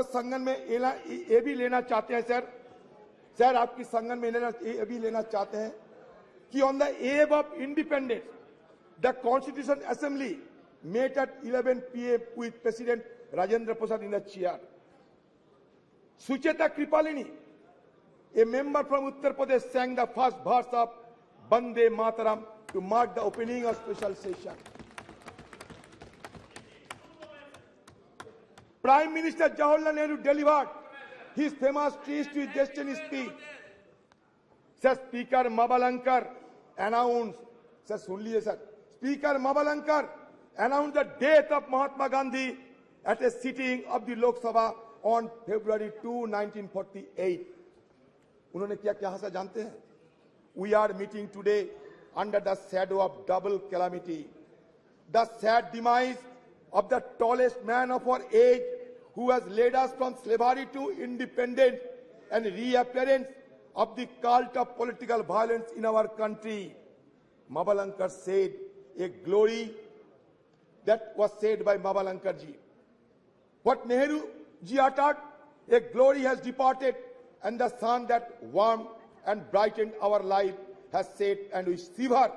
आपको संगठन में ये भी लेना चाहते हैं सर आपकी संगठन में ये भी लेना चाहते हैं कि on the above of independence the constitution assembly met at 11 p.m. with President Rajendra Prasad in the chair. Sucheta Kripalini, a member from Uttar Pradesh, sang the first verse of Bande Mataram to mark the opening of special session. Prime Minister Jawaharlal Nehru delivered his famous Trees to Destiny speech. Sir, Speaker Mabalankar announced, sir, सुन लिए sir, Speaker Mabalankar announced the death of Mahatma Gandhi at a sitting of the Lok Sabha on February 2, 1948. उन्होंने क्या कहा जानते हैं? We are meeting today under the shadow of double calamity. The sad demise of the tallest man of our age who has led us from slavery to independence and reappearance of the cult of political violence in our country. Mabalankar said, a glory that was said by Mabalankar ji. What Nehru ji uttered, a glory has departed, and the sun that warmed and brightened our life has set, and we shiver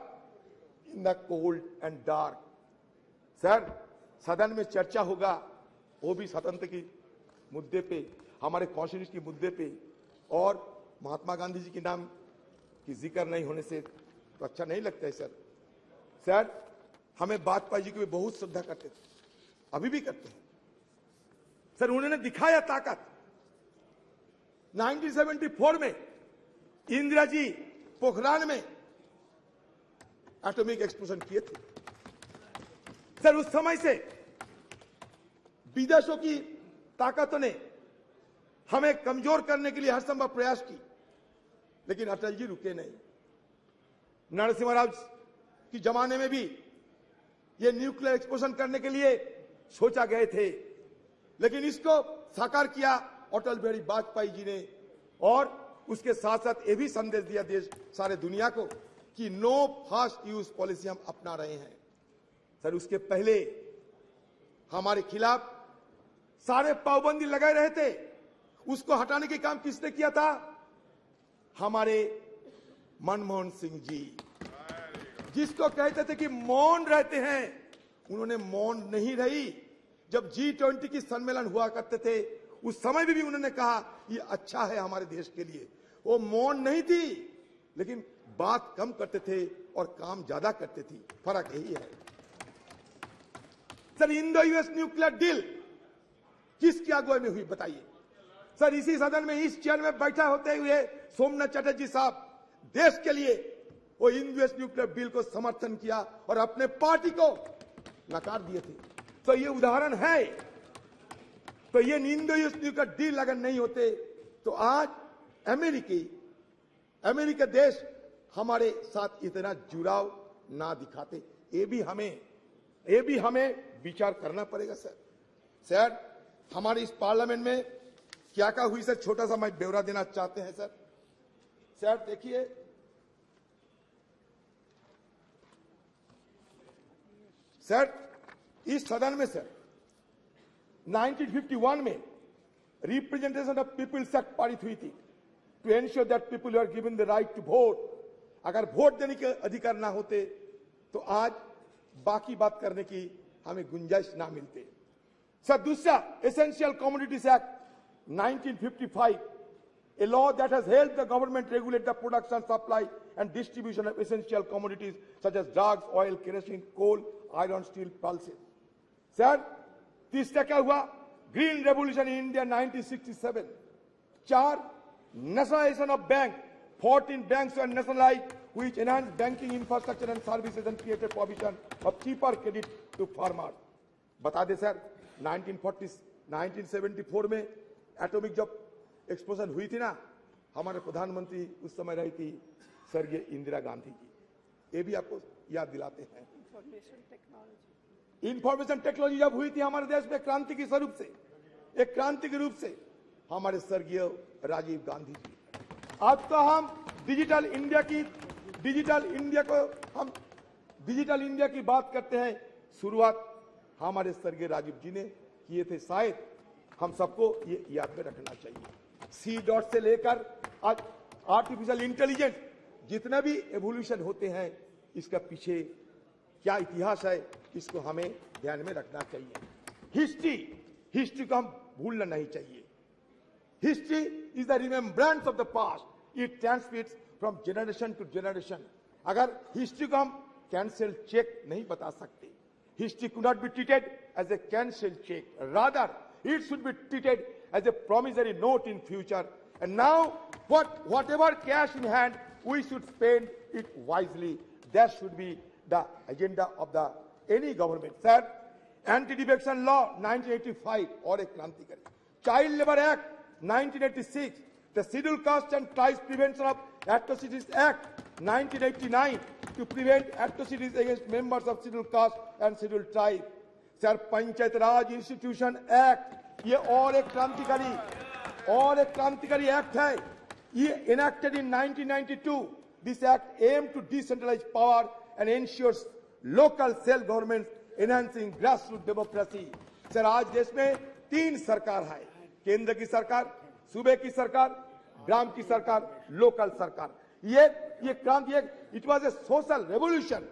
in the cold and dark. Sir, सदन में चर्चा होगा, वो भी स्वतंत्र की मुद्दे पे, हमारे कॉन्स्टिट्यूशन की मुद्दे पे, और महात्मा गांधी जी के नाम की जिक्र नहीं होने से तो अच्छा नहीं लगता है सर हमें वाजपेयी जी को बहुत श्रद्धा करते थे, अभी भी करते हैं सर। उन्होंने दिखाया ताकत 1974 में इंदिरा जी पोखरान में एटॉमिक एक्सप्लोजन किए थे सर। उस समय से विदेशों की ताकतों ने हमें कमजोर करने के लिए हर संभव प्रयास की, लेकिन अटल जी रुके नहीं। नरसिम्हा राव की जमाने में भी ये न्यूक्लियर एक्सप्लोजन करने के लिए सोचा गए थे, लेकिन इसको साकार किया अटल बिहारी वाजपेयी जी ने, और उसके साथ साथ ये भी संदेश दिया देश सारे दुनिया को कि नो फास्ट यूज पॉलिसी हम अपना रहे हैं सर। उसके पहले हमारे खिलाफ सारे पाबंदी लगाए रहे थे, उसको हटाने के काम किसने किया था? हमारे मनमोहन सिंह जी, जिसको कहते थे कि मौन रहते हैं, उन्होंने मौन नहीं रही। जब G20 की सम्मेलन हुआ करते थे उस समय भी उन्होंने कहा ये अच्छा है हमारे देश के लिए। वो मौन नहीं थी, लेकिन बात कम करते थे और काम ज्यादा करते थी, फर्क यही है sir. Indo US nuclear deal किसकी अगुवाई में हुई बताइए सर? इसी सदन में इस चेयर में बैठा होते हुए सोमनाथ चटर्जी साहब देश के लिए वो इंडो यूएस न्यूक्लियर बिल को समर्थन किया और अपने पार्टी को नकार दिए थे। तो ये उदाहरण है। तो ये इंडो यूएस न्यूक्लियर डील अगर नहीं होते तो आज अमेरिका देश हमारे साथ इतना जुड़ाव ना दिखाते। ये भी हमें विचार करना पड़ेगा सर। हमारे इस पार्लियामेंट में क्या क्या हुई सर, छोटा सा मैं ब्यौरा देना चाहते हैं सर देखिए, सर इस सदन में सर 1951 में रिप्रेजेंटेशन ऑफ पीपल्स एक्ट पारित हुई थी to ensure that people are given the right to vote. अगर वोट देने के अधिकार ना होते तो आज बाकी बात करने की हमें गुंजाइश ना मिलते सर। दूसरा essential commodities act 1955, a law that has helped the government regulate the production, supply and distribution of essential commodities such as drugs, oil, kerosene, coal, iron, steel, pulses. Sir तीसरा क्या हुआ? Green revolution in India 1967। 4, nationalisation of bank, 14 banks were nationalized which enhanced banking infrastructure and services and created provision of cheaper credit to farmers. बता दे sir 1974 में atomic जब explosion हुई थी ना, हमारे प्रधानमंत्री उस समय रही थी स्वर्गीय इंदिरा गांधी जी। ये भी आपको याद दिलाते हैं। इंफॉर्मेशन टेक्नोलॉजी जब हुई थी हमारे देश में क्रांति के स्वरूप से, एक क्रांति के रूप से हमारे स्वर्गीय राजीव गांधी जी। आज तो हम डिजिटल इंडिया की बात करते हैं। शुरुआत हमारे स्वर्गीय राजीव जी ने किए थे। शायद हम सबको ये याद में रखना चाहिए। सी डॉट से लेकर आज आर्टिफिशियल इंटेलिजेंस जितना भी एवोल्यूशन होते हैं, इसका पीछे क्या इतिहास है, इसको हमें ध्यान में रखना चाहिए। हिस्ट्री को हम भूलना नहीं चाहिए। History is the remembrance of the past, it transmits from generation to generation. अगर हिस्ट्री को हम कैंसिल चेक नहीं बता सकते, history could not be treated as a cancel cheque, rather it should be treated as a promissory note in future. And now whatever cash in hand, we should spend it wisely. That should be the agenda of the any government. Sir, anti-defection law 1985 और एक क्रांतिकारी, child labor act 1986, the scheduled caste and tribes prevention of atrocities act 1989 to prevent atrocities against members of scheduled caste and scheduled tribe. Sir, panchayat Raj institution act, ये और एक क्रांतिकारी act है। ये enacted in 1992. This act aimed to decentralize power and ensures local self government, enhancing grassroots democracy. Sir, आज देश में 3 सरकार है, केंद्र की सरकार, सूबे की सरकार, ग्राम की सरकार, लोकल सरकार। ये क्रांति, it was a social revolution,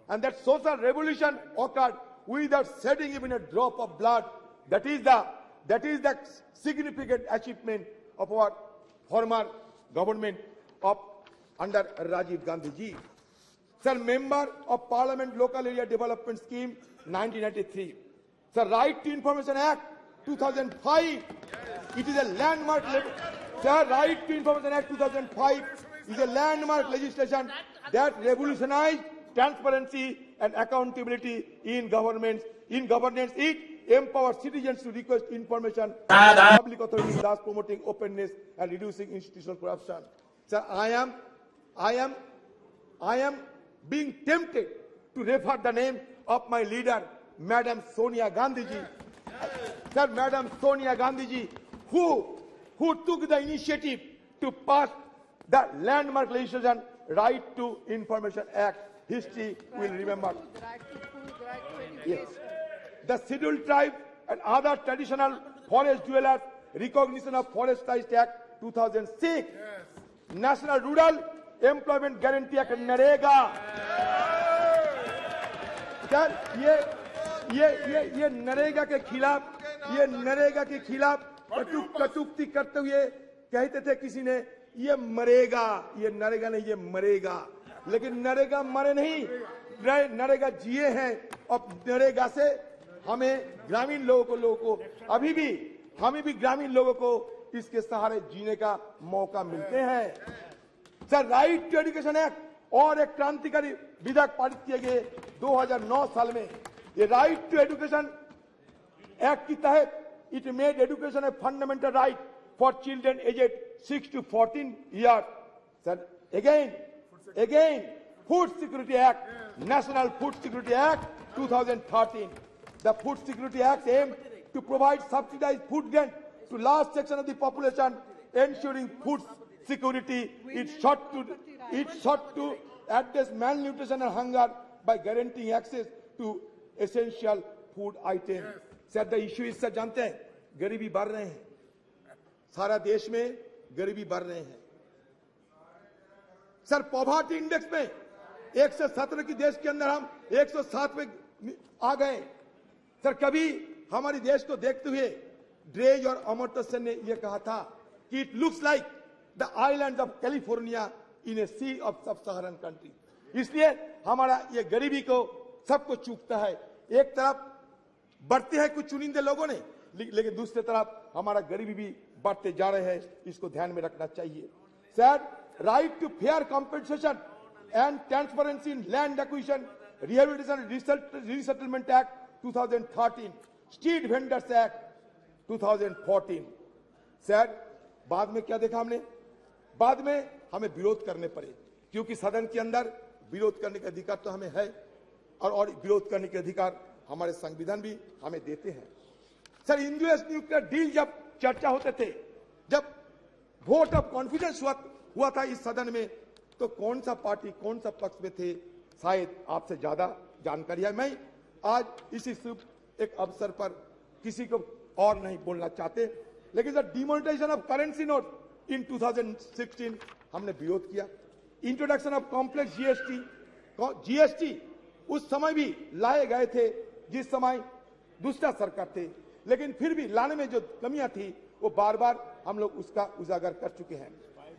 and that social revolution occurred without shedding even a drop of blood. That is the significant achievement of our former government of under Rajiv Gandhi ji. Sir, member of Parliament Local Area Development Scheme 1993. Sir, Right to Information Act 2005. It is a landmark. Sir, Right to Information Act 2005 is a landmark legislation that revolutionized transparency and accountability in governance. It empowers citizens to request information from public authorities, thus promoting openness and reducing institutional corruption. Sir, I am being tempted to refer the name of my leader, Madam Sonia Gandhi ji. Sir, Madam Sonia Gandhi ji, who took the initiative to pass the landmark legislation, Right to Information Act. History will remember. Yes. The scheduled tribe and other traditional forest dwellers, recognition of Forest Rights Act 2006. Yes. National Rural Employment Guarantee Act NREGA. Sir, ये नरेगा के खिलाफ कटुक्ति करते हुए कहते थे किसी ने, ये मरेगा, ये नरेगा नहीं, ये मरेगा। लेकिन नरेगा मरे नहीं, नरेगा जिए हैं। और नरेगा से हमें ग्रामीण लोगों को हमें भी ग्रामीण लोगों को इसके सहारे जीने का मौका मिलते हैं। Sir, right to education act और एक क्रांतिकारी विधेयक पारित किए गए 2009 साल में। ये राइट टू एजुकेशन एक्ट के तहत it made education a fundamental right for children aged 6 to 14 years. Sir, again, Food Security Act, National Food Security Act 2013. The Food Security Act aimed to provide subsidized food grant to large section of the population, ensuring food security. It sought to address malnutrition and hunger by guaranteeing access to essential food items. Sir, the issue is, sir, जानते हैं, गरीबी बढ़ रहे हैं, सारा देश में गरीबी बढ़ रहे हैं। सर, पॉवर्टी इंडेक्स में 117 की देश के अंदर हम 107 में आ गए। सर, कभी हमारे देश को देखते हुए ड्रेज और अमर्त्य सेन ने यह कहा था कि it looks like the island of California in a sea of sub Saharan country. इसलिए हमारा ये गरीबी को सबको चूकता है। एक तरफ बढ़ते हैं कुछ चुनिंदे लोगों ने, लेकिन दूसरी तरफ हमारा गरीबी भी बढ़ते जा रहे हैं। इसको ध्यान में रखना चाहिए। Sir, right to fair compensation and transparency in land acquisition, Rehabilitation and Resettlement Act 2013, Street Vendors Act 2014. Sir, बाद में क्या देखा हमने? बाद में हमें विरोध करने पड़े, क्योंकि सदन के अंदर विरोध करने का अधिकार तो हमें है, और विरोध करने के अधिकार हमारे संविधान भी हमें देते हैं। सर, यूएस न्यूक्लियर डील जब चर्चा होते थे, जब वोट ऑफ कॉन्फिडेंस हुआ था इस सदन में, तो कौन सा पार्टी कौन सा पक्ष में थे, शायद आपसे ज्यादा जानकारी है। मैं आज इसी शुभ एक अवसर पर किसी को और नहीं बोलना चाहते, लेकिन sir demonetization of currency note in 2016 हमने विरोध किया। इंट्रोडक्शन ऑफ कॉम्प्लेक्स जीएसटी उस समय भी लाए गए थे जिस समय दूसरा सरकार थे, लेकिन फिर भी लाने में जो कमियां थी वो बार बार हम लोग उसका उजागर कर चुके हैं।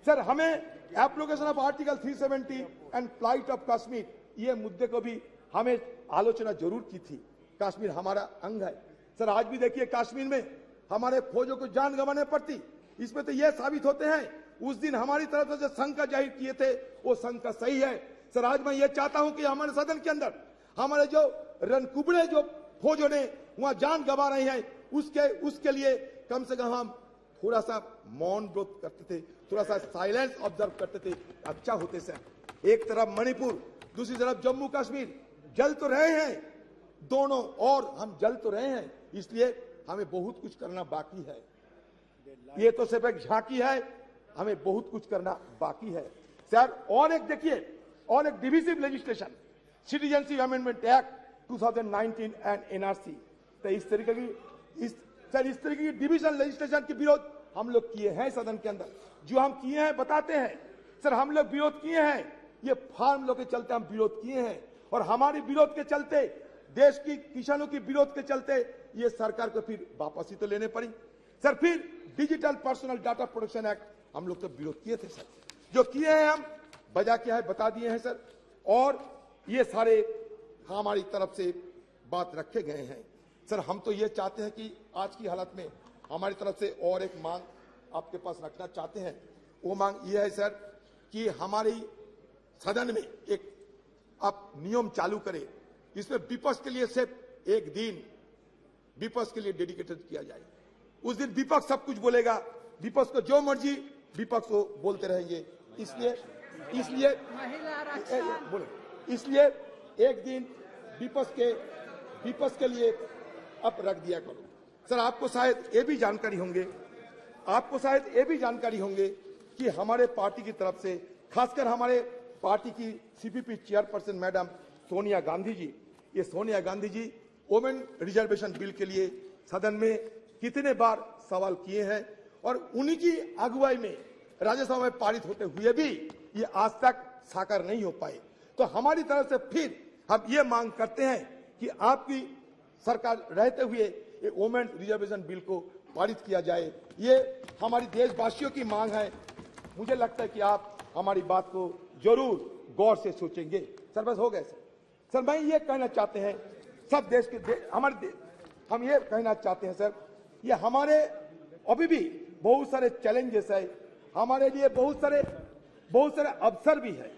सर हमें application of article 370 and flight of Kashmir, ये मुद्दे को भी हमें आलोचना जरूर की थी। कश्मीर हमारा अंग है सर, आज भी देखिए कश्मीर में हमारे फौजों को जान गंवाने पड़ती, इसमें तो यह साबित होते हैं उस दिन हमारी तरफ से जो शंका जाहिर किए थे वो शंका सही है। सर आज मैं ये चाहता हूं कि हमारे सदन के अंदर हमारे जो रणकुबड़े जो फौजों ने वहां जान गंवा रहे हैं उसके लिए कम से कम हम थोड़ा सा मौन व्रत करते थे, थोड़ा सा साइलेंस ऑब्जर्व करते थे, अच्छा होते सर। एक तरफ मणिपुर, दूसरी तरफ जम्मू कश्मीर जल तो रहे हैं दोनों, और हम जल तो रहे हैं, इसलिए हमें बहुत कुछ करना बाकी है। ये तो सिर्फ एक झांकी है, हमें बहुत कुछ करना बाकी है सर। और एक देखिए, और एक divisive legislation, citizenship amendment act 2019 and NRC, तो इस तरीके की डिविजन लेजिस्लेशन के विरोध हम लोग किए हैं सदन के अंदर। जो हम किए हैं बताते हैं सर, हम लोग विरोध किए हैं, ये फार्म लोग के चलते हम विरोध किए हैं, और हमारे विरोध के चलते, देश की किसानों की विरोध के चलते ये सरकार को फिर वापसी तो लेने पड़ी सर। फिर digital personal data protection act हम लोग तो विरोध किए थे सर, जो किए हैं हम बजा क्या है बता दिए हैं सर, और ये सारे हमारी तरफ से बात रखे गए हैं सर। हम तो ये चाहते हैं कि आज की हालत में हमारी तरफ से और एक मांग आपके पास रखना चाहते हैं। वो मांग ये है सर कि हमारी सदन में एक आप नियम चालू करें, इसमें विपक्ष के लिए सिर्फ एक दिन विपक्ष के लिए डेडिकेटेड किया जाए। उस दिन विपक्ष सब कुछ बोलेगा, विपक्ष को जो मर्जी विपक्ष को बोलते रहेंगे, इसलिए एक दिन विपक्ष के लिए अब रख दिया करो सर। आपको शायद ये भी जानकारी होंगे कि हमारे पार्टी की तरफ से, खासकर हमारे पार्टी की CPP chairperson madam Sonia Gandhi ji, ये Sonia Gandhi ji women reservation bill के लिए सदन में कितने बार सवाल किए हैं, और उन्हीं की अगुवाई में राज्यसभा में पारित होते हुए भी ये आज तक साकार नहीं हो पाए। तो हमारी तरफ से फिर हम ये मांग करते हैं कि आपकी सरकार रहते हुए ये वोमेन रिजर्वेशन बिल को पारित किया जाए। ये हमारी देशवासियों की मांग है। मुझे लगता है कि आप हमारी बात को जरूर गौर से सोचेंगे सर। बस हो गए सर। मैं ये कहना चाहते हैं सब देश के हम ये कहना चाहते हैं सर, ये हमारे अभी भी बहुत सारे चैलेंजेस है, हमारे लिए बहुत सारे अवसर भी है।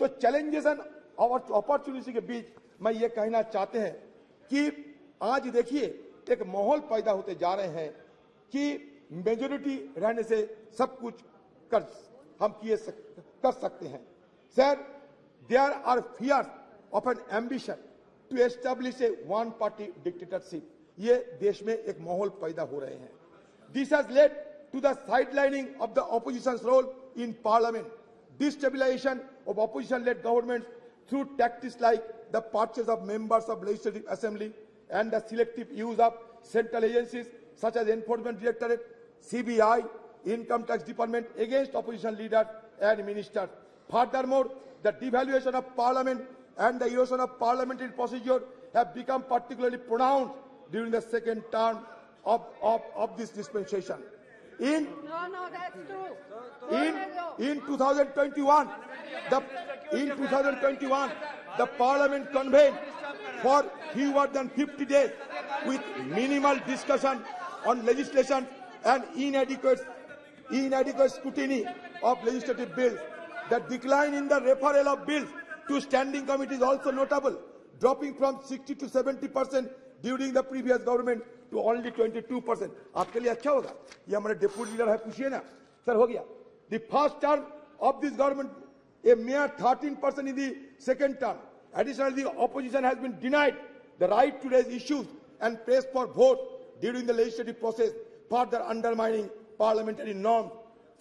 तो चैलेंजेस एंड अपॉर्चुनिटी के बीच मैं ये कहना चाहते हैं कि आज देखिए एक माहौल पैदा होते जा रहे हैं कि मेजोरिटी रहने से सब कुछ हम कर सकते हैं sir. There are fears of an ambition to establish a one party dictatorship, ये देश में एक माहौल पैदा हो रहे हैं। This has led to the sidelining of the opposition's role in parliament, destabilization of opposition led government through tactics like the purchase of members of legislative assembly and the selective use of central agencies such as Enforcement Directorate, CBI, Income Tax Department against opposition leaders and ministers. Furthermore, the devaluation of parliament and the erosion of parliamentary procedure have become particularly pronounced during the second term of this dispensation. In 2021, the Parliament convened for fewer than 50 days with minimal discussion on legislation and inadequate scrutiny of legislative bills. The decline in the referral of bills to standing committee is also notable, dropping from 60 to 70% during the previous government to only 22%. आपके लिए अच्छा होगा, ये हमारे deputy leader है, पूछिए ना sir. हो गया the first term of this government, a mere 13% in the second term. Additionally, the opposition has been denied the right to raise issues and press for vote during the legislative process, further undermining parliamentary norms.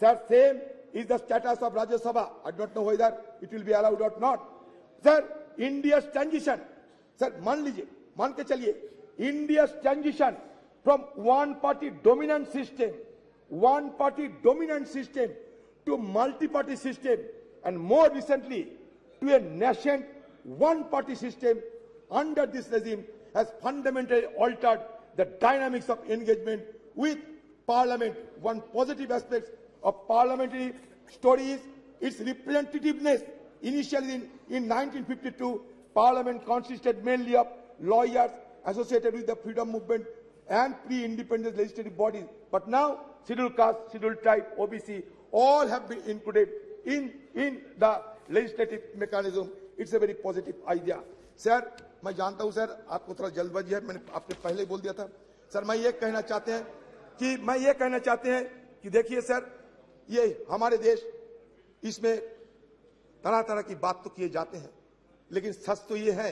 Sir, same is the status of Rajya Sabha. I don't know whether it will be allowed or not. Sir, India's transition, sir, मान के चलिए India's transition from one-party dominant system to multi-party system, and more recently to a nascent one-party system under this regime has fundamentally altered the dynamics of engagement with Parliament. One positive aspect of parliamentary story is its representativeness. Initially in 1952, Parliament consisted mainly of lawyers associated with the freedom movement and pre-independence legislative bodies. But now, scheduled caste, scheduled tribe, OBC, all have been included in the legislative mechanism. It's a very positive idea. Sir, मैं जानता हूं sir आपको थोड़ा जल्दबाजी है, मैंने आपने पहले ही बोल दिया था सर। मैं ये कहना चाहते हैं कि देखिए सर, ये हमारे देश, इसमें तरह तरह की बात तो किए जाते हैं, लेकिन सच तो ये है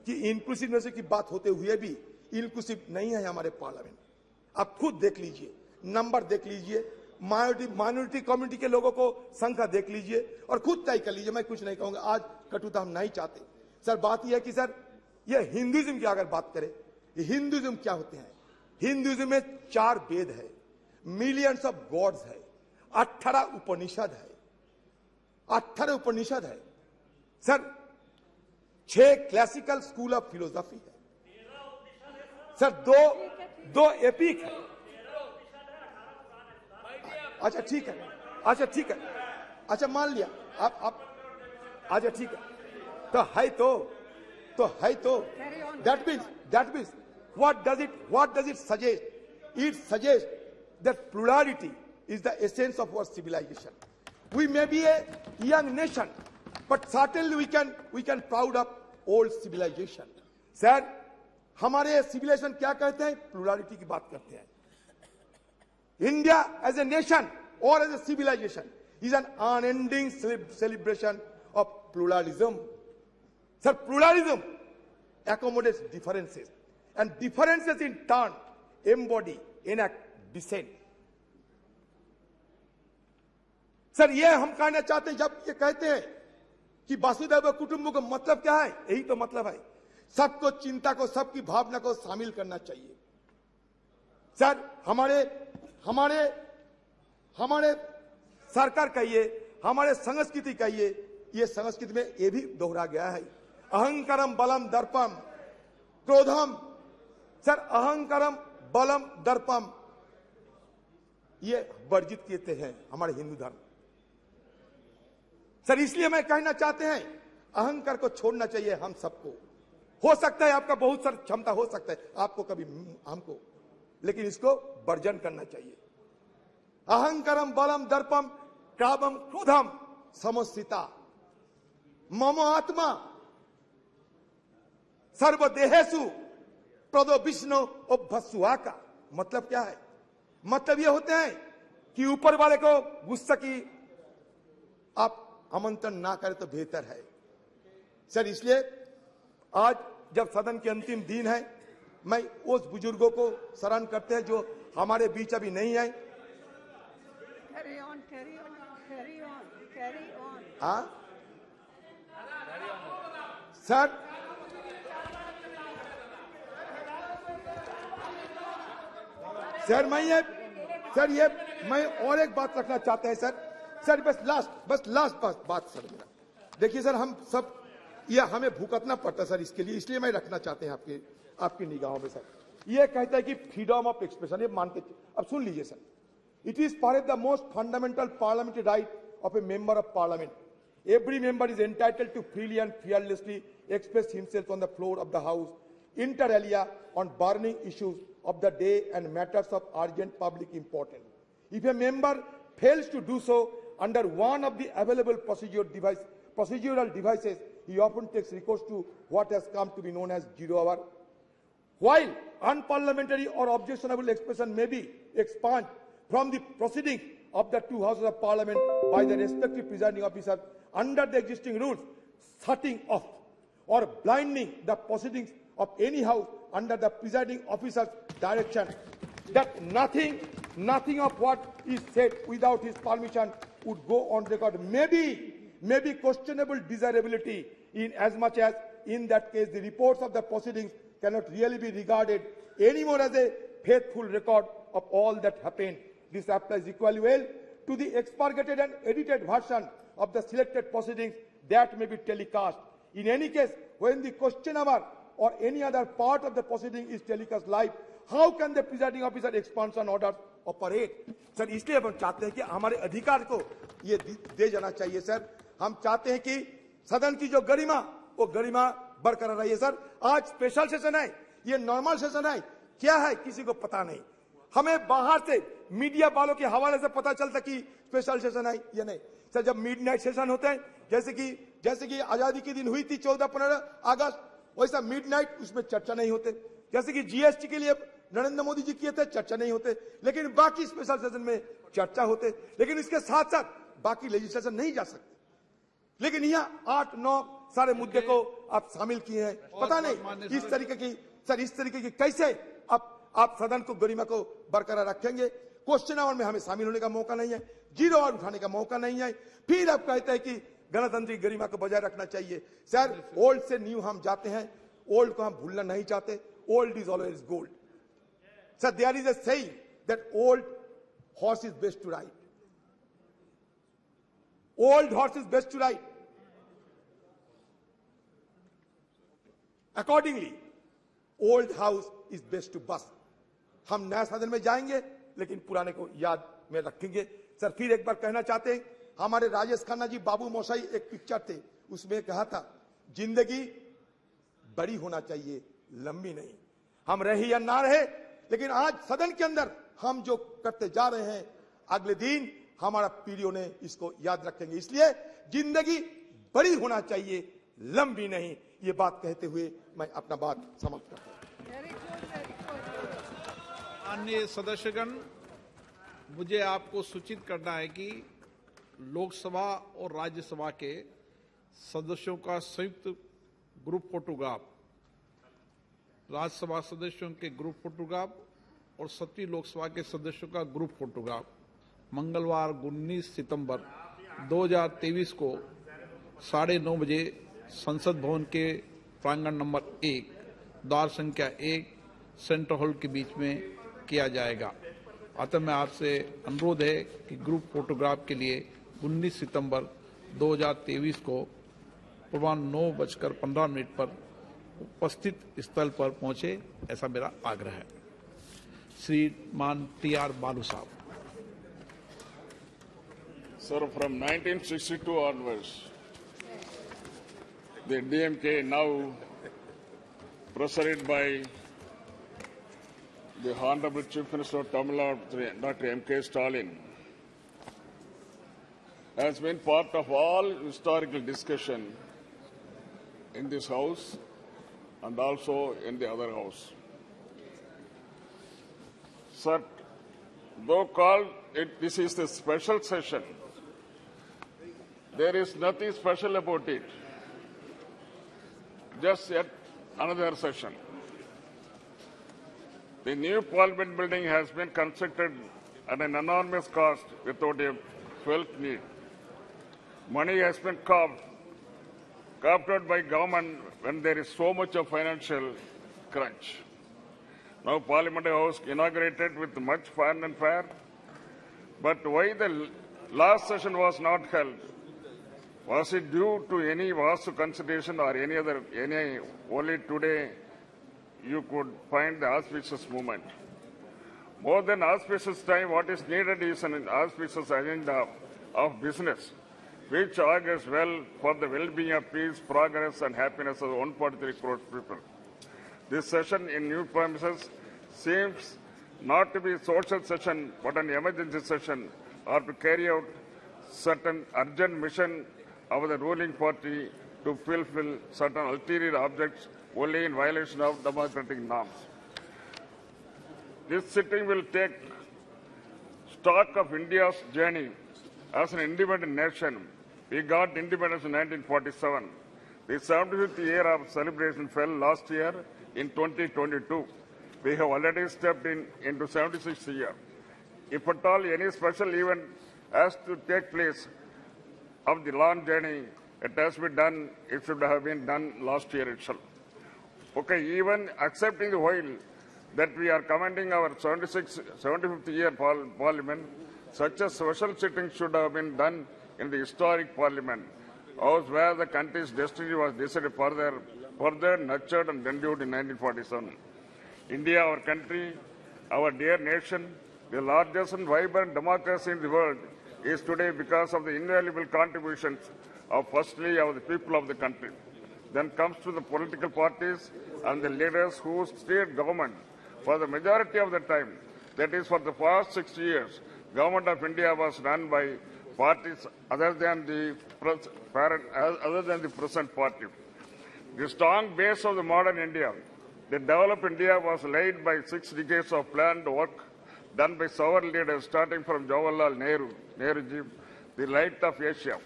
कि इंक्लूसिवनेस की बात होते हुए भी इंक्लूसिव नहीं है हमारे पार्लियामेंट। आप खुद देख लीजिए, नंबर देख लीजिए, माइनॉरिटी कम्युनिटी के लोगों को संख्या देख लीजिए और खुद तय कर लीजिए। मैं कुछ नहीं कहूंगा, आज कटुता हम नहीं चाहते सर। बात यह है कि सर, ये हिंदुइज्म की अगर बात करें, हिंदुइज्म क्या होते हैं? हिंदुइज्म में 4 वेद है, मिलियंस ऑफ गॉड्स है, 18 उपनिषद है sir, 6 classical school of philosophy है सर, दो एपिक है। अच्छा ठीक है, अच्छा मान लिया आप अच्छा ठीक है, तो है तो that means what does it suggest? It suggests that plurality is the essence of our civilization. We may be a young nation, but certainly we can proud of old civilization. Sir, हमारे civilization क्या कहते हैं? Plurality की बात करते हैं। India as a nation or as a civilization is an unending celebration of pluralism. Sir, pluralism accommodates differences, and differences in turn embody, enact dissent. Sir, ये हम कहना चाहते हैं, जब ये कहते हैं कि वसुधैव कुटुंबकम का मतलब क्या है? यही तो मतलब है, सबको चिंता को, सबकी भावना को शामिल करना चाहिए। सर, हमारे सरकार कहिए, हमारे संस्कृति कहिए, ये संस्कृति में ये भी दोहरा गया है, अहंकारम बलम दर्पम क्रोधम। सर, अहंकारम बलम दर्पम ये वर्जित किए हैं हमारे हिंदू धर्म। सर, इसलिए मैं कहना चाहते हैं, अहंकार को छोड़ना चाहिए हम सबको। हो सकता है आपका बहुत सारी क्षमता हो सकता है, आपको कभी हमको, लेकिन इसको वर्जन करना चाहिए। अहंकारम बलम दर्पम कामम क्रोधम समस्थिता मम आत्मा सर्वदेहेषु प्रदो विष्णु अभ्यसुआ का मतलब क्या है? मतलब ये होते हैं कि ऊपर वाले को गुस्सा की आप आमंत्रण ना करें तो बेहतर है। सर, इसलिए आज जब सदन के अंतिम दिन है, मैं उस बुजुर्गों को स्मरण करते हैं जो हमारे बीच अभी नहीं है। हाँ सर, मैं और एक बात रखना चाहते हैं सर, बस लास्ट बात सर मेरा। देखिए सर, हम सब ये हमें भुगतना पड़ता सर इसके लिए, इसलिए मैं रखना चाहते हैं आपकी निगाहों में सर। ये कहता है कि फ्रीडम ऑफ एक्सप्रेशन, ये मानते, अब सुन लीजिए sir, it is for the most fundamental parliamentary right of A member of parliament. Every member is entitled to freely and fearlessly express himself on the floor of the House, inter alia, on burning issues of the day and matters of urgent public importance. If a member fails to do so under one of the available procedural devices, he often takes recourse to what has come to be known as zero hour. While unparliamentary or objectionable expression may be expunged from the proceedings of the two houses of parliament by the respective presiding officer under the existing rules, shutting off or blinding the proceedings of any house under the presiding officer's direction, that nothing of what is said without his permission would go on record may be questionable desirability, in as much as in that case the reports of the proceedings cannot really be regarded anymore as a faithful record of all that happened. This applies equally well to the expurgated and edited version of the selected proceedings that may be telecast. In any case, when the question hour or any other part of the proceeding is telecast live, how can the presiding officer expansion orders operate? Sir, इसलिए हम चाहते हैं कि हमारे अधिकार को ये दे जाना चाहिए सर। हम चाहते हैं कि सदन की जो गरिमा, वो गरिमा बरकरार रही है सर। आज स्पेशल सेशन है, ये नॉर्मल सेशन है, क्या है किसी को पता नहीं। हमें बाहर से मीडिया वालों के हवाले से पता चलता कि स्पेशल सेशन है या नहीं। सर, जब मिडनाइट सेशन होते हैं, जैसे कि आजादी के दिन हुई थी 14-15 अगस्त, वैसा मिडनाइट उसमें चर्चा नहीं होते। जैसे कि जीएसटी के लिए नरेंद्र मोदी जी किए थे, चर्चा नहीं होते, लेकिन बाकी स्पेशल सेशन में चर्चा होते। लेकिन इसके साथ साथ बाकी लेजिस्लेशन नहीं जा सकते। लेकिन यहाँ 8-9 सारे मुद्दे को आप शामिल किए हैं। पता नहीं इस तरीके की कैसे आप सदन को गरिमा को बरकरार रखेंगे। क्वेश्चन आवर में हमें शामिल होने का मौका नहीं है, जीरो आवर उठाने का मौका नहीं है। फिर आप कहते हैं कि गणतंत्र की गरिमा को बजाय रखना चाहिए। सर, ओल्ड से न्यू हम जाते हैं, ओल्ड को हम भूलना नहीं चाहते। Old is always gold. Sir, there is a saying that old horse is best to ride. Old horse is best to ride. Accordingly old house is best to बस। हम नया सदन में जाएंगे, लेकिन पुराने को याद में रखेंगे। सर, फिर एक बार कहना चाहते हैं, हमारे राजेश खन्ना जी बाबू मोशाई एक पिक्चर थे, उसमें कहा था जिंदगी बड़ी होना चाहिए, लंबी नहीं। हम रहे या ना रहे, लेकिन आज सदन के अंदर हम जो करते जा रहे हैं, अगले दिन हमारा पीढ़ियों ने इसको याद रखेंगे। इसलिए जिंदगी बड़ी होना चाहिए, लंबी नहीं। ये बात कहते हुए मैं अपना बात समाप्त करता हूं। माननीय सदस्यगण, मुझे आपको सूचित करना है कि लोकसभा और राज्यसभा के सदस्यों का संयुक्त ग्रुप फोटोग्राफ, राज्यसभा सदस्यों के ग्रुप फोटोग्राफ और 7वीं लोकसभा के सदस्यों का ग्रुप फोटोग्राफ मंगलवार 19 सितंबर 2023 को 9:30 बजे संसद भवन के प्रांगण नंबर 1, द्वार संख्या 1, सेंट्रल हॉल के बीच में किया जाएगा। अतः मैं आपसे अनुरोध है कि ग्रुप फोटोग्राफ के लिए 19 सितंबर 2023 को पूर्वाह्न 9:15 पर उपस्थित स्थल पर पहुंचे, ऐसा मेरा आग्रह है। श्रीमान TR बालू साहब। Sir, from 1962 onwards, the DMK, now presided by the Honorable Chief Minister of Tamil Nadu, Dr. M.K. Stalin, has been part of all historical discussion in this House and also in the other House. Sir, though called this is the special session, there is nothing special about it. Just yet another session. The new Parliament building has been constructed at an enormous cost without a felt need. Money has been carved out by government when there is so much of financial crunch. Now Parliament House inaugurated with much fun and fair, but why the last session was not held? Was it due to any vastu consideration or any only today you could find the auspicious moment? More than auspicious time, what is needed is an auspicious agenda of business, which augurs well for the well-being of peace, progress and happiness of 143 crore people. This session in new premises seems not to be a social session but an emergency session, or to carry out certain urgent mission of the ruling party to fulfill certain ulterior objects only in violation of democratic norms. This sitting will take stock of India's journey as an independent nation. We got independence in 1947. The 75th year of celebration fell last year in 2022. We have already stepped into 76th year. If at all any special event has to take place of the long journey, it has been done, it should have been done last year itself. Okay, even accepting the while that we are commending our 75th year parliament. Such a special sitting should have been done in the historic parliament, house where the country's destiny was decided further nurtured and renewed in 1947. India, our country, our dear nation, the largest and vibrant democracy in the world, is today because of the invaluable contributions of firstly of the people of the country. Then comes to the political parties and the leaders who steered government for the majority of the time. That is, for the past 6 years, government of India was run by parties other than the present party. The strong base of the modern India, the developed India, was laid by 6 decades of planned work done by several leaders, starting from Jawaharlal Nehruji, the light of Asia.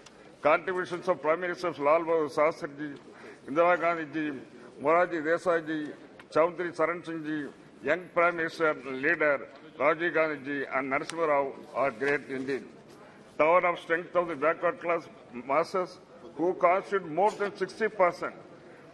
Contributions of Prime Ministers Lal Bahadur Shastriji, Indira Gandhiji, Morarji Desai, Chaudhary Charan Singh Ji, young Prime Minister leader Rajiv Gandhi and Narasimha Rao are great indeed. Tower of strength of the backward class masses who constitute more than 60%.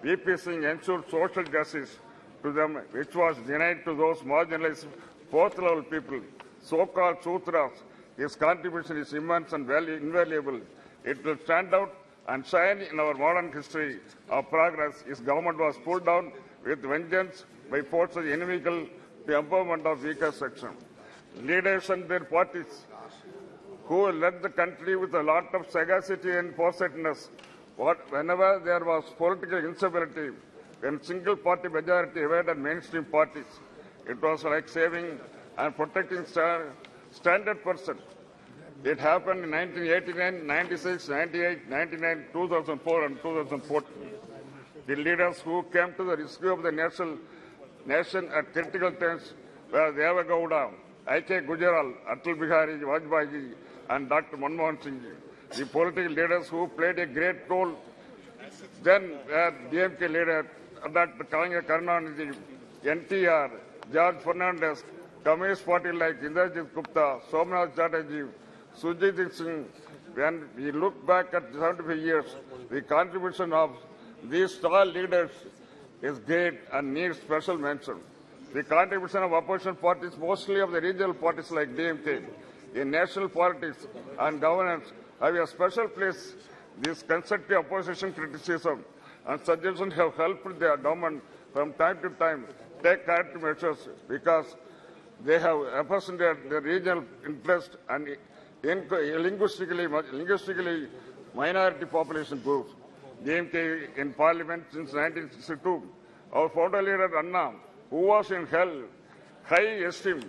VP Singh ensured social justice to them, which was denied to those marginalized fourth-level people, so-called Sutras. His contribution is immense and invaluable. It will stand out and shine in our modern history of progress. His government was pulled down with vengeance by forces inimical to the empowerment of weaker section. Leaders and their parties who led the country with a lot of sagacity and foresightedness. Whenever there was political instability, when single-party majority evaded mainstream parties, it was like saving and protecting standard person. It happened in 1989, 96, 98, 99, 2004 and 2014. The leaders who came to the rescue of the nation at critical times were Deva Gowda, A.K. Gujaral, Atal Bihari Vajpayee and Dr. Manmohan Singh. The political leaders who played a great role then were DMK leader Dr. Karunanidhi, NTR, George Fernandez, Communist Party like Indrajit Gupta, Somnath Chatterjee, Sujit Singh. When we look back at 75 years, the contribution of these tall leaders is great and needs special mention. The contribution of opposition parties, mostly of the regional parties like DMK, in national politics and governance, have a special place. This constructive opposition criticism and suggestions have helped the government from time to time take corrective measures because they have represented the regional interest and linguistically minority population groups. DMK in parliament since 1962. Our founder leader Anna, who was in high esteem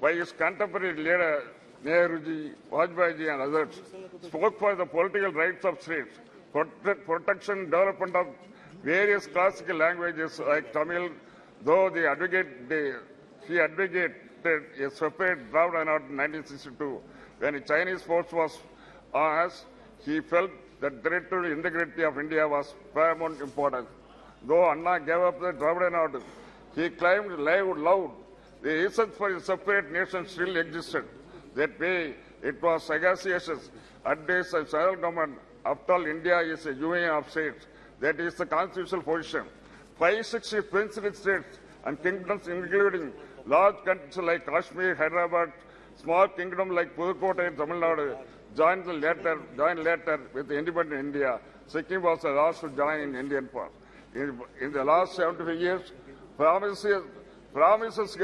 by his contemporary leader Nehruji, Vajpayee and others, spoke for the political rights of states, protection and development of various classical languages like Tamil, though she advocated a separate draft in 1962. When the Chinese force was on us, he felt that territorial integrity of India was paramount importance. Though Anna gave up the Dravidian order, he claimed loud the essence for a separate nation still existed. That way, it was sagacious advice of central government. After all, India is a union of states. That is the constitutional position. 560 princely states and kingdoms, including large countries like Kashmir, Hyderabad, small kingdom like Pudukkottai and Tamil Nadu, joined later with independent India. Sikkim was the last to join in Indian part. In the last 75 years, promises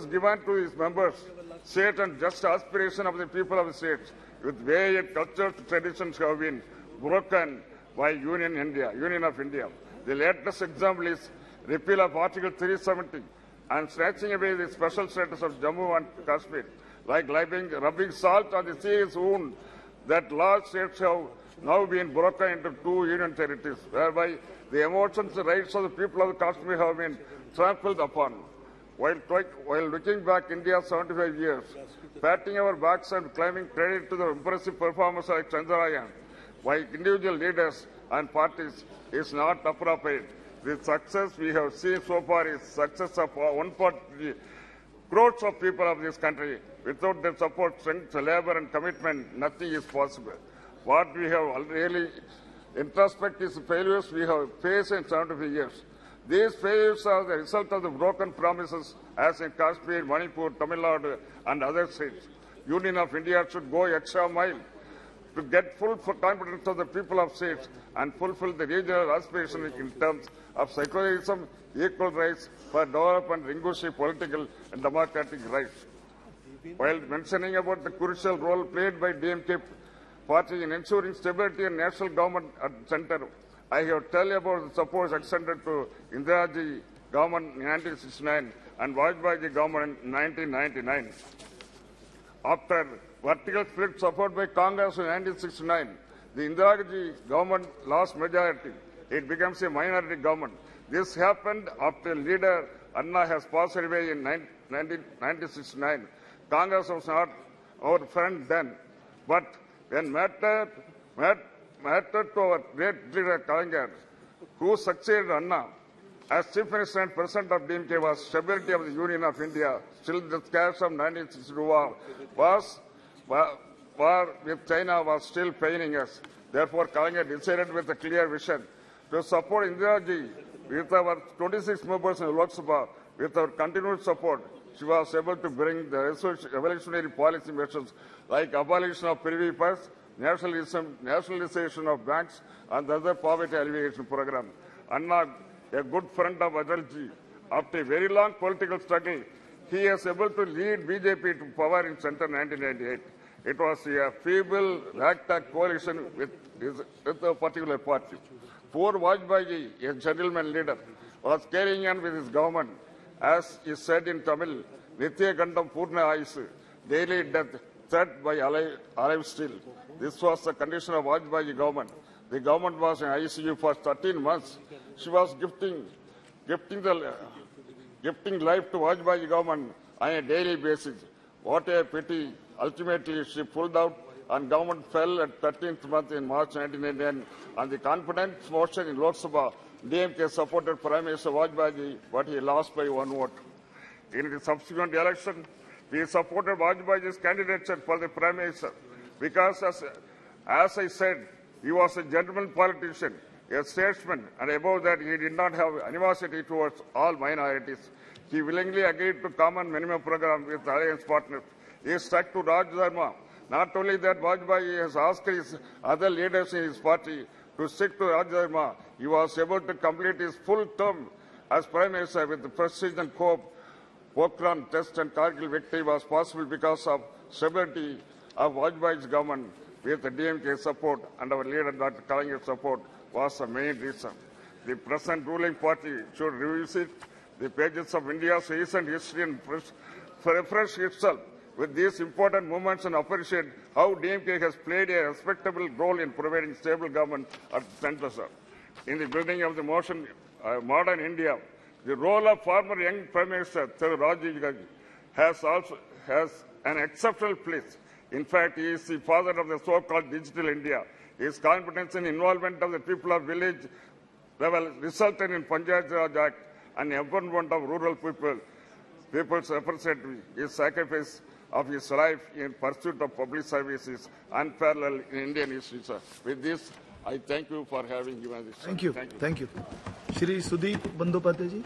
given to its members, state and just aspiration of the people of the states, with various cultural traditions have been broken by Union of India. The latest example is repeal of Article 370 and snatching away the special status of Jammu and Kashmir, like rubbing salt on the serious wound that large states have now been broken into 2 union territories, whereby the emotions and rights of the people of Kashmir have been trampled upon. While looking back India's 75 years, patting our backs and claiming credit to the impressive performance like Chandrayaan by individual leaders and parties is not appropriate. The success we have seen so far is success of 140 crores of people of this country. Without their support, strength, labor and commitment, nothing is possible. What we have really introspect is failures we have faced in 75 years. These failures are the result of the broken promises as in Kashmir, Manipur, Tamil Nadu and other states. Union of India should go extra mile to get full confidence of the people of states and fulfill the regional aspirations in terms of secularism, equal rights for development, linguistic, political and democratic rights. While mentioning about the crucial role played by DMK party in ensuring stability and national government at the center, I have tell you about the support extended to Indiraji government in 1969 and Vajpayee government in 1999. After vertical split support by Congress in 1969, the Indiraji government lost majority. It becomes a minority government. This happened after leader Anna has passed away in 1969. Congress was not our friend then, but when mattered to our great leader Kalinga, who succeeded Anna as Chief Minister and President of DMK, was stability of the Union of India. Still, the scars of 1962 war with China was still paining us. Therefore, Kalinga decided with a clear vision to support Indiraji with our 26 members in Lok Sabha. With our continued support, she was able to bring the revolutionary policy measures like abolition of privy purse, nationalization of banks, and the other poverty alleviation program. Anna, a good friend of Atalji, after a very long political struggle, he is able to lead BJP to power in Centre 1998. It was a feeble, ragtag coalition with a particular party. Poor Vajpayee, a gentleman leader, was carrying on with his government. As is said in Tamil, Nitya Gandam Purna Ayusu, daily death, threat by alive still. This was the condition of Vajpayee government. The government was in ICU for 13 months. She was gifting life to Vajpayee government on a daily basis. What a pity. Ultimately, she pulled out and government fell at 13th month in March 1999. On the confidence motion in Lok Sabha, DMK supported Prime Minister Vajpayee, but he lost by 1 vote. In the subsequent election, we supported Vajpayee's candidature for the Prime Minister because, as I said, he was a gentleman politician, a statesman, and above that, he did not have animosity towards all minorities. He willingly agreed to common minimum program with alliance partners. He stuck to Raj Dharma. Not only that, Vajpayee has asked his other leaders in his party to stick to Raj Dharma. He was able to complete his full term as Prime Minister with the prestige and hope. Pokhran test and Kargil victory was possible because of stability of Vajpayee's government with the DMK support and our leader Dr. Kalinga's support was the main reason. The present ruling party should revisit the pages of India's recent history and refresh itself with these important movements and appreciate how DMK has played a respectable role in providing stable government at the center, sir. In the building of the modern India, the role of former young Prime Minister Rajiv Gandhi has an exceptional place. In fact, he is the father of the so-called digital India. His competence and involvement of the people of village level resulted in Panchayat Raj Act and empowerment of rural people's representative. His sacrifice of his life in pursuit of public services unparalleled in Indian history, sir. With this, I thank you for having given this. Thank you. Thank you. Shri Sudeep Bandyopadhyay ji.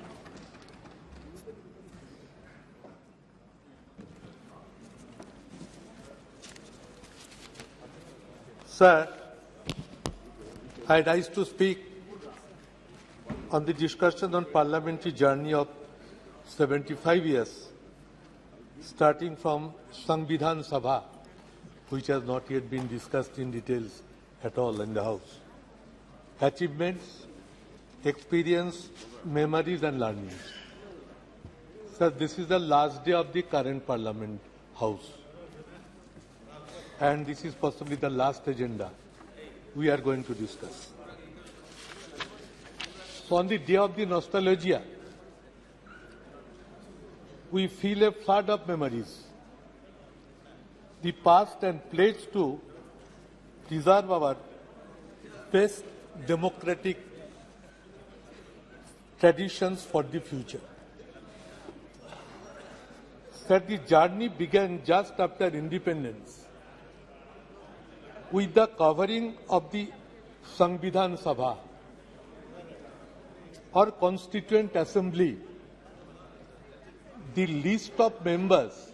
Sir, I rise to speak on the discussion on parliamentary journey of 75 years, starting from Samvidhan Sabha, which has not yet been discussed in details at all in the House. Achievements, experience, memories and learnings. Sir, this is the last day of the current Parliament House. And this is possibly the last agenda we are going to discuss. So on the day of the nostalgia, we feel a flood of memories. The past and pledge to preserve our best democratic traditions for the future. Sir, the journey began just after independence with the covering of the Samvidhan Sabha. or Constituent Assembly the list of members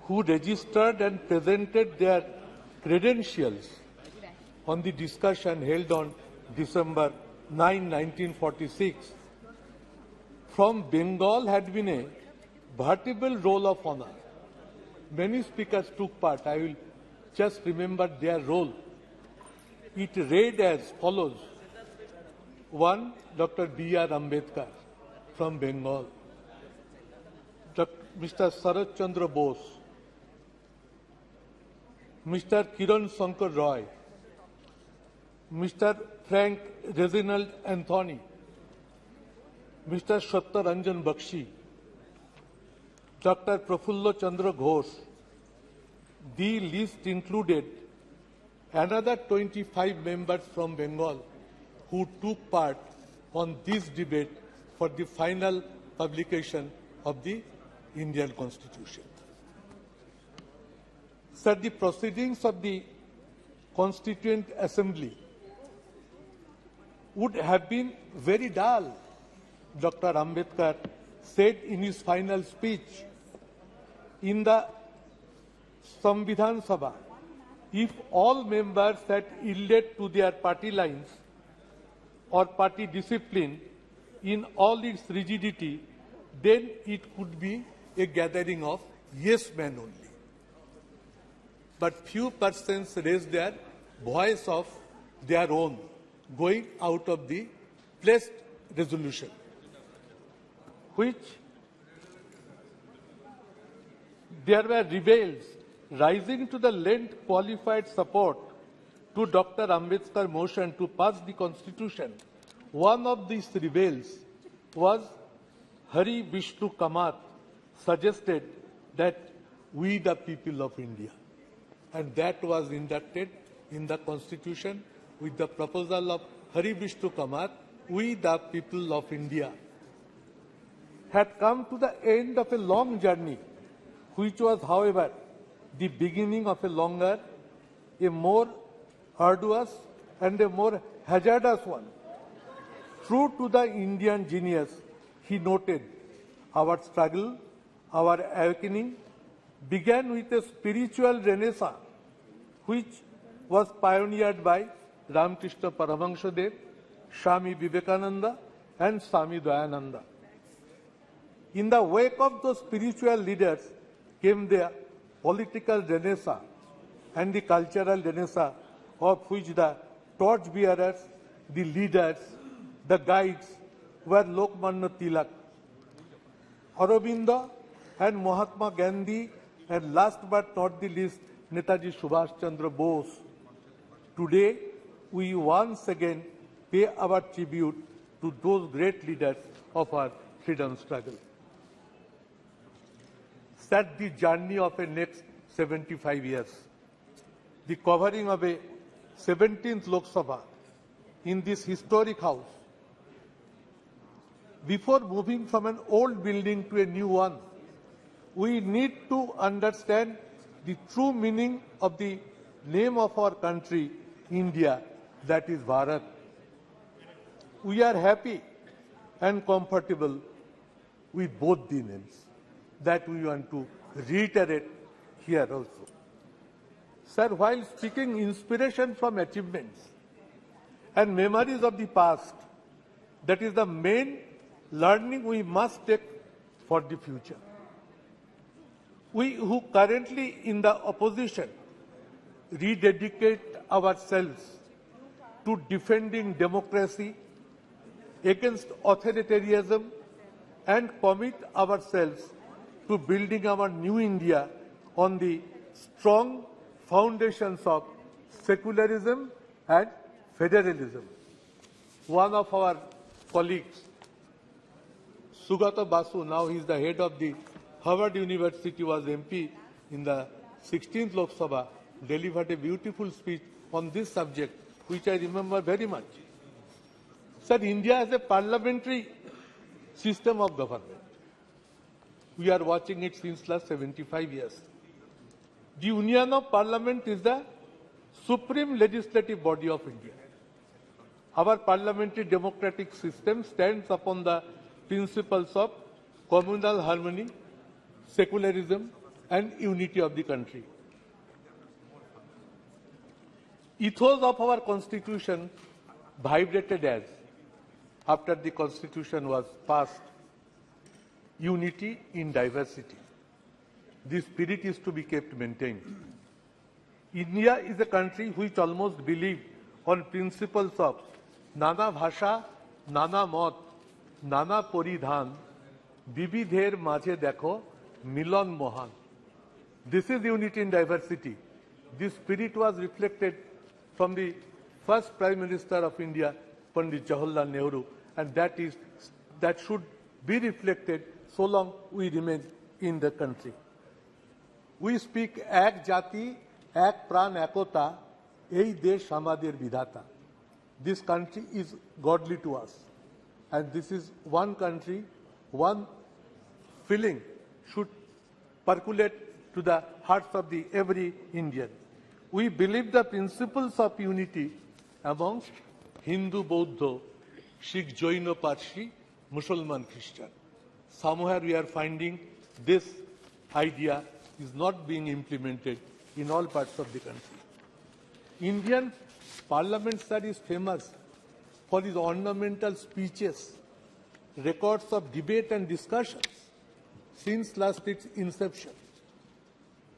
who registered and presented their credentials on the discussion held on December 9, 1946, from Bengal had been a veritable roll of honor. Many speakers took part. I will just remember their role. It read as follows. 1. Dr. B.R. Ambedkar from Bengal. Mr. Sarat Chandra Bose. Mr. Kiran Shankar Roy. Mr. Frank Reginald Anthony. Mr. Satya Ranjan Bakshi. Dr. Prafulla Chandra Ghosh. The list included another 25 members from Bengal who took part on this debate for the final publication of the Indian Constitution. Sir, the proceedings of the Constituent Assembly would have been very dull, Dr. Ambedkar said in his final speech in the Samvidhan Sabha. If all members had yielded to their party lines or party discipline in all its rigidity, then it could be a gathering of yes men only. But few persons raised their voice of their own, going out of the placed resolution, which there were rebels rising to the lent qualified support to Dr. Ambedkar's motion to pass the Constitution. One of these rebels was Hari Vishnu Kamath, suggested that we the people of India. And that was inducted in the Constitution with the proposal of Hari Vishnu Kamath, we the people of India, had come to the end of a long journey, which was, however, the beginning of a longer, a more arduous and a more hazardous one. True to the Indian genius, he noted, our struggle, our awakening began with a spiritual renaissance, which was pioneered by Ramakrishna Paramahansadev, Swami Vivekananda and Swami Dayananda. In the wake of those spiritual leaders came the political renaissance and the cultural renaissance, of which the torchbearers, the leaders, the guides were Lokmanya Tilak, Aurobindo and Mahatma Gandhi, and last but not the least, Netaji Subhash Chandra Bose. Today, we once again pay our tribute to those great leaders of our freedom struggle. Set the journey of a next 75 years. The covering of a 17th Lok Sabha in this historic house. Before moving from an old building to a new one, we need to understand the true meaning of the name of our country, India, that is Bharat. We are happy and comfortable with both the names. That we want to reiterate here also. Sir, while speaking inspiration from achievements and memories of the past, that is the main learning we must take for the future. We who currently in the opposition rededicate ourselves to defending democracy against authoritarianism and commit ourselves to building our new India on the strong foundations of secularism and federalism. One of our colleagues, Sugata Basu, now he is the head of the Harvard University, was MP in the 16th Lok Sabha, delivered a beautiful speech on this subject, which I remember very much. Sir, India has a parliamentary system of government. We are watching it since last 75 years. The Union of Parliament is the supreme legislative body of India. Our parliamentary democratic system stands upon the principles of communal harmony, secularism, and unity of the country. Ethos of our constitution vibrated as, after the constitution was passed, unity in diversity. This spirit is to be kept maintained. India is a country which almost believes on principles of Nana Bhasha, Nana Mot, Nana Poridhan, Bibidher Majhe Dekho, Milan Mohan. This is unity in diversity. This spirit was reflected from the first Prime Minister of India, Pandit Jawaharlal Nehru, and that should be reflected so long we remain in the country. We speak Ek Jati, Ek Pran Ekota, Ei Desh Amader Vidhata. This country is godly to us, and this is one country, one feeling should percolate to the hearts of every Indian. We believe the principles of unity amongst Hindu, Buddha, Sikh, Jaina, Parsi, Muslim, Christian. Somewhere we are finding this idea is not being implemented in all parts of the country. Indian Parliament, sir, is famous for its ornamental speeches, records of debate and discussions since last its inception.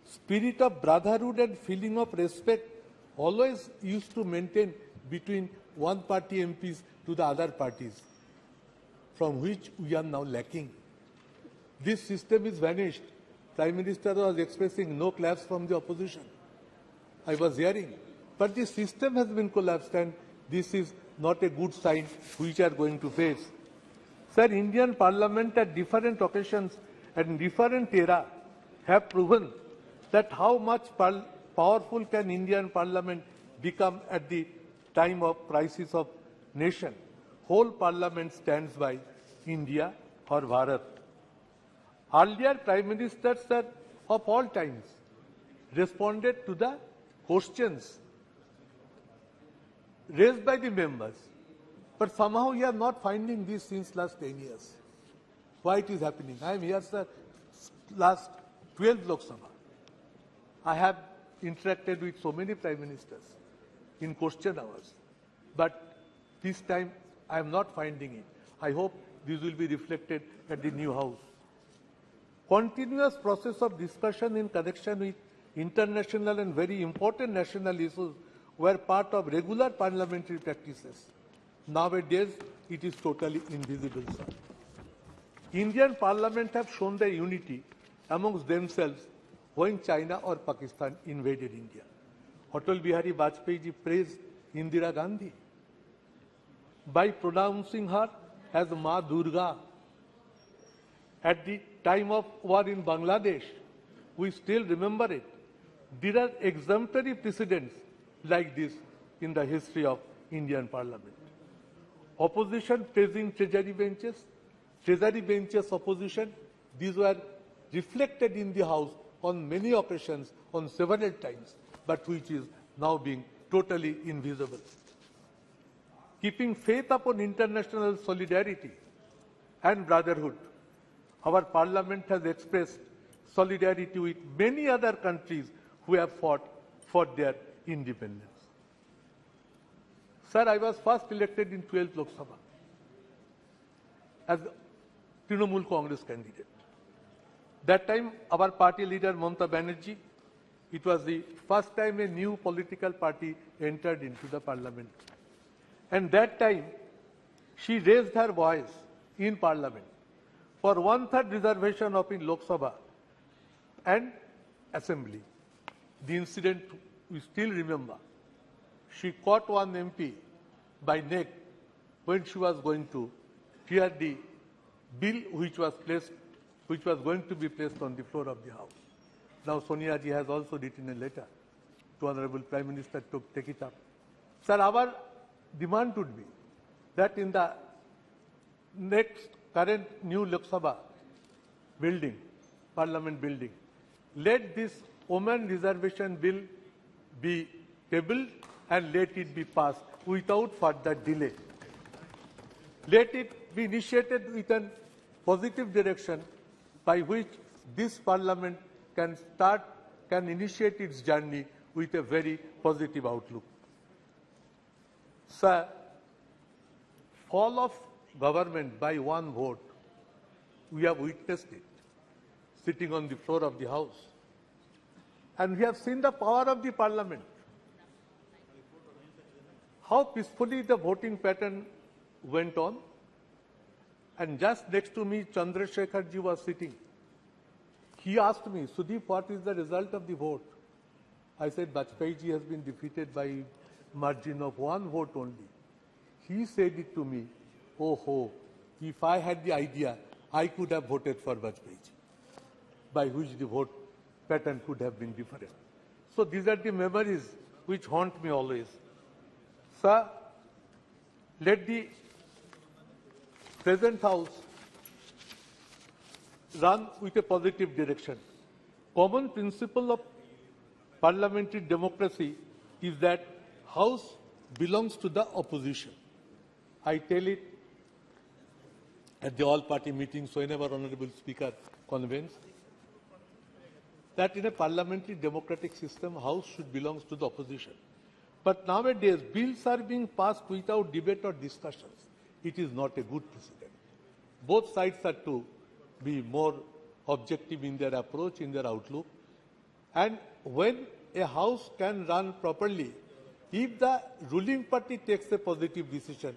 Spirit of brotherhood and feeling of respect always used to maintain between one party MPs to the other parties, from which we are now lacking. This system is vanished. Prime Minister was expressing no claps from the opposition. I was hearing. But the system has been collapsed, and this is not a good sign which we are going to face. Sir, Indian Parliament at different occasions and different era have proven that how much powerful can Indian Parliament become at the time of crisis of nation. Whole Parliament stands by India or Bharat. Earlier Prime Ministers, sir, of all times responded to the questions raised by the members. But somehow we are not finding this since last 10 years. Why it is happening? I am here, sir, last 12th Lok Sabha. I have interacted with so many Prime Ministers in question hours. But this time I am not finding it. I hope this will be reflected at the new House. Continuous process of discussion in connection with international and very important national issues were part of regular parliamentary practices. Nowadays, it is totally invisible, sir. Indian Parliament have shown their unity amongst themselves when China or Pakistan invaded India. Atal Bihari Vajpayee ji praised Indira Gandhi by pronouncing her as Ma Durga. At the time of war in Bangladesh, we still remember it. There are exemplary precedents like this in the history of Indian Parliament. Opposition praising treasury benches opposition, these were reflected in the House on many occasions, on several times, but which is now being totally invisible. Keeping faith upon international solidarity and brotherhood, our Parliament has expressed solidarity with many other countries who have fought for their independence. Sir, I was first elected in 12th Lok Sabha as Trinamool Congress candidate. That time, our party leader, Mamata Banerjee, it was the first time a new political party entered into the parliament. And that time, she raised her voice in parliament for 1/3 reservation of in Lok Sabha and assembly. The incident we still remember. She caught one MP by neck when she was going to hear the bill which was going to be placed on the floor of the House. Now Sonia ji has also written a letter to Honorable Prime Minister to take it up. Sir, our demand would be that in the next current new Lok Sabha building, Parliament building, let this women reservation bill be tabled and let it be passed without further delay. Let it be initiated with a positive direction by which this Parliament can initiate its journey with a very positive outlook. Sir, fall of government by one vote, we have witnessed it, sitting on the floor of the House. And we have seen the power of the Parliament. How peacefully the voting pattern went on. And just next to me, Chandrasekhar ji was sitting. He asked me, Sudeep, what is the result of the vote? I said, Bajpayee ji has been defeated by margin of one vote only. He said it to me, oh, if I had the idea, I could have voted for Bajpayee ji, by which the vote pattern could have been different. So these are the memories which haunt me always. Sir, let the present House run with a positive direction. Common principle of parliamentary democracy is that House belongs to the opposition. I tell it at the all-party meetings whenever Honorable Speaker convenes, that in a parliamentary democratic system, House should belong to the opposition. But nowadays, bills are being passed without debate or discussions. It is not a good precedent. Both sides are to be more objective in their approach, in their outlook. And when a House can run properly, if the ruling party takes a positive decision,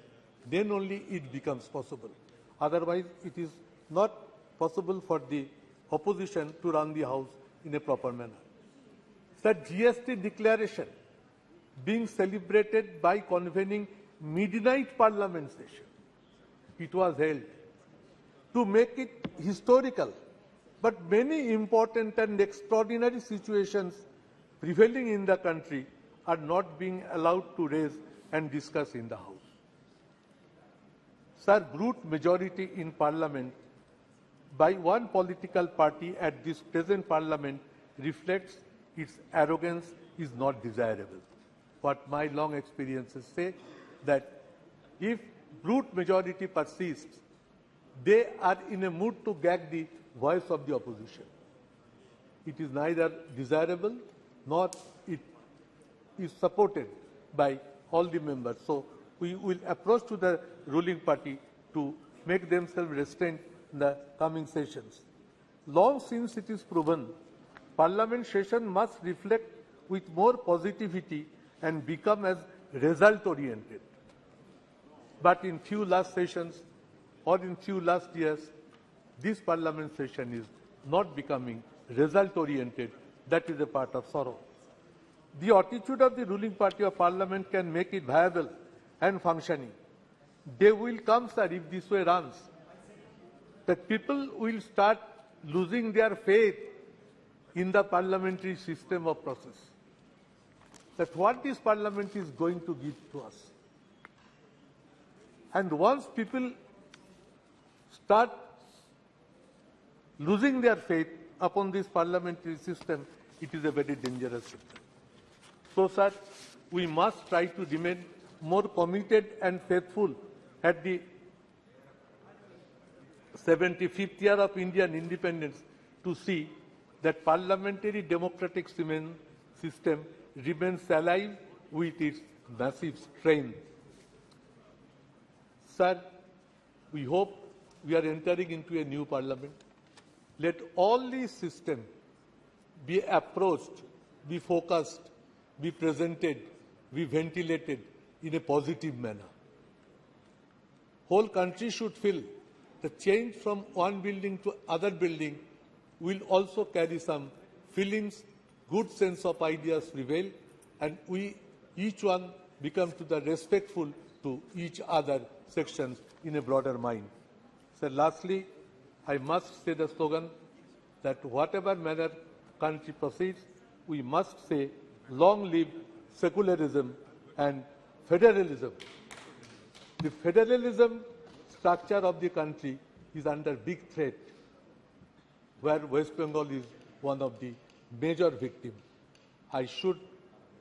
then only it becomes possible. Otherwise, it is not possible for the opposition to run the House in a proper manner. Sir, GST declaration being celebrated by convening midnight parliament session. It was held to make it historical, but many important and extraordinary situations prevailing in the country are not being allowed to raise and discuss in the House. Sir, brute majority in Parliament by one political party at this present Parliament reflects its arrogance is not desirable. What my long experiences say, that if brute majority persists, they are in a mood to gag the voice of the opposition. It is neither desirable nor it is supported by all the members. So we will approach to the ruling party to make themselves restrained in the coming sessions. Long since it is proven, Parliament session must reflect with more positivity and become as result-oriented. But in few last sessions or in few last years, this Parliament session is not becoming result-oriented. That is a part of sorrow. The attitude of the ruling party of Parliament can make it viable and functioning. Day will come, sir, if this way runs, that people will start losing their faith in the parliamentary system of process. That what this Parliament is going to give to us. And once people start losing their faith upon this parliamentary system, it is a very dangerous system. So, sir, we must try to remain more committed and faithful at the 75th year of Indian independence to see that parliamentary democratic system remains alive with its massive strength. Sir, we hope we are entering into a new parliament. Let all these systems be approached, be focused, be presented, be ventilated in a positive manner. Whole country should feel the change from one building to other building will also carry some feelings, good sense of ideas prevail, and we each one become to the respectful to each other sections in a broader mind. So lastly, I must say the slogan that whatever manner country proceeds, we must say, long live secularism and federalism. The federalism structure of the country is under big threat, where West Bengal is one of the major victims. I should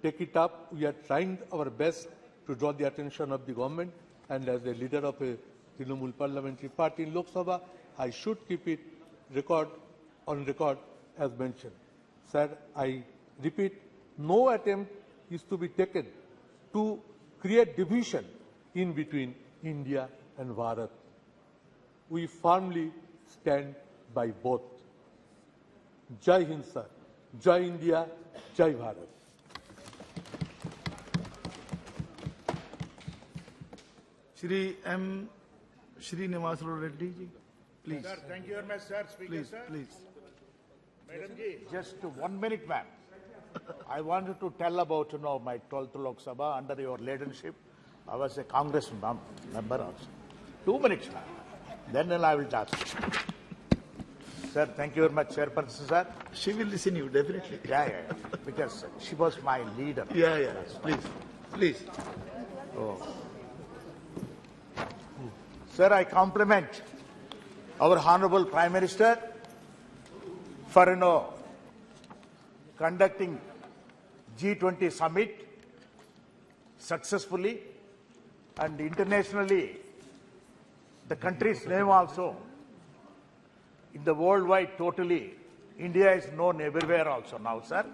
take it up. We are trying our best to draw the attention of the government, and as a leader of a Trinamool parliamentary party in Lok Sabha, I should keep it on record as mentioned. Sir, I repeat, no attempt is to be taken to create division in between India and Bharat. We firmly stand by both. Jai Hind, sir. Jai India, Jai Bharat. Shri M. Srinivas Reddy ji, please. Sir, thank you very much, sir. Speaker, Please, sir. please. Madam ji, just 1 minute, ma'am. I wanted to tell about, my 12th Lok Sabha under your leadership. I was a Congress member also. 2 minutes, ma'am. Then I will talk. Sir, thank you very much, Chairperson, sir. She will listen you, definitely. Yeah. Because she was my leader. Yeah. Please. Sir, I compliment our Honorable Prime Minister for, conducting G20 summit successfully, and internationally the country's name also in the worldwide totally. India is known everywhere also now, sir.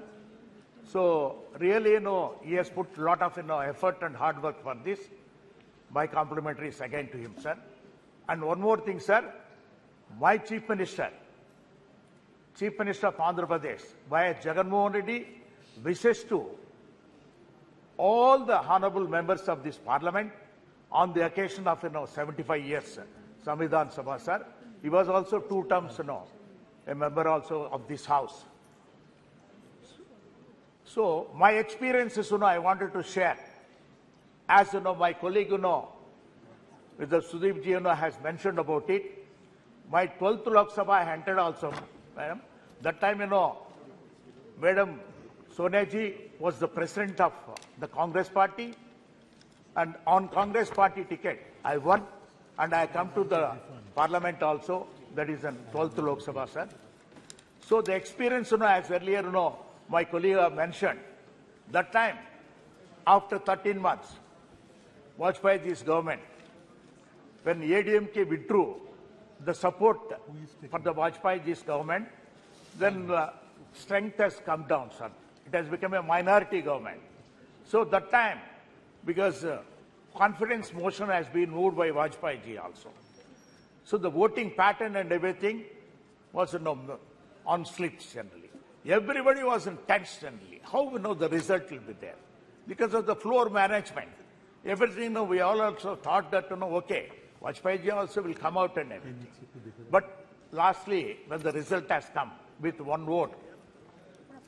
So really, he has put a lot of effort and hard work for this. My complimentaries again to him, sir. And one more thing, sir. My Chief Minister of Andhra Pradesh, Y.S. Jagannath Reddy, wishes to all the honorable members of this Parliament on the occasion of 75 years Samvidhan Sabha, sir. He was also 2 terms, a member also of this House. So my experiences, I wanted to share. As my colleague, with the Sudeep ji, has mentioned about it. My 12th Lok Sabha I entered also, madam. That time, Madam Sonia ji was the president of the Congress party, and on Congress party ticket, I won, and I come to the Parliament also. That is in 12th Lok Sabha, sir. So the experience, as earlier, my colleague mentioned, that time, after 13 months, Vajpayee ji's government, when ADMK withdrew the support for the Vajpayee ji's government, then strength has come down, sir. It has become a minority government. So that time, because confidence motion has been moved by Vajpayee ji also. So the voting pattern and everything was on slips generally. Everybody was in tense generally. How we know the result will be there? Because of the floor management. Everything, we all also thought that, okay, Vajpayee ji also will come out and everything. But lastly, when the result has come with 1 vote,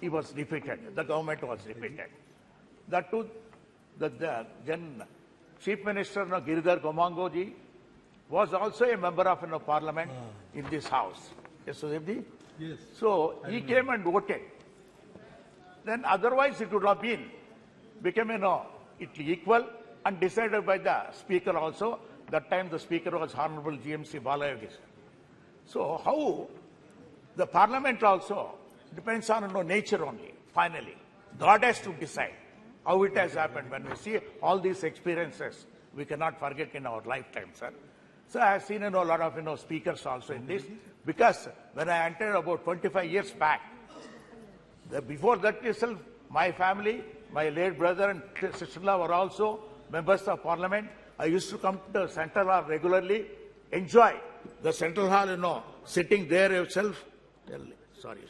he was defeated. The government was defeated. That too, the then Chief Minister Giridhar Gomango ji was also a member of Parliament in this House. Yes, Sudeep ji? Yes. So he came and voted. Then otherwise it would have become equal and decided by the Speaker also. That time the Speaker was Honorable GMC Balayogi. So how the Parliament also depends on nature only, finally. God has to decide how it has happened. When we see all these experiences, we cannot forget in our lifetime, sir. So I have seen a lot of speakers also in this, because when I entered about 25 years back, before that itself, my family, my late brother and sister-in-law were also members of Parliament. I used to come to the Central Hall regularly, enjoy the Central Hall, sitting there yourself. Sorry.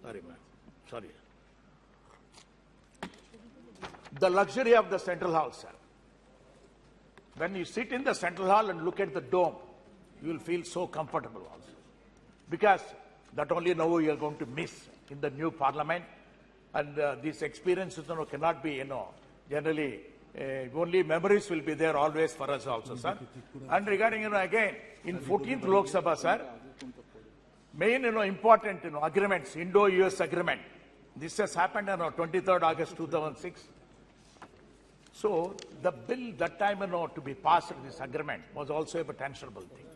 Sorry, ma'am. Sorry. The luxury of the Central Hall, sir. When you sit in the Central Hall and look at the dome, you will feel so comfortable also. Because that only now you are going to miss in the new Parliament. And these experiences cannot be, generally, only memories will be there always for us also, sir. And regarding, again, in 14th Lok Sabha, sir, main, important, agreements, Indo-US agreement. This has happened on 23rd August 2006. So the bill that time, to be passed in this agreement was also a potentiable thing.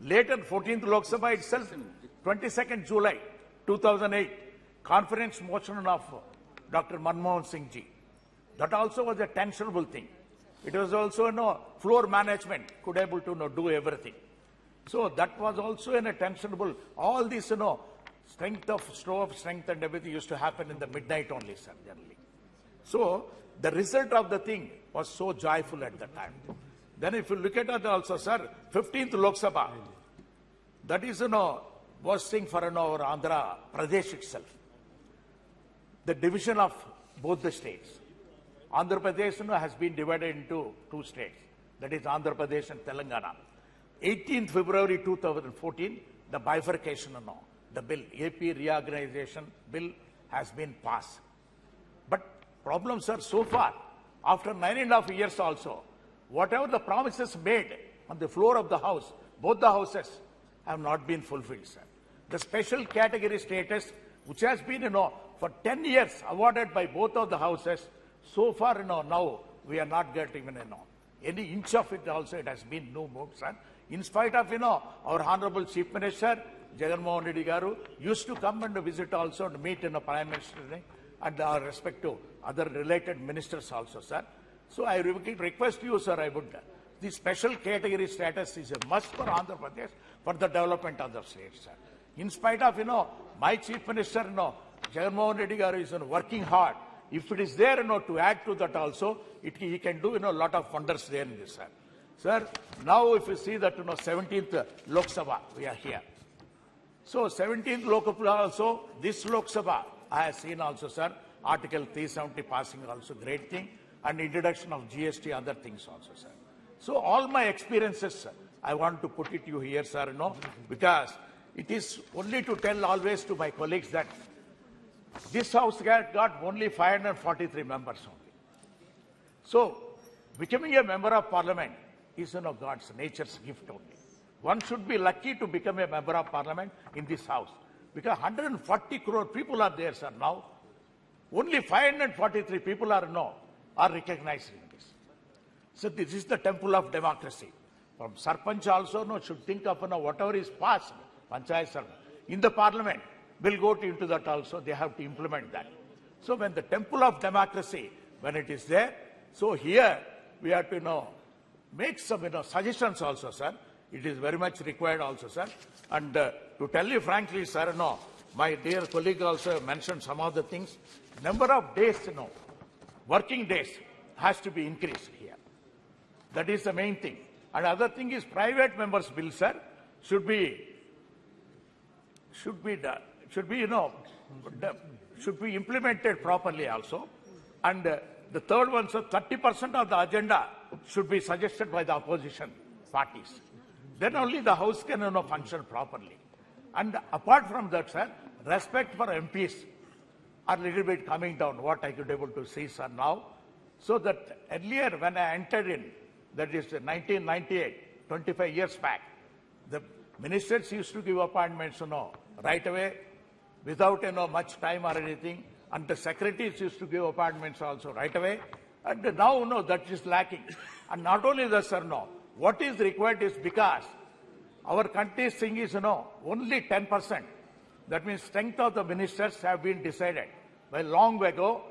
Later, 14th Lok Sabha itself, 22nd July 2008, conference motion of Dr. Manmohan Singh ji. That also was a tensionable thing. It was also, floor management could able to, do everything. So that was also in a tensionable, all this, strength of, show of strength and everything used to happen in the midnight only, sir, generally. So the result of the thing was so joyful at the time. Then if you look at it also, sir, 15th Lok Sabha, that is, was thing for, our Andhra Pradesh itself. The division of both the states. Andhra Pradesh has been divided into two states, that is Andhra Pradesh and Telangana. 18th February 2014, the bifurcation, the bill, AP reorganization bill has been passed. But problems are so far, after 9.5 years also, whatever the promises made on the floor of the House, both the houses have not been fulfilled, sir. The special category status, which has been, for 10 years awarded by both of the houses, so far, now we are not getting even, any inch of it also, it has been no move, sir. In spite of, our Honorable Chief Minister, Jagannath Reddy Garu, used to come and visit also to meet, Prime Minister and our respective other related ministers also, sir. So I request you, sir, the special category status is a must for Andhra Pradesh for the development of the state, sir. In spite of, my Chief Minister, Jagannath Reddy Garu is working hard. If it is there, to add to that also, he can do, a lot of wonders there in this, sir. Sir, now if you see that, 17th Lok Sabha, we are here. So 17th Lok Sabha also, this Lok Sabha, I have seen also, sir, Article 370 passing also, great thing, and introduction of GST, other things also, sir. So all my experiences, sir, I want to put it to you here, sir, because it is only to tell always to my colleagues that this House got only 543 members only. So becoming a member of Parliament is, God's nature's gift only. One should be lucky to become a member of Parliament in this House, because 140 crore people are there, sir, now. Only 543 people are recognized in this. So this is the temple of democracy. From Sarpanch also, should think of, whatever is passed, Panchayat Sarpanch, in the Parliament, will go into that also. They have to implement that. So when the temple of democracy, when it is there, so here we have to, make some, suggestions also, sir. It is very much required also, sir. And to tell you frankly, sir, my dear colleague also mentioned some of the things. Number of days, working days has to be increased here. That is the main thing. And other thing is private members' bill, sir, should be implemented properly also. And the third one, sir, 30% of the agenda should be suggested by the opposition parties. Then only the House can, function properly. And apart from that, sir, respect for MPs are a little bit coming down, what I could able to see, sir, now. So that earlier when I entered in, that is 1998, 25 years back, the ministers used to give appointments, right away, without, much time or anything. And the secretaries used to give appointments also right away. And now, that is lacking. And not only that, sir, what is required is because our country's thing is, only 10%. That means strength of the ministers have been decided by long ago.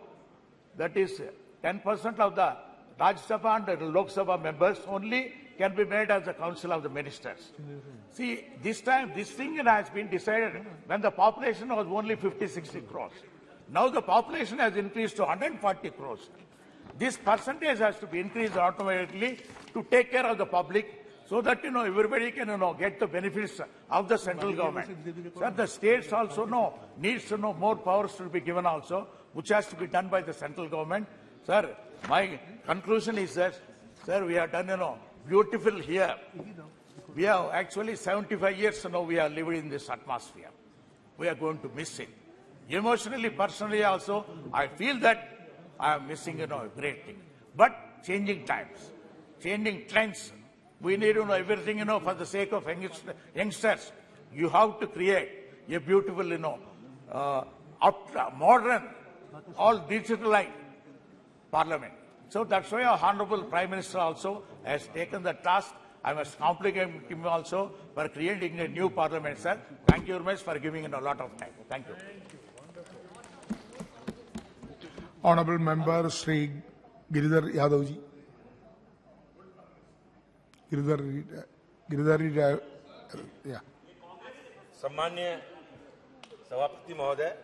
That is 10% of the Rajya Sabha and the Lok Sabha members only can be made as the Council of the Ministers. See, this time, this thing has been decided when the population was only 50-60 crores. Now the population has increased to 140 crores. This percentage has to be increased automatically to take care of the public, so that, everybody can, get the benefits of the central government. Sir, the states also needs to more powers to be given also, which has to be done by the central government. Sir, my conclusion is that, sir, we have done, beautiful here. We have actually 75 years now we are living in this atmosphere. We are going to miss it. Emotionally, personally also, I feel that I am missing, a great thing. But changing times, changing trends, we need to know everything, for the sake of youngsters. You have to create a beautiful, modern, all digitalized parliament. So that's why our Honorable Prime Minister also has taken the task. I must compliment him also for creating a new parliament, sir. Thank you very much for giving a lot of time. Thank you. Honorable Member Shri Giridhar Yadav ji. Giridhar, yeah. सम्मान्य सभापति महोदय,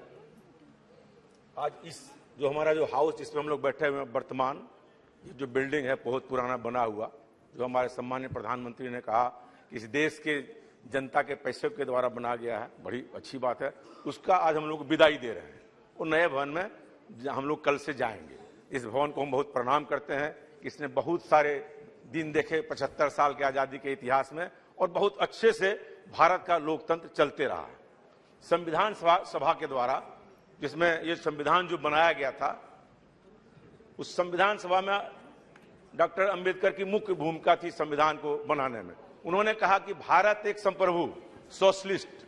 आज इस जो हमारा जो house जिसमें हम लोग बैठे हुए हैं वर्तमान, ये जो बिल्डिंग है बहुत पुराना बना हुआ, जो हमारे सम्मान्य प्रधानमंत्री ने कहा कि इस देश के जनता के पैसे के द्वारा बना गया है, बड़ी अच्छी बात है। उसका आज हम लोग विदाई दे रहे हैं। वो नए भवन में हम लोग कल से जाएंगे। इस भवन को हम बहुत प्रणाम करते हैं। इसने बहुत सारे दिन देखे 75 साल के आजादी के इतिहास में, और बहुत अच्छे से भारत का लोकतंत्र चलते रहा है। संविधान सभा के द्वारा जिसमें ये संविधान जो बनाया गया था, उस संविधान सभा में डॉक्टर अंबेडकर की मुख्य भूमिका थी संविधान को बनाने में। उन्होंने कहा कि भारत एक संप्रभु, सोशलिस्ट,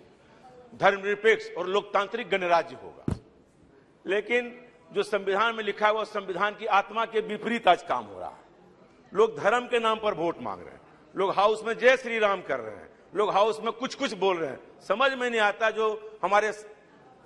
धर्मनिरपेक्ष और लोकतांत्रिक गणराज्य होगा। लेकिन जो संविधान में लिखा है वो संविधान की आत्मा के विपरीत आज काम हो रहा है। लोग धर्म के नाम पर वोट मांग रहे हैं, लोग हाउस में जय श्री राम कर रहे हैं, लोग हाउस में कुछ कुछ बोल रहे हैं। समझ में नहीं आता जो हमारे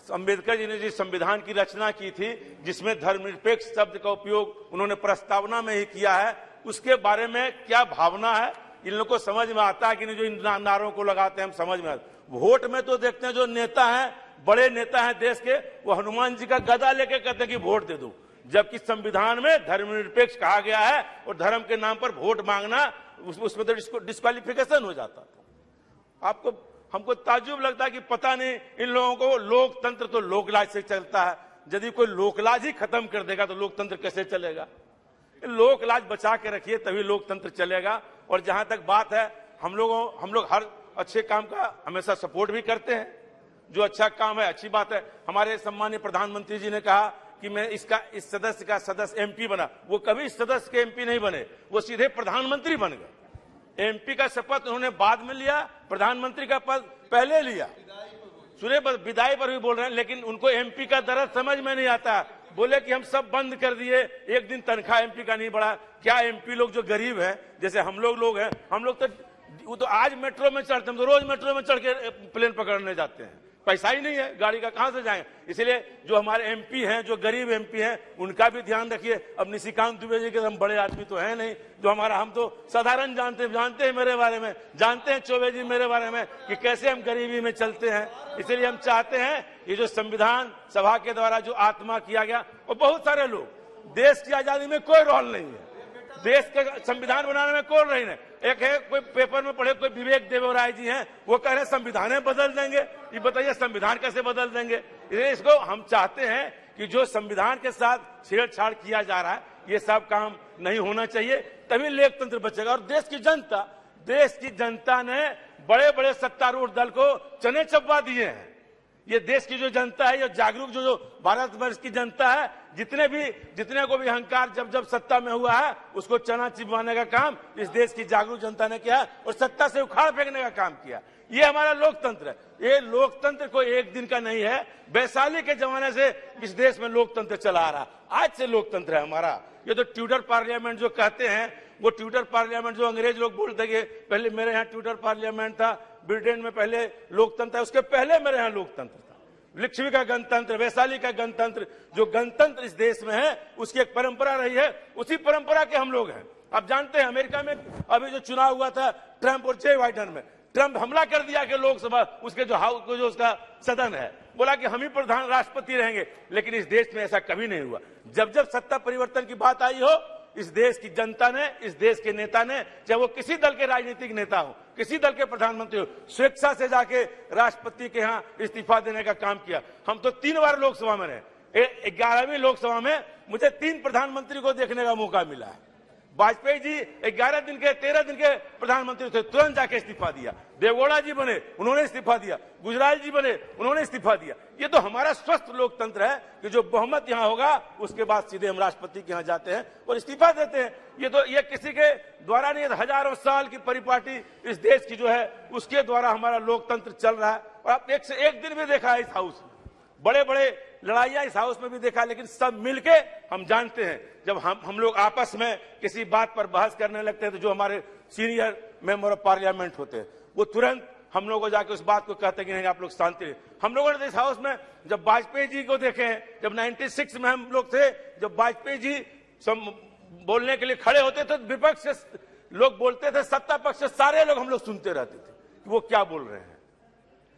अंबेडकर जी ने जिस संविधान की रचना की थी, जिसमें धर्मनिरपेक्ष शब्द का उपयोग उन्होंने प्रस्तावना में ही किया है, उसके बारे में क्या भावना है इन लोगों को समझ में आता है कि नहीं? जो इन नारों को लगाते हैं हम समझ में आता। वोट में तो देखते हैं जो नेता हैं, बड़े नेता हैं देश के, वो हनुमान जी का गदा लेके कहते हैं कि वोट दे दो, जबकि संविधान में धर्मनिरपेक्ष कहा गया है और धर्म के नाम पर वोट मांगना उसमें तो डिस्क्वालिफिकेशन हो जाता था। हमको ताज्जुब लगता है कि पता नहीं इन लोगों को लोकतंत्र तो लोकलाज से चलता है। यदि कोई लोकलाज ही खत्म कर देगा तो लोकतंत्र कैसे चलेगा? लोकलाज बचा के रखिए तभी लोकतंत्र चलेगा। और जहां तक बात है, हम लोग हर अच्छे काम का हमेशा सपोर्ट भी करते हैं। जो अच्छा काम है अच्छी बात है। हमारे सम्मानीय प्रधानमंत्री जी ने कहा कि मैं इस सदस्य का सदस्य एमपी बना। वो कभी इस सदस्य के एमपी नहीं बने, वो सीधे प्रधानमंत्री बन गए। एमपी का शपथ उन्होंने बाद में लिया, प्रधानमंत्री का पद पहले लिया। सूर्य विदाई पर भी बोल रहे हैं, लेकिन उनको एमपी का दर्द समझ में नहीं आता। बोले कि हम सब बंद कर दिए, एक दिन तनख्वाह एमपी का नहीं बढ़ा। क्या एमपी लोग जो गरीब हैं, जैसे हम लोग हैं, हम लोग तो वो तो आज मेट्रो में चढ़ते, हम तो रोज मेट्रो में चढ़ के प्लेन पकड़ने जाते हैं। पैसा ही नहीं है, गाड़ी का कहां से जाएंगे? इसलिए जो हमारे एमपी हैं, जो गरीब एमपी हैं, उनका भी ध्यान रखिए। अब निशिकांत दुबे जी के हम बड़े आदमी तो हैं नहीं, जो हम तो साधारण जानते हैं मेरे बारे में, जानते हैं चौबे जी मेरे बारे में कि कैसे हम गरीबी में चलते हैं। इसलिए हम चाहते हैं ये जो संविधान सभा के द्वारा जो आत्मा किया गया, और बहुत सारे लोग, देश की आजादी में कोई रोल नहीं है, देश का संविधान बनाने में कोई नहीं है। एक है कोई पेपर में पढ़े, कोई विवेक देवराय जी हैं, वो कह रहे हैं संविधान बदल देंगे। ये बताइए संविधान कैसे बदल देंगे? इसलिए इसको हम चाहते हैं कि जो संविधान के साथ छेड़छाड़ किया जा रहा है, ये सब काम नहीं होना चाहिए, तभी लोकतंत्र बचेगा। और देश की जनता ने बड़े बड़े सत्तारूढ़ दल को चने चबवा दिए हैं। ये देश की जो जनता है, ये जागरूक जो भारतवर्ष की जनता है, जितने को भी अहंकार जब सत्ता में हुआ है, उसको चना चिबवाने का काम इस देश की जागरूक जनता ने किया और सत्ता से उखाड़ फेंकने का काम किया। ये हमारा लोकतंत्र है। ये लोकतंत्र कोई एक दिन का नहीं है, वैशाली के जमाने से इस देश में लोकतंत्र चला आ रहा, आज से लोकतंत्र है हमारा। ये तो ट्यूटर पार्लियामेंट जो कहते हैं, वो ट्यूटर पार्लियामेंट जो अंग्रेज लोग बोलते हैं, पहले मेरे यहाँ ट्यूटर पार्लियामेंट था, ब्रिटेन में पहले लोकतंत्र, उसके पहले मेरे यहाँ लोकतंत्र था। लिच्छवी का गणतंत्र, वैशाली का गणतंत्र, जो गणतंत्र इस देश में है उसकी एक परंपरा रही है, उसी परंपरा के हम लोग हैं। आप जानते हैं अमेरिका में अभी जो चुनाव हुआ था ट्रंप और जे बाइडेन में, ट्रंप हमला कर दिया कि लोकसभा उसके जो हाउस जो उसका सदन है, बोला कि हम ही प्रधान राष्ट्रपति रहेंगे। लेकिन इस देश में ऐसा कभी नहीं हुआ। जब सत्ता परिवर्तन की बात आई हो, इस देश की जनता ने, इस देश के नेता ने, चाहे वो किसी दल के राजनीतिक नेता हो, किसी दल के प्रधानमंत्री हो, स्वेच्छा से जाके राष्ट्रपति के यहाँ इस्तीफा देने का काम किया। हम तो 3 बार लोकसभा में रहे। 11वीं लोकसभा में मुझे 3 प्रधानमंत्री को देखने का मौका मिला है। वाजपेयी जी 13 दिन के प्रधानमंत्री थे, तुरंत जाके इस्तीफा दिया। देवगौड़ा जी बने, उन्होंने इस्तीफा दिया। गुजराल जी बने, उन्होंने इस्तीफा दिया। ये तो हमारा स्वस्थ लोकतंत्र है कि जो बहुमत यहाँ होगा उसके बाद सीधे हम राष्ट्रपति के यहाँ जाते हैं और इस्तीफा देते हैं। ये किसी के द्वारा नहीं, हजारों साल की परिपाटी इस देश की जो है उसके द्वारा हमारा लोकतंत्र चल रहा है। और आप एक से एक दिन भी देखा है इस हाउस में, बड़े बड़े लड़ाइयां इस हाउस में भी देखा, लेकिन सब मिलके हम जानते हैं जब हम लोग आपस में किसी बात पर बहस करने लगते हैं तो जो हमारे सीनियर मेंबर ऑफ पार्लियामेंट होते हैं वो तुरंत हम लोग को जाके उस बात को कहते हैं कि नहीं आप लोग शांति। हम लोगों ने इस हाउस में जब वाजपेयी जी को देखे हैं, जब 96 में हम लोग थे, जब वाजपेयी जी बोलने के लिए खड़े होते थे, विपक्ष से लोग बोलते थे, सत्ता पक्ष से सारे लोग हम लोग सुनते रहते थे कि वो क्या बोल रहे हैं।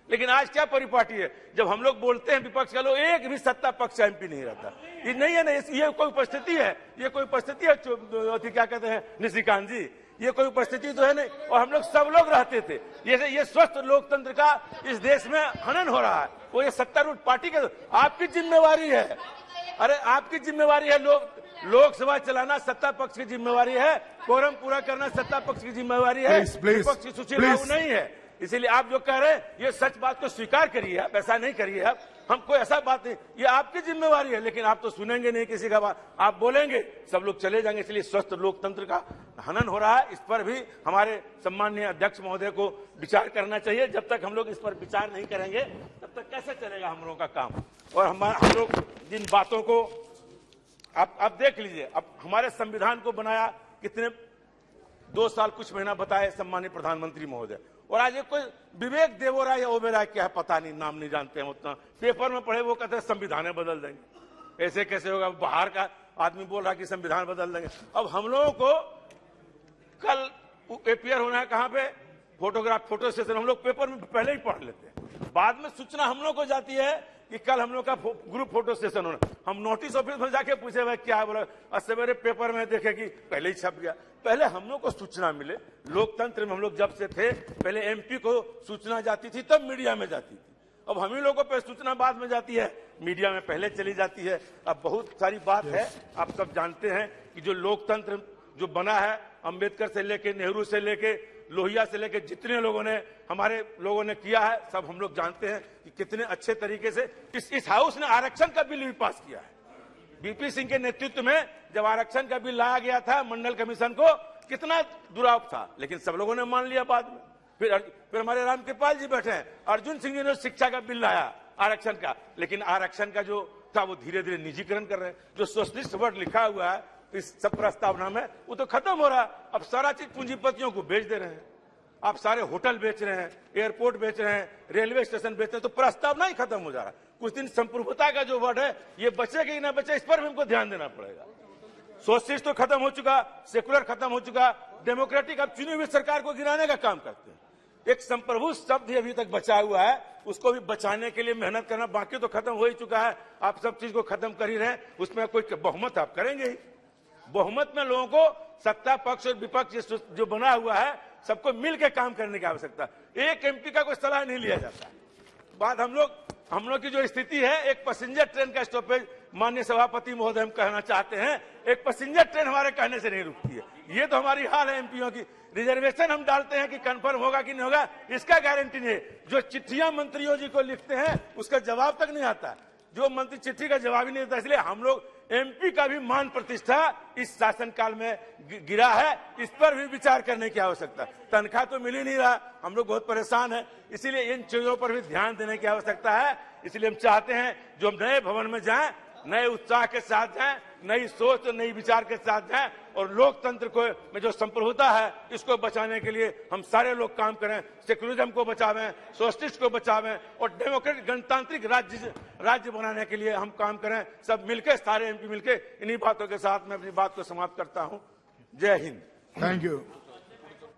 लेकिन आज क्या परिपाटी है, जब हम लोग बोलते हैं विपक्ष का लोग, एक भी सत्ता पक्ष एमपी नहीं रहता। ये नहीं है, नहीं, ये कोई उपस्थिति है, ये कोई उपस्थिति है, क्या कहते हैं निशिकांत जी, ये कोई उपस्थिति तो है नहीं। और हम लोग सब लोग रहते थे। ये स्वस्थ लोकतंत्र का इस देश में हनन हो रहा है। वो ये सत्तारूढ़ पार्टी के आपकी जिम्मेवारी है, अरे आपकी जिम्मेवारी है, लोकसभा चलाना सत्ता पक्ष की जिम्मेवारी है, कोरम पूरा करना सत्ता पक्ष की जिम्मेवारी है, विपक्ष की सूची लागू नहीं है। इसीलिए आप जो कह रहे हैं ये सच बात को स्वीकार करिए, आप ऐसा नहीं करिए, आप हम कोई ऐसा बात नहीं, ये आपकी जिम्मेवारी है। लेकिन आप तो सुनेंगे नहीं किसी का बात, आप बोलेंगे सब लोग चले जाएंगे। इसलिए स्वस्थ लोकतंत्र का हनन हो रहा है, इस पर भी हमारे सम्माननीय अध्यक्ष महोदय को विचार करना चाहिए। जब तक हम लोग इस पर विचार नहीं करेंगे तब तक कैसे चलेगा हम लोगों का काम। और हम लोग जिन बातों को आप देख लीजिए, अब हमारे संविधान को बनाया कितने 2 साल कुछ महीना बताए सम्मानित प्रधानमंत्री महोदय, और आज कोई विवेक देवोराय या ओबेराय क्या है पता नहीं, नाम नहीं जानते हैं उतना, पेपर में पढ़े वो कहते हैं संविधान बदल देंगे। ऐसे कैसे होगा, बाहर का आदमी बोल रहा कि संविधान बदल देंगे। अब हम लोगों को कल अपियर होना है कहां पे, फोटो सेशन, हम लोग पेपर में पहले ही पढ़ लेते हैं, बाद में सूचना हम लोग को जाती है कि कल हम लोग का ग्रुप फोटो सेशन होना। हम नोटिस ऑफिस में जाके पूछे भाई क्या बोला, और सवेरे पेपर में देखे कि पहले ही छप गया। पहले हम लोग को सूचना मिले, लोकतंत्र में हम लोग जब से थे, पहले एमपी को सूचना जाती थी तब मीडिया में जाती थी। अब हम ही लोगों पर सूचना बाद में जाती है, मीडिया में पहले चली जाती है। अब बहुत सारी बात है, आप सब जानते हैं कि जो लोकतंत्र जो बना है, अंबेडकर से लेके, नेहरू से लेके, लोहिया से लेके, जितने लोगों ने हमारे लोगों ने किया है, सब हम लोग जानते हैं कि कितने अच्छे तरीके से इस हाउस ने आरक्षण का बिल भी पास किया है। बीपी सिंह के नेतृत्व में जब आरक्षण का बिल लाया गया था मंडल कमीशन को, कितना दुराव था, लेकिन सब लोगों ने मान लिया बाद में। फिर हमारे रामकृपाल जी बैठे हैं, अर्जुन सिंह जी ने शिक्षा का बिल लाया आरक्षण का, लेकिन आरक्षण का जो था वो धीरे धीरे निजीकरण कर रहे हैं। जो सोशलिस्ट वर्ड लिखा हुआ है इस सब प्रस्तावना में, वो तो खत्म हो रहा है। अब सारा चीज पूंजीपतियों को बेच दे रहे हैं, आप सारे होटल बेच रहे हैं, एयरपोर्ट बेच रहे हैं, रेलवे स्टेशन बेच रहे हैं, तो प्रस्तावना ही खत्म हो जा रहा है। कुछ दिन संप्रभुता का जो वर्ड है, ये बचेगा कि ना बचे, इस पर भी हमको ध्यान देना पड़ेगा। सोशलिस्ट तो खत्म हो चुका, सेकुलर खत्म हो चुका, डेमोक्रेटिक अब चुनी हुई सरकार को गिराने का काम करते हैं। एक संप्रभु शब्द अभी तक बचा हुआ है, उसको भी बचाने के लिए मेहनत करना, बाकी तो खत्म हो ही चुका है। आप सब चीज को खत्म कर ही रहे हैं, उसमें कोई बहुमत आप करेंगे ही। बहुमत में लोगों को सत्ता पक्ष और विपक्ष जो बना हुआ है, सबको मिलकर काम करने की आवश्यकता। एक एमपी का कोई सलाह नहीं लिया जाता। बात हम लोग की जो स्थिति है, एक पैसेंजर ट्रेन का स्टॉपेज, माननीय सभापति महोदय हम कहना चाहते हैं, एक पैसेंजर ट्रेन हमारे कहने से नहीं रुकती है। ये तो हमारी हाल है एमपीओ की। रिजर्वेशन हम डालते हैं कि कंफर्म होगा कि नहीं होगा, इसका गारंटी नहीं है। जो चिट्ठियां मंत्रियों जी को लिखते हैं उसका जवाब तक नहीं आता, जो मंत्री चिट्ठी का जवाब ही नहीं देता। इसलिए हम लोग एमपी का भी मान प्रतिष्ठा इस शासनकाल में गिरा है, इस पर भी विचार करने की आवश्यकता। तनख्वाह तो मिल ही नहीं रहा, हम लोग बहुत परेशान हैं। इसीलिए इन चीजों पर भी ध्यान देने की आवश्यकता है। इसलिए हम चाहते हैं जो हम नए भवन में जाएं, नए उत्साह के साथ जाएं, नई सोच और नई विचार के साथ जाएं, और लोकतंत्र को में जो संप्रभुता है इसको बचाने के लिए हम सारे लोग काम करें। सेक्युलरिज्म को बचावें, सोशलिस्ट को बचावें, और डेमोक्रेटिक गणतांत्रिक राज्य बनाने के लिए हम काम करें, सब मिलकर, सारे एमपी मिलकर। इन्हीं बातों के साथ मैं अपनी बात को समाप्त करता हूं। जय Hind. Thank you.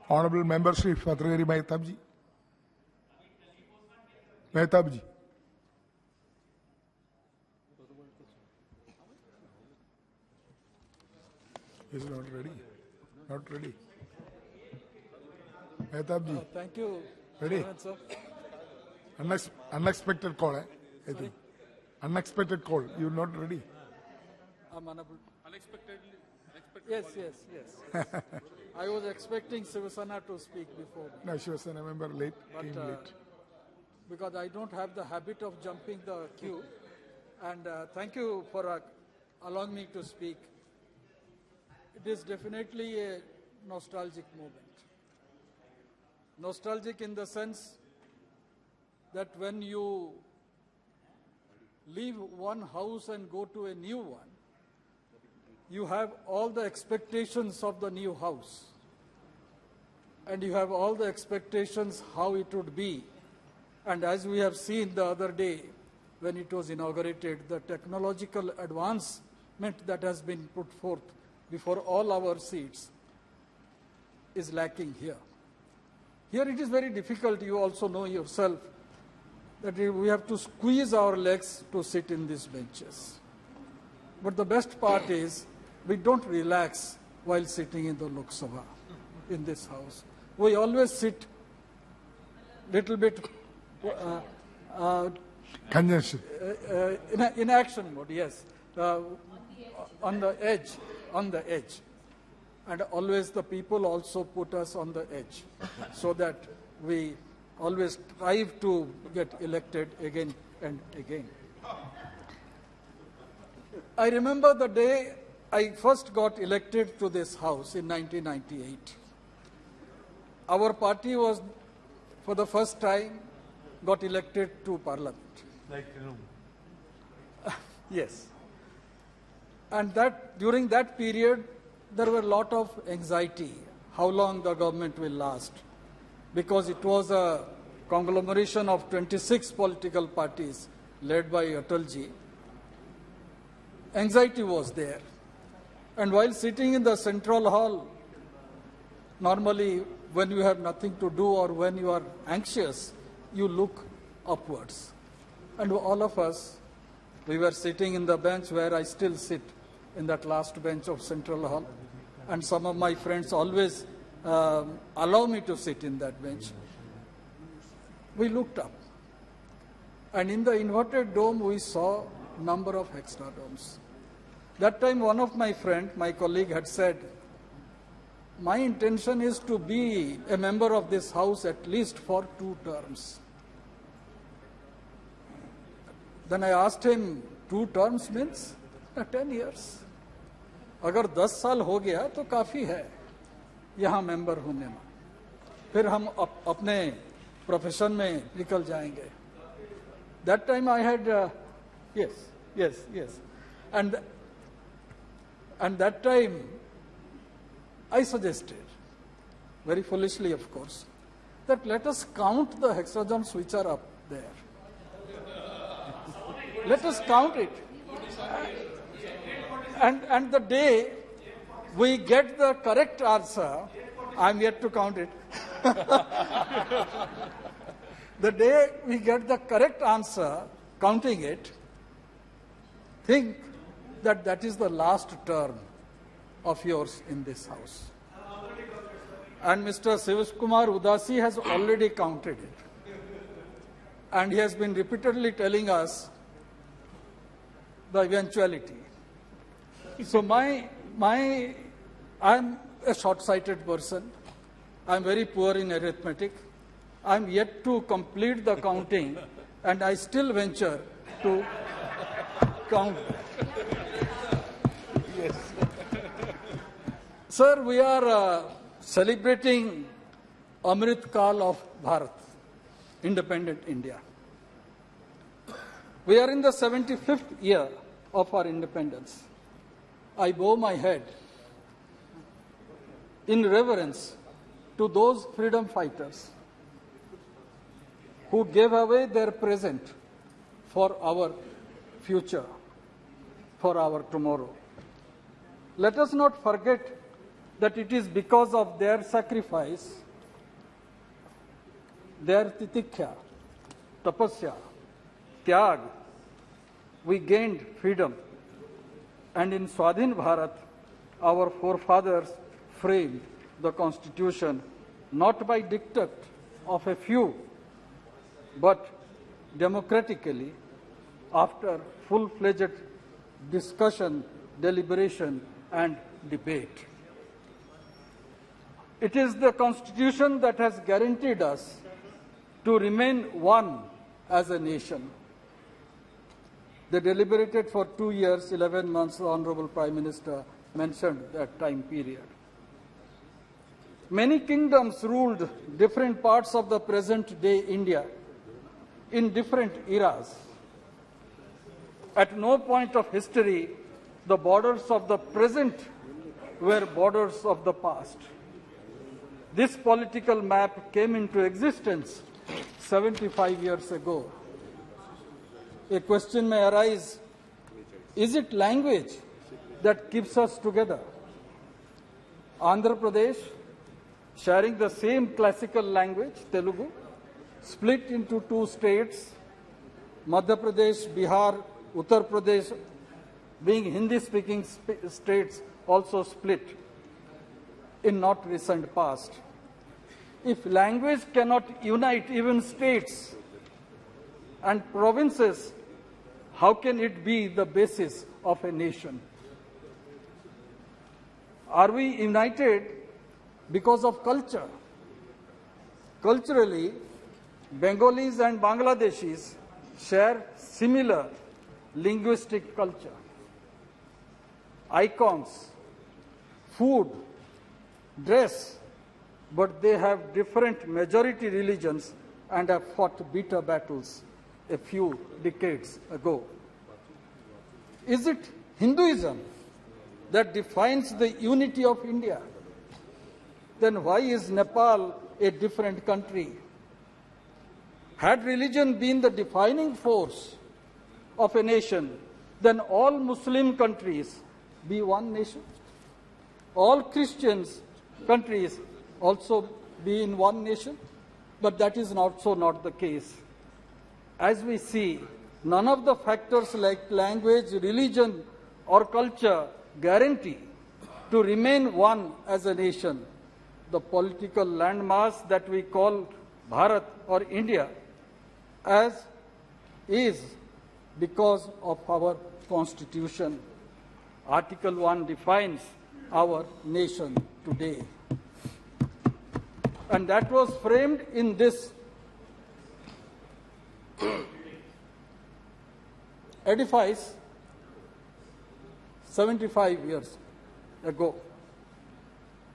Honourable member Shri फतरगिरी Mahtab ji. Mahtab ji. Is not ready. Not ready. Mehtab ji. Thank you. Ready? Sir. Unexpected call, I think. Unexpected call. You're not ready. I'm unable. Unexpectedly. Yes. I was expecting Sivasana to speak before. No, she was a member late. But came late. because I don't have the habit of jumping the queue, and thank you for allowing me to speak. It is definitely a nostalgic moment. Nostalgic in the sense that when you leave one house and go to a new one, you have all the expectations of the new house. and you have all the expectations how it would be. And as we have seen the other day when it was inaugurated, the technological advancement that has been put forth before all our seats is lacking here. Here it is very difficult, you also know yourself, that we have to squeeze our legs to sit in these benches. But the best part is we don't relax while sitting in the Lok Sabha, in this house. We always sit little bit Congestion. in action mode, yes, on the edge. And always the people also put us on the edge so that we always strive to get elected again and again. I remember the day I first got elected to this house in 1998. Our party was, for the first time, got elected to parliament. Like, Yes. And that during that period, there were a lot of anxiety, how long the government will last, because it was a conglomeration of 26 political parties led by Atalji. Anxiety was there. And while sitting in the central hall, normally when you have nothing to do or when you are anxious, you look upwards. And all of us, we were sitting in the bench where I still sit, in that last bench of Central Hall. And some of my friends always allow me to sit in that bench. We looked up. And in the inverted dome, we saw number of hexadomes. That time, one of my friends, my colleague, had said, my intention is to be a member of this house at least for 2 terms. Then I asked him, 2 terms means 10 years. अगर 10 साल हो गया तो काफी है यहाँ member होने में. फिर हम अपने प्रोफेशन में निकल जाएंगे. That time I had yes, and that time I suggested, very foolishly of course, that let us count the hexagons which are up there. Let us count it. And the day we get the correct answer, I'm yet to count it. The day we get the correct answer, counting it, think that that is the last term of yours in this house. And Mr. Shiv Kumar Udasi has already counted it. And he has been repeatedly telling us the eventuality. So I'm a short-sighted person. I'm very poor in arithmetic. I'm yet to complete the counting, and I still venture to count. Yes. Sir, we are celebrating Amrit Kal of Bharat, independent India. We are in the 75th year of our independence. I bow my head in reverence to those freedom fighters who gave away their present for our future, for our tomorrow. Let us not forget that it is because of their sacrifice, their titikya, tapasya, tyag, we gained freedom. And in Swadhin Bharat, our forefathers framed the Constitution not by diktat of a few, but democratically after full-fledged discussion, deliberation, and debate. It is the Constitution that has guaranteed us to remain one as a nation. They deliberated for 2 years, 11 months, the Honorable Prime Minister mentioned that time period. Many kingdoms ruled different parts of the present-day India in different eras. At no point of history, the borders of the present were borders of the past. This political map came into existence 75 years ago. A question may arise, is it language that keeps us together? Andhra Pradesh, sharing the same classical language, Telugu, split into two states, Madhya Pradesh, Bihar, Uttar Pradesh, being Hindi-speaking states, also split in not recent past. If language cannot unite even states and provinces, how can it be the basis of a nation? Are we united because of culture? Culturally, Bengalis and Bangladeshis share similar linguistic culture. Icons, food, dress, but they have different majority religions and have fought bitter battles a few decades ago. Is it Hinduism that defines the unity of India? Then why is Nepal a different country? Had religion been the defining force of a nation, then all Muslim countries be one nation. All Christians countries also be in one nation, but that is also not the case. As we see, none of the factors like language, religion, or culture guarantee to remain one as a nation. The political landmass that we call Bharat or India as is because of our constitution. Article 1 defines our nation today. And that was framed in this edifice 75 years ago.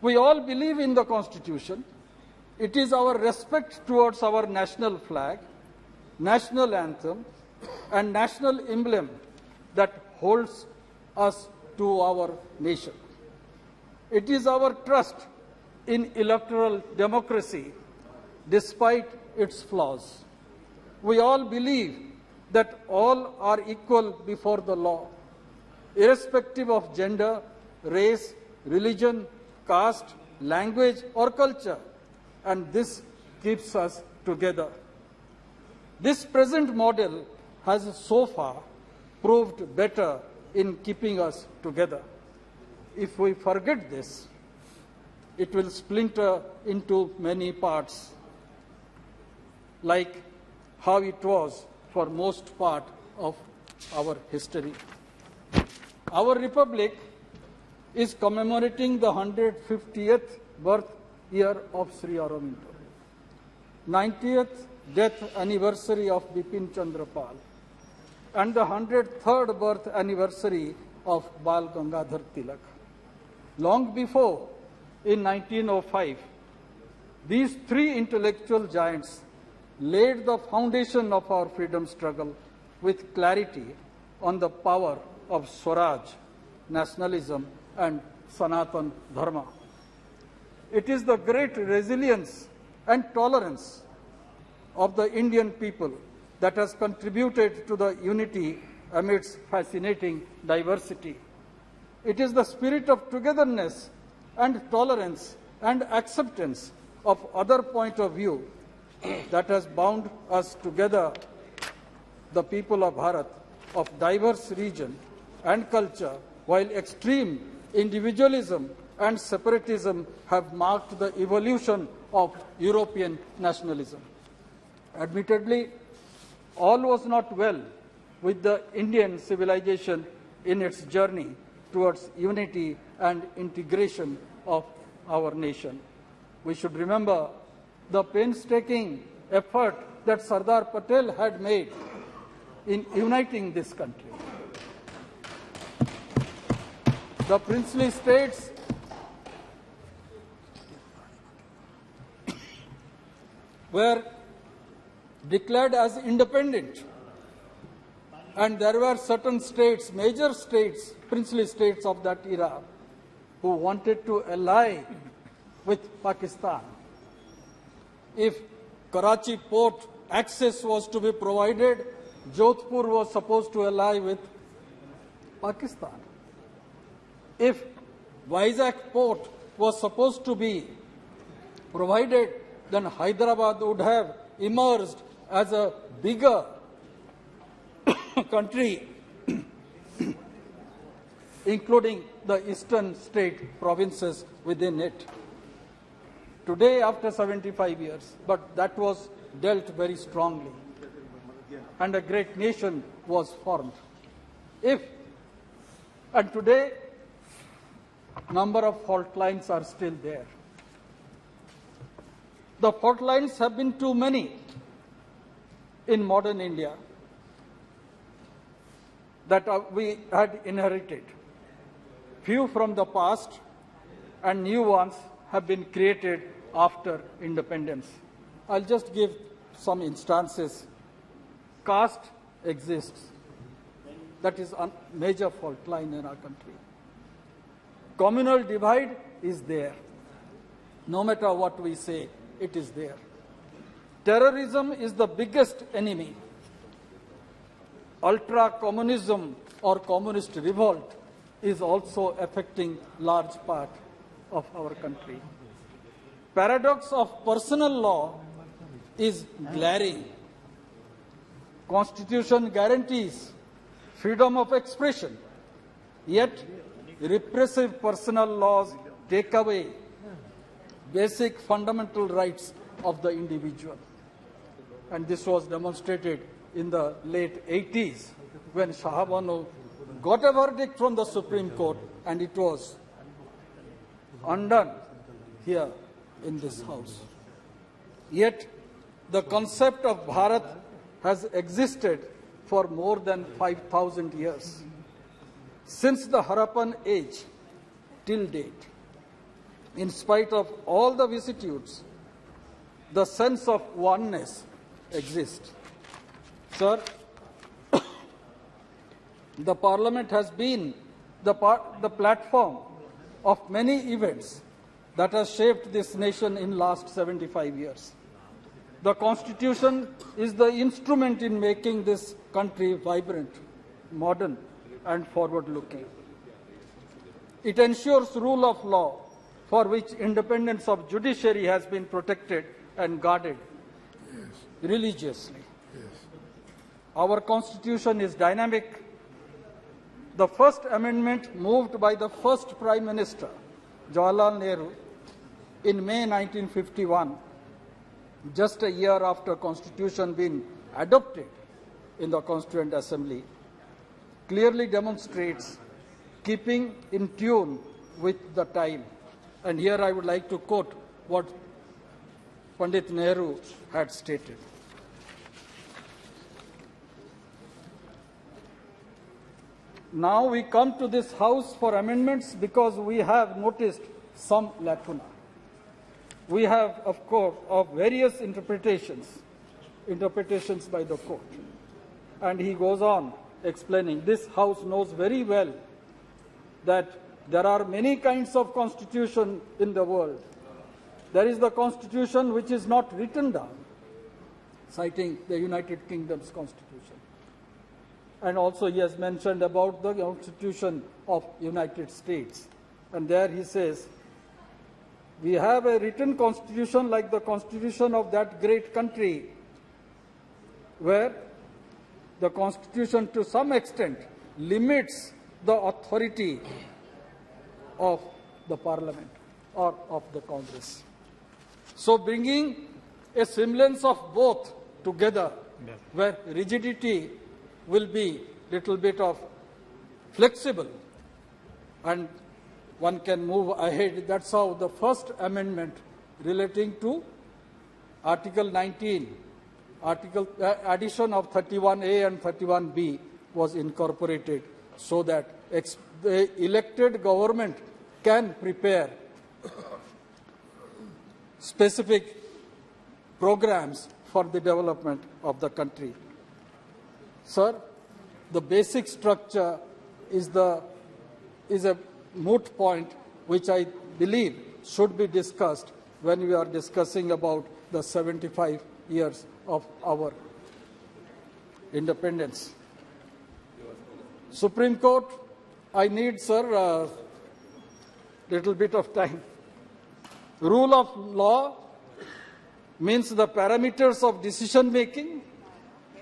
We all believe in the Constitution. It is our respect towards our national flag, national anthem, and national emblem that holds us to our nation. It is our trust in electoral democracy, despite its flaws. We all believe that all are equal before the law, irrespective of gender, race, religion, caste, language, or culture, and this keeps us together. This present model has so far proved better in keeping us together. If we forget this, it will splinter into many parts, like how it was for most part of our history. Our republic is commemorating the 150th birth year of Sri Aurobindo, 90th death anniversary of Bipin Chandra Pal, and the 103rd birth anniversary of Bal Gangadhar Tilak. Long before, in 1905, these three intellectual giants laid the foundation of our freedom struggle with clarity on the power of Swaraj, nationalism, and Sanatan Dharma. It is the great resilience and tolerance of the Indian people that has contributed to the unity amidst fascinating diversity. It is the spirit of togetherness and tolerance and acceptance of other point of view that has bound us together, the people of Bharat, of diverse region and culture, while extreme individualism and separatism have marked the evolution of European nationalism. Admittedly, all was not well with the Indian civilization in its journey towards unity and integration of our nation. We should remember the painstaking effort that Sardar Patel had made in uniting this country. The princely states were declared as independent, and there were certain states, major states, princely states of that era, who wanted to ally with Pakistan. If Karachi port access was to be provided, Jodhpur was supposed to ally with Pakistan. If Vizag port was supposed to be provided, then Hyderabad would have emerged as a bigger country, including the eastern state provinces within it. Today, after 75 years, but that was dealt very strongly, and a great nation was formed. And today, number of fault lines are still there. The fault lines have been too many in modern India that we had inherited. Few from the past and new ones have been created after independence. I'll just give some instances. Caste exists. That is a major fault line in our country. Communal divide is there. No matter what we say, it is there. Terrorism is the biggest enemy. Ultra-communism or communist revolt is also affecting large part of our country. Paradox of personal law is glaring. Constitution guarantees freedom of expression, yet repressive personal laws take away basic fundamental rights of the individual. And this was demonstrated in the late 80s when Shah Banu got a verdict from the Supreme Court and it was undone here in this house. Yet the concept of Bharat has existed for more than 5,000 years. Since the Harappan age till date, in spite of all the vicissitudes, the sense of oneness exists. Sir, the Parliament has been the platform of many events that has shaped this nation in the last 75 years. The Constitution is the instrument in making this country vibrant, modern, and forward-looking. It ensures rule of law, for which independence of judiciary has been protected and guarded religiously. Our Constitution is dynamic. The first amendment moved by the first Prime Minister, Jawaharlal Nehru, in May 1951, just a year after Constitution being adopted in the Constituent Assembly, clearly demonstrates keeping in tune with the time. And here I would like to quote what Pandit Nehru had stated. Now we come to this House for amendments because we have noticed some lacuna. We have, of course, of various interpretations by the court. And he goes on explaining, this House knows very well that there are many kinds of constitution in the world. There is the constitution which is not written down, citing the United Kingdom's constitution. And also he has mentioned about the Constitution of United States. And there he says, we have a written constitution like the constitution of that great country, where the constitution to some extent limits the authority of the parliament or of the Congress. So bringing a semblance of both together, where rigidity will be little bit of flexible and one can move ahead. That's how the first amendment relating to Article 19, addition of 31A and 31B was incorporated so that the elected government can prepare specific programs for the development of the country. Sir, the basic structure is a moot point which I believe should be discussed when we are discussing about the 75 years of our independence. Supreme Court, I need, sir, a little bit of time. Rule of law means the parameters of decision making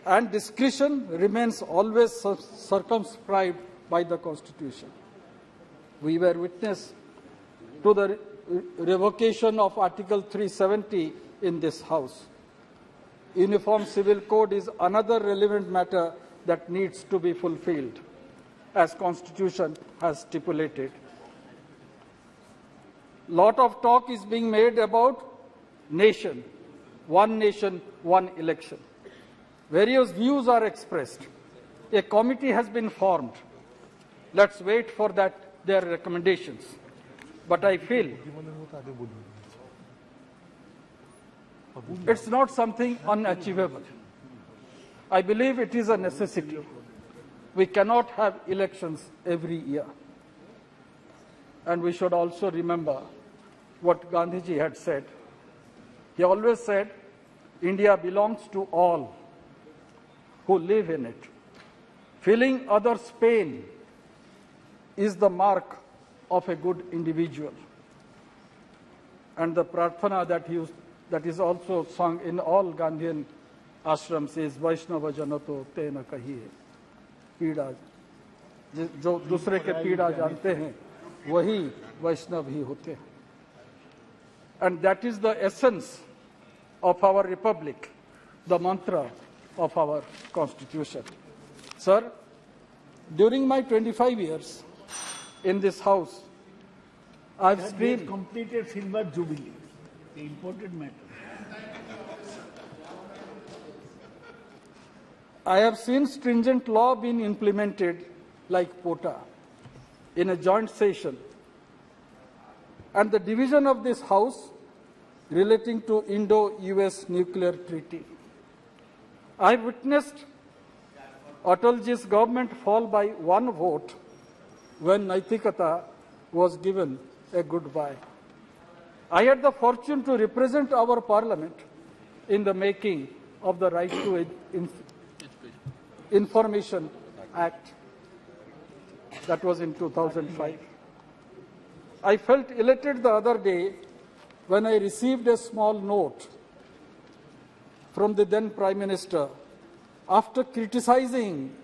and discretion remains always circumscribed by the Constitution. We were witness to the revocation of Article 370 in this House. Uniform Civil Code is another relevant matter that needs to be fulfilled, as Constitution has stipulated. Lot of talk is being made about nation, one election. Various views are expressed. A committee has been formed. Let's wait for their recommendations. But I feel it's not something unachievable. I believe it is a necessity. We cannot have elections every year. And we should also remember what Gandhiji had said. He always said, India belongs to all who live in it. Feeling others' pain is the mark of a good individual. And the prarthana that is also sung in all Gandhian ashrams is Vaishnava Janato Tena Kahiye. पीड़ा जो दूसरे के पीड़ा जानते हैं वही वैष्णव ही होते हैं. And that is the essence of our republic, the mantra of our constitution. Sir, during my 25 years in this house, I've screamed. Completed silver jubilee, the important matter. I have seen stringent law being implemented like POTA in a joint session, and the division of this House relating to Indo-US nuclear treaty. I witnessed Atalji's government fall by one vote when Naitikata was given a goodbye. I had the fortune to represent our parliament in the making of the Right to Information Act. That was in 2005. I felt elated the other day when I received a small note from the then Prime Minister after criticizing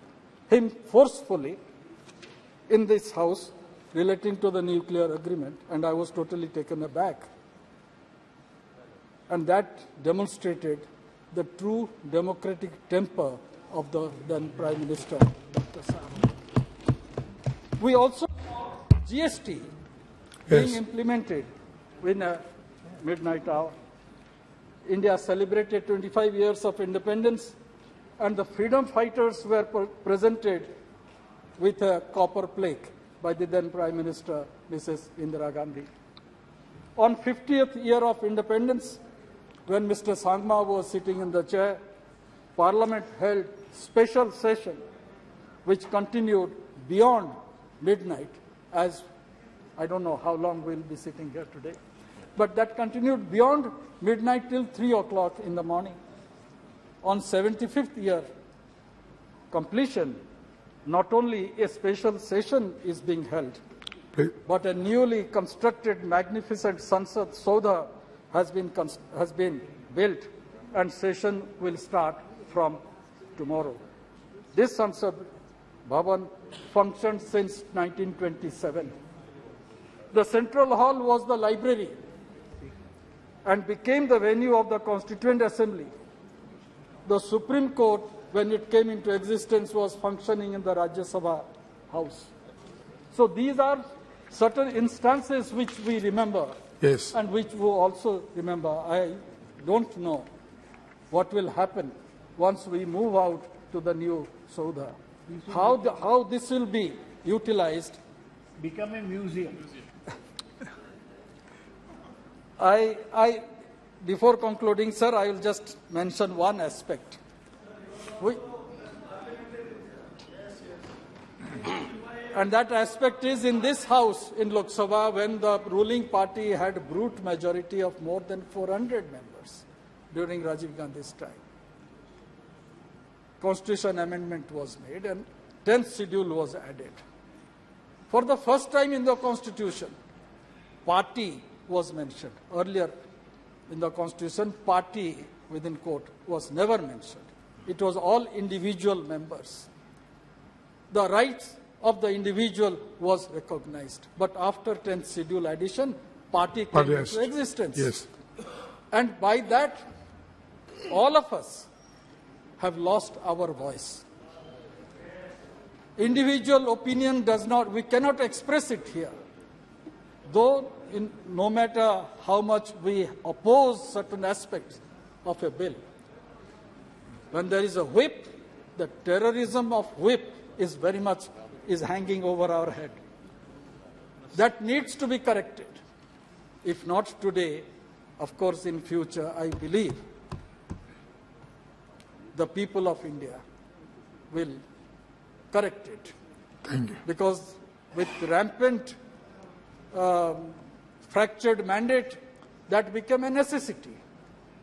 him forcefully in this House relating to the nuclear agreement, and I was totally taken aback. And that demonstrated the true democratic temper of the then Prime Minister, Dr. Sam. We also saw GST being implemented in a midnight hour. India celebrated 25 years of independence, and the freedom fighters were presented with a copper plaque by the then Prime Minister, Mrs. Indira Gandhi. On 50th year of independence, when Mr. Sangma was sitting in the chair, Parliament held special session which continued beyond midnight, as I don't know how long we'll be sitting here today, but that continued beyond midnight till 3 o'clock in the morning. On 75th year completion, not only a special session is being held, but a newly constructed magnificent Sansad Saudha has been built, and session will start from tomorrow. This Sansad Bhavan functioned since 1927. The Central Hall was the library and became the venue of the Constituent Assembly. The Supreme Court, when it came into existence, was functioning in the Rajya Sabha House. So these are certain instances which we remember, Yes. and which we also remember. I don't know what will happen once we move out to the new Saudha. How this will be utilized. Become a museum. Before concluding, sir, I will just mention one aspect. And that aspect is in this house in Lok Sabha when the ruling party had brute majority of more than 400 members during Rajiv Gandhi's time. Constitution amendment was made and 10th schedule was added. For the first time in the Constitution, party was mentioned. Earlier in the Constitution, party within quote was never mentioned. It was all individual members. The rights of the individual was recognized. But after 10th schedule addition, party came into existence. Yes. And by that, all of us have lost our voice. Individual opinion does not, we cannot express it here. Though no matter how much we oppose certain aspects of a bill, when there is a whip, the terrorism of whip is very much hanging over our head. That needs to be corrected. If not today, of course in future, I believe the people of India will correct it. Thank you. Because with rampant fractured mandate, that became a necessity.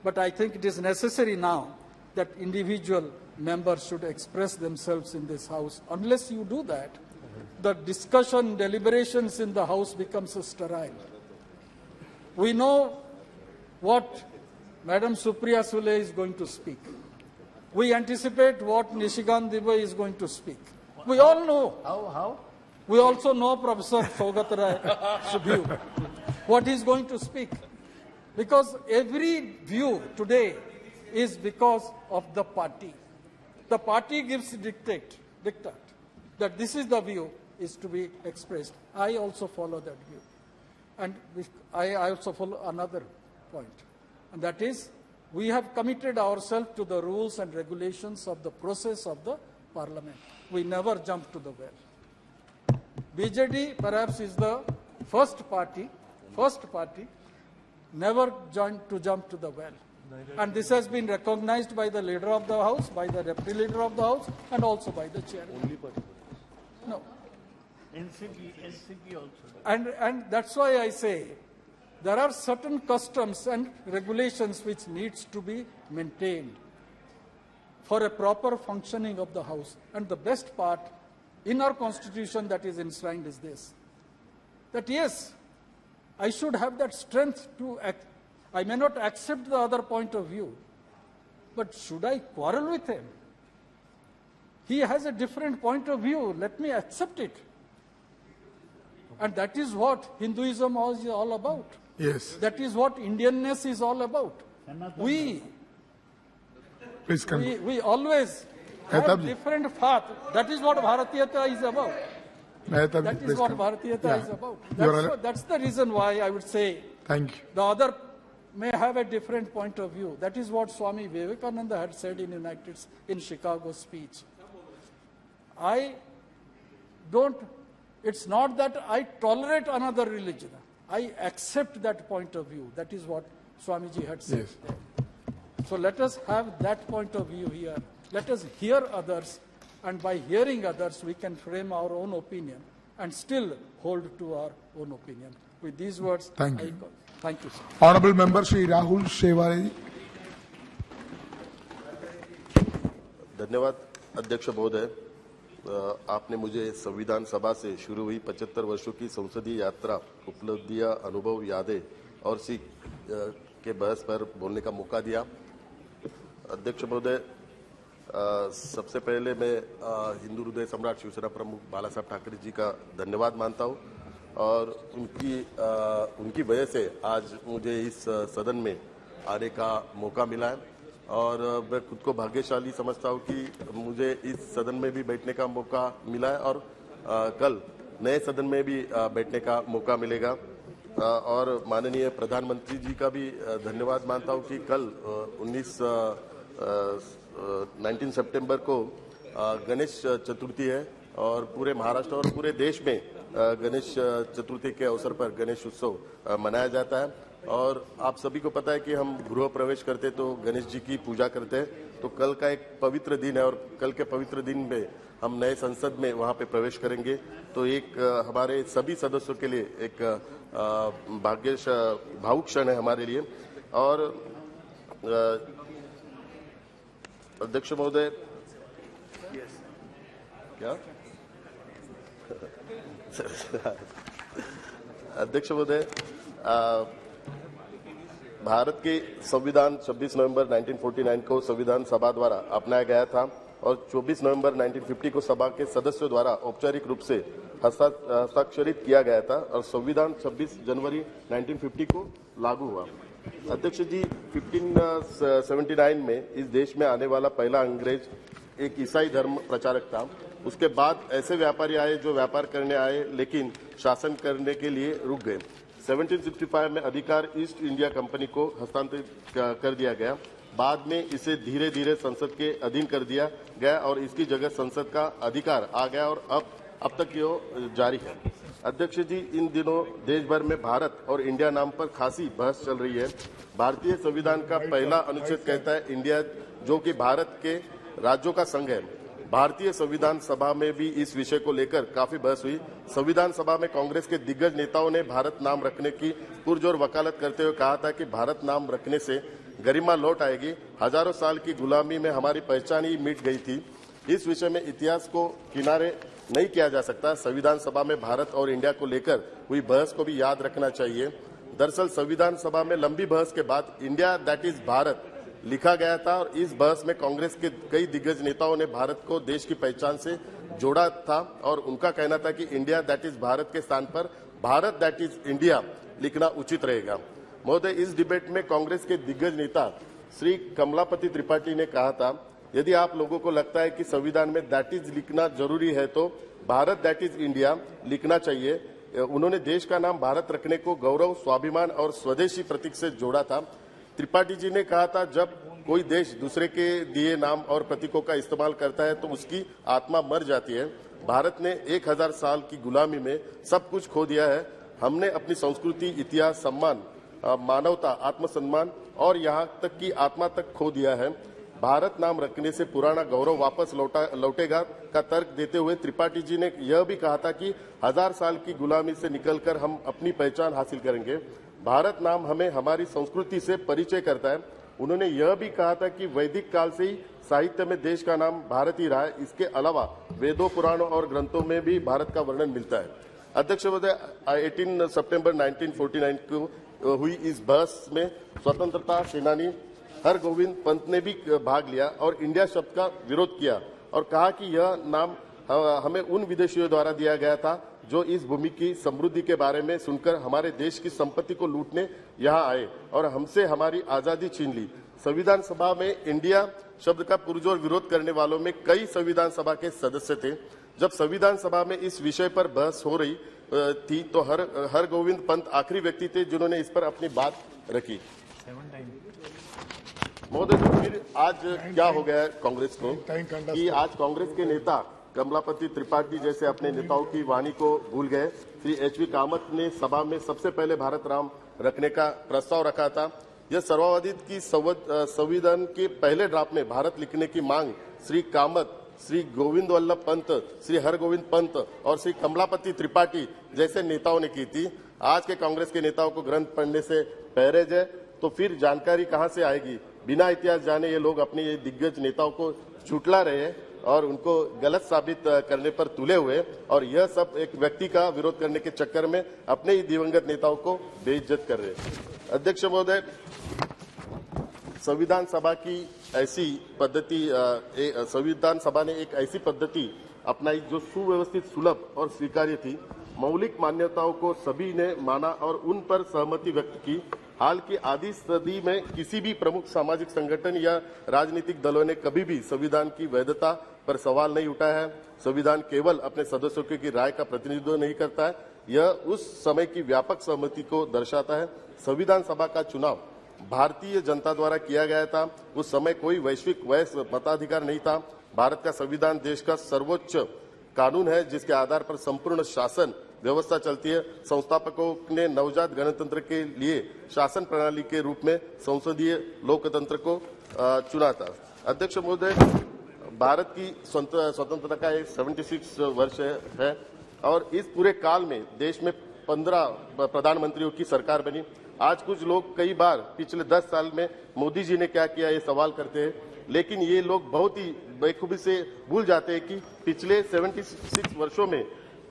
But I think it is necessary now that individual members should express themselves in this House. Unless you do that, the discussion, deliberations in the House becomes sterile. We know what Madam Supriya Sule is going to speak. We anticipate what Nishikant Dubey is going to speak. We all know. How? We also know Professor Saugat Rai's view, what he is going to speak. Because every view today is because of the party. The party gives dictate that this is the view is to be expressed. I also follow that view. And I also follow another point. And that is, we have committed ourselves to the rules and regulations of the process of the parliament. We never jump to the well. BJD perhaps is the first party never jump to the well. And this has been recognized by the leader of the House, by the deputy leader of the House, and also by the chairman. No. NCP also. And that's why I say there are certain customs and regulations which needs to be maintained for a proper functioning of the House. And the best part in our Constitution that is enshrined is this, that yes, I should have that strength to act. I may not accept the other point of view, but should I quarrel with him? He has a different point of view. Let me accept it. And that is what Hinduism is all about. Yes. That is what Indianness is all about. We always have different path. That is what Bharatiyata is about. That is what Bharatiyata is about. That's the reason why I would say Thank you. the other may have a different point of view. That is what Swami Vivekananda had said in Chicago's speech. It's not that I tolerate another religion. I accept that point of view. That is what Swamiji had said. Yes. So let us have that point of view here. Let us hear others, and by hearing others, we can frame our own opinion and still hold to our own opinion. With these words, Thank you. Thank you, sir. Honorable Member Shri Rahul Sheware. धन्यवाद अध्यक्ष महोदय, आपने मुझे संविधान सभा से शुरू हुई 75 वर्षों की संसदीय यात्रा, उपलब्धियां, अनुभव, यादें और सीख के बहस पर बोलने का मौका दिया। अध्यक्ष महोदय, सबसे पहले मैं हिंदू हृदय सम्राट शिवसेना प्रमुख बाला साहब ठाकरे जी का धन्यवाद मानता हूं और उनकी वजह से आज मुझे इस सदन में आने का मौका मिला है और मैं खुद को भाग्यशाली समझता हूं कि मुझे इस सदन में भी बैठने का मौका मिला है और कल नए सदन में भी बैठने का मौका मिलेगा। और माननीय प्रधानमंत्री जी का भी धन्यवाद मानता हूं कि कल 19 सितंबर को गणेश चतुर्थी है और पूरे महाराष्ट्र और पूरे देश में गणेश चतुर्थी के अवसर पर गणेश उत्सव मनाया जाता है। और आप सभी को पता है कि हम गृह प्रवेश करते तो गणेश जी की पूजा करते हैं, तो कल का एक पवित्र दिन है और कल के पवित्र दिन में हम नए संसद में वहां पे प्रवेश करेंगे तो एक हमारे सभी सदस्यों के लिए एक भावुक क्षण है हमारे लिए। और अध्यक्ष महोदय, क्या अध्यक्ष महोदय, भारत के संविधान 26 नवंबर 1949 को संविधान सभा द्वारा अपनाया गया था और 24 नवंबर 1950 को सभा के सदस्यों द्वारा औपचारिक रूप से हस्ताक्षरित किया गया था और संविधान 26 जनवरी 1950 को लागू हुआ। अध्यक्ष जी, 1579 में इस देश में आने वाला पहला अंग्रेज एक ईसाई धर्म प्रचारक था। उसके बाद ऐसे व्यापारी आए जो व्यापार करने आए लेकिन शासन करने के लिए रुक गए। 1765 में अधिकार ईस्ट इंडिया कंपनी को हस्तांतरित कर दिया गया। बाद में इसे धीरे धीरे संसद के अधीन कर दिया गया और इसकी जगह संसद का अधिकार आ गया और अब तक ये जारी है। अध्यक्ष जी, इन दिनों देश भर में भारत और इंडिया नाम पर खासी बहस चल रही है। भारतीय संविधान का पहला अनुच्छेद कहता है इंडिया, जो कि भारत के राज्यों का संघ है। भारतीय संविधान सभा में भी इस विषय को लेकर काफी बहस हुई। संविधान सभा में कांग्रेस के दिग्गज नेताओं ने भारत नाम रखने की पुरजोर वकालत करते हुए कहा था कि भारत नाम रखने से गरिमा लौट आएगी। हजारों साल की गुलामी में हमारी पहचान ही मिट गई थी। इस विषय में इतिहास को किनारे नहीं किया जा सकता। संविधान सभा में भारत और इंडिया को लेकर हुई बहस को भी याद रखना चाहिए। दरअसल संविधान सभा में लंबी बहस के बाद इंडिया दैट इज भारत लिखा गया था और इस बहस में कांग्रेस के कई दिग्गज नेताओं ने भारत को देश की पहचान से जोड़ा था और उनका कहना था कि इंडिया दैट इज भारत के स्थान पर भारत दैट इज इंडिया लिखना उचित रहेगा। महोदय, इस डिबेट में कांग्रेस के दिग्गज नेता श्री कमलापति त्रिपाठी ने कहा था, यदि आप लोगों को लगता है कि संविधान में दैट इज लिखना जरूरी है तो भारत दैट इज इंडिया लिखना चाहिए। उन्होंने देश का नाम भारत रखने को गौरव, स्वाभिमान और स्वदेशी प्रतीक से जोड़ा था। त्रिपाठी जी ने कहा था, जब कोई देश दूसरे के दिए नाम और प्रतीकों का इस्तेमाल करता है तो उसकी आत्मा मर जाती है। भारत ने 1000 साल की गुलामी में सब कुछ खो दिया है। हमने अपनी संस्कृति, इतिहास, सम्मान, मानवता, आत्मसम्मान और यहाँ तक की आत्मा तक खो दिया है। भारत नाम रखने से पुराना गौरव वापस लौटेगा का तर्क देते हुए त्रिपाठी जी ने यह भी कहा था कि 1000 साल की गुलामी से निकलकर हम अपनी पहचान हासिल करेंगे। भारत नाम हमें हमारी संस्कृति से परिचय करता है। उन्होंने यह भी कहा था कि वैदिक काल से ही साहित्य में देश का नाम भारत ही रहा है। इसके अलावा वेदों, पुराणों और ग्रंथों में भी भारत का वर्णन मिलता है। अध्यक्ष महोदय, 18 सितंबर 1949 को हुई इस बहस में स्वतंत्रता सेनानी हरगोविंद पंत ने भी भाग लिया और इंडिया शब्द का विरोध किया और कहा कि यह नाम हमें उन विदेशियों द्वारा दिया गया था जो इस भूमि की समृद्धि के बारे में सुनकर हमारे देश की संपत्ति को लूटने यहाँ आए और हमसे हमारी आजादी छीन ली। संविधान सभा में इंडिया शब्द का पुरजोर विरोध करने वालों में कई संविधान सभा के सदस्य थे। जब संविधान सभा में इस विषय पर बहस हो रही थी तो हरगोविंद पंत आखिरी व्यक्ति थे जिन्होंने इस पर अपनी बात रखी। महोदय, फिर आज क्या हो गया है कांग्रेस को कि आज कांग्रेस के नेता कमलापति त्रिपाठी जैसे अपने नेताओं की वाणी को भूल गए। श्री एच.वी. कामत ने सभा में सबसे पहले भारत नाम रखने का प्रस्ताव रखा था। यह सर्ववादित की संविधान के पहले ड्राफ्ट में भारत लिखने की मांग श्री कामत, श्री गोविंद वल्लभ पंत, श्री हरगोविंद पंत और श्री कमलापति त्रिपाठी जैसे नेताओं ने की थी। आज के कांग्रेस के नेताओं को ग्रंथ पढ़ने से परहेज है तो फिर जानकारी कहां से आएगी। बिना इतिहास जाने ये लोग अपने दिग्गज नेताओं को झुठला रहे हैं और उनको गलत साबित करने पर तुले हुए और यह सब एक व्यक्ति का विरोध करने के चक्कर में अपने ही दिवंगत नेताओं को बेइज्जत कर रहे हैं। अध्यक्ष महोदय, संविधान सभा की ऐसी पद्धति संविधान सभा ने एक ऐसी पद्धति अपनाई जो सुव्यवस्थित, सुलभ और स्वीकार्य थी। मौलिक मान्यताओं को सभी ने माना और उन पर सहमति व्यक्त की। हाल की आधी सदी में किसी भी प्रमुख सामाजिक संगठन या राजनीतिक दलों ने कभी भी संविधान की वैधता पर सवाल नहीं उठाया है। संविधान केवल अपने सदस्यों की राय का प्रतिनिधित्व नहीं करता है, यह उस समय की व्यापक सहमति को दर्शाता है। संविधान सभा का चुनाव भारतीय जनता द्वारा किया गया था। उस समय कोई वैश्विक वैश्य मताधिकार नहीं था। भारत का संविधान देश का सर्वोच्च कानून है जिसके आधार पर संपूर्ण शासन व्यवस्था चलती है। संस्थापकों ने नवजात गणतंत्र के लिए शासन प्रणाली के रूप में संसदीय लोकतंत्र को चुना था। अध्यक्ष महोदय, भारत की स्वतंत्रता का 76 वर्ष है और इस पूरे काल में देश में 15 प्रधानमंत्रियों की सरकार बनी। आज कुछ लोग कई बार पिछले 10 साल में मोदी जी ने क्या किया ये सवाल करते हैं, लेकिन ये लोग बहुत ही बेखूबी से भूल जाते हैं कि पिछले 76 वर्षों में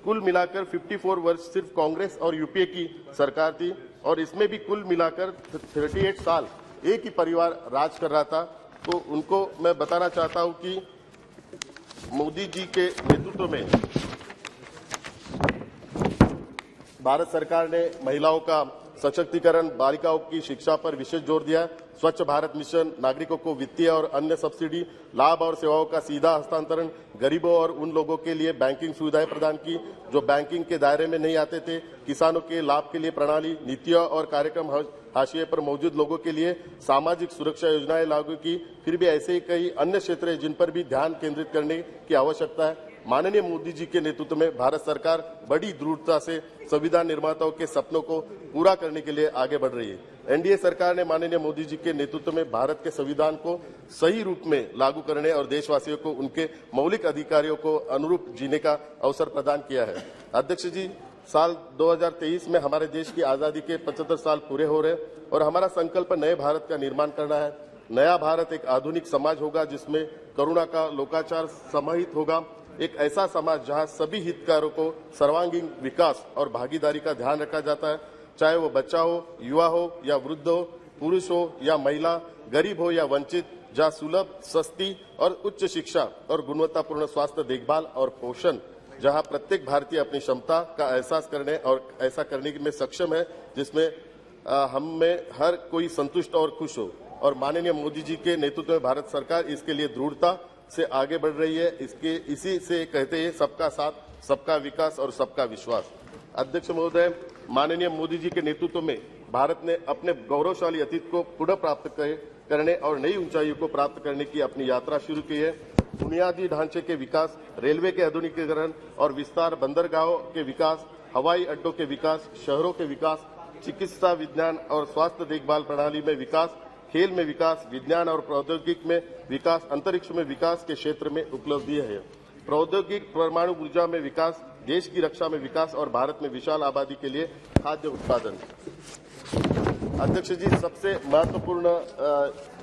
कुल मिलाकर 54 वर्ष सिर्फ कांग्रेस और यूपीए की सरकार थी और इसमें भी कुल मिलाकर 38 साल एक ही परिवार राज कर रहा था। तो उनको मैं बताना चाहता हूं कि मोदी जी के नेतृत्व में भारत सरकार ने महिलाओं का सशक्तिकरण, बालिकाओं की शिक्षा पर विशेष जोर दिया। स्वच्छ भारत मिशन, नागरिकों को वित्तीय और अन्य सब्सिडी, लाभ और सेवाओं का सीधा हस्तांतरण, गरीबों और उन लोगों के लिए बैंकिंग सुविधाएं प्रदान की जो बैंकिंग के दायरे में नहीं आते थे। किसानों के लाभ के लिए प्रणाली, नीतियां और कार्यक्रम, हाशिए पर मौजूद लोगों के लिए सामाजिक सुरक्षा योजनाएं लागू की। फिर भी ऐसे ही कई अन्य क्षेत्र हैं जिन पर भी ध्यान केंद्रित करने की आवश्यकता है। माननीय मोदी जी के नेतृत्व में भारत सरकार बड़ी दृढ़ता से संविधान निर्माताओं के सपनों को पूरा करने के लिए आगे बढ़ रही है। एनडीए सरकार ने माननीय मोदी जी के नेतृत्व में भारत के संविधान को सही रूप में लागू करने और देशवासियों को उनके मौलिक अधिकारों को अनुरूप जीने का अवसर प्रदान किया है। अध्यक्ष जी, साल 2023 में हमारे देश की आजादी के 75 साल पूरे हो रहे और हमारा संकल्प नए भारत का निर्माण करना है। नया भारत एक आधुनिक समाज होगा जिसमें करुणा का लोकाचार समाहित होगा। एक ऐसा समाज जहां सभी हितधारकों को सर्वांगीण विकास और भागीदारी का ध्यान रखा जाता है, चाहे वो बच्चा हो, युवा हो या वृद्ध हो, पुरुष हो या महिला, गरीब हो या वंचित, जहां सुलभ, सस्ती और उच्च शिक्षा और गुणवत्तापूर्ण स्वास्थ्य देखभाल और पोषण, जहां प्रत्येक भारतीय अपनी क्षमता का एहसास करने और ऐसा करने में सक्षम है जिसमें हम में हर कोई संतुष्ट और खुश हो। और माननीय मोदी जी के नेतृत्व में भारत सरकार इसके लिए दृढ़ता से आगे बढ़ रही है। इसी से कहते हैं सबका साथ, सबका विकास और सबका विश्वास। अध्यक्ष महोदय, माननीय मोदी जी के नेतृत्व में भारत ने अपने गौरवशाली अतीत को पुनः प्राप्त करने और नई ऊंचाइयों को प्राप्त करने की अपनी यात्रा शुरू की है। बुनियादी ढांचे के विकास, रेलवे के आधुनिकीकरण और विस्तार, बंदरगाहों के विकास, हवाई अड्डों के विकास, शहरों के विकास, चिकित्सा, विज्ञान और स्वास्थ्य देखभाल प्रणाली में विकास, खेल में विकास, विज्ञान और प्रौद्योगिकी में विकास, अंतरिक्ष में विकास के क्षेत्र में उपलब्धि है। प्रौद्योगिक परमाणु ऊर्जा में विकास, देश की रक्षा में विकास और भारत में विशाल आबादी के लिए खाद्य उत्पादन। अध्यक्ष जी, सबसे महत्वपूर्ण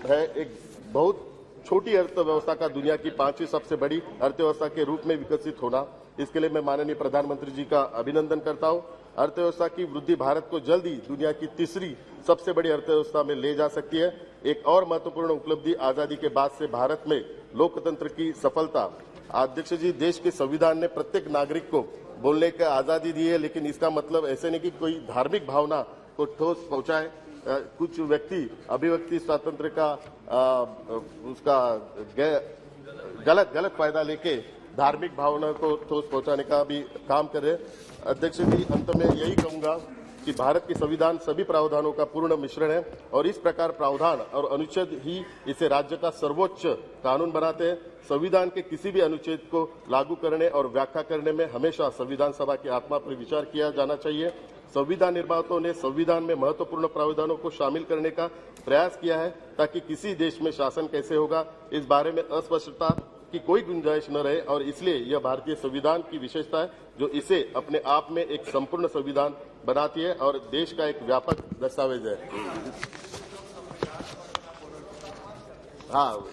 है एक बहुत छोटी अर्थव्यवस्था का दुनिया की 5वीं सबसे बड़ी अर्थव्यवस्था के रूप में विकसित होना। इसके लिए मैं माननीय प्रधानमंत्री जी का अभिनंदन करता हूं। अर्थव्यवस्था की वृद्धि भारत को जल्द ही दुनिया की तीसरी सबसे बड़ी अर्थव्यवस्था में ले जा सकती है। एक और महत्वपूर्ण उपलब्धि आजादी के बाद से भारत में लोकतंत्र की सफलता। अध्यक्ष जी, देश के संविधान ने प्रत्येक नागरिक को बोलने की आजादी दी है, लेकिन इसका मतलब ऐसे नहीं कि कोई धार्मिक भावना को ठोस पहुंचाए। कुछ व्यक्ति अभिव्यक्ति स्वातंत्र का उसका गलत फायदा लेके धार्मिक भावना को ठोस पहुंचाने का भी काम कर रहे। अध्यक्ष जी, अंत में यही कहूंगा कि भारत के संविधान सभी प्रावधानों का पूर्ण मिश्रण है और इस प्रकार प्रावधान और अनुच्छेद ही इसे राज्य का सर्वोच्च कानून बनाते हैं। संविधान के किसी भी अनुच्छेद को लागू करने और व्याख्या करने में हमेशा संविधान सभा की आत्मा पर विचार किया जाना चाहिए। संविधान निर्माताओं ने संविधान में महत्वपूर्ण प्रावधानों को शामिल करने का प्रयास किया है ताकि किसी देश में शासन कैसे होगा इस बारे में अस्पष्टता की कोई गुंजाइश न रहे और इसलिए यह भारतीय संविधान की विशेषता है जो इसे अपने आप में एक संपूर्ण संविधान बनाती है और देश का एक व्यापक दस्तावेज है। हाँ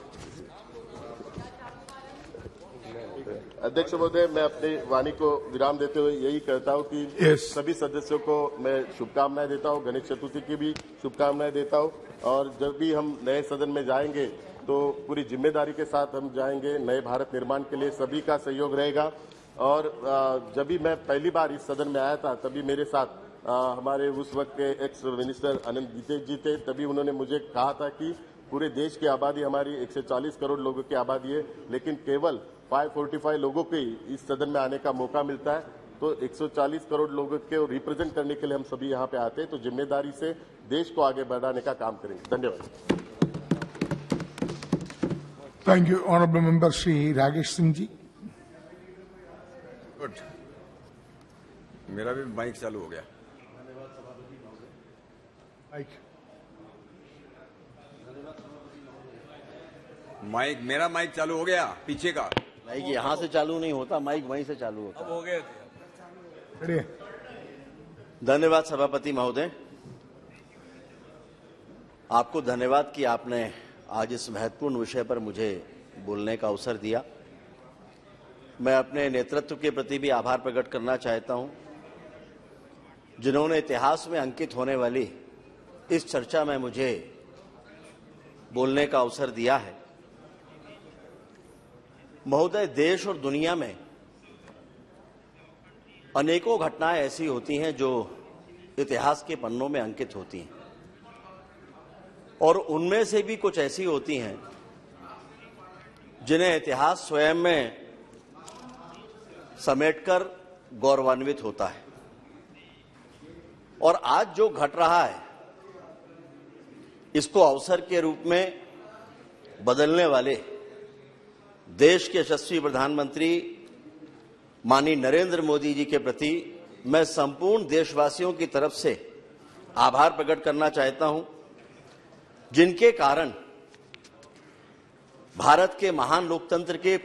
अध्यक्ष महोदय, मैं अपनी वाणी को विराम देते हुए यही कहता हूं कि सभी सदस्यों को मैं शुभकामनाएं देता हूं, गणेश चतुर्थी की भी शुभकामनाएं देता हूं और जब भी हम नए सदन में जाएंगे तो पूरी जिम्मेदारी के साथ हम जाएंगे। नए भारत निर्माण के लिए सभी का सहयोग रहेगा और जब भी मैं पहली बार इस सदन में आया था तभी मेरे साथ हमारे उस वक्त के एक्स मिनिस्टर अनंत गीते जी थे। तभी उन्होंने मुझे कहा था कि पूरे देश की आबादी हमारी 140 करोड़ लोगों की आबादी है, लेकिन केवल 545 लोगों को ही इस सदन में आने का मौका मिलता है। तो 140 करोड़ लोगों को रिप्रेजेंट करने के लिए हम सभी यहाँ पे आते हैं, तो जिम्मेदारी से देश को आगे बढ़ाने का काम करेंगे। धन्यवाद। Thank you. Honourable member Shri Rakesh Singh ji. Good, मेरा भी माइक चालू हो गया। माइक मेरा माइक चालू हो गया पीछे का। माइक यहाँ से चालू नहीं होता, माइक वहीं से चालू होता। अब हो गया। धन्यवाद सभापति महोदय, आपको धन्यवाद कि आपने आज इस महत्वपूर्ण विषय पर मुझे बोलने का अवसर दिया। मैं अपने नेतृत्व के प्रति भी आभार प्रकट करना चाहता हूं, जिन्होंने इतिहास में अंकित होने वाली इस चर्चा में मुझे बोलने का अवसर दिया है। महोदय, देश और दुनिया में अनेकों घटनाएं ऐसी होती हैं जो इतिहास के पन्नों में अंकित होती हैं, और उनमें से भी कुछ ऐसी होती हैं जिन्हें इतिहास स्वयं में समेटकर गौरवान्वित होता है। और आज जो घट रहा है, इसको अवसर के रूप में बदलने वाले देश के यशस्वी प्रधानमंत्री माननीय नरेंद्र मोदी जी के प्रति मैं संपूर्ण देशवासियों की तरफ से आभार प्रकट करना चाहता हूं, जिनके कारण भारत के महान लोकतंत्र के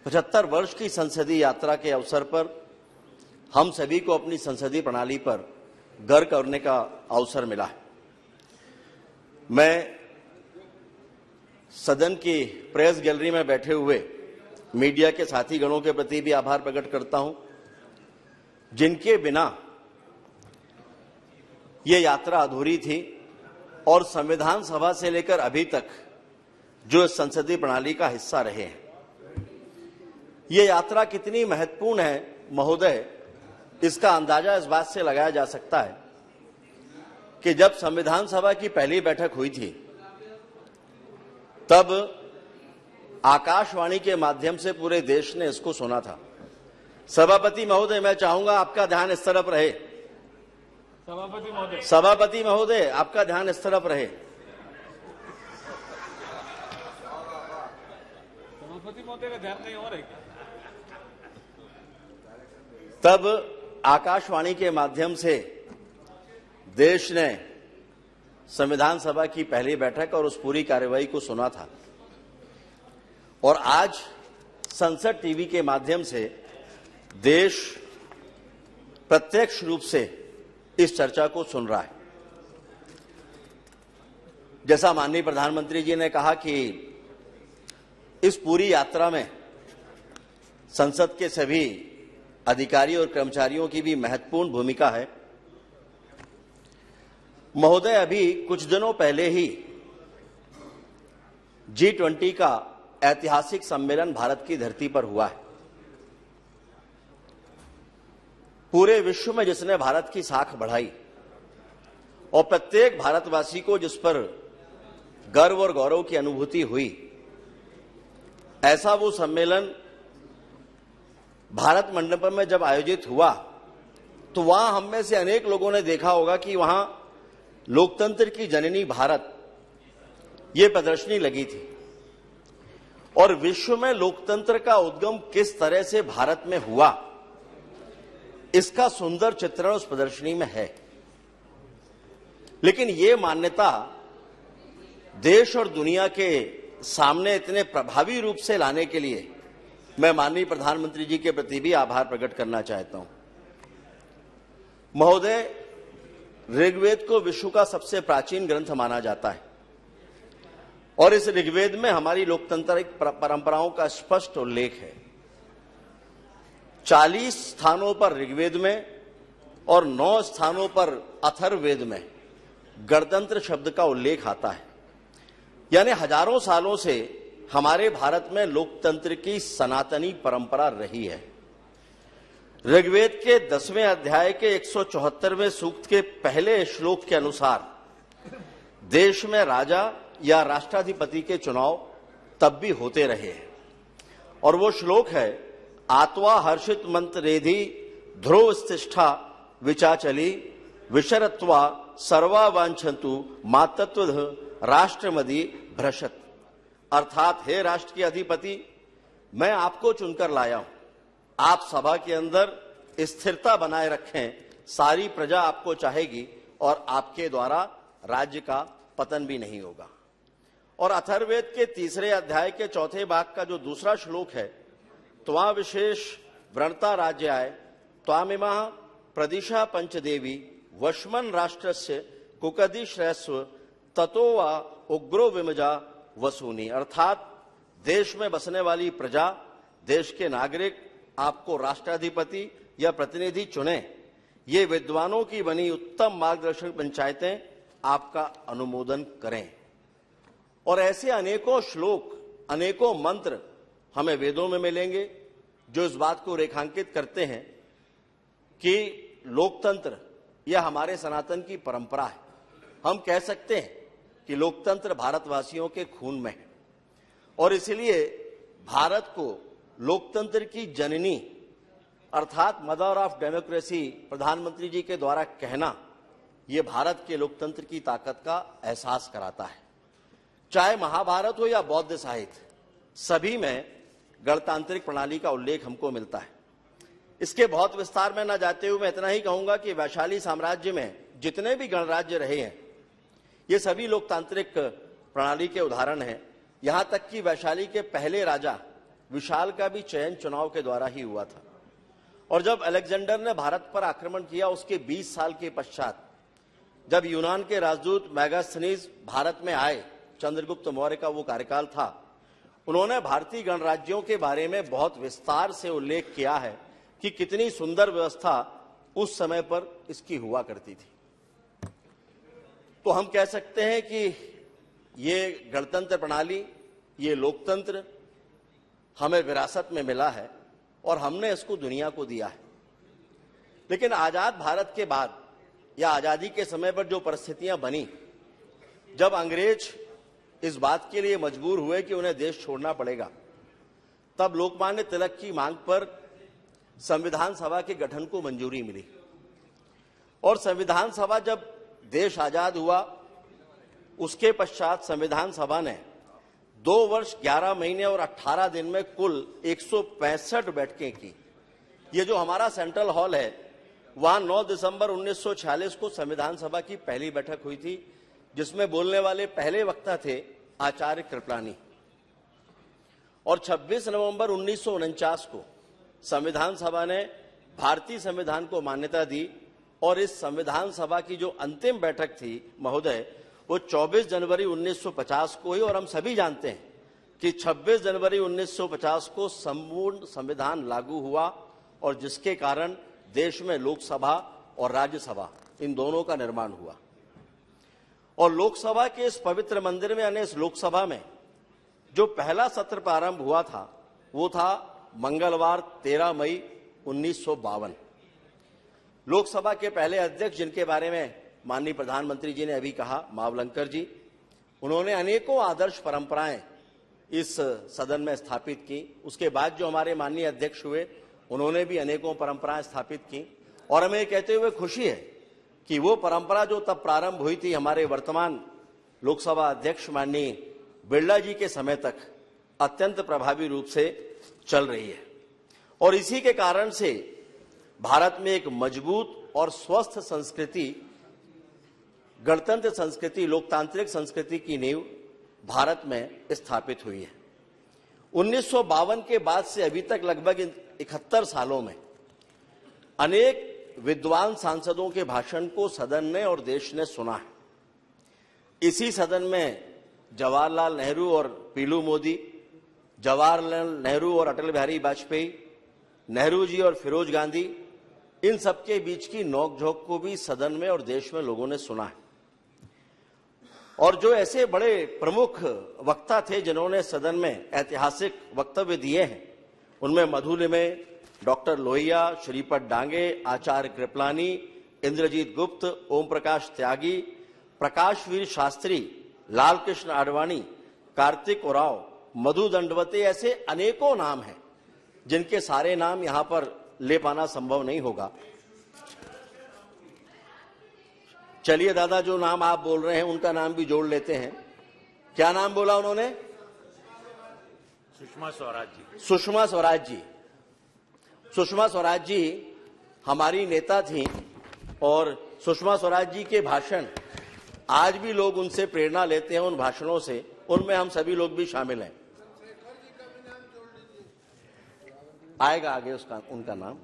75 वर्ष की संसदीय यात्रा के अवसर पर हम सभी को अपनी संसदीय प्रणाली पर गर्व करने का अवसर मिला है। मैं सदन की प्रेस गैलरी में बैठे हुए मीडिया के साथी गणों के प्रति भी आभार प्रकट करता हूं, जिनके बिना ये यात्रा अधूरी थी और संविधान सभा से लेकर अभी तक जो इस संसदीय प्रणाली का हिस्सा रहे हैं। ये यात्रा कितनी महत्वपूर्ण है महोदय, इसका अंदाजा इस बात से लगाया जा सकता है कि जब संविधान सभा की पहली बैठक हुई थी, तब आकाशवाणी के माध्यम से पूरे देश ने इसको सुना था। सभापति महोदय, मैं चाहूंगा आपका ध्यान इस तरफ रहे। सभापति महोदय, आपका ध्यान इस तरफ रहे। सभापति महोदय का ध्यान नहीं हो रहा है। तब आकाशवाणी के माध्यम से देश ने संविधान सभा की पहली बैठक और उस पूरी कार्यवाही को सुना था, और आज संसद टीवी के माध्यम से देश प्रत्यक्ष रूप से इस चर्चा को सुन रहा है। जैसा माननीय प्रधानमंत्री जी ने कहा कि इस पूरी यात्रा में संसद के सभी अधिकारियों और कर्मचारियों की भी महत्वपूर्ण भूमिका है। महोदय, अभी कुछ दिनों पहले ही G20 का ऐतिहासिक सम्मेलन भारत की धरती पर हुआ है। पूरे विश्व में जिसने भारत की साख बढ़ाई और प्रत्येक भारतवासी को जिस पर गर्व और गौरव की अनुभूति हुई, ऐसा वो सम्मेलन भारत मंडपम में जब आयोजित हुआ तो वहां हम में से अनेक लोगों ने देखा होगा कि वहां लोकतंत्र की जननी भारत ये प्रदर्शनी लगी थी, और विश्व में लोकतंत्र का उद्गम किस तरह से भारत में हुआ, इसका सुंदर चित्रण उस प्रदर्शनी में है। लेकिन ये मान्यता देश और दुनिया के सामने इतने प्रभावी रूप से लाने के लिए मैं माननीय प्रधानमंत्री जी के प्रति भी आभार प्रकट करना चाहता हूं। महोदय, ऋग्वेद को विश्व का सबसे प्राचीन ग्रंथ माना जाता है, और इस ऋग्वेद में हमारी लोकतांत्रिक परंपराओं का स्पष्ट उल्लेख है। 40 स्थानों पर ऋग्वेद में और 9 स्थानों पर अथर्ववेद में गणतंत्र शब्द का उल्लेख आता है। यानी हजारों सालों से हमारे भारत में लोकतंत्र की सनातनी परंपरा रही है। ऋग्वेद के 10वें अध्याय के 174वें सूक्त के पहले श्लोक के अनुसार देश में राजा या राष्ट्राधिपति के चुनाव तब भी होते रहे हैं, और वो श्लोक है, आत्वा हर्षित मंत्रेधि ध्रुव स्तिष्ठा विचाचली विशरत्वा सर्वा वांछन्तु मातत्व राष्ट्रमदि भ्रशत। अर्थात, हे राष्ट्र के अधिपति, मैं आपको चुनकर लाया हूं, आप सभा के अंदर स्थिरता बनाए रखें, सारी प्रजा आपको चाहेगी और आपके द्वारा राज्य का पतन भी नहीं होगा। और अथर्ववेद के 3 अध्याय के 4 भाग का जो दूसरा श्लोक है, त्वा विशेष व्रणता राज्याय त्वामिमा प्रदिशा पंचदेवी वश्मन राष्ट्रस्य कुकदी श्रेष्व ततो वा उग्रो विमजा वसूनी, अर्थात देश में बसने वाली प्रजा, देश के नागरिक आपको राष्ट्राधिपति या प्रतिनिधि चुने, ये विद्वानों की बनी उत्तम मार्गदर्शक पंचायतें आपका अनुमोदन करें। और ऐसे अनेकों श्लोक, अनेकों मंत्र हमें वेदों में मिलेंगे जो इस बात को रेखांकित करते हैं कि लोकतंत्र यह हमारे सनातन की परंपरा है। हम कह सकते हैं कि लोकतंत्र भारतवासियों के खून में है और इसलिए भारत को लोकतंत्र की जननी अर्थात मदर ऑफ डेमोक्रेसी प्रधानमंत्री जी के द्वारा कहना, यह भारत के लोकतंत्र की ताकत का एहसास कराता है। चाहे महाभारत हो या बौद्ध साहित्य, सभी में गणतांत्रिक प्रणाली का उल्लेख हमको मिलता है। इसके बहुत विस्तार में न जाते हुए मैं इतना ही कहूंगा कि वैशाली साम्राज्य में जितने भी गणराज्य रहे हैं, ये सभी लोकतांत्रिक प्रणाली के उदाहरण हैं। यहां तक कि वैशाली के पहले राजा विशाल का भी चयन चुनाव के द्वारा ही हुआ था। और जब अलेक्जेंडर ने भारत पर आक्रमण किया, उसके 20 साल के पश्चात जब यूनान के राजदूत मैगास्थनीज भारत में आए, चंद्रगुप्त मौर्य का वो कार्यकाल था, उन्होंने भारतीय गणराज्यों के बारे में बहुत विस्तार से उल्लेख किया है कि कितनी सुंदर व्यवस्था उस समय पर इसकी हुआ करती थी। तो हम कह सकते हैं कि ये गणतंत्र प्रणाली, ये लोकतंत्र हमें विरासत में मिला है और हमने इसको दुनिया को दिया है। लेकिन आजाद भारत के बाद या आजादी के समय पर जो परिस्थितियां बनी, जब अंग्रेज इस बात के लिए मजबूर हुए कि उन्हें देश छोड़ना पड़ेगा, तब लोकमान्य तिलक की मांग पर संविधान सभा के गठन को मंजूरी मिली। और संविधान सभा जब देश आजाद हुआ, उसके पश्चात संविधान सभा ने 2 वर्ष 11 महीने और 18 दिन में कुल 165 बैठकें की। ये जो हमारा सेंट्रल हॉल है, वहां 9 दिसंबर 1946 को संविधान सभा की पहली बैठक हुई थी, जिसमें बोलने वाले पहले वक्ता थे आचार्य कृपलानी। और 26 नवंबर 1949 को संविधान सभा ने भारतीय संविधान को मान्यता दी और इस संविधान सभा की जो अंतिम बैठक थी महोदय, वो 24 जनवरी 1950 को हुई। और हम सभी जानते हैं कि 26 जनवरी 1950 को संपूर्ण संविधान लागू हुआ और जिसके कारण देश में लोकसभा और राज्यसभा इन दोनों का निर्माण हुआ। और लोकसभा के इस पवित्र मंदिर में, यानी इस लोकसभा में जो पहला सत्र प्रारंभ हुआ था, वो था मंगलवार 13 मई 1952। लोकसभा के पहले अध्यक्ष, जिनके बारे में माननीय प्रधानमंत्री जी ने अभी कहा, मावलंकर जी, उन्होंने अनेकों आदर्श परंपराएं इस सदन में स्थापित की। उसके बाद जो हमारे माननीय अध्यक्ष हुए, उन्होंने भी अनेकों परंपराएं स्थापित की। और हमें कहते हुए खुशी है कि वो परंपरा जो तब प्रारंभ हुई थी, हमारे वर्तमान लोकसभा अध्यक्ष माननीय बिरला जी के समय तक अत्यंत प्रभावी रूप से चल रही है। और इसी के कारण से भारत में एक मजबूत और स्वस्थ संस्कृति, गणतंत्र संस्कृति, लोकतांत्रिक संस्कृति की नींव भारत में स्थापित हुई है। 1952 के बाद से अभी तक लगभग 71 सालों में अनेक विद्वान सांसदों के भाषण को सदन ने और देश ने सुना है। इसी सदन में जवाहरलाल नेहरू और पीलू मोदी, जवाहरलाल नेहरू और अटल बिहारी वाजपेयी, नेहरू जी और फिरोज गांधी, इन सबके बीच की नोकझोंक को भी सदन में और देश में लोगों ने सुना है। और जो ऐसे बड़े प्रमुख वक्ता थे जिन्होंने सदन में ऐतिहासिक वक्तव्य दिए हैं, उनमें मधुलिमे, डॉक्टर लोहिया, श्रीपद डांगे, आचार्य कृपलानी, इंद्रजीत गुप्त, ओम प्रकाश त्यागी, प्रकाशवीर शास्त्री, लाल कृष्ण आडवाणी, कार्तिक उराव, मधु दंडवते, ऐसे अनेकों नाम हैं जिनके सारे नाम यहां पर ले पाना संभव नहीं होगा। चलिए दादा, जो नाम आप बोल रहे हैं उनका नाम भी जोड़ लेते हैं। क्या नाम बोला उन्होंने? सुषमा स्वराज जी। सुषमा स्वराज जी। सुषमा स्वराज जी हमारी नेता थी और सुषमा स्वराज जी के भाषण आज भी लोग उनसे प्रेरणा लेते हैं, उन भाषणों से। उनमें हम सभी लोग भी शामिल हैं। आएगा आगे उसका उनका नाम।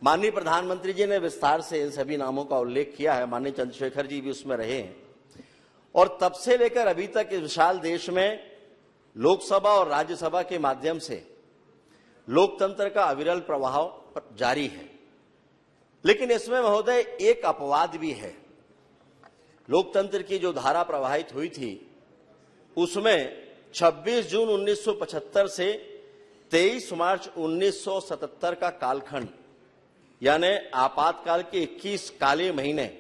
माननीय प्रधानमंत्री जी ने विस्तार से इन सभी नामों का उल्लेख किया है। माननीय चंद्रशेखर जी भी उसमें रहे हैं और तब से लेकर अभी तक इस विशाल देश में लोकसभा और राज्यसभा के माध्यम से लोकतंत्र का अविरल प्रवाह जारी है। लेकिन इसमें महोदय एक अपवाद भी है। लोकतंत्र की जो धारा प्रवाहित हुई थी उसमें 26 जून 1975 से 23 मार्च 1977 का कालखंड यानी आपातकाल के 21 काले महीने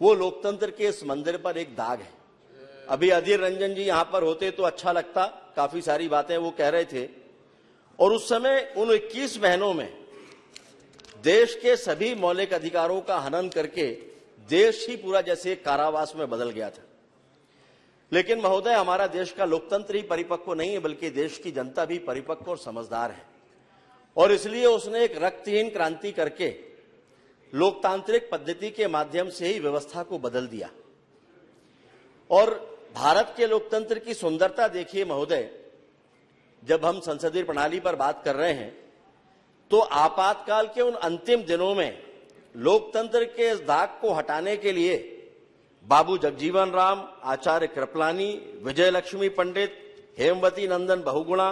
वो लोकतंत्र के इस मंदिर पर एक दाग है। अभी अधीर रंजन जी यहां पर होते तो अच्छा लगता, काफी सारी बातें वो कह रहे थे। और उस समय उन 21 महीनों में देश के सभी मौलिक अधिकारों का हनन करके देश ही पूरा जैसे एक कारावास में बदल गया था। लेकिन महोदय हमारा देश का लोकतंत्र ही परिपक्व नहीं है बल्कि देश की जनता भी परिपक्व और समझदार है और इसलिए उसने एक रक्तहीन क्रांति करके लोकतांत्रिक पद्धति के माध्यम से ही व्यवस्था को बदल दिया। और भारत के लोकतंत्र की सुंदरता देखिए महोदय, जब हम संसदीय प्रणाली पर बात कर रहे हैं तो आपातकाल के उन अंतिम दिनों में लोकतंत्र के इस दाग को हटाने के लिए बाबू जगजीवन राम, आचार्य कृपलानी, विजय लक्ष्मी पंडित, हेमवती नंदन बहुगुणा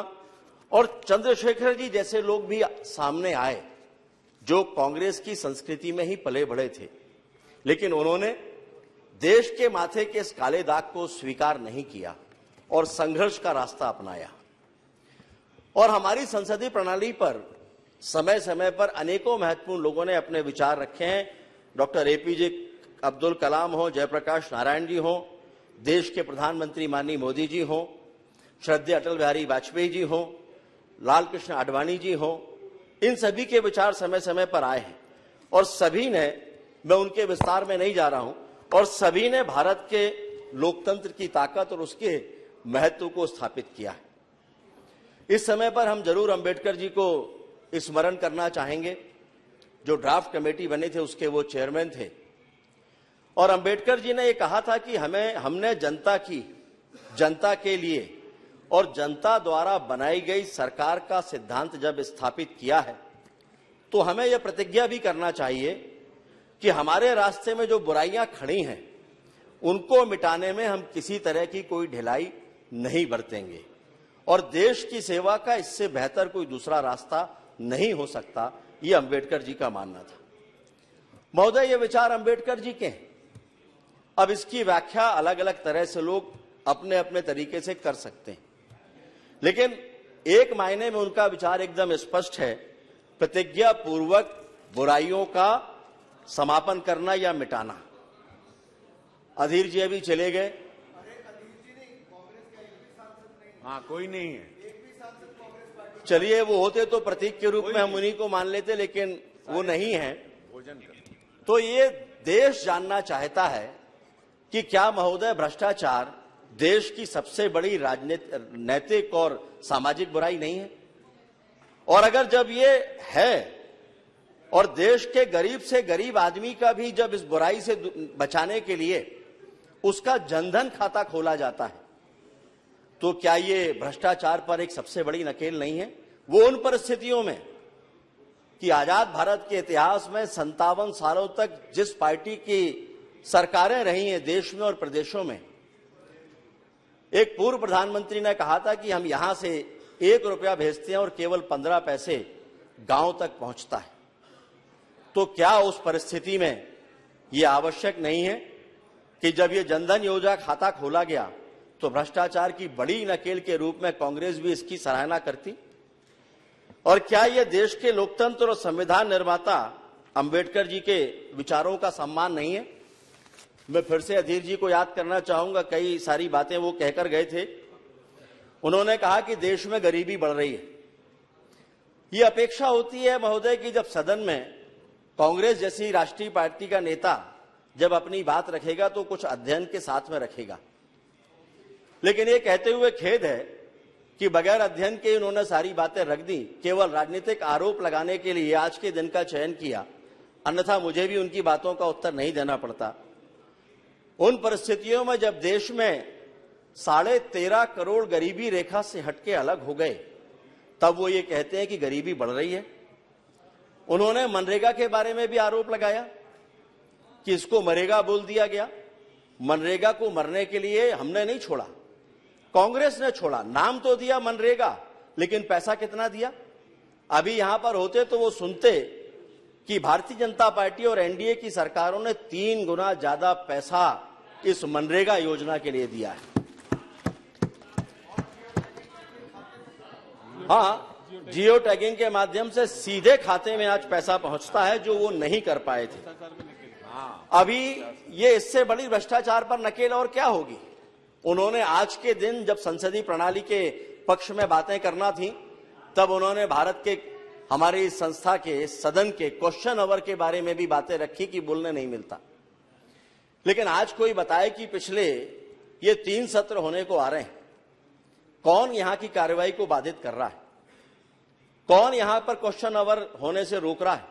और चंद्रशेखर जी जैसे लोग भी सामने आए जो कांग्रेस की संस्कृति में ही पले बढ़े थे। लेकिन उन्होंने देश के माथे के इस काले दाग को स्वीकार नहीं किया और संघर्ष का रास्ता अपनाया। और हमारी संसदीय प्रणाली पर समय समय पर अनेकों महत्वपूर्ण लोगों ने अपने विचार रखे हैं। डॉक्टर एपीजे अब्दुल कलाम हो, जयप्रकाश नारायण जी हो, देश के प्रधानमंत्री माननीय मोदी जी हो, श्रद्धेय अटल बिहारी वाजपेयी जी हो, लाल कृष्ण आडवाणी जी हो, इन सभी के विचार समय समय पर आए हैं और सभी ने, मैं उनके विस्तार में नहीं जा रहा हूं, और सभी ने भारत के लोकतंत्र की ताकत और उसके महत्व को स्थापित किया है। इस समय पर हम जरूर अंबेडकर जी को स्मरण करना चाहेंगे। जो ड्राफ्ट कमेटी बने थे उसके वो चेयरमैन थे और अंबेडकर जी ने ये कहा था कि हमने जनता के लिए और जनता द्वारा बनाई गई सरकार का सिद्धांत जब स्थापित किया है तो हमें यह प्रतिज्ञा भी करना चाहिए कि हमारे रास्ते में जो बुराइयां खड़ी हैं उनको मिटाने में हम किसी तरह की कोई ढिलाई नहीं बरतेंगे और देश की सेवा का इससे बेहतर कोई दूसरा रास्ता नहीं हो सकता, ये अंबेडकर जी का मानना था। महोदय ये विचार अंबेडकर जी के हैं। अब इसकी व्याख्या अलग अलग तरह से लोग अपने अपने तरीके से कर सकते हैं, लेकिन एक मायने में उनका विचार एकदम स्पष्ट है, प्रतिज्ञा पूर्वक बुराइयों का समापन करना या मिटाना। अधीर जी अभी चले गए। हाँ, कोई नहीं है। चलिए वो होते तो प्रतीक के रूप में हम उन्हीं को मान लेते, लेकिन वो नहीं है। तो ये देश जानना चाहता है कि क्या महोदय भ्रष्टाचार देश की सबसे बड़ी राजनीतिक, नैतिक और सामाजिक बुराई नहीं है? और अगर जब ये है और देश के गरीब से गरीब आदमी का भी जब इस बुराई से बचाने के लिए उसका जनधन खाता खोला जाता है तो क्या ये भ्रष्टाचार पर एक सबसे बड़ी नकेल नहीं है? वो उन परिस्थितियों में कि आजाद भारत के इतिहास में 57 सालों तक जिस पार्टी की सरकारें रही हैं देश में और प्रदेशों में, एक पूर्व प्रधानमंत्री ने कहा था कि हम यहां से 1 रुपया भेजते हैं और केवल 15 पैसे गांव तक पहुंचता है। तो क्या उस परिस्थिति में यह आवश्यक नहीं है कि जब ये जनधन योजना खाता खोला गया तो भ्रष्टाचार की बड़ी नकेल के रूप में कांग्रेस भी इसकी सराहना करती? और क्या यह देश के लोकतंत्र और संविधान निर्माता अंबेडकर जी के विचारों का सम्मान नहीं है? मैं फिर से अधीर जी को याद करना चाहूंगा, कई सारी बातें वो कहकर गए थे। उन्होंने कहा कि देश में गरीबी बढ़ रही है। ये अपेक्षा होती है महोदय कि जब सदन में कांग्रेस जैसी राष्ट्रीय पार्टी का नेता जब अपनी बात रखेगा तो कुछ अध्ययन के साथ में रखेगा, लेकिन ये कहते हुए खेद है कि बगैर अध्ययन के इन्होंने सारी बातें रख दी, केवल राजनीतिक आरोप लगाने के लिए आज के दिन का चयन किया, अन्यथा मुझे भी उनकी बातों का उत्तर नहीं देना पड़ता। उन परिस्थितियों में जब देश में 13.5 करोड़ गरीबी रेखा से हटके अलग हो गए, तब वो ये कहते हैं कि गरीबी बढ़ रही है। उन्होंने मनरेगा के बारे में भी आरोप लगाया कि इसको मरेगा बोल दिया गया। मनरेगा को मरने के लिए हमने नहीं छोड़ा, कांग्रेस ने छोड़ा। नाम तो दिया मनरेगा, लेकिन पैसा कितना दिया? अभी यहां पर होते तो वो सुनते कि भारतीय जनता पार्टी और एनडीए की सरकारों ने 3 गुना ज्यादा पैसा इस मनरेगा योजना के लिए दिया है। हाँ, जियो टैगिंग के माध्यम से सीधे खाते में आज पैसा पहुंचता है, जो वो नहीं कर पाए थे। अभी ये इससे बड़ी भ्रष्टाचार पर नकेल और क्या होगी? उन्होंने आज के दिन जब संसदीय प्रणाली के पक्ष में बातें करना थी, तब उन्होंने भारत के हमारी संस्था के सदन के क्वेश्चन आवर के बारे में भी बातें रखी कि बोलने नहीं मिलता। लेकिन आज कोई बताए कि पिछले ये 3 सत्र होने को आ रहे हैं, कौन यहां की कार्रवाई को बाधित कर रहा है? कौन यहां पर क्वेश्चन आवर होने से रोक रहा है?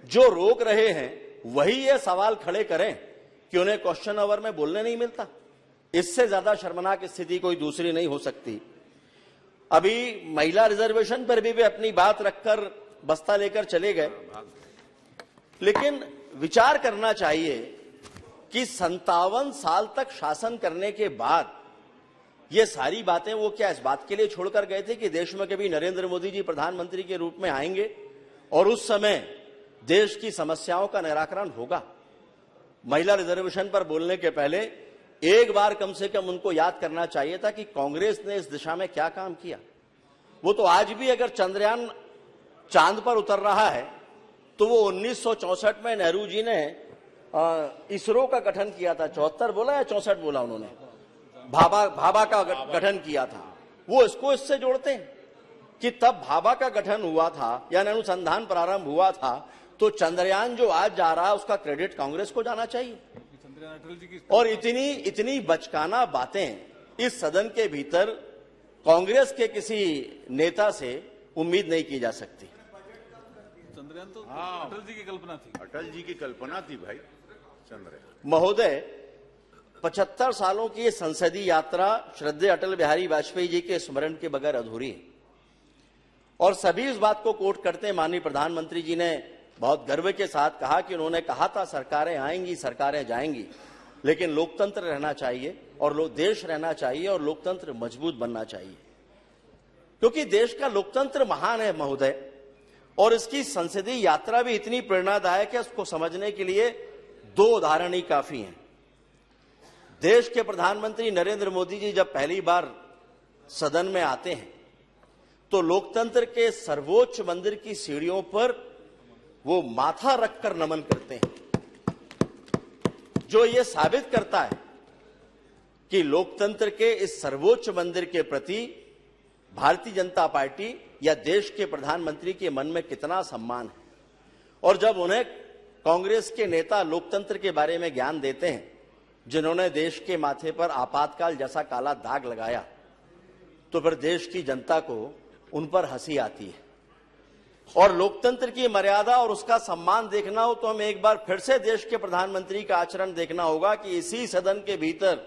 जो रोक रहे हैं वही ये सवाल खड़े करें कि उन्हें क्वेश्चन आवर में बोलने नहीं मिलता। इससे ज्यादा शर्मनाक स्थिति कोई दूसरी नहीं हो सकती। अभी महिला रिजर्वेशन पर भी वे अपनी बात रखकर बस्ता लेकर चले गए, लेकिन विचार करना चाहिए कि 57 साल तक शासन करने के बाद ये सारी बातें वो क्या इस बात के लिए छोड़कर गए थे कि देश में कभी नरेंद्र मोदी जी प्रधानमंत्री के रूप में आएंगे और उस समय देश की समस्याओं का निराकरण होगा? महिला रिजर्वेशन पर बोलने के पहले एक बार कम से कम उनको याद करना चाहिए था कि कांग्रेस ने इस दिशा में क्या काम किया। वो तो आज भी अगर चंद्रयान चांद पर उतर रहा है तो वो 1964 में नेहरू जी ने इसरो का गठन किया था। 74 बोला या 64 बोला उन्होंने? भाभा का गठन किया था। वो इसको इससे जोड़ते हैं कि तब भाभा का गठन हुआ था, यानी अनुसंधान प्रारंभ हुआ था, तो चंद्रयान जो आज जा रहा है उसका क्रेडिट कांग्रेस को जाना चाहिए। और इतनी बचकाना बातें इस सदन के भीतर कांग्रेस के किसी नेता से उम्मीद नहीं की जा सकती। चंद्रयान तो अटल जी की कल्पना थी। अटल जी की कल्पना थी भाई चंद्रयान। महोदय, 75 सालों की ये संसदीय यात्रा श्रद्धेय अटल बिहारी वाजपेयी जी के स्मरण के बगैर अधूरी है। और सभी इस बात को कोट करते हैं। माननीय प्रधानमंत्री जी ने बहुत गर्व के साथ कहा कि उन्होंने कहा था सरकारें आएंगी, सरकारें जाएंगी, लेकिन लोकतंत्र रहना चाहिए और देश रहना चाहिए और लोकतंत्र मजबूत बनना चाहिए, क्योंकि देश का लोकतंत्र महान है महोदय। और इसकी संसदीय यात्रा भी इतनी प्रेरणादायक है, उसको समझने के लिए 2 उदाहरण ही काफी हैं। देश के प्रधानमंत्री नरेंद्र मोदी जी जब पहली बार सदन में आते हैं तो लोकतंत्र के सर्वोच्च मंदिर की सीढ़ियों पर वो माथा रखकर नमन करते हैं, जो ये साबित करता है कि लोकतंत्र के इस सर्वोच्च मंदिर के प्रति भारतीय जनता पार्टी या देश के प्रधानमंत्री के मन में कितना सम्मान है। और जब उन्हें कांग्रेस के नेता लोकतंत्र के बारे में ज्ञान देते हैं, जिन्होंने देश के माथे पर आपातकाल जैसा काला दाग लगाया, तो फिर देश की जनता को उन पर हंसी आती है। और लोकतंत्र की मर्यादा और उसका सम्मान देखना हो तो हमें एक बार फिर से देश के प्रधानमंत्री का आचरण देखना होगा कि इसी सदन के भीतर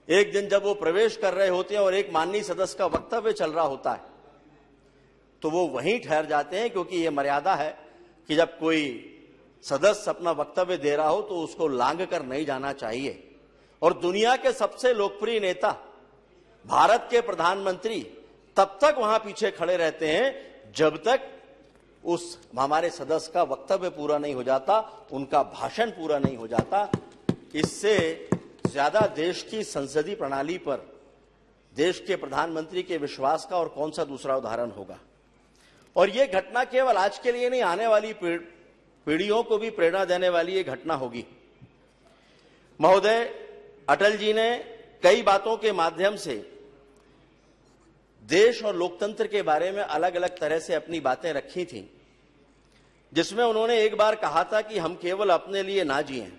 एक दिन जब वो प्रवेश कर रहे होते हैं और एक माननीय सदस्य का वक्तव्य चल रहा होता है, तो वो वहीं ठहर जाते हैं, क्योंकि ये मर्यादा है कि जब कोई सदस्य अपना वक्तव्य दे रहा हो तो उसको लांघ कर नहीं जाना चाहिए। और दुनिया के सबसे लोकप्रिय नेता, भारत के प्रधानमंत्री, तब तक वहां पीछे खड़े रहते हैं जब तक उस हमारे सदस्य का वक्तव्य पूरा नहीं हो जाता, उनका भाषण पूरा नहीं हो जाता। इससे ज्यादा देश की संसदीय प्रणाली पर देश के प्रधानमंत्री के विश्वास का और कौन सा दूसरा उदाहरण होगा। और यह घटना केवल आज के लिए नहीं, आने वाली पीढ़ियों को भी प्रेरणा देने वाली ये घटना होगी। महोदय, अटल जी ने कई बातों के माध्यम से देश और लोकतंत्र के बारे में अलग अलग तरह से अपनी बातें रखी थी, जिसमें उन्होंने एक बार कहा था कि हम केवल अपने लिए ना जिएं,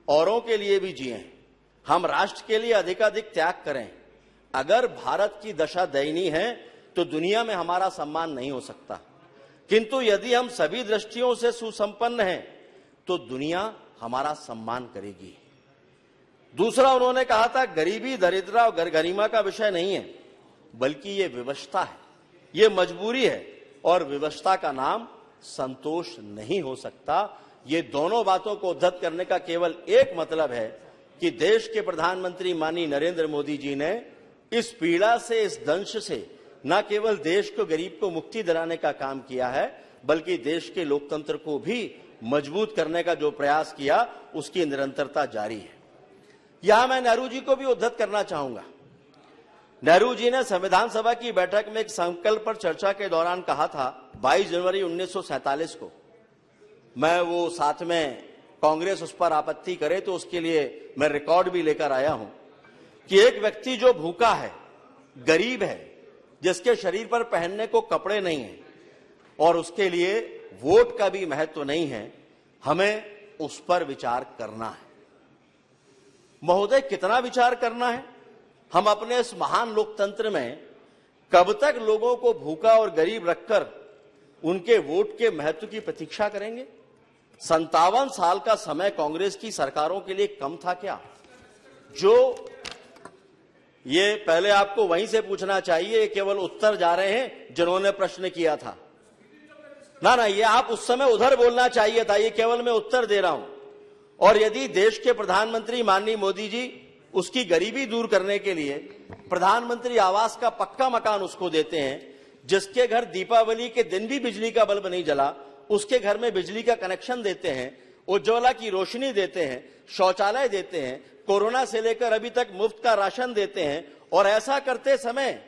औरों के लिए भी जिएं, हम राष्ट्र के लिए अधिकाधिक त्याग करें। अगर भारत की दशा दयनीय है तो दुनिया में हमारा सम्मान नहीं हो सकता, किंतु यदि हम सभी दृष्टियों से सुसंपन्न हैं तो दुनिया हमारा सम्मान करेगी। दूसरा उन्होंने कहा था गरीबी, दरिद्रता और गरिमा का विषय नहीं है, बल्कि ये विवशता है, ये मजबूरी है, और विवशता का नाम संतोष नहीं हो सकता। ये दोनों बातों को उद्धत करने का केवल एक मतलब है कि देश के प्रधानमंत्री माननीय नरेंद्र मोदी जी ने इस पीड़ा से, इस दंश से न केवल देश को, गरीब को मुक्ति दिलाने का काम किया है, बल्कि देश के लोकतंत्र को भी मजबूत करने का जो प्रयास किया, उसकी निरंतरता जारी है। यहां मैं नेहरू जी को भी उद्धत करना चाहूंगा। नेहरू जी ने संविधान सभा की बैठक में एक संकल्प पर चर्चा के दौरान कहा था, 22 जनवरी 1947 को, मैं वो साथ में कांग्रेस उस पर आपत्ति करे तो उसके लिए मैं रिकॉर्ड भी लेकर आया हूं, कि एक व्यक्ति जो भूखा है, गरीब है, जिसके शरीर पर पहनने को कपड़े नहीं है और उसके लिए वोट का भी महत्व नहीं है, हमें उस पर विचार करना है। महोदय, कितना विचार करना है? हम अपने इस महान लोकतंत्र में कब तक लोगों को भूखा और गरीब रखकर उनके वोट के महत्व की प्रतीक्षा करेंगे? 57 साल का समय कांग्रेस की सरकारों के लिए कम था क्या? जो ये पहले आपको वहीं से पूछना चाहिए, केवल उत्तर जा रहे हैं जिन्होंने प्रश्न किया था। ना, ये आप उस समय उधर बोलना चाहिए था, ये केवल मैं उत्तर दे रहा हूं। और यदि देश के प्रधानमंत्री माननीय मोदी जी उसकी गरीबी दूर करने के लिए प्रधानमंत्री आवास का पक्का मकान उसको देते हैं, जिसके घर दीपावली के दिन भी बिजली का बल्ब नहीं जला, उसके घर में बिजली का कनेक्शन देते हैं, उज्ज्वला की रोशनी देते हैं, शौचालय देते हैं, कोरोना से लेकर अभी तक मुफ्त का राशन देते हैं, और ऐसा करते समय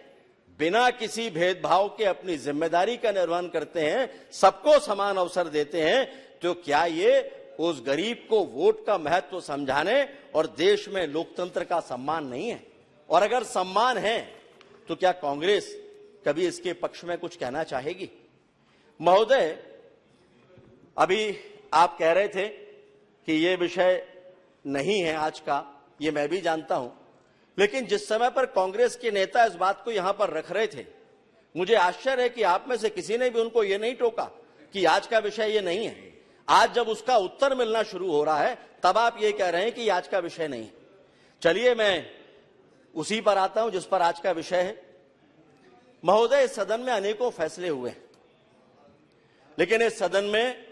बिना किसी भेदभाव के अपनी जिम्मेदारी का निर्वहन करते हैं, सबको समान अवसर देते हैं, तो क्या ये उस गरीब को वोट का महत्व समझाने और देश में लोकतंत्र का सम्मान नहीं है? और अगर सम्मान है तो क्या कांग्रेस कभी इसके पक्ष में कुछ कहना चाहेगी? महोदय, अभी आप कह रहे थे कि ये विषय नहीं है आज का, ये मैं भी जानता हूं, लेकिन जिस समय पर कांग्रेस के नेता इस बात को यहां पर रख रहे थे, मुझे आश्चर्य है कि आप में से किसी ने भी उनको ये नहीं टोका कि आज का विषय ये नहीं है। आज जब उसका उत्तर मिलना शुरू हो रहा है, तब आप ये कह रहे हैं कि आज का विषय नहीं है। चलिए मैं उसी पर आता हूं जिस पर आज का विषय है। महोदय, इस सदन में अनेकों फैसले हुए हैं, लेकिन इस सदन में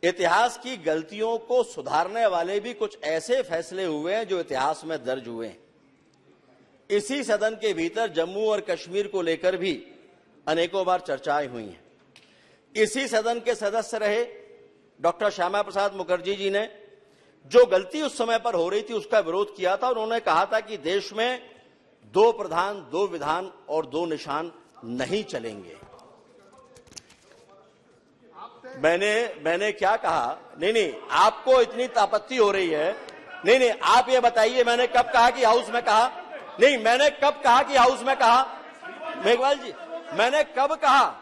इतिहास की गलतियों को सुधारने वाले भी कुछ ऐसे फैसले हुए हैं जो इतिहास में दर्ज हुए हैं। इसी सदन के भीतर जम्मू और कश्मीर को लेकर भी अनेकों बार चर्चाएं हुई हैं। इसी सदन के सदस्य रहे डॉक्टर श्यामा प्रसाद मुखर्जी जी ने जो गलती उस समय पर हो रही थी उसका विरोध किया था। उन्होंने कहा था कि देश में 2 प्रधान, 2 विधान और 2 निशान नहीं चलेंगे। मैंने क्या कहा? नहीं, आपको इतनी आपत्ति हो रही है। नहीं, आप ये बताइए, मैंने कब कहा कि हाउस में कहा? नहीं, मैंने कब कहा कि हाउस में कहा? मेघवाल जी, मैंने कब कहा?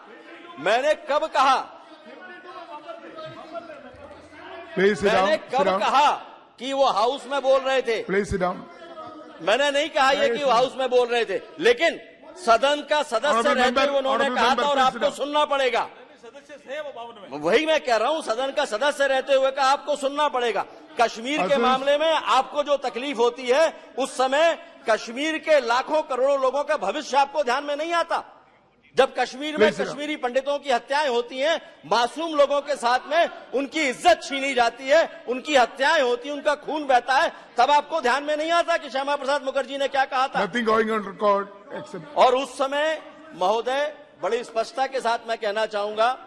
मैंने कब कहा कि वो हाउस में बोल रहे थे? Please sit down. मैंने नहीं कहा ये कि वो हाउस में बोल रहे थे, लेकिन सदन का सदस्य रहते हुए उन्होंने कहा था और आपको सुनना पड़ेगा। वही मैं कह रहा हूं, सदन का सदस्य रहते हुए का आपको सुनना पड़ेगा। कश्मीर के मामले में आपको जो तकलीफ होती है, उस समय कश्मीर के लाखों करोड़ों लोगों का भविष्य आपको ध्यान में नहीं आता। जब कश्मीर में कश्मीरी पंडितों की हत्याएं होती हैं, मासूम लोगों के साथ में उनकी इज्जत छीनी जाती है, उनकी हत्याएं होती हैं, उनका खून बहता है, तब आपको ध्यान में नहीं आता कि श्यामा प्रसाद मुखर्जी ने क्या कहा था। Nothing going on record except... और उस समय महोदय, बड़ी स्पष्टता के साथ मैं कहना चाहूंगा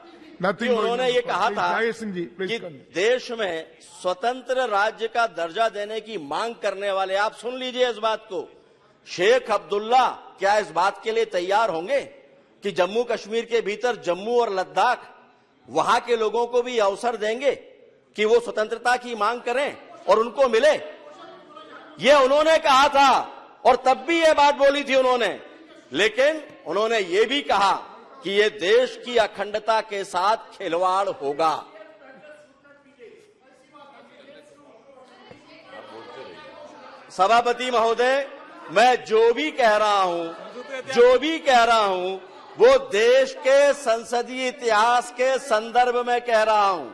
कि उन्होंने ये कहा था कि देश में स्वतंत्र राज्य का दर्जा देने की मांग करने वाले, आप सुन लीजिए इस बात को, शेख अब्दुल्ला क्या इस बात के लिए तैयार होंगे कि जम्मू कश्मीर के भीतर जम्मू और लद्दाख, वहां के लोगों को भी अवसर देंगे कि वो स्वतंत्रता की मांग करें और उनको मिले? ये उन्होंने कहा था और तब भी ये बात बोली थी उन्होंने, लेकिन उन्होंने ये भी कहा कि ये देश की अखंडता के साथ खिलवाड़ होगा। सभापति महोदय, मैं जो भी कह रहा हूं वो देश के संसदीय इतिहास के संदर्भ में कह रहा हूं।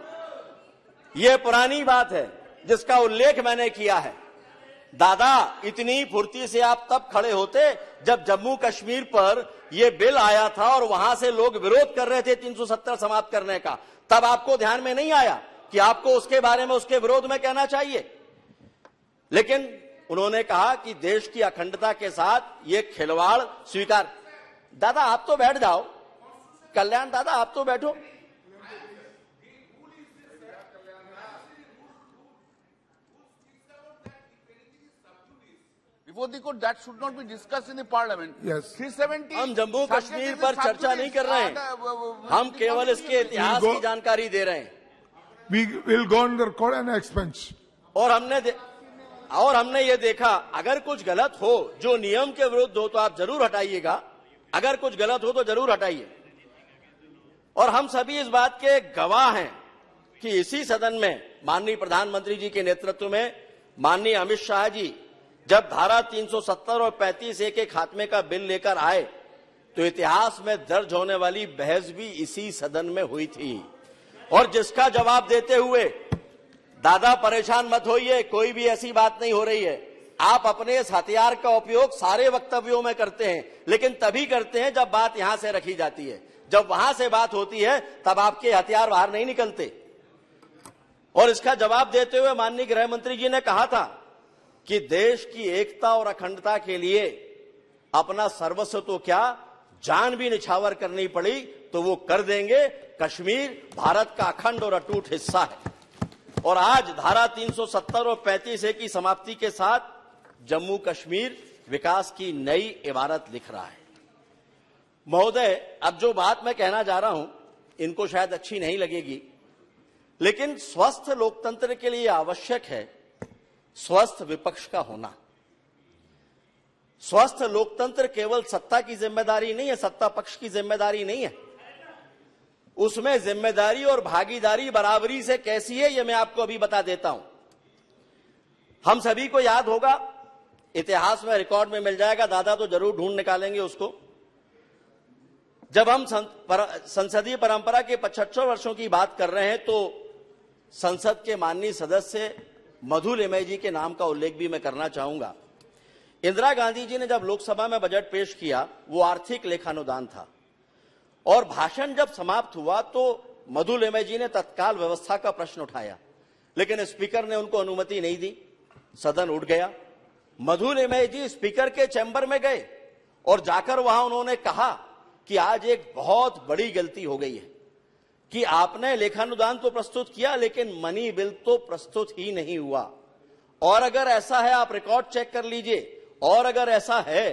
ये पुरानी बात है जिसका उल्लेख मैंने किया है। दादा इतनी फुर्ती से आप तब खड़े होते जब जम्मू कश्मीर पर यह बिल आया था और वहां से लोग विरोध कर रहे थे 370 समाप्त करने का। तब आपको ध्यान में नहीं आया कि आपको उसके बारे में, उसके विरोध में कहना चाहिए। लेकिन उन्होंने कहा कि देश की अखंडता के साथ ये खिलवाड़ स्वीकार। दादा आप तो बैठ जाओ, कल्याण दादा आप तो बैठो। Before the court, that should not be discussed in the parliament. Yes. 370. हम जम्मू कश्मीर पर चर्चा नहीं कर रहे हैं, हम केवल इसके इतिहास की जानकारी दे रहे हैं। We will go on the record and expense. और हमने ये देखा, अगर कुछ गलत हो जो नियम के विरुद्ध हो तो आप जरूर हटाइएगा, अगर कुछ गलत हो तो जरूर हटाइए। और हम सभी इस बात के गवाह हैं कि इसी सदन में माननीय प्रधानमंत्री जी के नेतृत्व में माननीय अमित शाह जी जब धारा 370 और 35A के खात्मे का बिल लेकर आए तो इतिहास में दर्ज होने वाली बहस भी इसी सदन में हुई थी। और जिसका जवाब देते हुए, दादा परेशान मत होइए, कोई भी ऐसी बात नहीं हो रही है। आप अपने इस हथियार का उपयोग सारे वक्तव्यों में करते हैं, लेकिन तभी करते हैं जब बात यहां से रखी जाती है। जब वहां से बात होती है तब आपके हथियार बाहर नहीं निकलते। और इसका जवाब देते हुए माननीय गृह मंत्री जी ने कहा था कि देश की एकता और अखंडता के लिए अपना सर्वस्व तो क्या, जान भी निछावर करनी पड़ी तो वो कर देंगे। कश्मीर भारत का अखंड और अटूट हिस्सा है। और आज धारा 370 और 35A की समाप्ति के साथ जम्मू कश्मीर विकास की नई इबारत लिख रहा है। महोदय, अब जो बात मैं कहना जा रहा हूं इनको शायद अच्छी नहीं लगेगी, लेकिन स्वस्थ लोकतंत्र के लिए आवश्यक है स्वस्थ विपक्ष का होना। स्वस्थ लोकतंत्र केवल सत्ता की जिम्मेदारी नहीं है, सत्ता पक्ष की जिम्मेदारी नहीं है। उसमें जिम्मेदारी और भागीदारी बराबरी से कैसी है ये मैं आपको अभी बता देता हूं। हम सभी को याद होगा, इतिहास में रिकॉर्ड में मिल जाएगा, दादा तो जरूर ढूंढ निकालेंगे उसको। जब हम संसदीय परंपरा के 75 वर्षों की बात कर रहे हैं तो संसद के माननीय सदस्य मधु लिमय जी के नाम का उल्लेख भी मैं करना चाहूंगा। इंदिरा गांधी जी ने जब लोकसभा में बजट पेश किया वो आर्थिक लेखानुदान था, और भाषण जब समाप्त हुआ तो मधु लिमय जी ने तत्काल व्यवस्था का प्रश्न उठाया, लेकिन स्पीकर ने उनको अनुमति नहीं दी, सदन उठ गया। मधु लिमय जी स्पीकर के चैम्बर में गए और जाकर वहां उन्होंने कहा कि आज एक बहुत बड़ी गलती हो गई है कि आपने लेखानुदान तो प्रस्तुत किया लेकिन मनी बिल तो प्रस्तुत ही नहीं हुआ। और अगर ऐसा है, आप रिकॉर्ड चेक कर लीजिए, और अगर ऐसा है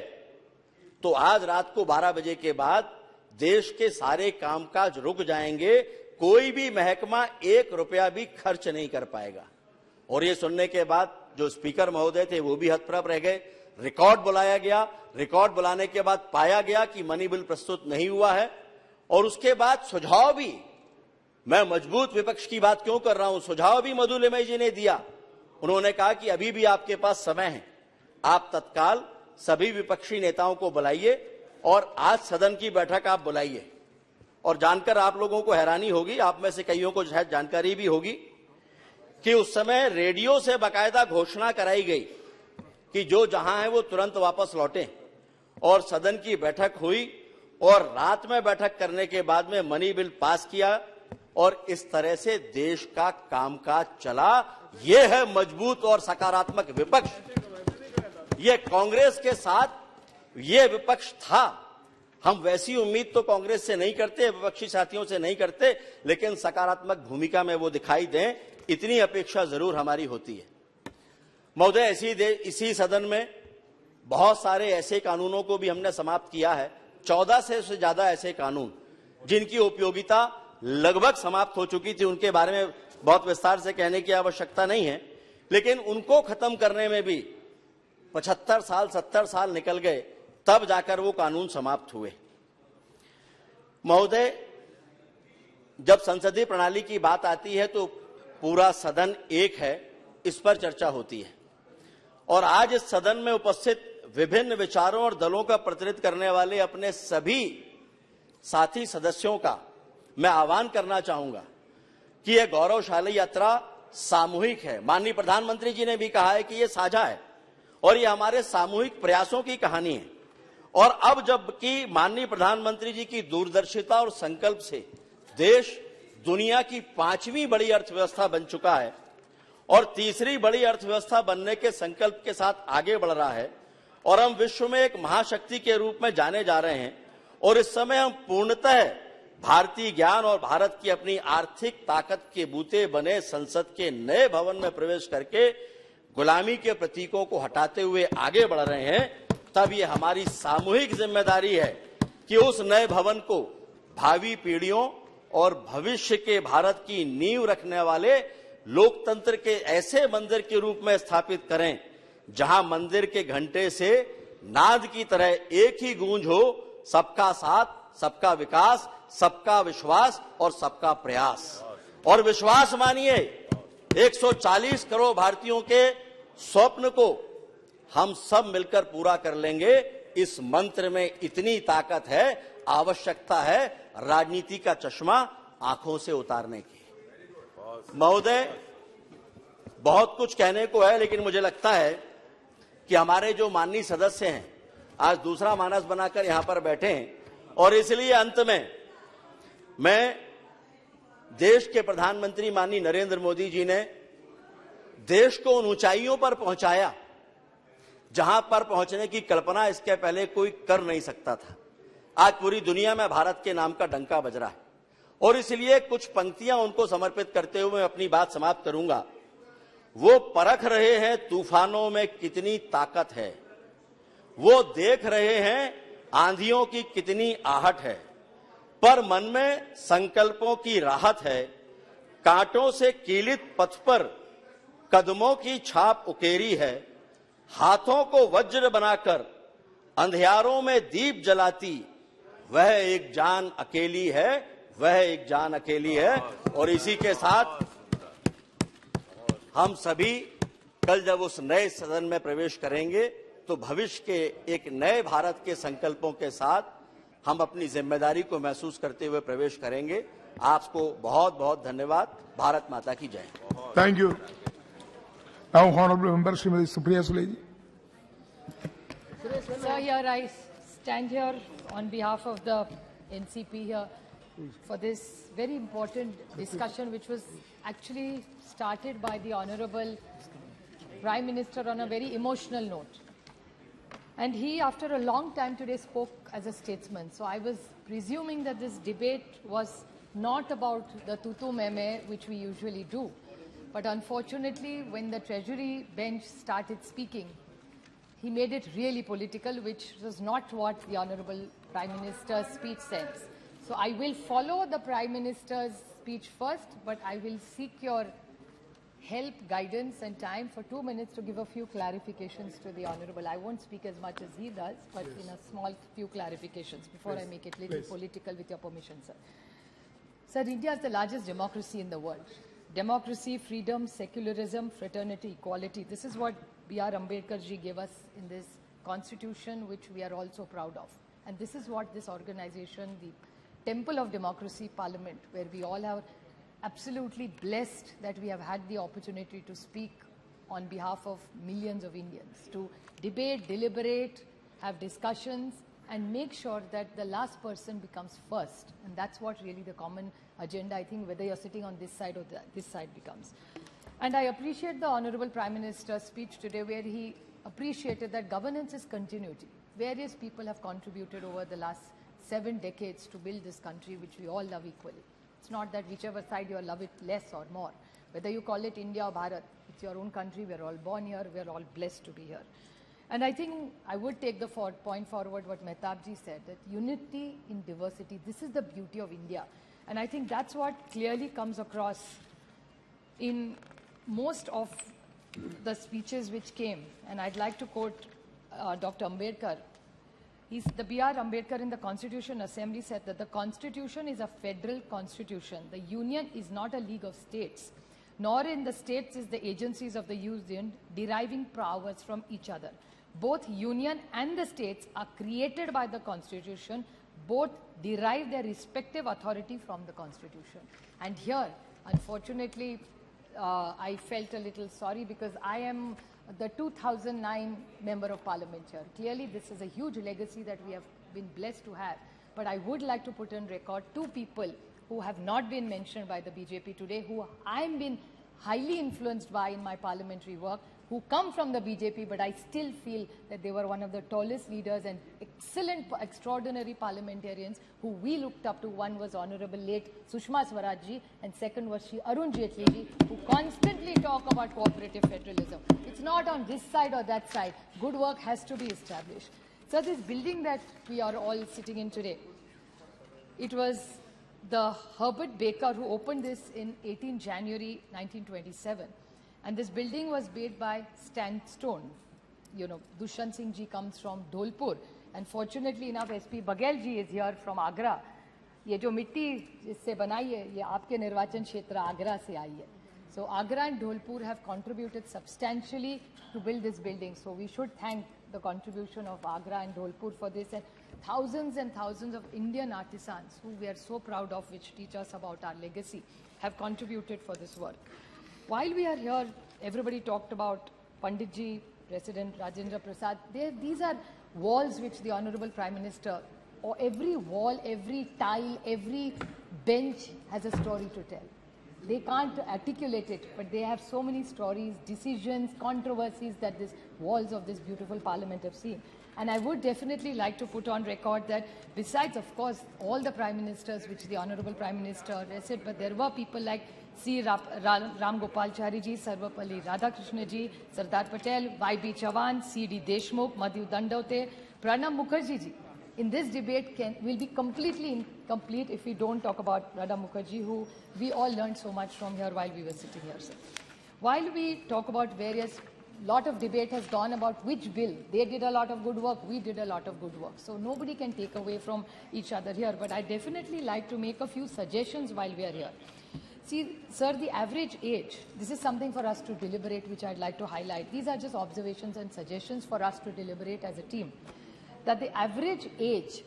तो आज रात को 12 बजे के बाद देश के सारे कामकाज रुक जाएंगे, कोई भी महकमा 1 रुपया भी खर्च नहीं कर पाएगा। और ये सुनने के बाद जो स्पीकर महोदय थे वो भी हतप्रभ रह गए। रिकॉर्ड बुलाया गया, रिकॉर्ड बुलाने के बाद पाया गया कि मनी बिल प्रस्तुत नहीं हुआ है। और उसके बाद सुझाव भी, मैं मजबूत विपक्ष की बात क्यों कर रहा हूं, सुझाव भी मधु लिमय जी ने दिया। उन्होंने कहा कि अभी भी आपके पास समय है, आप तत्काल सभी विपक्षी नेताओं को बुलाइए और आज सदन की बैठक आप बुलाइए। और जानकर आप लोगों को हैरानी होगी, आप में से कईयों को शायद जानकारी भी होगी कि उस समय रेडियो से बाकायदा घोषणा कराई गई कि जो जहां है वो तुरंत वापस लौटें। और सदन की बैठक हुई और रात में बैठक करने के बाद में मनी बिल पास किया और इस तरह से देश का कामकाज चला। ये है मजबूत और सकारात्मक विपक्ष। ये कांग्रेस के साथ ये विपक्ष था। हम वैसी उम्मीद तो कांग्रेस से नहीं करते, विपक्षी साथियों से नहीं करते, लेकिन सकारात्मक भूमिका में वो दिखाई दें, इतनी अपेक्षा जरूर हमारी होती है। महोदय, इसी सदन में बहुत सारे ऐसे कानूनों को भी हमने समाप्त किया है, 14 से ज्यादा ऐसे कानून जिनकी उपयोगिता लगभग समाप्त हो चुकी थी। उनके बारे में बहुत विस्तार से कहने की आवश्यकता नहीं है, लेकिन उनको खत्म करने में भी 75 साल 70 साल निकल गए, तब जाकर वो कानून समाप्त हुए। महोदय, जब संसदीय प्रणाली की बात आती है तो पूरा सदन एक है, इस पर चर्चा होती है। और आज इस सदन में उपस्थित विभिन्न विचारों और दलों का प्रतिनिधित्व करने वाले अपने सभी साथी सदस्यों का मैं आह्वान करना चाहूंगा कि यह गौरवशाली यात्रा सामूहिक है। माननीय प्रधानमंत्री जी ने भी कहा है कि यह साझा है। और ये हमारे सामूहिक प्रयासों की कहानी है। और अब जबकि माननीय प्रधानमंत्री जी की दूरदर्शिता और संकल्प से देश दुनिया की 5वीं बड़ी अर्थव्यवस्था बन चुका है और तीसरी बड़ी अर्थव्यवस्था बनने के संकल्प के साथ आगे बढ़ रहा है और हम विश्व में एक महाशक्ति के रूप में जाने जा रहे हैं, और इस समय हम पूर्णतः भारतीय ज्ञान और भारत की अपनी आर्थिक ताकत के बूते बने संसद के नए भवन में प्रवेश करके गुलामी के प्रतीकों को हटाते हुए आगे बढ़ रहे हैं, तब ये हमारी सामूहिक जिम्मेदारी है कि उस नए भवन को भावी पीढ़ियों और भविष्य के भारत की नींव रखने वाले लोकतंत्र के ऐसे मंदिर के रूप में स्थापित करें जहां मंदिर के घंटे से नाद की तरह एक ही गूंज हो, सबका साथ, सबका विकास, सबका विश्वास और सबका प्रयास। और विश्वास मानिए 140 करोड़ भारतीयों के स्वप्न को हम सब मिलकर पूरा कर लेंगे। इस मंत्र में इतनी ताकत है, आवश्यकता है राजनीति का चश्मा आंखों से उतारने की। महोदय, बहुत कुछ कहने को है, लेकिन मुझे लगता है कि हमारे जो माननीय सदस्य हैं आज दूसरा मानस बनाकर यहां पर बैठे हैं, और इसलिए अंत में मैं देश के प्रधानमंत्री माननीय नरेंद्र मोदी जी ने देश को उन ऊंचाइयों पर पहुंचाया जहां पर पहुंचने की कल्पना इसके पहले कोई कर नहीं सकता था। आज पूरी दुनिया में भारत के नाम का डंका बज रहा है, और इसलिए कुछ पंक्तियां उनको समर्पित करते हुए मैं अपनी बात समाप्त करूंगा। वो परख रहे हैं तूफानों में कितनी ताकत है, वो देख रहे हैं आंधियों की कितनी आहट है, पर मन में संकल्पों की राहत है। कांटों से कीलित पथ पर कदमों की छाप उकेरी है, हाथों को वज्र बनाकर अंधियारों में दीप जलाती वह एक जान अकेली है, वह एक जान अकेली है। और इसी के साथ हम सभी कल जब उस नए सदन में प्रवेश करेंगे तो भविष्य के एक नए भारत के संकल्पों के साथ हम अपनी जिम्मेदारी को महसूस करते हुए प्रवेश करेंगे। आपको बहुत बहुत धन्यवाद। भारत माता की जय। Thank you. Now, Honorable Member Srimati Supriya Sule ji. Sir, here I stand here on behalf of the NCP here for this very important discussion, which was actually started by the Honorable Prime Minister on a very emotional note. And he, after a long time today, spoke as a statesman. So I was presuming that this debate was not about the tutu meme, which we usually do. But unfortunately, when the Treasury bench started speaking, he made it really political, which was not what the Honorable Prime Minister's speech says. So I will follow the Prime Minister's speech first, but I will seek your help, guidance and time for 2 minutes to give a few clarifications to the Honorable. I won't speak as much as he does, but in a small few clarifications before I make it little political, with your permission, sir. Sir, India is the largest democracy in the world. Democracy, freedom, secularism, fraternity, equality. This is what B.R. Ambedkar ji gave us in this constitution, which we are also proud of. And this is what this organization, the Temple of Democracy Parliament, where we all are absolutely blessed that we have had the opportunity to speak on behalf of millions of Indians, to debate, deliberate, have discussions, and make sure that the last person becomes first. And that's what really the common agenda, I think, whether you're sitting on this side or this side becomes. And I appreciate the Honorable Prime Minister's speech today, where he appreciated that governance is continuity. Various people have contributed over the last 7 decades to build this country, which we all love equally. It's not that whichever side you love it less or more. Whether you call it India or Bharat, it's your own country. We're all born here. We're all blessed to be here. And I think I would take the point forward what Mehtab ji said, that unity in diversity, this is the beauty of India. And I think that's what clearly comes across in most of the speeches which came. And I'd like to quote Dr. Ambedkar. The B.R. Ambedkar in the Constitution Assembly said that the Constitution is a federal constitution. The Union is not a league of states, nor in the states is the agencies of the Union deriving powers from each other. Both Union and the states are created by the Constitution. Both derive their respective authority from the Constitution. And here, unfortunately, I felt a little sorry because I am the 2009 Member of Parliament here. Clearly, this is a huge legacy that we have been blessed to have. But I would like to put on record two people who have not been mentioned by the BJP today, who I've been highly influenced by in my parliamentary work, who come from the BJP, but I still feel that they were one of the tallest leaders and excellent, extraordinary parliamentarians who we looked up to. One was Honorable late Sushma Swaraj ji, and second was Shri Arun Jaitley ji, who constantly talk about cooperative federalism. It's not on this side or that side. Good work has to be established. So this building that we are all sitting in today, it was the Herbert Baker who opened this in 18 January 1927. And this building was made by sandstone. You know, Dushyant Singh ji comes from Dholpur. And fortunately enough, SP Baghel ji is here from Agra. ये जो मिट्टी इससे बनाई है, ये आपके निर्वाचन क्षेत्र आगरा से आई है. So Agra and Dholpur have contributed substantially to build this building. So we should thank the contribution of Agra and Dholpur for this, and thousands of Indian artisans who we are so proud of, which teach us about our legacy, have contributed for this work. While we are here, everybody talked about Panditji, President Rajendra Prasad. These are walls which the Honorable Prime Minister, or every wall, every tile, every bench has a story to tell. They can't articulate it, but they have so many stories, decisions, controversies that these walls of this beautiful parliament have seen. And I would definitely like to put on record that besides, of course, all the Prime Ministers which the Honorable Prime Minister said, but there were people like C. Ram Gopalachari ji, Sarvapalli Radhakrishna ji, Sardar Patel, Y.B. Chavan, C.D. Deshmukh, Madhu Dandote, Pranab Mukherjee ji. In this debate will be completely incomplete if we don't talk about Pranab Mukherjee, who we all learned so much from here while we were sitting here. So, while we talk about various, lot of debate has gone about which bill. They did a lot of good work, we did a lot of good work. So nobody can take away from each other here. But I definitely like to make a few suggestions while we are here. See, sir, the average age, this is something for us to deliberate, which I'd like to highlight. These are just observations and suggestions for us to deliberate as a team. That the average age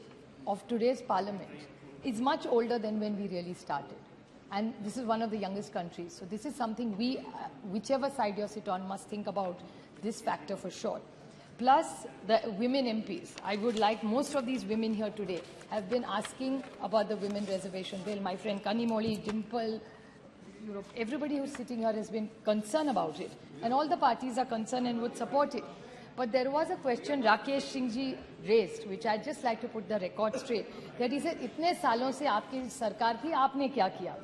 of today's parliament is much older than when we really started. And this is one of the youngest countries. So this is something we, whichever side you sit on, must think about this factor for sure. Plus the women MPs. I would like, most of these women here today have been asking about the women reservation bill. My friend Kanimoli, Dimple, everybody who's sitting here has been concerned about it. And all the parties are concerned and would support it. But there was a question Rakesh Singh ji raised, which I'd just like to put the record straight, that he said, "Itne salon se aapki sarkar thi, aapne kya kiya?"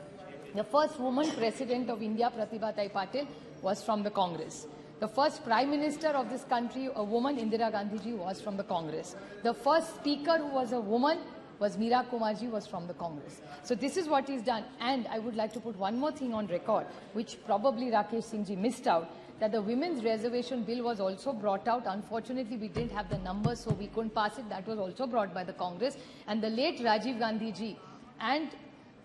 The first woman president of India, Pratibha Tai Patil, was from the Congress. The first prime minister of this country, a woman, Indira Gandhi ji, was from the Congress. The first speaker who was a woman was Meera Kumarji, was from the Congress. So this is what he's done. And I would like to put one more thing on record, which probably Rakesh Singh ji missed out, that the women's reservation bill was also brought out. Unfortunately, we didn't have the numbers, so we couldn't pass it. That was also brought by the Congress. And the late Rajiv Gandhi ji and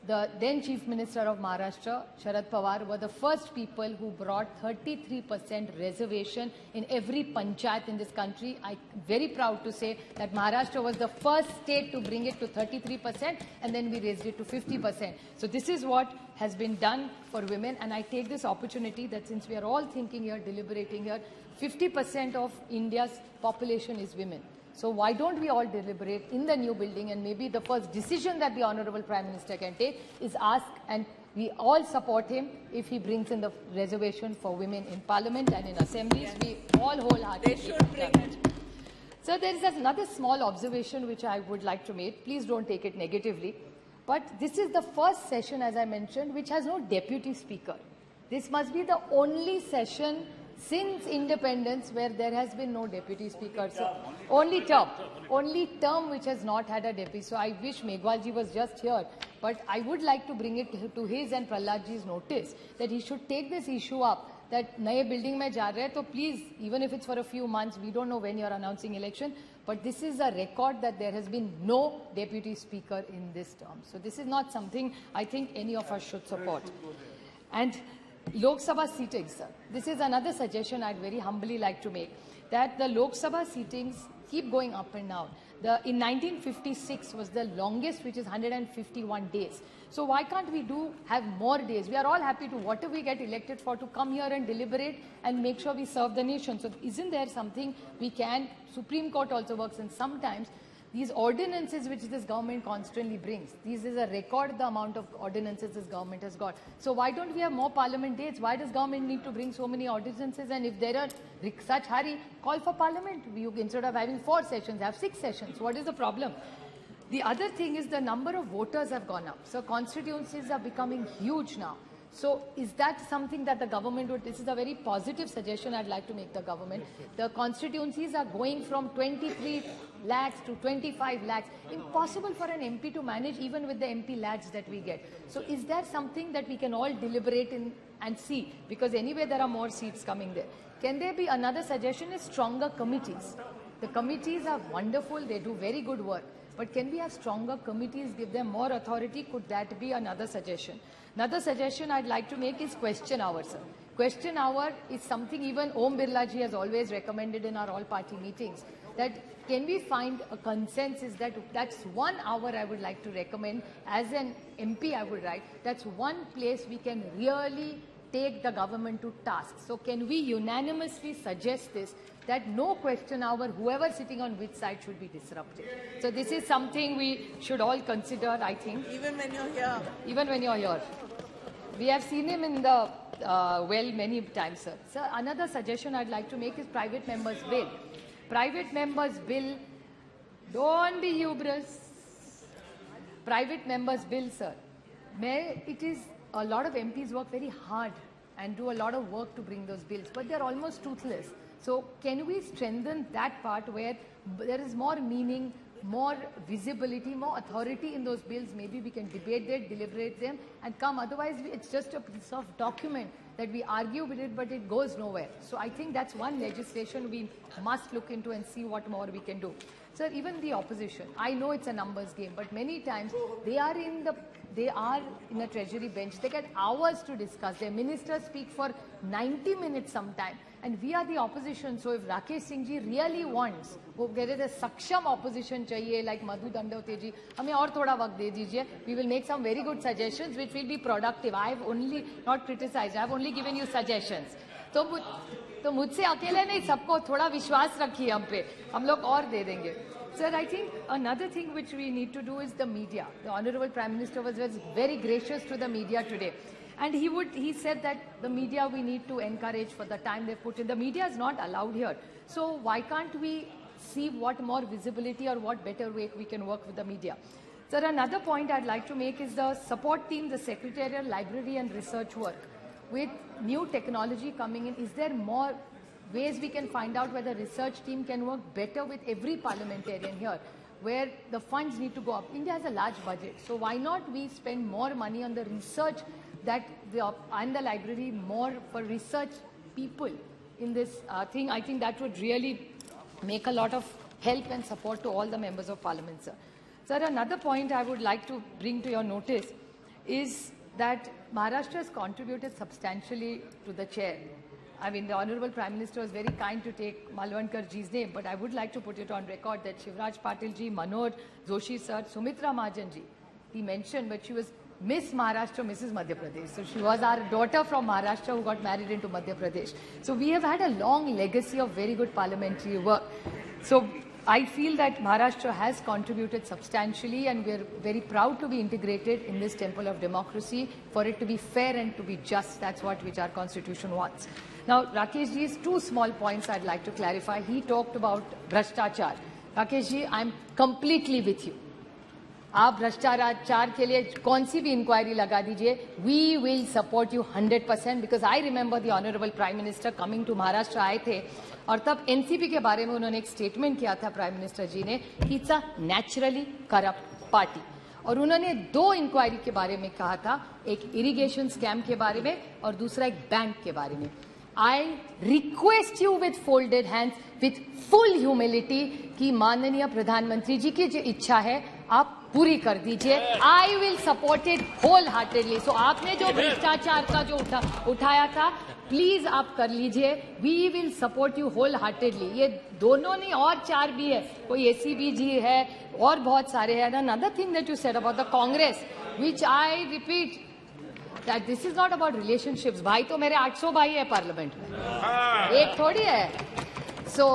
the then Chief Minister of Maharashtra, Sharad Pawar, were the first people who brought 33% reservation in every panchayat in this country. I'm very proud to say that Maharashtra was the first state to bring it to 33%, and then we raised it to 50%. So this is what has been done for women, and I take this opportunity that since we are all thinking here, deliberating here, 50% of India's population is women. So why don't we all deliberate in the new building, and maybe the first decision that the Honorable Prime Minister can take is ask, and we all support him if he brings in the reservation for women in Parliament and in assemblies. We all wholeheartedly. They should bring it. So there is another small observation which I would like to make. Please don't take it negatively. But this is the first session, as I mentioned, which has no deputy speaker. This must be the only session since independence where there has been no deputy speaker. So only term which has not had a deputy. So I wish Meghwalji was just here, but I would like to bring it to his and Prahladji's notice that he should take this issue up, that naye building mein ja rahe, so please, even if it's for a few months, we don't know when you're announcing election, but this is a record that there has been no deputy speaker in this term. So this is not something I think any of us should support. And Lok Sabha seatings, sir. This is another suggestion I'd very humbly like to make, that the Lok Sabha seatings keep going up and down. In 1956 was the longest, which is 151 days. So why can't we have more days? We are all happy to, whatever we get elected for, to come here and deliberate and make sure we serve the nation. So isn't there something we can, Supreme Court also works, and sometimes these ordinances which this government constantly brings, this is a record the amount of ordinances this government has got. So why don't we have more parliament dates? Why does government need to bring so many ordinances? And if there are such hurry, call for parliament. Instead of having 4 sessions, have 6 sessions. What is the problem? The other thing is the number of voters have gone up. So constituencies are becoming huge now. So is that something that the government would, this is a very positive suggestion I'd like to make the government. The constituencies are going from 23 lakhs to 25 lakhs. Impossible for an MP to manage even with the MP lads that we get. So is there something that we can all deliberate in and see? Because anyway there are more seats coming there. Can there be another suggestion is stronger committees? The committees are wonderful, they do very good work. But can we have stronger committees, give them more authority? Could that be another suggestion? Another suggestion I'd like to make is question hour, sir. Question hour is something even Om Birla ji has always recommended in our all-party meetings. That can we find a consensus that that's 1 hour I would like to recommend as an MP I would write. That's one place we can really take the government to task. So can we unanimously suggest this, that no question hour, whoever sitting on which side should be disrupted. So this is something we should all consider, I think. Even when you're here. Even when you're here. We have seen him in the, well, many times, sir. Sir, another suggestion I'd like to make is private members' bill. Private members' bill, don't be hubris. Private members' bill, sir. It is, a lot of MPs work very hard and do a lot of work to bring those bills, but they're almost toothless. So can we strengthen that part where there is more meaning, more visibility, more authority in those bills? Maybe we can debate them, deliberate them and come. Otherwise, it's just a piece of document that we argue with it, but it goes nowhere. So I think that's one legislation we must look into and see what more we can do. Sir, even the opposition, I know it's a numbers game, but many times they are in a treasury bench. They get hours to discuss. Their ministers speak for 90 minutes sometime. And we are the opposition. So if Rakesh Singh ji really wants, there is a saksham opposition chahiye, like Madhu Dandaote ji, hame aur thoda waqt de dijiye. We will make some very good suggestions which will be productive. I have only not criticized. I have only given you suggestions. तो मुझसे अकेले नहीं, सबको थोड़ा विश्वास रखिए हम पे, हम लोग और दे देंगे. Sir, I think another thing which we need to do is the media. The Honorable Prime Minister was very gracious to the media today. And he said that the media we need to encourage for the time they put in. The media is not allowed here. So why can't we see what more visibility or what better way we can work with the media? Sir, another point I'd like to make is the support team, the secretarial, library and research work. With new technology coming in, is there more ways we can find out where the research team can work better with every parliamentarian here, where the funds need to go up? India has a large budget, so why not we spend more money on the research and the library more for research people in this thing? I think that would really make a lot of help and support to all the members of parliament, sir. Sir, another point I would like to bring to your notice is that Maharashtra has contributed substantially to the chair. I mean, the Honorable Prime Minister was very kind to take Malvankar ji's name, but I would like to put it on record that Shivraj Patil ji, Manoj Joshi sir, Sumitra Mahajan ji, he mentioned, but she was Miss Maharashtra, Mrs. Madhya Pradesh. So she was our daughter from Maharashtra who got married into Madhya Pradesh. So we have had a long legacy of very good parliamentary work. So I feel that Maharashtra has contributed substantially and we are very proud to be integrated in this temple of democracy, for it to be fair and to be just. That's what which our constitution wants. Now, Rakesh ji's 2 small points I'd like to clarify. He talked about Bhrashtachar. Rakesh ji, I'm completely with you. आप भ्रष्टाचार के लिए कौन सी भी inquiry लगा दीजिए, we will support you 100% because I remember the Honorable Prime Minister coming to Maharashtra आए थे और तब एनसीपी के बारे में उन्होंने एक स्टेटमेंट किया था प्राइम मिनिस्टर जी ने कि it's a naturally corrupt party, और उन्होंने 2 इंक्वायरी के बारे में कहा था, एक इरिगेशन स्कैम के बारे में और दूसरा एक बैंक के बारे में. I request you with folded hands, with full humility कि माननीय प्रधानमंत्री जी की जो इच्छा है आप पूरी कर दीजिए. I will support it wholeheartedly. So आपने जो भ्रष्टाचार का जो उठाया था, प्लीज आप कर लीजिए, we will support you wholeheartedly. ये दोनों नहीं और 4 भी है, कोई एसीबी जी है और बहुत सारे हैं। Another thing that you said about the Congress, which I repeat that this is not about relationships. भाई तो मेरे 800 भाई है पार्लियामेंट में, एक थोड़ी है। So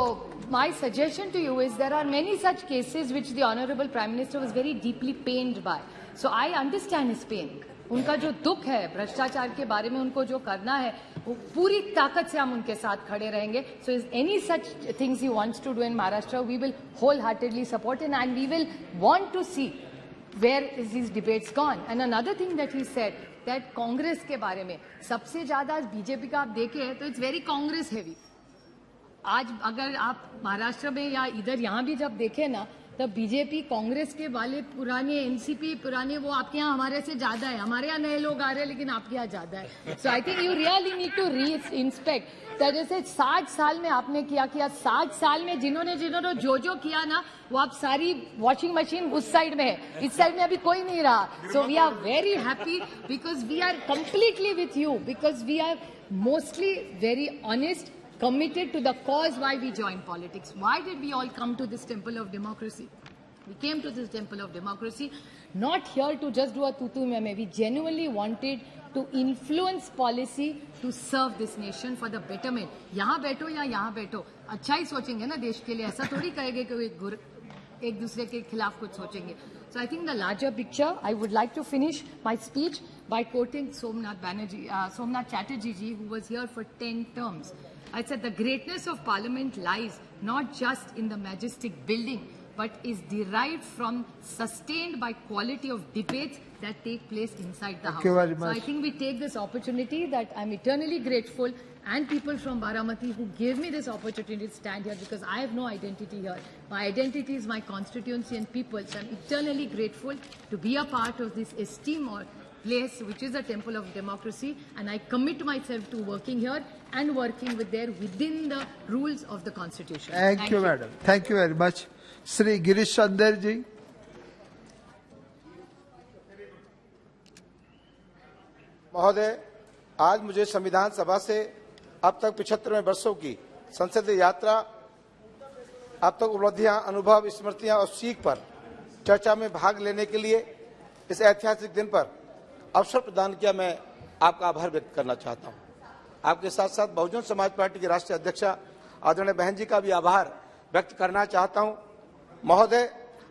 my suggestion to you is there are many such cases which the Honorable Prime Minister was very deeply pained by. So I understand his pain. उनका जो दुख है भ्रष्टाचार के बारे में, उनको जो करना है वो पूरी ताकत से हम उनके साथ खड़े रहेंगे. So is any such things he wants to do in Maharashtra, we will wholeheartedly support him and we will want to see where is these debates gone. And another thing that he said, that Congress के बारे में सबसे ज्यादा BJP का आप देखें तो it's very Congress heavy. आज अगर आप महाराष्ट्र में या इधर यहाँ भी जब देखें ना, तब बीजेपी कांग्रेस के वाले पुराने एनसीपी पुराने वो आपके यहाँ हमारे से ज्यादा है. हमारे यहाँ नए लोग आ रहे हैं लेकिन आपके यहाँ ज्यादा है. So I think you really need to reinspect. जैसे 60 साल में आपने किया 60 साल में जिन्होंने जो किया ना, वो आप सारी वॉशिंग मशीन उस साइड में है, इस साइड में अभी कोई नहीं रहा. So we are very happy because we are completely with you, because we are mostly very honest, committed to the cause why we joined politics. Why did we all come to this temple of democracy? We came to this temple of democracy not here to just do a tutu meme. We genuinely wanted to influence policy to serve this nation for the betterment. यहाँ बैठो या यहाँ बैठो, अच्छा ही सोचेंगे ना देश के लिए, ऐसा थोड़ी कहेंगे कि एक दूसरे के खिलाफ कुछ सोचेंगे. So I think the larger picture, I would like to finish my speech by quoting Somnath Chatterjee ji, who was here for 10 terms. I said the greatness of Parliament lies not just in the majestic building, but is derived from sustained by quality of debates that take place inside the House. Thank you very much. So I think we take this opportunity that I'm eternally grateful, and people from Baramati who gave me this opportunity to stand here, because I have no identity here. My identity is my constituency and people. So I'm eternally grateful to be a part of this esteemed place, which is a temple of democracy, and I commit myself to working here and working within the rules of the Constitution. Thank you, madam. Thank you very much. Shri Girish Chandar ji. महोदय, आज मुझे संविधान सभा से अब तक 75वें वर्षों की संसदीय यात्रा, अब तक उपलब्धियां, अनुभव, स्मृतियां और सीख पर चर्चा में भाग लेने के लिए इस ऐतिहासिक दिन पर अवसर प्रदान किया. मैं आपका आभार व्यक्त करना चाहता हूं. आपके साथ साथ बहुजन समाज पार्टी की राष्ट्रीय अध्यक्षा आदरणीय बहन जी का भी आभार व्यक्त करना चाहता हूं. महोदय,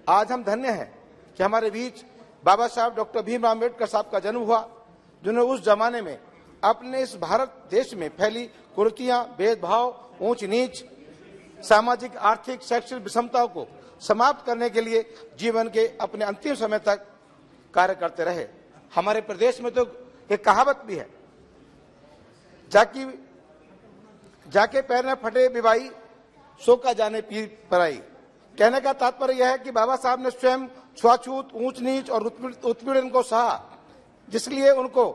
आज हम धन्य हैं कि हमारे बीच बाबा साहब डॉक्टर भीमराव अम्बेडकर साहब का जन्म हुआ, जिन्होंने उस जमाने में अपने इस भारत देश में फैली कुरीतियां, भेदभाव, ऊंच नीच, सामाजिक, आर्थिक, शैक्षणिक विषमताओं को समाप्त करने के लिए जीवन के अपने अंतिम समय तक कार्य करते रहे. हमारे प्रदेश में तो एक कहावत भी है, जाके पैर में फटे बिवाई, सो का जाने पीर पराई. कहने का तात्पर्य यह है कि बाबा साहब ने स्वयं छुआछूत, ऊंच नीच और उत्पीड़न को सहा, जिसलिए उनको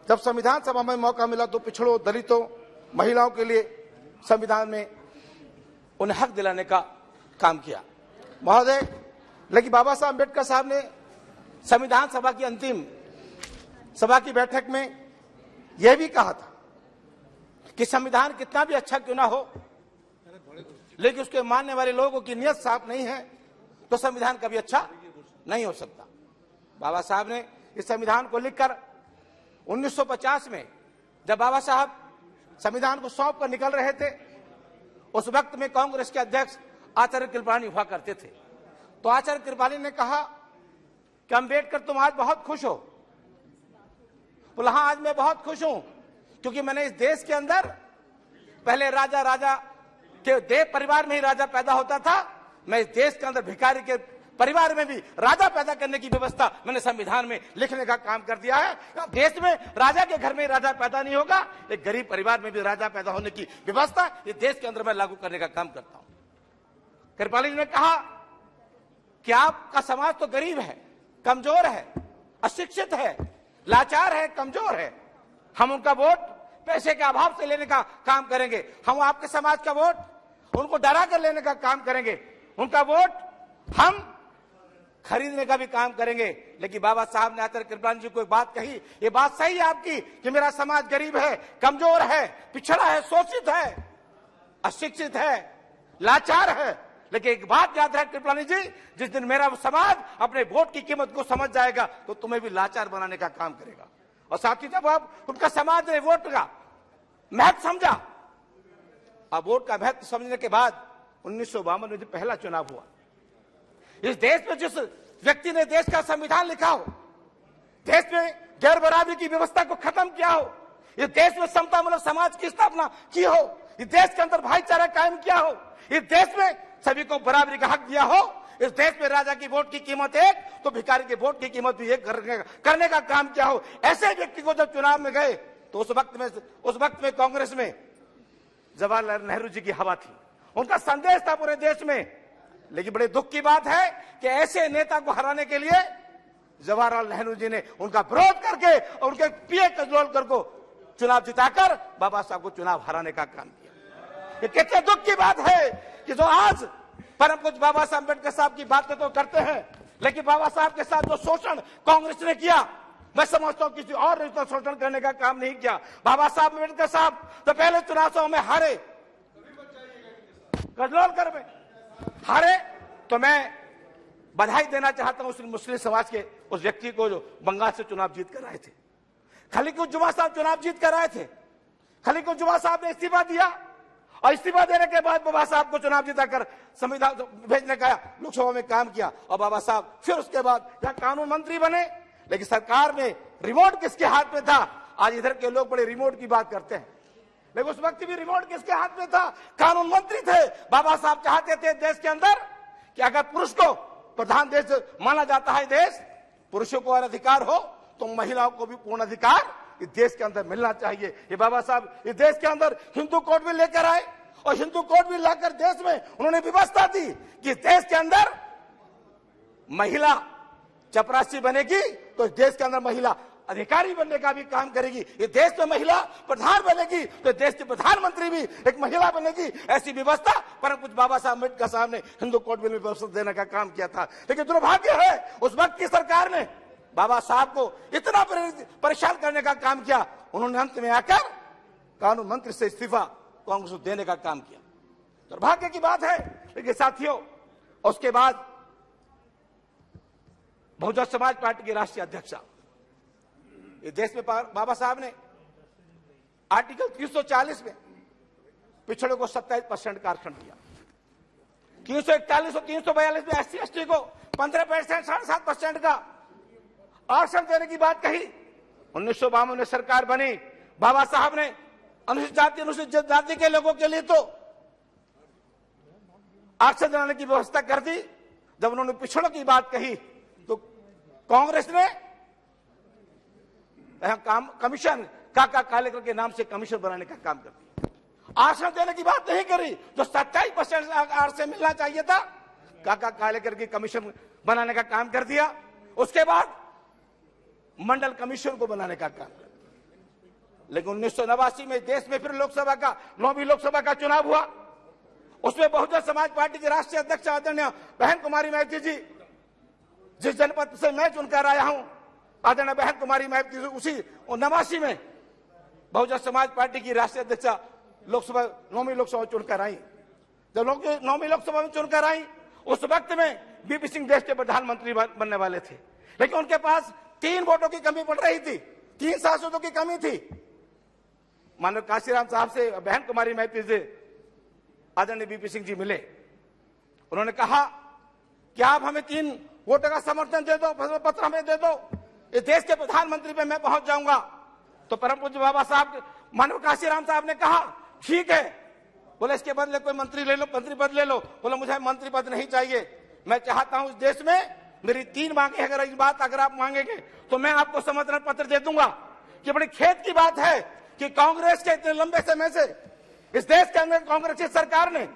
जब संविधान सभा में मौका मिला तो पिछड़ों, दलितों, महिलाओं के लिए संविधान में उन्हें हक दिलाने का काम किया. महोदय, लेकिन बाबा साहब अम्बेडकर साहब ने संविधान सभा की अंतिम सभा की बैठक में यह भी कहा था कि संविधान कितना भी अच्छा क्यों ना हो, लेकिन उसके मानने वाले लोगों की नियत साफ नहीं है तो संविधान कभी अच्छा नहीं हो सकता. बाबा साहब ने इस संविधान को लिखकर 1950 में जब बाबा साहब संविधान को सौंप कर निकल रहे थे, उस वक्त में कांग्रेस के अध्यक्ष आचार्य कृपलानी हुआ करते थे. तो आचार्य कृपलानी ने कहा कि अम्बेडकर, तुम आज बहुत खुश हो. बोला, हाँ, आज मैं बहुत खुश हूं क्योंकि मैंने इस देश के अंदर पहले राजा के देव परिवार में ही राजा पैदा होता था, मैं इस देश के अंदर भिखारी के परिवार में भी राजा पैदा करने की व्यवस्था मैंने संविधान में लिखने का काम कर दिया है. देश में राजा के घर में राजा पैदा नहीं होगा, एक गरीब परिवार में भी राजा पैदा होने की व्यवस्था इस देश के अंदर मैं लागू करने का काम करता हूं. कृपाली ने कहा कि आपका समाज तो गरीब है, कमजोर है, अशिक्षित है, लाचार है, कमजोर है. हम उनका वोट पैसे के अभाव से लेने का काम करेंगे. हम आपके समाज का वोट उनको डरा कर लेने का काम करेंगे. उनका वोट हम खरीदने का भी काम करेंगे। लेकिन बाबा साहब ने आचार्य कृपलानी जी को एक बात कही, ये बात सही है आपकी कि मेरा समाज गरीब है, कमजोर है, पिछड़ा है, शोषित है, अशिक्षित है, लाचार है। लेकिन एक बात याद रहे कृपलानी जी, जिस दिन मेरा समाज अपने वोट की कीमत को समझ जाएगा तो तुम्हें भी लाचार बनाने का काम करेगा। और साथ ही जब अब उनका समाज ने वोट का महत्व समझा, अब वोट का महत्व समझने के बाद 1952 में जो पहला चुनाव हुआ, इस देश में जिस व्यक्ति ने देश का संविधान लिखा हो, देश में गैर बराबरी की व्यवस्था को खत्म किया हो, इस देश में समतामूलक समाज की स्थापना की हो, इस देश के अंदर भाईचारा कायम किया हो, इस देश में सभी को बराबरी का हक दिया हो, इस देश में राजा की वोट की कीमत एक तो भिखारी की वोट की कीमत भी एक करने का काम किया हो, ऐसे व्यक्ति को जब चुनाव में गए तो उस वक्त में कांग्रेस में जवाहरलाल नेहरू जी की हवा थी, उनका संदेश था पूरे देश में। लेकिन बड़े दुख की बात है कि ऐसे नेता को हराने के लिए जवाहरलाल नेहरू जी ने उनका विरोध करके और उनके पीए कजरोलकर को चुनाव जिताकर बाबा साहब को चुनाव हराने का काम किया। ये कितने दुख की बात है कि जो आज परम पूज्य बाबा साहब अम्बेडकर साहब की बातें तो करते हैं, लेकिन बाबा साहब के साथ जो शोषण कांग्रेस ने किया, मैं समझता हूं किसी और ने तो शोषण करने का काम नहीं किया। बाबा साहब अम्बेडकर साहब तो पहले चुनाव में हारे, कजरोलकर में हारे, तो मैं बधाई देना चाहता हूं उस मुस्लिम समाज के उस व्यक्ति को जो बंगाल से चुनाव जीत कर आए थे। खलीकुज्जुमा साहब चुनाव जीत कर आए थे, खलीकुज्जुमा साहब ने इस्तीफा दिया और इस्तीफा देने के बाद बाबा साहब को चुनाव जिताकर संविधान भेजने का लोकसभा में काम किया और बाबा साहब फिर उसके बाद यहाँ कानून मंत्री बने। लेकिन सरकार में रिमोट किसके हाथ में था? आज इधर के लोग बड़े रिमोट की बात करते हैं, लेकिन उस वक्त भी रिमोट किसके हाथ में था? कानून मंत्री थे। बाबा साहब चाहते थे देश के अंदर कि अगर पुरुष को प्रधान देश माना जाता है देश, पुरुषों को अधिकार हो तो महिलाओं को भी पूर्ण अधिकार इस देश के अंदर मिलना चाहिए। ये बाबा साहब इस देश के अंदर हिंदू कोड बिल लेकर आए और हिंदू कोड बिल लाकर देश में उन्होंने व्यवस्था दी कि देश के अंदर महिला चपरासी बनेगी तो इस देश के अंदर महिला अधिकारी बनने का भी काम करेगी। ये देश में महिला प्रधान बनेगी तो देश के प्रधानमंत्री भी एक महिला बनेगी। ऐसी व्यवस्था परम पूज्य बाबा साहब अम्बेडकर साहब ने हिंदू कोड बिल में व्यवस्था देने का काम किया था। लेकिन दुर्भाग्य है उस वक्त की सरकार ने बाबा साहब को इतना परेशान करने का काम किया, उन्होंने अंत में आकर कानून मंत्री से इस्तीफा कांग्रेस को देने का काम किया। दुर्भाग्य की बात है। लेकिन साथियों, उसके बाद बहुजन समाज पार्टी के राष्ट्रीय अध्यक्ष इस देश में बाबा साहब ने आर्टिकल 340 में पिछड़ों को 27% का आरक्षण दिया, 341 और 342 में SC ST को 15%, 7.5% का आरक्षण देने की बात कही। 1952 में सरकार बनी, बाबा साहब ने अनुसूचित जाति अनुसूचित जाति के लोगों के लिए तो आरक्षण दिलाने की व्यवस्था कर दी। जब उन्होंने पिछड़ों की बात कही तो कांग्रेस ने कमीशन काका कालेकर के नाम से कमीशन बनाने का काम कर दिया। आरक्षण देने की बात नहीं करी, जो 27% आरक्षण मिलना चाहिए था काका कालेकर की कमीशन बनाने का काम कर दिया। उसके बाद मंडल कमीशन को बनाने का काम कर दिया। लेकिन 1989 में देश में फिर लोकसभा का 9वीं लोकसभा का चुनाव हुआ। उसमें बहुजन समाज पार्टी के राष्ट्रीय अध्यक्ष आदरणीय बहन कुमारी महती जी, जिस जनपद से मैं चुनकर आया हूं, आदरणीय बहन कुमारी महती उसी 89 में बहुजन समाज पार्टी की राष्ट्रीय अध्यक्ष लोकसभा 9वीं लोकसभा चुनकर आई। जब 9वीं लोकसभा में चुनकर आई उस वक्त में बीपी सिंह देश के प्रधानमंत्री बनने वाले थे, लेकिन उनके पास 3 वोटों की कमी पड़ रही थी, 3 सांसदों की कमी थी। माननीय काशीराम साहब से बहन कुमारी महती से आदरणीय बीपी सिंह जी मिले। उन्होंने कहा कि आप हमें 3 वोटों का समर्थन दे दो, पत्र हमें दे दो, इस देश के प्रधानमंत्री पे मैं पहुंच जाऊंगा। तो परम पूज्य बाबा साहब मानव काशीराम साहब ने कहा ठीक है, बोले इसके बदले कोई मंत्री ले लो, मंत्री पद ले लो। बोला मुझे मंत्री पद नहीं चाहिए, मैं चाहता हूं इस देश में मेरी 3 मांगे, अगर इस बात अगर आप मांगेंगे तो मैं आपको समर्थन पत्र दे दूंगा। ये बड़ी खेद की बात है कि कांग्रेस के इतने लंबे समय से इस देश के अंदर कांग्रेस की सरकार ने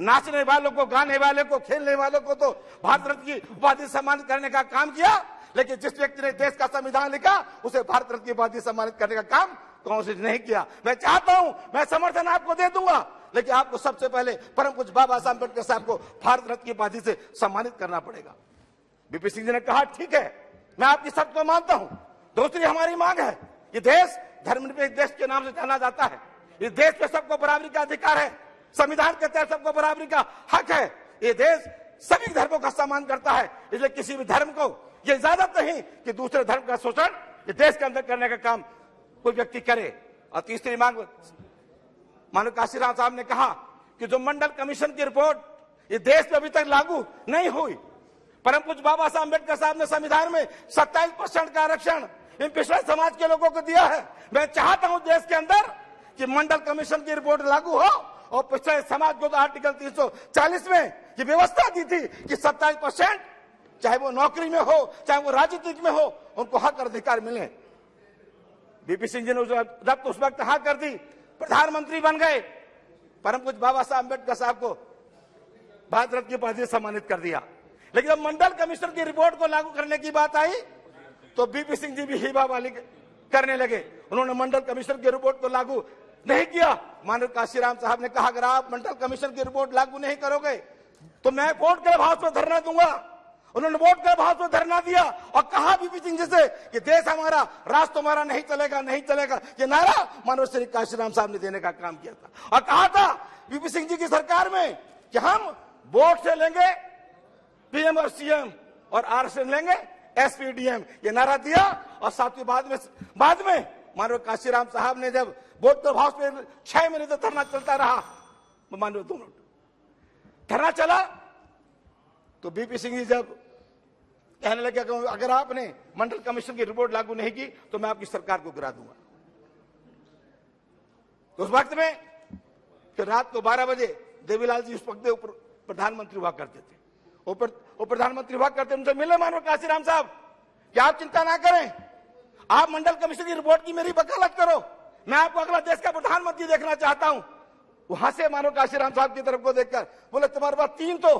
नाचने वालों को, गाने वाले को, खेलने वालों को तो भारत रत्न की उपाधि सम्मानित करने का काम किया, लेकिन जिस व्यक्ति ने देश का संविधान लिखा उसे भारत रत्न की उपाधि सम्मानित करने का काम कांग्रेस ने नहीं किया। मैं चाहता हूं, मैं समर्थन आपको दे दूंगा, लेकिन आपको सबसे पहले परम पूज्य बाबा साहब अम्बेडकर साहब को भारत रत्न की उपाधि से सम्मानित करना पड़ेगा। बीपी सिंह जी ने कहा ठीक है, मैं आपकी शर्त को मानता हूं। दूसरी हमारी मांग है, ये देश धर्मनिरपेक्ष देश के नाम से जाना जाता है, इस देश पे सबको बराबरी का अधिकार है, संविधान के तहत सबको बराबरी का हक है, ये देश सभी धर्मों का सम्मान करता है, इसलिए किसी भी धर्म को ये इजाजत नहीं कि दूसरे धर्म का शोषण ये देश के अंदर करने का काम कोई व्यक्ति करे। और तीसरी मांग, मानव काशीराम साहब ने कहा कि जो मंडल कमीशन की रिपोर्ट ये देश में अभी तक लागू नहीं हुई, परम पूज्य बाबा साहब अम्बेडकर साहब ने संविधान में 27% का आरक्षण इन पिछड़े समाज के लोगों को दिया है। मैं चाहता हूं देश के अंदर कि मंडल कमीशन की रिपोर्ट लागू हो और पिछड़े समाज को तो आर्टिकल 340 में ये व्यवस्था दी थी कि 27%, चाहे वो नौकरी में हो चाहे वो राजनीतिक में हो, उनको हक और अधिकार मिले। बीपी सिंह जी ने उस वक्त हाँ कर दी, प्रधानमंत्री बन गए, परम पूज्य बाबा साहब अम्बेडकर साहब को भारत रत्न की उपाधि से सम्मानित कर दिया। लेकिन जब मंडल कमीशन की रिपोर्ट को लागू करने की बात आई तो बीपी सिंह जी भी हिबा वाली करने लगे, उन्होंने मंडल कमीशन की रिपोर्ट को लागू नहीं किया। मानव काशीराम साहब ने कहा अगर आप मंडल कमीशन की रिपोर्ट लागू नहीं करोगे तो मैं वोट क्लब हाउस में धरना दूंगा। उन्होंने वोट क्लब हाउस में धरना दिया और कहा बीपी सिंह जी से कि देश हमारा, राष्ट्र तुम्हारा नहीं चलेगा, नहीं चलेगा। ये नारा मानव श्री काशीराम साहब ने देने का काम किया था और कहा था बीपी सिंह जी की सरकार में कि हम वोट से लेंगे पीएम और सीएम और आरक्षण लेंगे एसपीडीएम, ये नारा दिया। और साथ ही बाद में मानव काशीराम साहब ने जब वोट क्लब हाउस में 6 महीने तक धरना चलता रहा, मानव 2 मिनट धरना चला तो बीपी सिंह जी जब कहने लगे अगर आपने मंडल कमीशन की रिपोर्ट लागू नहीं की तो मैं आपकी सरकार को गिरा दूंगा। तो उस वक्त में फिर रात को 12 बजे देवीलाल जी उस वक्त प्रधानमंत्री हुआ करते थे, वो प्रधानमंत्री हुआ करते, उनसे मिले मानव काशीराम साहब कि आप चिंता ना करें, आप मंडल कमीशन की रिपोर्ट की मेरी वकालत करो, मैं आपको अगला देश का प्रधानमंत्री देखना चाहता हूं। वहां से मानव काशीराम साहब की तरफ को देखकर बोले तुम्हारे पास 3 तो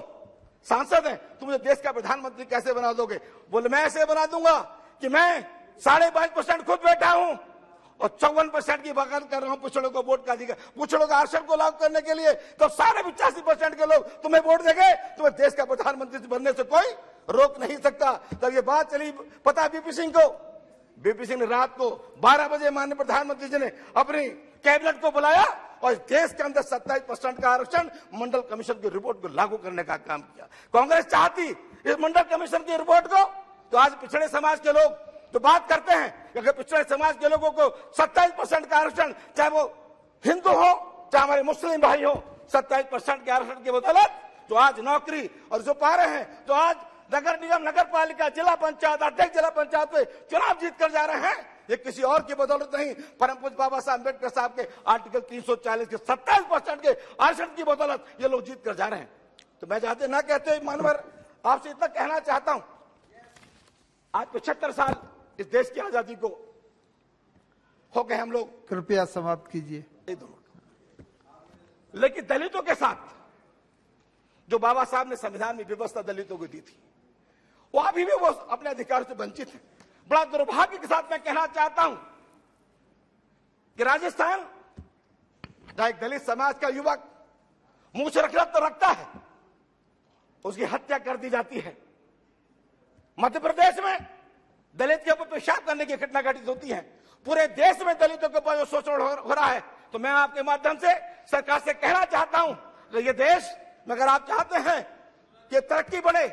सांसद हैं, तुम मुझे देश का प्रधानमंत्री कैसे बना दोगे? बोले मैं ऐसे बना दूंगा कि मैं 5.5% खुद बैठा हूं और 54% की वकालत कर रहा हूं पिछड़ों को वोट का अधिकार, पिछड़ों का आरक्षण को लागू करने के लिए। तो सारे 85% के लोग तुम्हें वोट देंगे, तुम्हें देश का प्रधानमंत्री बनने से कोई रोक नहीं सकता। तब ये बात चली पता बीपी सिंह को। बीपी सिंह ने रात को 12 बजे माननीय प्रधानमंत्री जी ने अपनी कैबिनेट को बुलाया और देश के अंदर 27% का आरक्षण मंडल कमीशन की रिपोर्ट को लागू करने का काम किया। कांग्रेस चाहती इस मंडल कमीशन की रिपोर्ट को, तो आज पिछड़े समाज के लोग तो बात करते हैं कि अगर पिछड़े समाज के लोगों को 27% का आरक्षण, चाहे वो हिंदू हो चाहे हमारे मुस्लिम भाई हो, 27% के आरक्षण की बदौलत जो आज नौकरी और जो पा रहे हैं, तो आज नगर निगम, नगर पालिका, जिला पंचायत, अध्यक्ष जिला पंचायत पे चुनाव जीत कर जा रहे हैं, ये किसी और की बदौलत नहीं, परम पूज्य बाबा साहब अम्बेडकर साहब के आर्टिकल 340 के 27% के आरक्षण की बदौलत ये लोग जीत कर जा रहे हैं। तो मैं चाहते ना कहते मानवर आपसे इतना कहना चाहता हूं, आज 75 साल इस देश की आजादी को हो गए हम लोग। कृपया समाप्त कीजिए। लेकिन दलितों के साथ जो बाबा साहब ने संविधान में व्यवस्था दलितों को दी थी, वो अभी भी वो अपने अधिकार से वंचित है। बड़ा दुर्भाग्य के साथ मैं कहना चाहता हूं कि राजस्थान जहां एक दलित समाज का युवक मूछ रखना तो रखता है, उसकी हत्या कर दी जाती है। मध्य प्रदेश में दलित के ऊपर पेशाब करने की घटना घटित होती है। पूरे देश में दलितों के ऊपर जो शोषण हो रहा है, तो मैं आपके माध्यम से सरकार से कहना चाहता हूं कि ये देश में अगर आप चाहते हैं कि तरक्की बढ़े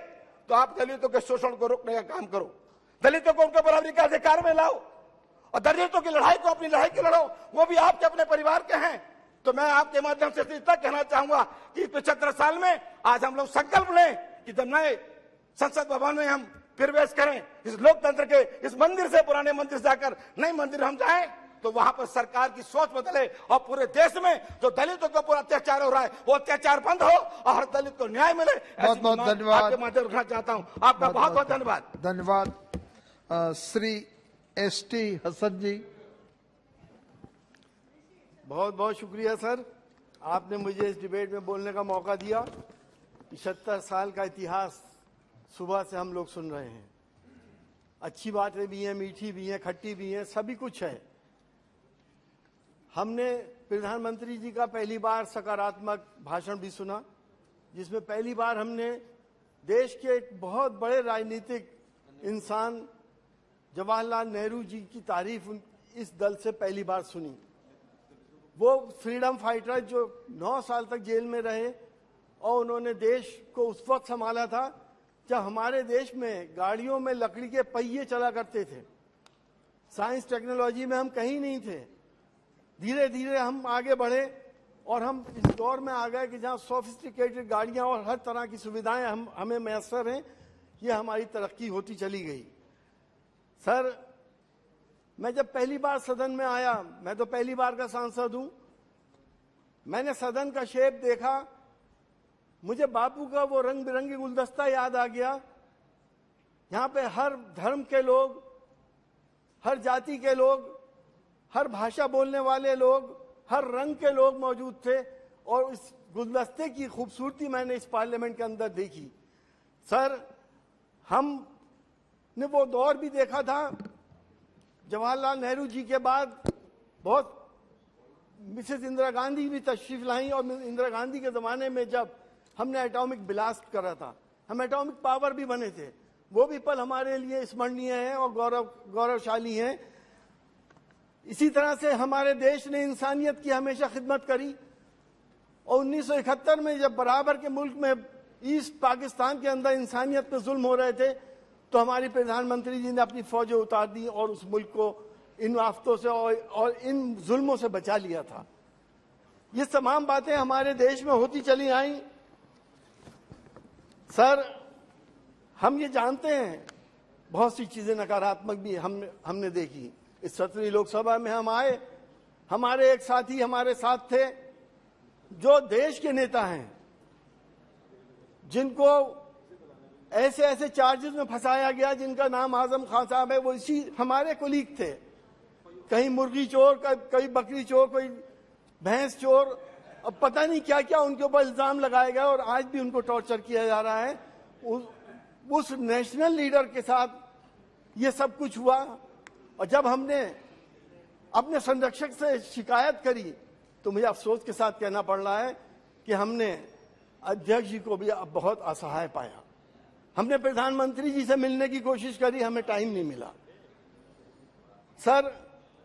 तो आप दलितों के शोषण को रोकने का काम करो, दलितों को उनके बराबरी का अधिकार में लाओ और दलितों की लड़ाई को अपनी लड़ाई की लड़ो, वो भी आपके अपने परिवार के हैं। तो मैं आपके माध्यम से इतना कहना चाहूंगा कि 75 साल में आज हम लोग संकल्प लें कि जब नए संसद भवन में हम प्रवेश करें, इस लोकतंत्र के इस मंदिर से, पुराने मंदिर से जाकर नए मंदिर हम जाएं, तो वहां पर सरकार की सोच बदले और पूरे देश में जो दलितों के ऊपर अत्याचार हो रहा है वो अत्याचार बंद हो और हर दलित को न्याय मिले। बहुत बहुत धन्यवाद। आपके माध्यम रखना चाहता हूं। आपका बहुत बहुत धन्यवाद। धन्यवाद। श्री ST हसन जी। बहुत बहुत शुक्रिया सर, आपने मुझे इस डिबेट में बोलने का मौका दिया। 75 साल का इतिहास सुबह से हम लोग सुन रहे हैं। अच्छी बातें भी हैं, मीठी भी हैं, खट्टी भी हैं, सभी कुछ है। हमने प्रधानमंत्री जी का पहली बार सकारात्मक भाषण भी सुना, जिसमें पहली बार हमने देश के एक बहुत बड़े राजनीतिक इंसान जवाहरलाल नेहरू जी की तारीफ इस दल से पहली बार सुनी। वो फ्रीडम फाइटर जो 9 साल तक जेल में रहे और उन्होंने देश को उस वक्त संभाला था जब हमारे देश में गाड़ियों में लकड़ी के पहिए चला करते थे। साइंस टेक्नोलॉजी में हम कहीं नहीं थे। धीरे धीरे हम आगे बढ़े और हम इस दौर में आ गए कि जहां सोफिस्टिकेटेड गाड़ियां और हर तरह की सुविधाएं हमें मैसर हैं। ये हमारी तरक्की होती चली गई। सर, मैं जब पहली बार सदन में आया, मैं तो पहली बार का सांसद हूं, मैंने सदन का शेप देखा, मुझे बापू का वो रंग बिरंगी गुलदस्ता याद आ गया। यहाँ पे हर धर्म के लोग, हर जाति के लोग, हर भाषा बोलने वाले लोग, हर रंग के लोग मौजूद थे और इस गुलदस्ते की खूबसूरती मैंने इस पार्लियामेंट के अंदर देखी। सर, हमने वो दौर भी देखा था जवाहरलाल नेहरू जी के बाद बहुत मिसेस इंदिरा गांधी भी तशरीफ लाई और इंदिरा गांधी के ज़माने में जब हमने एटॉमिक ब्लास्ट करा था, हम एटॉमिक पावर भी बने थे, वो भी पल हमारे लिए स्मरणीय है और गौरवशाली हैं। इसी तरह से हमारे देश ने इंसानियत की हमेशा खिदमत करी और 1971 में जब बराबर के मुल्क में ईस्ट पाकिस्तान के अंदर इंसानियत पे जुल्म हो रहे थे तो हमारी प्रधानमंत्री जी ने अपनी फौजें उतार दी और उस मुल्क को इन आफतों से और इन जुल्मों से बचा लिया था। ये तमाम बातें हमारे देश में होती चली आई। सर, हम ये जानते हैं बहुत सी चीजें नकारात्मक भी हमने देखी। इस 17वीं लोकसभा में हम आए, हमारे एक साथी हमारे साथ थे जो देश के नेता हैं, जिनको ऐसे ऐसे चार्जेस में फंसाया गया जिनका नाम आजम खान साहब है। वो इसी हमारे कोलीग थे। कहीं मुर्गी चोर, कहीं बकरी चोर, कोई भैंस चोर, अब पता नहीं क्या क्या उनके ऊपर इल्जाम लगाए गए और आज भी उनको टॉर्चर किया जा रहा है। उस नेशनल लीडर के साथ ये सब कुछ हुआ और जब हमने अपने संरक्षक से शिकायत करी तो मुझे अफसोस के साथ कहना पड़ रहा है कि हमने अध्यक्ष जी को भी अब बहुत असहाय पाया। हमने प्रधानमंत्री जी से मिलने की कोशिश करी, हमें टाइम नहीं मिला। सर,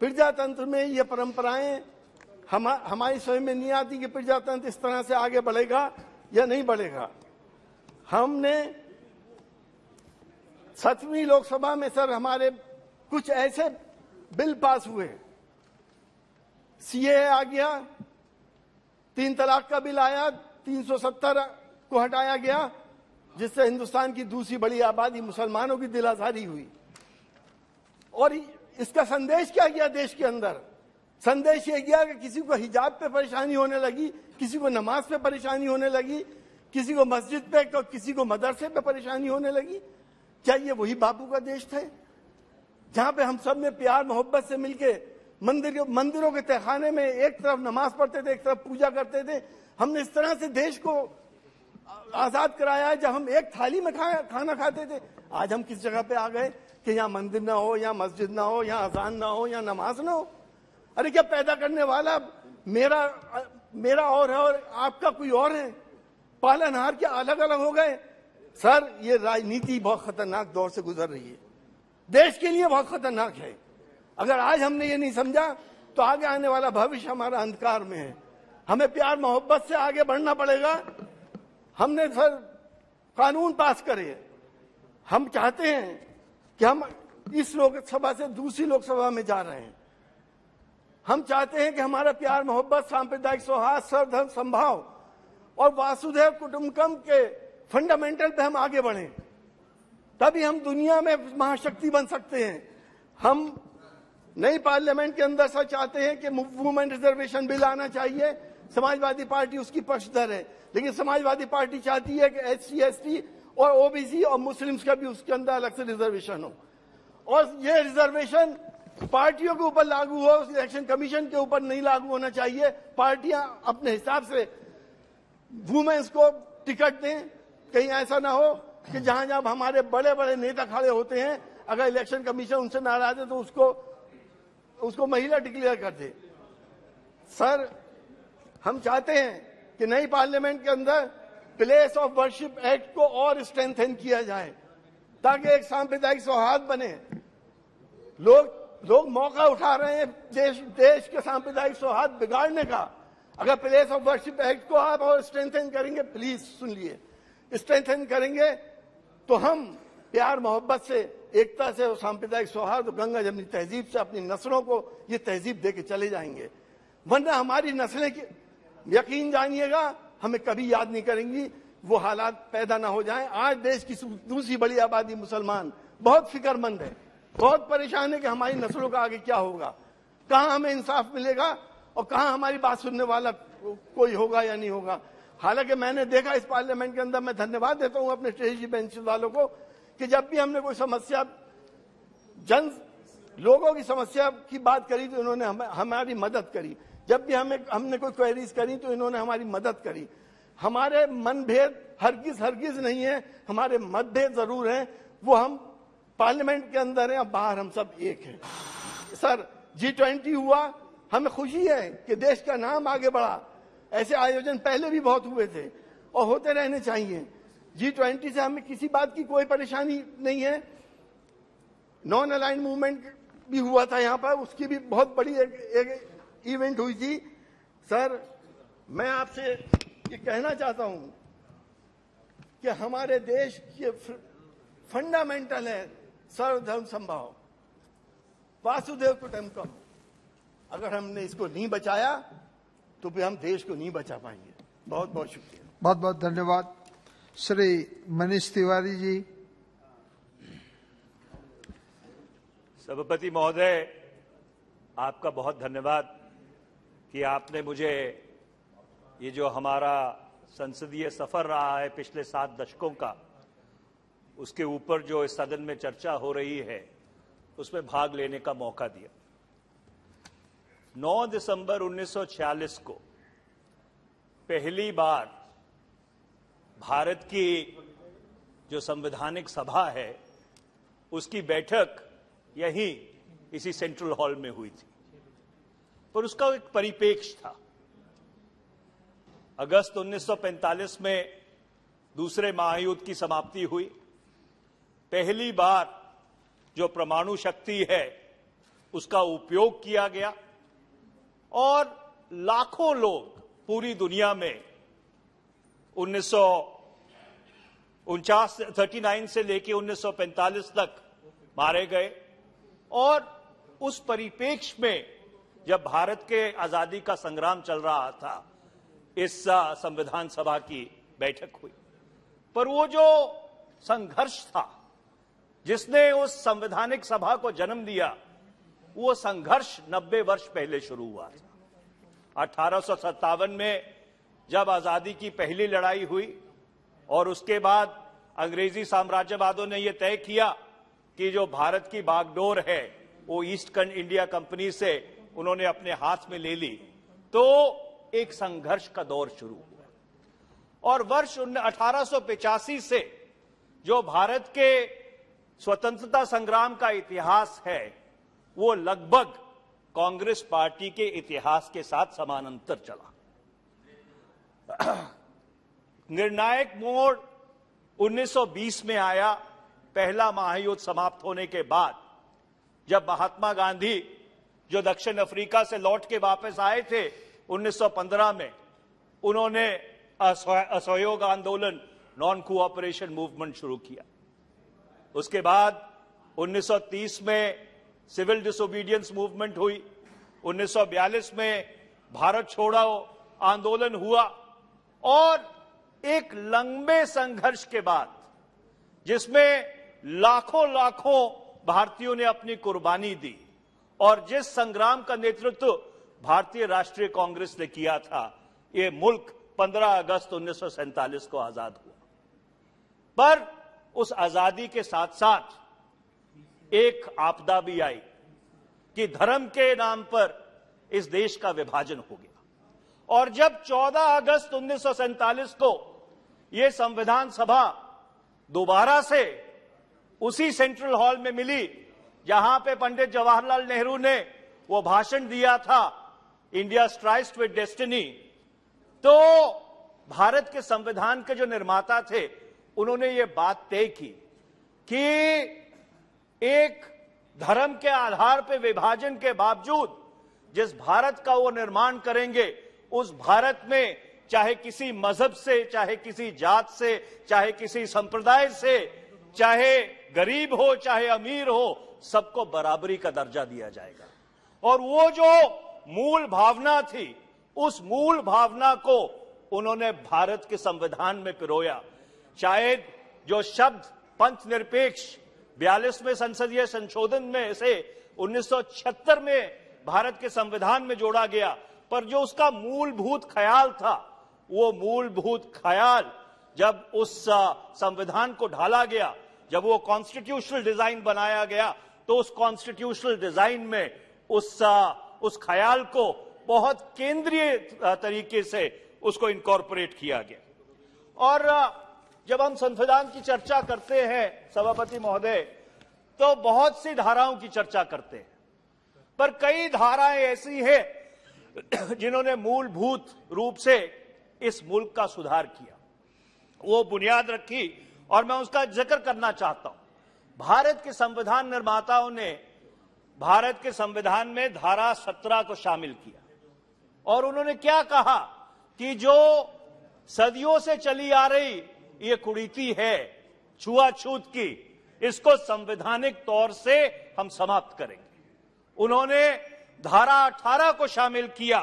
प्रजातंत्र में ये परंपराएं हमारी स्वयं में नहीं आती कि प्रजातंत्र इस तरह से आगे बढ़ेगा या नहीं बढ़ेगा। हमने 7वीं लोकसभा में सर हमारे कुछ ऐसे बिल पास हुए, सीए आ गया, 3 तलाक का बिल आया, 370 को हटाया गया, जिससे हिंदुस्तान की दूसरी बड़ी आबादी मुसलमानों की दिल आजारी हुई। और इसका संदेश क्या गया देश के अंदर? संदेश ये गया कि किसी को हिजाब पे परेशानी होने लगी, किसी को नमाज पे परेशानी होने लगी, किसी को मस्जिद पे, तो किसी को मदरसे पे परेशानी होने लगी। क्या ये वही बापू का देश थे जहां पे हम सब ने प्यार मोहब्बत से मिलके मंदिरों के तहखाने में एक तरफ नमाज पढ़ते थे, एक तरफ पूजा करते थे? हमने इस तरह से देश को आजाद कराया है जब हम एक थाली में खाना खाते थे। आज हम किस जगह पे आ गए कि यहाँ मंदिर ना हो, यहाँ मस्जिद ना हो, यहाँ अजान ना हो, यहाँ नमाज ना हो? अरे क्या पैदा करने वाला मेरा और है और आपका कोई और है? पालनहार क्या अलग अलग हो गए? सर, ये राजनीति बहुत खतरनाक दौर से गुजर रही है, देश के लिए बहुत खतरनाक है। अगर आज हमने ये नहीं समझा तो आगे आने वाला भविष्य हमारा अंधकार में है। हमें प्यार मोहब्बत से आगे बढ़ना पड़ेगा। हमने सर कानून पास करे। हम चाहते हैं कि हम इस लोकसभा से दूसरी लोकसभा में जा रहे हैं। हम चाहते हैं कि हमारा प्यार मोहब्बत, सांप्रदायिक सौहार्द, सर्वधर्म संभाव और वासुदेव कुटुंबकम के फंडामेंटल पे हम आगे बढ़ें, तभी हम दुनिया में महाशक्ति बन सकते हैं। हम नई पार्लियामेंट के अंदर सर चाहते हैं कि वुमेन रिजर्वेशन बिल आना चाहिए। समाजवादी पार्टी उसकी पक्षधर है, लेकिन समाजवादी पार्टी चाहती है कि SC ST और OBC और मुस्लिम्स का भी उसके अंदर अलग से रिजर्वेशन हो और ये रिजर्वेशन पार्टियों के ऊपर लागू हो, इलेक्शन कमीशन के ऊपर नहीं लागू होना चाहिए। पार्टियां अपने हिसाब से वुमेन्स को टिकट दें। कहीं ऐसा ना हो कि जहां जहां हमारे बड़े बड़े नेता खड़े होते हैं, अगर इलेक्शन कमीशन उनसे नाराज है तो उसको महिला डिक्लेयर कर दे। सर, हम चाहते हैं कि नई पार्लियामेंट के अंदर प्लेस ऑफ वर्शिप एक्ट को और स्ट्रेंथन किया जाए ताकि एक सांप्रदायिक सौहार्द बने। लोग मौका उठा रहे हैं देश के सांप्रदायिक सौहार्द बिगाड़ने का। अगर प्लेस ऑफ वर्शिप एक्ट को आप और स्ट्रेंथन करेंगे, प्लीज सुन लिए, स्ट्रेंथन करेंगे तो हम प्यार मोहब्बत से, एकता से और सांप्रदायिक सौहार्द और गंगा जमनी तहजीब से अपनी नस्लों को ये तहजीब दे के चले जाएंगे। वरना हमारी नस्लें, यकीन जानिएगा, हमें कभी याद नहीं करेंगी, वो हालात पैदा ना हो जाएं। आज देश की दूसरी बड़ी आबादी मुसलमान बहुत फिक्रमंद है, बहुत परेशान है कि हमारी नस्लों का आगे क्या होगा, कहां हमें इंसाफ मिलेगा और कहां हमारी बात सुनने वाला कोई होगा या नहीं होगा। हालांकि मैंने देखा इस पार्लियामेंट के अंदर, मैं धन्यवाद देता हूं अपने स्टेजी बेंच वालों को कि जब भी हमने कोई समस्या, लोगों की समस्या की बात करी तो इन्होंने हमारी मदद करी। जब भी हमने कोई क्वेरीज करी तो इन्होंने हमारी मदद करी। हमारे मनभेद हरगिज नहीं है, हमारे मतभेद जरूर हैं, वो हम पार्लियामेंट के अंदर हैं और बाहर हम सब एक हैं। सर, G20 हुआ, हमें खुशी है कि देश का नाम आगे बढ़ा। ऐसे आयोजन पहले भी बहुत हुए थे और होते रहने चाहिए। G20 से हमें किसी बात की कोई परेशानी नहीं है। नॉन अलाइंड मूवमेंट भी हुआ था यहाँ पर, उसकी भी बहुत बड़ी एक इवेंट हुई थी। सर, मैं आपसे ये कहना चाहता हूं कि हमारे देश के फंडामेंटल है सर्वधर्म समभाव, वासुदेव कुटुंबकम। अगर हमने इसको नहीं बचाया तो फिर हम देश को नहीं बचा पाएंगे। बहुत बहुत शुक्रिया। बहुत बहुत धन्यवाद। श्री मनीष तिवारी जी। सभापति महोदय, आपका बहुत धन्यवाद कि आपने मुझे ये जो हमारा संसदीय सफर रहा है पिछले 7 दशकों का, उसके ऊपर जो इस सदन में चर्चा हो रही है उसमें भाग लेने का मौका दिया। 9 दिसंबर 1946 को पहली बार भारत की जो संवैधानिक सभा है उसकी बैठक यहीं इसी सेंट्रल हॉल में हुई थी, पर उसका एक परिपेक्ष था। अगस्त 1945 में दूसरे महायुद्ध की समाप्ति हुई। पहली बार जो परमाणु शक्ति है उसका उपयोग किया गया और लाखों लोग पूरी दुनिया में 1939 से लेकर 1945 तक मारे गए। और उस परिपेक्ष में जब भारत के आजादी का संग्राम चल रहा था, इस संविधान सभा की बैठक हुई। पर वो जो संघर्ष था जिसने उस संवैधानिक सभा को जन्म दिया, वो संघर्ष 90 वर्ष पहले शुरू हुआ था। 1857 में जब आजादी की पहली लड़ाई हुई और उसके बाद अंग्रेजी साम्राज्यवादियों ने यह तय किया कि जो भारत की बागडोर है वो ईस्ट इंडिया कंपनी से उन्होंने अपने हाथ में ले ली, तो एक संघर्ष का दौर शुरू हुआ। और वर्ष 1885 से जो भारत के स्वतंत्रता संग्राम का इतिहास है वो लगभग कांग्रेस पार्टी के इतिहास के साथ समानांतर चला। निर्णायक मोड़ 1920 में आया, पहला महायुद्ध समाप्त होने के बाद, जब महात्मा गांधी जो दक्षिण अफ्रीका से लौट के वापस आए थे 1915 में, उन्होंने असहयोग आंदोलन, नॉन कोऑपरेशन मूवमेंट शुरू किया। उसके बाद 1930 में सिविल डिसोबीडियंस मूवमेंट हुई। 1942 में भारत छोड़ो आंदोलन हुआ और एक लंबे संघर्ष के बाद, जिसमें लाखों भारतीयों ने अपनी कुर्बानी दी और जिस संग्राम का नेतृत्व भारतीय राष्ट्रीय कांग्रेस ने किया था, ये मुल्क 15 अगस्त 1947 को आजाद हुआ। पर उस आजादी के साथ साथ एक आपदा भी आई कि धर्म के नाम पर इस देश का विभाजन हो गया। और जब 14 अगस्त 1947 को यह संविधान सभा दोबारा से उसी सेंट्रल हॉल में मिली जहां पे पंडित जवाहरलाल नेहरू ने वो भाषण दिया था, इंडिया स्ट्राइव्स विद डेस्टिनी, तो भारत के संविधान के जो निर्माता थे उन्होंने ये बात तय की कि एक धर्म के आधार पर विभाजन के बावजूद जिस भारत का वो निर्माण करेंगे, उस भारत में चाहे किसी मजहब से, चाहे किसी जात से, चाहे किसी संप्रदाय से, चाहे गरीब हो चाहे अमीर हो, सबको बराबरी का दर्जा दिया जाएगा। और वो जो मूल भावना थी, उस मूल भावना को उन्होंने भारत के संविधान में पिरोया। शायद जो शब्द पंथ निरपेक्ष 42वें संसदीय संशोधन में से 1976 में भारत के संविधान में जोड़ा गया, पर जो उसका मूलभूत ख्याल था, वो मूलभूत ख्याल जब उस संविधान को ढाला गया, जब वो कॉन्स्टिट्यूशनल डिजाइन बनाया गया, तो उस कॉन्स्टिट्यूशनल डिजाइन में उस ख्याल को बहुत केंद्रीय तरीके से उसको इनकॉर्पोरेट किया गया। और जब हम संविधान की चर्चा करते हैं सभापति महोदय, तो बहुत सी धाराओं की चर्चा करते हैं, पर कई धाराएं ऐसी हैं जिन्होंने मूलभूत रूप से इस मुल्क का सुधार किया, वो बुनियाद रखी, और मैं उसका जिक्र करना चाहता हूं। भारत के संविधान निर्माताओं ने भारत के संविधान में धारा 17 को शामिल किया, और उन्होंने क्या कहा कि जो सदियों से चली आ रही ये कुरीति है छुआछूत की, इसको संवैधानिक तौर से हम समाप्त करेंगे। उन्होंने धारा 18 को शामिल किया।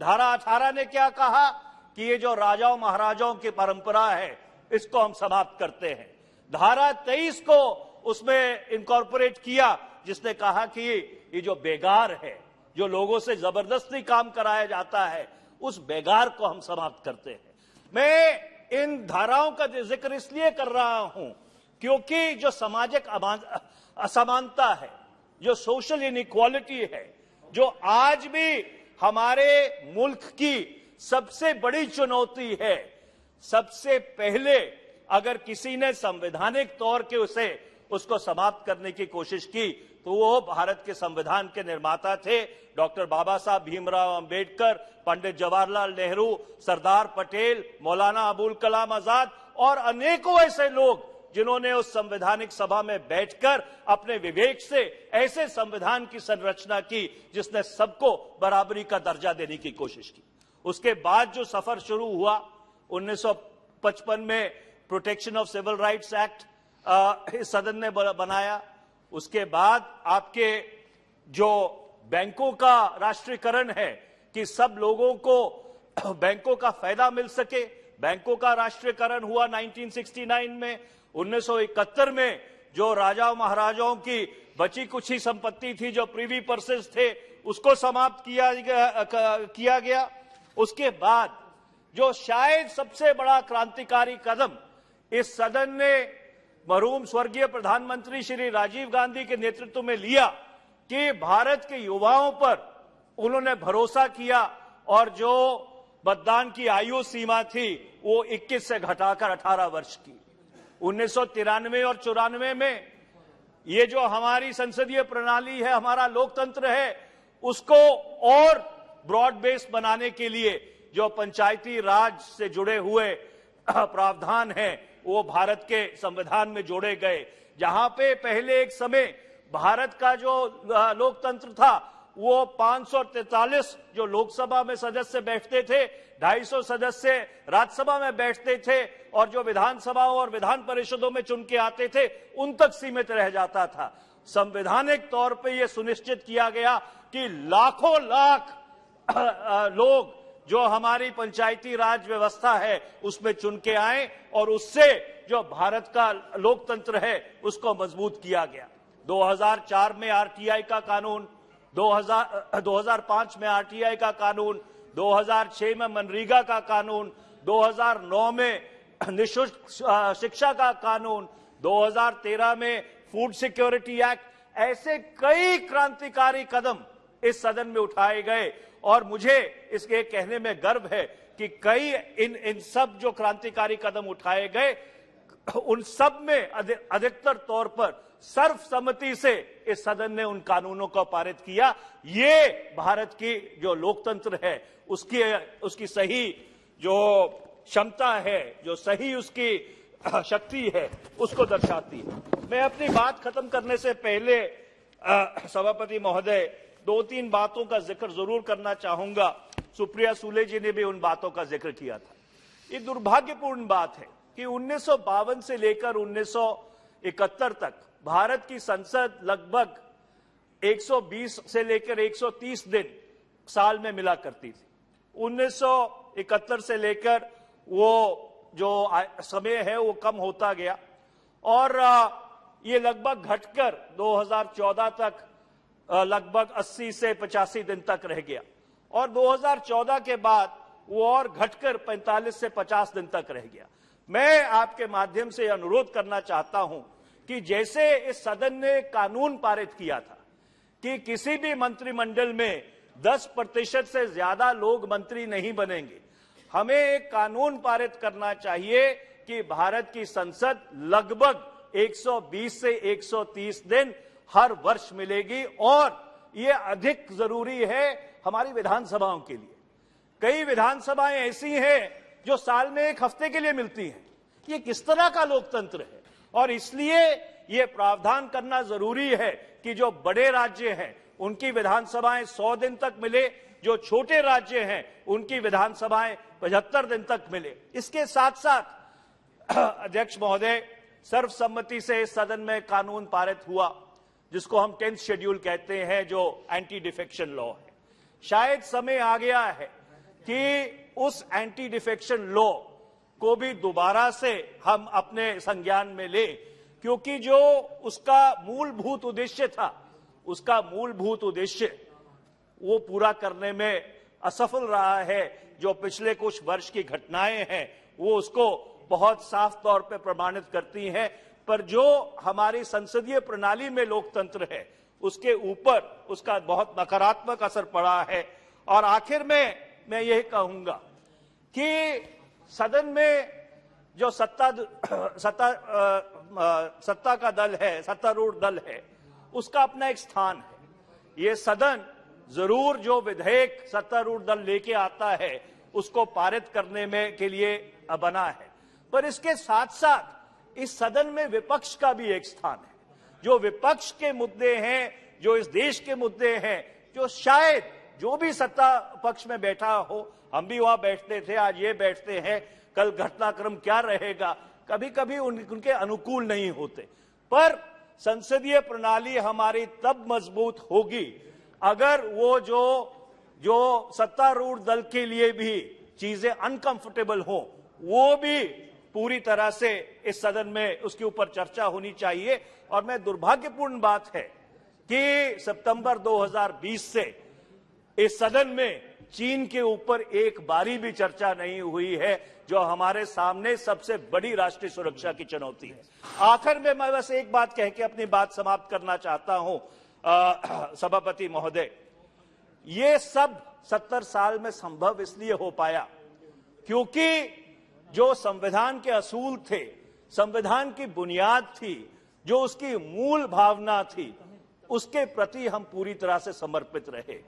धारा 18 ने क्या कहा कि ये जो राजाओं महाराजाओं की परंपरा है, इसको हम समाप्त करते हैं। धारा 23 को उसमें इनकॉर्पोरेट किया, जिसने कहा कि ये जो बेगार है, जो लोगों से जबरदस्ती काम कराया जाता है, उस बेगार को हम समाप्त करते हैं। मैं इन धाराओं का जिक्र इसलिए कर रहा हूं क्योंकि जो सामाजिक असमानता है, जो सोशल इनइक्वालिटी है, जो आज भी हमारे मुल्क की सबसे बड़ी चुनौती है, सबसे पहले अगर किसी ने संवैधानिक तौर के उसको समाप्त करने की कोशिश की, तो वो भारत के संविधान के निर्माता थे डॉक्टर बाबा साहब भीमराव अंबेडकर, पंडित जवाहरलाल नेहरू, सरदार पटेल, मौलाना अबुल कलाम आजाद और अनेकों ऐसे लोग जिन्होंने उस संवैधानिक सभा में बैठकर अपने विवेक से ऐसे संविधान की संरचना की जिसने सबको बराबरी का दर्जा देने की कोशिश की। उसके बाद जो सफर शुरू हुआ 1955 में protection of civil rights act इस सदन ने बनाया। उसके बाद आपके जो बैंकों का राष्ट्रीयकरण है कि सब लोगों को बैंकों का फायदा मिल सके, बैंकों का राष्ट्रीयकरण हुआ 1969 में। 1971 में जो राजाओं महाराजाओं की बची कुछ ही संपत्ति थी, जो प्रिवी पर्सेस थे, उसको समाप्त किया गया। उसके बाद जो शायद सबसे बड़ा क्रांतिकारी कदम इस सदन ने मरहूम स्वर्गीय प्रधानमंत्री श्री राजीव गांधी के नेतृत्व में लिया कि भारत के युवाओं पर उन्होंने भरोसा किया और जो मतदान की आयु सीमा थी वो 21 से घटाकर 18 वर्ष की। 1993 और 94 में ये जो हमारी संसदीय प्रणाली है, हमारा लोकतंत्र है, उसको और ब्रॉड बेस्ड बनाने के लिए जो पंचायती राज से जुड़े हुए प्रावधान हैं वो भारत के संविधान में जोड़े गए। जहां पे पहले एक समय भारत का जो लोकतंत्र था वो 543 जो लोकसभा में सदस्य बैठते थे, 250 सदस्य राज्यसभा में बैठते थे और जो विधानसभाओं और विधान परिषदों में चुन के आते थे उन तक सीमित रह जाता था। संवैधानिक तौर पे यह सुनिश्चित किया गया कि लाखों लाख लोग जो हमारी पंचायती राज व्यवस्था है उसमें चुन के आए और उससे जो भारत का लोकतंत्र है उसको मजबूत किया गया। 2004 में आरटीआई का कानून, 2005 में आरटीआई का कानून, 2006 में मनरेगा का कानून, 2009 में निःशुल्क शिक्षा का कानून, 2013 में फूड सिक्योरिटी एक्ट, ऐसे कई क्रांतिकारी कदम इस सदन में उठाए गए। और मुझे इसके कहने में गर्व है कि कई इन सब जो क्रांतिकारी कदम उठाए गए उन सब में अधिकतर तौर पर सर्वसम्मति से इस सदन ने उन कानूनों को पारित किया। ये भारत की जो लोकतंत्र है उसकी सही जो क्षमता है, जो सही उसकी शक्ति है, उसको दर्शाती है। मैं अपनी बात खत्म करने से पहले सभापति महोदय 2-3 बातों का जिक्र जरूर करना चाहूंगा। सुप्रिया सुले जी ने भी उन बातों का जिक्र किया था। ये दुर्भाग्यपूर्ण बात है कि 1952 से लेकर 1971 तक भारत की संसद लगभग 120 से लेकर 130 दिन साल में मिला करती थी। 1971 से लेकर वो जो समय है वो कम होता गया और ये लगभग घटकर 2014 तक लगभग 80 से 85 दिन तक रह गया और 2014 के बाद वो और घटकर 45 से 50 दिन तक रह गया। मैं आपके माध्यम से अनुरोध करना चाहता हूं कि जैसे इस सदन ने कानून पारित किया था कि किसी भी मंत्रिमंडल में 10% से ज्यादा लोग मंत्री नहीं बनेंगे, हमें एक कानून पारित करना चाहिए कि भारत की संसद लगभग 120 से 130 दिन हर वर्ष मिलेगी और ये अधिक जरूरी है हमारी विधानसभाओं के लिए। कई विधानसभाएं ऐसी हैं जो साल में 1 हफ्ते के लिए मिलती हैं। ये किस तरह का लोकतंत्र है? और इसलिए ये प्रावधान करना जरूरी है कि जो बड़े राज्य हैं उनकी विधानसभाएं 100 दिन तक मिले, जो छोटे राज्य हैं उनकी विधानसभाएं 75 दिन तक मिले। इसके साथ साथ अध्यक्ष महोदय, सर्वसम्मति से सदन में कानून पारित हुआ जिसको हम 10th शेड्यूल कहते हैं, जो एंटी डिफेक्शन लॉ है। शायद समय आ गया है कि उस एंटी डिफेक्शन लॉ को भी दोबारा से हम अपने संज्ञान में लें, क्योंकि जो उसका मूलभूत उद्देश्य था, उसका मूलभूत उद्देश्य वो पूरा करने में असफल रहा है। जो पिछले कुछ वर्ष की घटनाएं हैं वो उसको बहुत साफ तौर पे प्रमाणित करती हैं, पर जो हमारी संसदीय प्रणाली में लोकतंत्र है उसके ऊपर उसका बहुत नकारात्मक असर पड़ा है। और आखिर में मैं यही कहूंगा कि सदन में जो सत्ता का दल है, सत्तारूढ़ दल है, उसका अपना एक स्थान है। ये सदन जरूर जो विधेयक सत्तारूढ़ दल लेके आता है उसको पारित करने में के लिए बना है, पर इसके साथ साथ इस सदन में विपक्ष का भी एक स्थान है। जो विपक्ष के मुद्दे हैं, जो इस देश के मुद्दे हैं, जो शायद जो भी सत्ता पक्ष में बैठा हो, हम भी वहां बैठते थे, आज ये बैठते हैं, कल घटनाक्रम क्या रहेगा, कभी कभी उनके अनुकूल नहीं होते। पर संसदीय प्रणाली हमारी तब मजबूत होगी अगर वो जो सत्तारूढ़ दल के लिए भी चीजें अनकंफर्टेबल हो, वो भी पूरी तरह से इस सदन में उसके ऊपर चर्चा होनी चाहिए। और मैं दुर्भाग्यपूर्ण बात है कि सितंबर 2020 से इस सदन में चीन के ऊपर एक बारी भी चर्चा नहीं हुई है, जो हमारे सामने सबसे बड़ी राष्ट्रीय सुरक्षा की चुनौती है। आखिर में मैं बस एक बात कह के अपनी बात समाप्त करना चाहता हूं सभापति महोदय, ये सब 70 साल में संभव इसलिए हो पाया क्योंकि जो संविधान के असूल थे, संविधान की बुनियाद थी, जो उसकी मूल भावना थी, उसके प्रति हम पूरी तरह से समर्पित रहे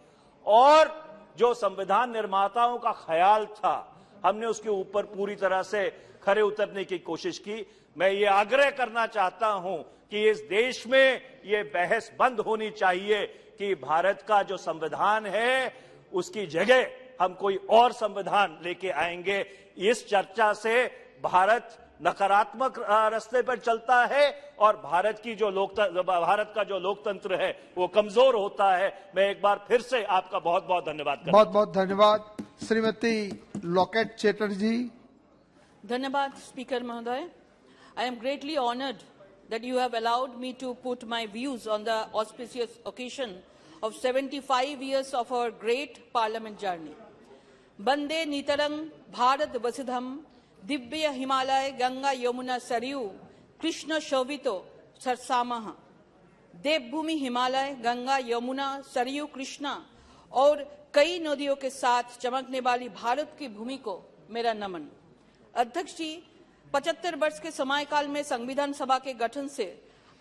और जो संविधान निर्माताओं का ख्याल था, हमने उसके ऊपर पूरी तरह से खरे उतरने की कोशिश की। मैं ये आग्रह करना चाहता हूं कि इस देश में ये बहस बंद होनी चाहिए कि भारत का जो संविधान है उसकी जगह हम कोई और संविधान लेके आएंगे। इस चर्चा से भारत नकारात्मक रास्ते पर चलता है और भारत का जो लोकतंत्र है वो कमजोर होता है। मैं एक बार फिर से आपका बहुत बहुत धन्यवाद करता हूं। बहुत बहुत धन्यवाद। श्रीमती लॉकेट चैटर्जी। धन्यवाद स्पीकर महोदय। I am greatly honored that you have allowed me to put my views on the auspicious occasion of 75 years of our great parliament journey. Bande Nitarang Bharat Vasidham Divya Himalaya Ganga Yamuna Saryu Krishna Shovito Sarsamaha देवभूमि हिमालय, गंगा, यमुना, सरयू, कृष्णा और कई नदियों के साथ चमकने वाली भारत की भूमि को मेरा नमन। अध्यक्ष जी, 75 वर्ष के समयकाल में संविधान सभा के गठन से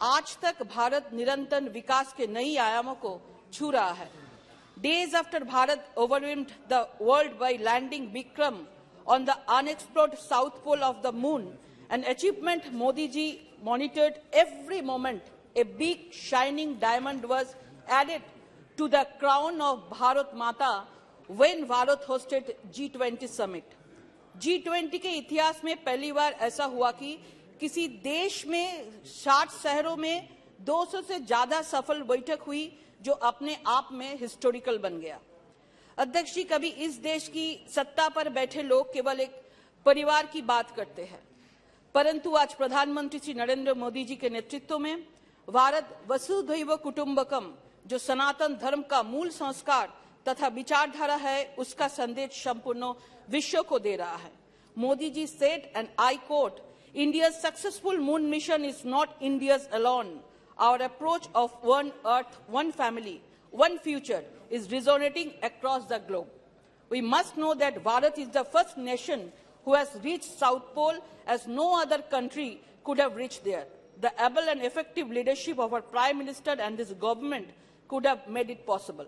आज तक भारत निरंतर विकास के नई आयामों को छू रहा है। Days after Bharat overwhelmed the world by landing Vikram on the unexplored south pole of the moon, an achievement Modi ji monitored every moment. A big shining diamond was added to the crown of Bharat Mata when Bharat hosted G20 summit. G20 के इतिहास में पहली बार ऐसा हुआ कि किसी देश में 60 शहरों में 200 से ज्यादा सफल बैठक हुई, जो अपने आप में हिस्टोरिकल बन गया। अध्यक्ष जी, कभी इस देश की सत्ता पर बैठे लोग केवल एक परिवार की बात करते हैं, परंतु आज प्रधानमंत्री श्री नरेंद्र मोदी जी के नेतृत्व में भारत वसुधैव कुटुंबकम, जो सनातन धर्म का मूल संस्कार तथा विचारधारा है, उसका संदेश संपूर्ण विश्व को दे रहा है। Modi ji said, and I quote, India's successful moon mission is not India's alone. Our approach of one earth, one family, one future is resonating across the globe. We must know that Bharat is the first nation who has reached South Pole as no other country could have reached there. The able and effective leadership of our Prime Minister and his government could have made it possible.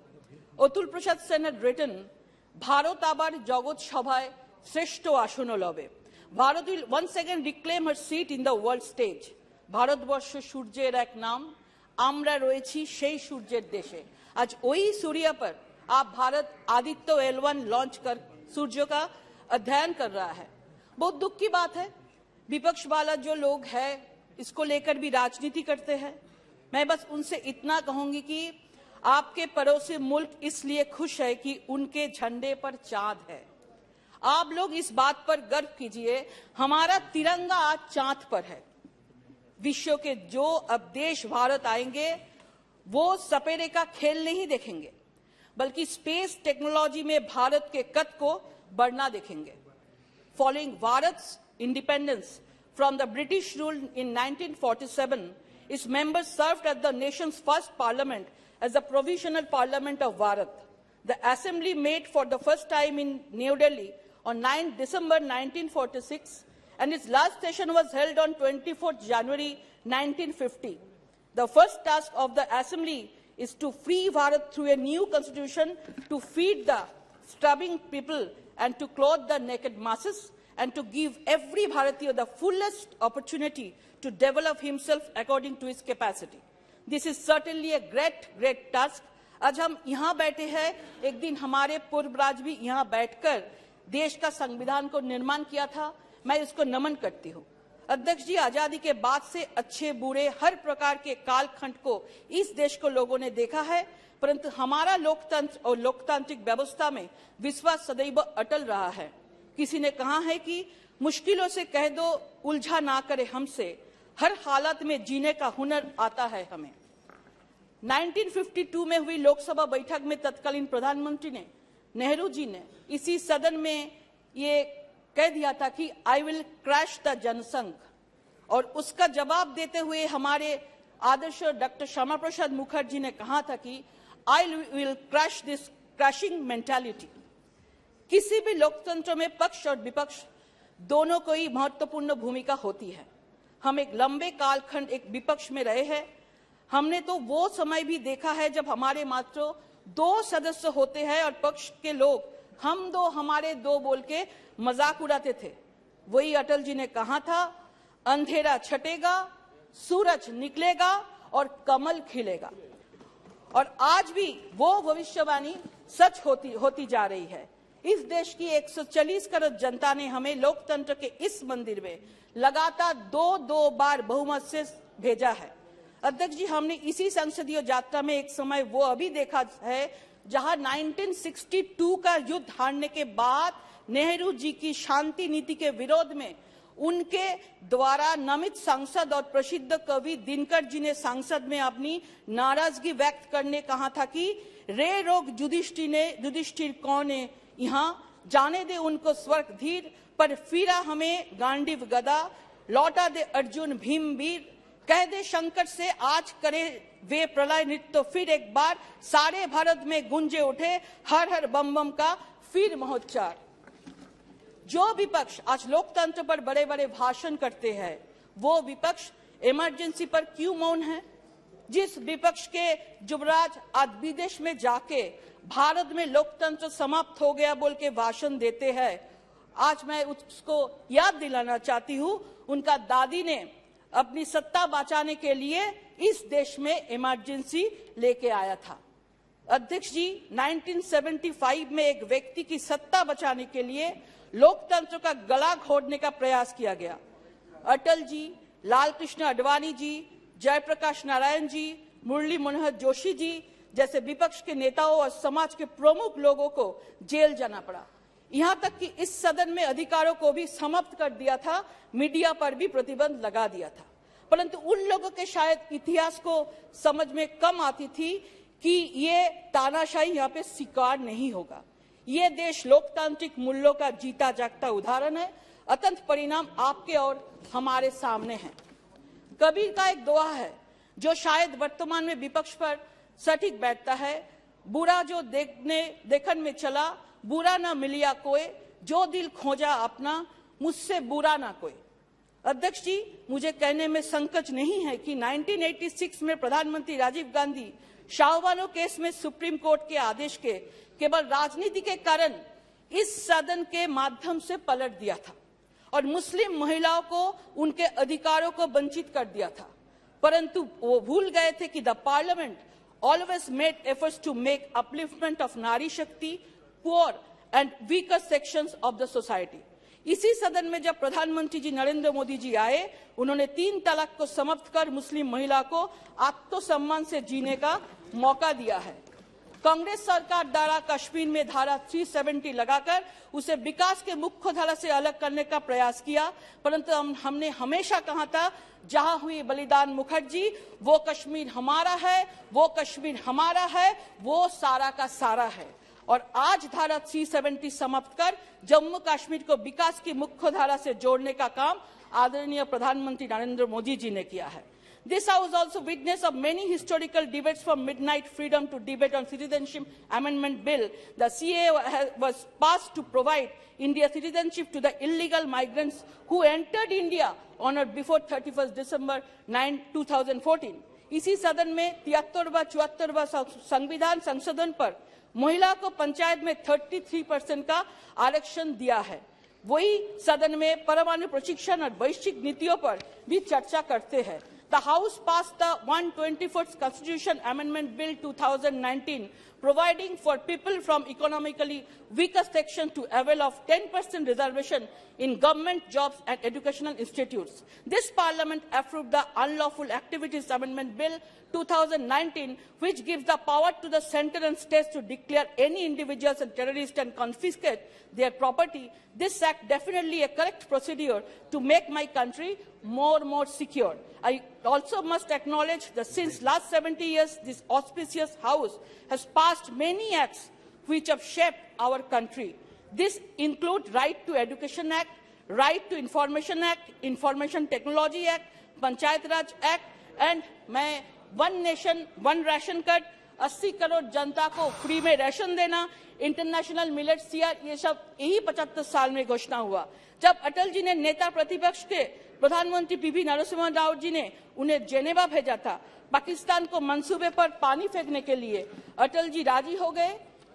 Atul Prasad Sen had written, Bharat abar jagot sabhay shreshto ashono lobe. Bharat will once again reclaim her seat in the world stage. Bharatvarsha সূর্যের এক নাম, আমরা রয়েছি সেই সূর্যের দেশে। आज वही सूर्य पर आप भारत आदित्य L1 लॉन्च कर सूर्य का अध्ययन कर रहा है। बहुत दुख की बात है, विपक्ष वाला जो लोग हैं इसको लेकर भी राजनीति करते हैं। मैं बस उनसे इतना कहूंगी कि आपके पड़ोसी मुल्क इसलिए खुश है कि उनके झंडे पर चांद है। आप लोग इस बात पर गर्व कीजिए, हमारा तिरंगा आज चांद पर है। विश्व के जो अब देश भारत आएंगे वो सपेरे का खेल नहीं देखेंगे, बल्कि स्पेस टेक्नोलॉजी में भारत के कद को बढ़ना देखेंगे। Following Bharat's independence from the British rule in 1947, its members served as the nation's first parliament as the provisional parliament of Bharat. The assembly met for the first time in New Delhi on 9 December 1946, and its last session was held on 24th January 1950. The first task of the assembly is to free Bharat through a new constitution, to feed the starving people and to clothe the naked masses, and to give every Bharatiya the fullest opportunity to develop himself according to his capacity. This is certainly a great task. आज हम यहाँ बैठे हैं, एक दिन हमारे पूर्वज भी यहाँ बैठकर देश का संविधान को निर्माण किया था। मैं इसको नमन करती हूँ। अध्यक्ष जी, आजादी के बाद से अच्छे बुरे हर प्रकार के कालखंड को इस देश को लोगों ने देखा है, परंतु हमारा लोकतंत्र और लोकतांत्रिक व्यवस्था में विश्वास सदैव अटल रहा है। किसी ने कहा है कि मुश्किलों से कह दो उलझा ना करे हमसे, हर हालत में जीने का हुनर आता है हमें। 1952 में हुई लोकसभा बैठक में तत्कालीन प्रधानमंत्री ने, नेहरू जी ने इसी सदन में ये कह दिया था कि I will crash the Jansangh, और उसका जवाब देते हुए हमारे आदर्श डॉक्टर श्यामा प्रसाद मुखर्जी ने कहा था कि I will crash this crashing mentality. किसी भी लोकतंत्र में पक्ष और विपक्ष दोनों को ही महत्वपूर्ण भूमिका होती है। हम एक लंबे कालखंड एक विपक्ष में रहे हैं। हमने तो वो समय भी देखा है जब हमारे मात्र 2 सदस्य होते हैं और पक्ष के लोग हम दो हमारे दो बोल के मजाक उड़ाते थे। वही अटल जी ने कहा था, अंधेरा छटेगा, सूरज निकलेगा और कमल खिलेगा। और आज भी वो भविष्यवाणी सच होती जा रही है। इस देश की 140 करोड़ जनता ने हमें लोकतंत्र के इस मंदिर में लगातार दो बार बहुमत से भेजा है। अध्यक्ष जी, हमने इसी संसदीय यात्रा में एक समय वो अभी देखा है जहां 1962 का युद्ध हारने के बाद नेहरू जी की शांति नीति के विरोध में उनके द्वारा नामित सांसद और प्रसिद्ध कवि दिनकर जी ने संसद में अपनी नाराजगी व्यक्त करने कहा था कि रे रोग युधिष्ठिर कौन है यहाँ, जाने दे उनको स्वर्ग धीर, पर फिरा हमें गांडीव गदा, लौटा दे अर्जुन भीमवीर, कह दे शंकर से आज करे वे प्रलय नृत्य, फिर एक बार सारे भारत में गुंजे उठे हर हर बम बम का फिर महोच्चार। जो विपक्ष आज लोकतंत्र पर बड़े बड़े भाषण करते हैं, वो विपक्ष इमरजेंसी पर क्यों मौन है? जिस विपक्ष के युवराज आज विदेश में जाके भारत में लोकतंत्र समाप्त हो गया बोल के भाषण देते हैं, आज मैं उसको याद दिलाना चाहती हूं, उनका दादी ने अपनी सत्ता बचाने के लिए इस देश में इमरजेंसी लेके आया था। अध्यक्ष जी, 1975 में एक व्यक्ति की सत्ता बचाने के लिए लोकतंत्र का गला घोटने का प्रयास किया गया। अटल जी, लाल कृष्ण आडवाणी जी, जयप्रकाश नारायण जी, मुरली मनोहर जोशी जी जैसे विपक्ष के नेताओं और समाज के प्रमुख लोगों को जेल जाना पड़ा। यहां तक कि इस सदन में अधिकारों को भी समाप्त कर दिया था, मीडिया पर भी प्रतिबंध लगा दिया था। परंतु उन लोगों के शायद इतिहास को समझ में कम आती थी कि ये तानाशाही यहाँ पे स्वीकार नहीं होगा। ये देश लोकतांत्रिक मूल्यों का जीता जागता उदाहरण है। अत्यंत परिणाम आपके और हमारे सामने हैं। कबीर का एक दोहा है जो शायद वर्तमान में विपक्ष पर सटीक बैठता है, बुरा जो देखन में चला, बुरा ना मिलिया कोई, जो दिल खोजा अपना, मुझसे बुरा ना कोई। अध्यक्ष जी, मुझे कहने में संकोच नहीं है कि 1986 में प्रधानमंत्री राजीव गांधी शाहबानो केस में सुप्रीम कोर्ट के आदेश के केवल राजनीति के कारण इस सदन के माध्यम से पलट दिया था और मुस्लिम महिलाओं को उनके अधिकारों को वंचित कर दिया था। परंतु वो भूल गए थे कि the parliament always made efforts to make upliftment of Nari Shakti, poor and weaker sections of the society. इसी सदन में जब प्रधानमंत्री जी नरेंद्र मोदी जी आए, उन्होंने 3 तलाक को समाप्त कर मुस्लिम महिला को आत्मसम्मान से जीने का मौका दिया है। कांग्रेस सरकार द्वारा कश्मीर में धारा 370 लगाकर उसे विकास के मुख्य धारा से अलग करने का प्रयास किया, परंतु हमने हमेशा कहा था जहां हुई बलिदान मुखर्जी, वो कश्मीर हमारा है, वो कश्मीर हमारा है, वो सारा का सारा है। और आज धारा 370 समाप्त कर जम्मू कश्मीर को विकास की मुख्य धारा से जोड़ने का काम आदरणीय प्रधानमंत्री नरेंद्र मोदी जी ने किया है। This House also witness of many historical debates from midnight freedom to debate on citizenship amendment bill. The CAA was passed to provide India citizenship to the illegal migrants who entered India on or before 31st December 2014. इसी सदन में 73वां संविधान संशोधन पर महिला को पंचायत में 33% का आरक्षण दिया है। वही सदन में परमाणु प्रशिक्षण और वैश्विक नीतियों पर भी चर्चा करते हैं। The House passed the 124th Constitution Amendment Bill 2019, providing for people from economically weaker sections to avail of 10% reservation in government jobs and educational institutes. This Parliament approved the Unlawful Activities Amendment Bill 2019, which gives the power to the centre and states to declare any individuals as terrorists and confiscate their property. This act definitely a correct procedure to make my country more secure. I also must acknowledge that since last 70 years, this auspicious House has passed many acts which have shaped our country. This include Right to Education Act, Right to Information Act, Information Technology Act, Panchayat Raj Act, and मैं one nation one ration card, 80 crore जनता को free में ration देना, international millet CR, ये सब यही 75 साल में घोषणा हुआ। जब अटल जी ने नेता प्रतिपक्ष के प्रधानमंत्री पीवी नरसिम्हा राव जी ने उन्हें जेनेवा भेजा था पाकिस्तान को मंसूबे पर पानी फेंकने के लिए, अटल जी राजी हो गए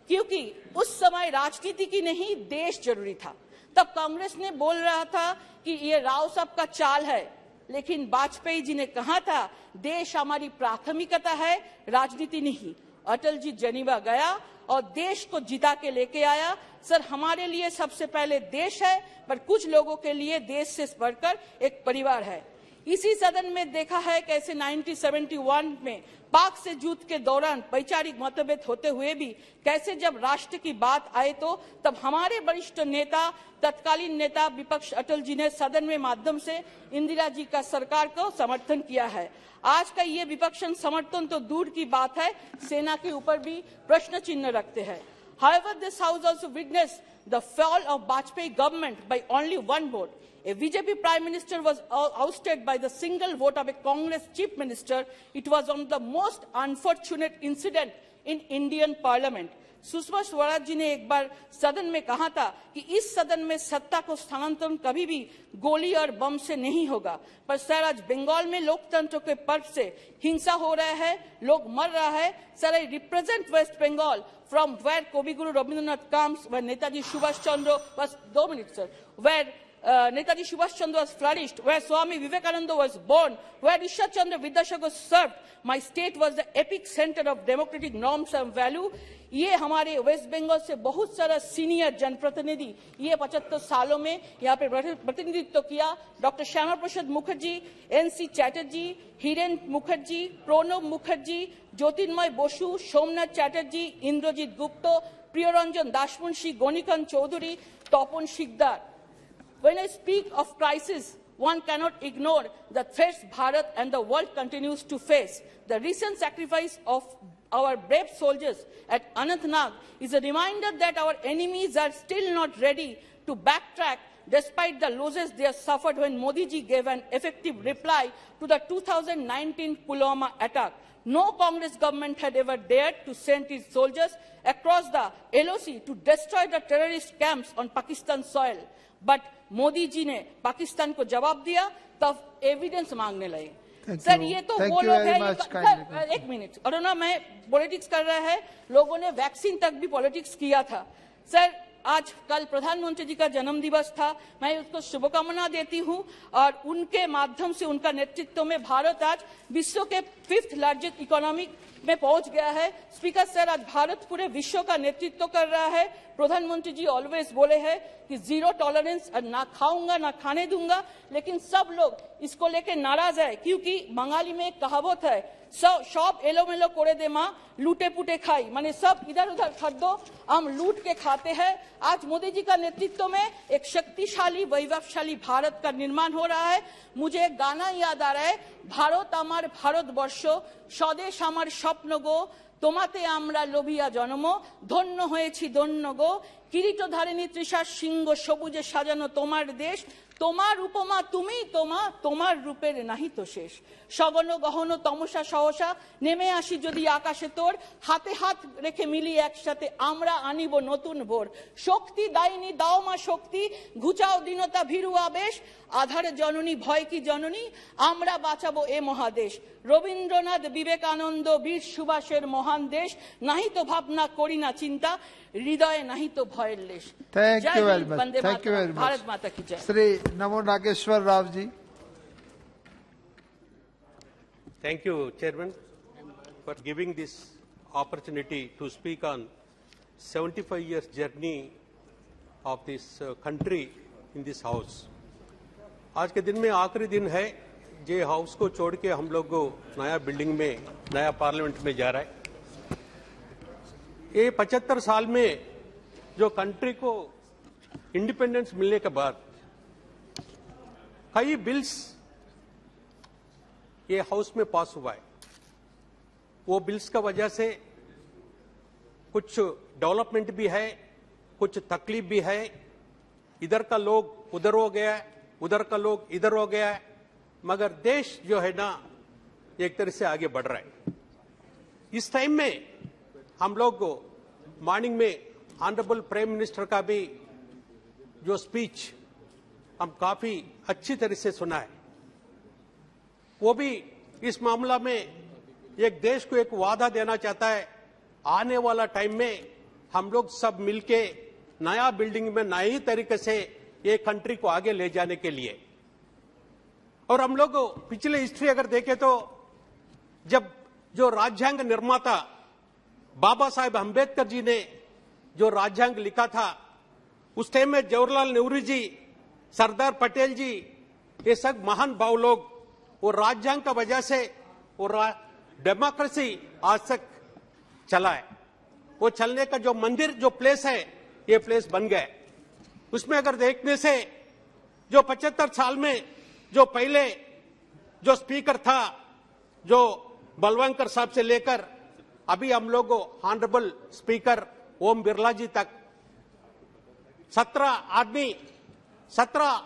क्योंकि उस समय राजनीति की नहीं देश जरूरी था। तब कांग्रेस ने बोल रहा था कि ये राव साहब का चाल है, लेकिन वाजपेयी जी ने कहा था देश हमारी प्राथमिकता है, राजनीति नहीं। अटल जी जेनेवा गया और देश को जिता के लेके आया। सर, हमारे लिए सबसे पहले देश है, पर कुछ लोगों के लिए देश से बढ़कर एक परिवार है। इसी सदन में देखा है कैसे 1971 में पाक से युद्ध के दौरान वैचारिक मतभेद होते हुए भी कैसे जब राष्ट्र की बात आए तो तब हमारे वरिष्ठ नेता, तत्कालीन नेता विपक्ष अटल जी ने सदन में माध्यम से इंदिरा जी का सरकार को समर्थन किया है। आज का ये विपक्ष समर्थन तो दूर की बात है, सेना के ऊपर भी प्रश्न चिन्ह रखते हैं। However, this House also witnessed the fall of Vajpayee government by only one vote. A BJP Prime Minister was ousted by the single vote of a Congress Chief Minister. It was one of the most unfortunate incidents in Indian Parliament. Sushma Swaraj ji ने एक बार सदन में कहा था कि इस सदन में सत्ता को स्थानांतरण कभी भी गोली और बम से नहीं होगा। पर सर, आज बंगाल में लोकतंत्र के पर्व से हिंसा हो रहा है, लोग मर रहा है। Sir, I represent West Bengal from where Kobiguru Rabindranath comes, where Netaji Subhash Chandra was, 2 minutes, sir, where Netaji Subhash Chandra was flourished, where Swami Vivekananda was born, where Ishwar Chandra Vidyasagar served. My state was the epic center of democratic norms and value. ये हमारे waste Bengal से बहुत सारा senior जनप्रतिनिधि ये 75 सालों में यहाँ पे प्रतिनिधित्व किया। डॉक्टर श्यामा प्रसाद मुखर्जी, एनसी चैटर्जी, हिरेन मुखर्जी, प्रणब मुखर्जी, ज्योतिर्मय बसु, सोमनाथ चैटर्जी, इंद्रजीत गुप्त, प्रियरंजन दासमुंशी, गणिकांत चौधरी, तपन shikdar. When I speak of crisis, one cannot ignore the threats Bharat and the world continues to face. The recent sacrifice of our brave soldiers at Anantnag is a reminder that our enemies are still not ready to backtrack despite the losses they have suffered when Modi ji gave an effective reply to the 2019 Pulwama attack. No Congress government had ever dared to send its soldiers across the LOC to destroy the terrorist camps on Pakistan soil. But Modi ji ने पाकिस्तान को जवाब दिया, तब evidence मांगने लगे। Sir, ये तो वो लोग हैं, एक मिनट, और ना मैं पॉलिटिक्स कर रहा है, लोगों ने वैक्सीन तक भी पॉलिटिक्स किया था। सर, आज कल प्रधानमंत्री जी का जन्म दिवस था, मैं उसको शुभकामना देती हूं और उनके माध्यम से, उनका नेतृत्व में भारत आज विश्व के 5th लार्जेस्ट इकोनॉमी में पहुंच गया है। स्पीकर सर, आज भारत पूरे विश्व का नेतृत्व कर रहा है। प्रधानमंत्री जी ऑलवेज बोले हैं कि जीरो टॉलरेंस, ना खाऊंगा ना खाने दूंगा, लेकिन सब लोग इसको लेके नाराज है, क्योंकि बंगाली में एक कहावत है, सब एलोमेलो कोड़े दे माँ लूटे पुटे खाई, माने सब इधर उधर खाद्दो, हम लूट के खाते हैं। आज मोदी जी का नेतृत्व में एक शक्तिशाली वैभवशाली भारत का निर्माण हो रहा है। मुझे एक गाना याद आ रहा है, भारत आमार भारतवर्ष, स्वदेश आमार स्वप्न गो, তোমাতে আমরা লোভিয়া জন্ম, ধন্য হয়েছি ধন্য গো, কিরীটধারিণী তৃষার সিংহ সবুজে সাজানো তোমার দেশ, তোমার উপমা তুমি তোমার রূপের নাহি তো শেষ। সগন গহন তমসা সহসা নেমে আসি যদি আকাশে তোর, হাতে হাত রেখে মিলি একসাথে আমরা আনিব নতুন ভোর। শক্তি দাইনি দাও মা শক্তি, ঘুচাও দীনতা ভীরু আবেশ, আধার জননী ভয় কি জননী, আমরা বাঁচাবো এ মহাদেশ। রবীন্দ্রনাথ বিবেকানন্দ বীর সুভাষের মহান দেশ, নাহি তো ভাবনা করি না চিন্তা, হৃদয়ে নাহি তো ভয়ের lace. Thank you very much. Thank you very much. Bharat माता की जय। श्री नमो Nageshwar Rao ji. Thank you, Chairman, for giving this opportunity to speak on 75 years journey of this country in this house. आज के दिन में आखिरी दिन है, ये हाउस को छोड़ के हम लोग नया बिल्डिंग में, नया पार्लियामेंट में जा रहा है। ये 75 साल में जो कंट्री को इंडिपेंडेंस मिलने के बाद कई बिल्स ये हाउस में पास हुआ है। वो बिल्स का वजह से कुछ डेवलपमेंट भी है, कुछ तकलीफ भी है। इधर का लोग उधर हो गया है, उधर का लोग इधर हो गया है, मगर देश जो है ना एक तरह से आगे बढ़ रहा है। इस टाइम में हम लोग मॉर्निंग में ऑनरेबल प्राइम मिनिस्टर का भी जो स्पीच हम काफी अच्छी तरह से सुना है। वो भी इस मामला में एक देश को एक वादा देना चाहता है, आने वाला टाइम में हम लोग सब मिलके नया बिल्डिंग में नई तरीके से ये कंट्री को आगे ले जाने के लिए। और हम लोग पिछले हिस्ट्री अगर देखें तो जब जो राज्यांग निर्माता बाबा साहेब अंबेडकर जी ने जो राज्यांग लिखा था, उस टाइम में जवाहरलाल नेहरू जी, सरदार पटेल जी, ये सब महान भाव लोग वो राज्यांग का वजह से वो डेमोक्रेसी आज तक चला है। वो चलने का जो मंदिर जो प्लेस है, ये प्लेस बन गया। उसमें अगर देखने से जो 75 साल में जो पहले जो स्पीकर था, जो बलवंकर साहब से लेकर अभी हम लोग ऑनरेबल स्पीकर ओम बिरला जी तक 17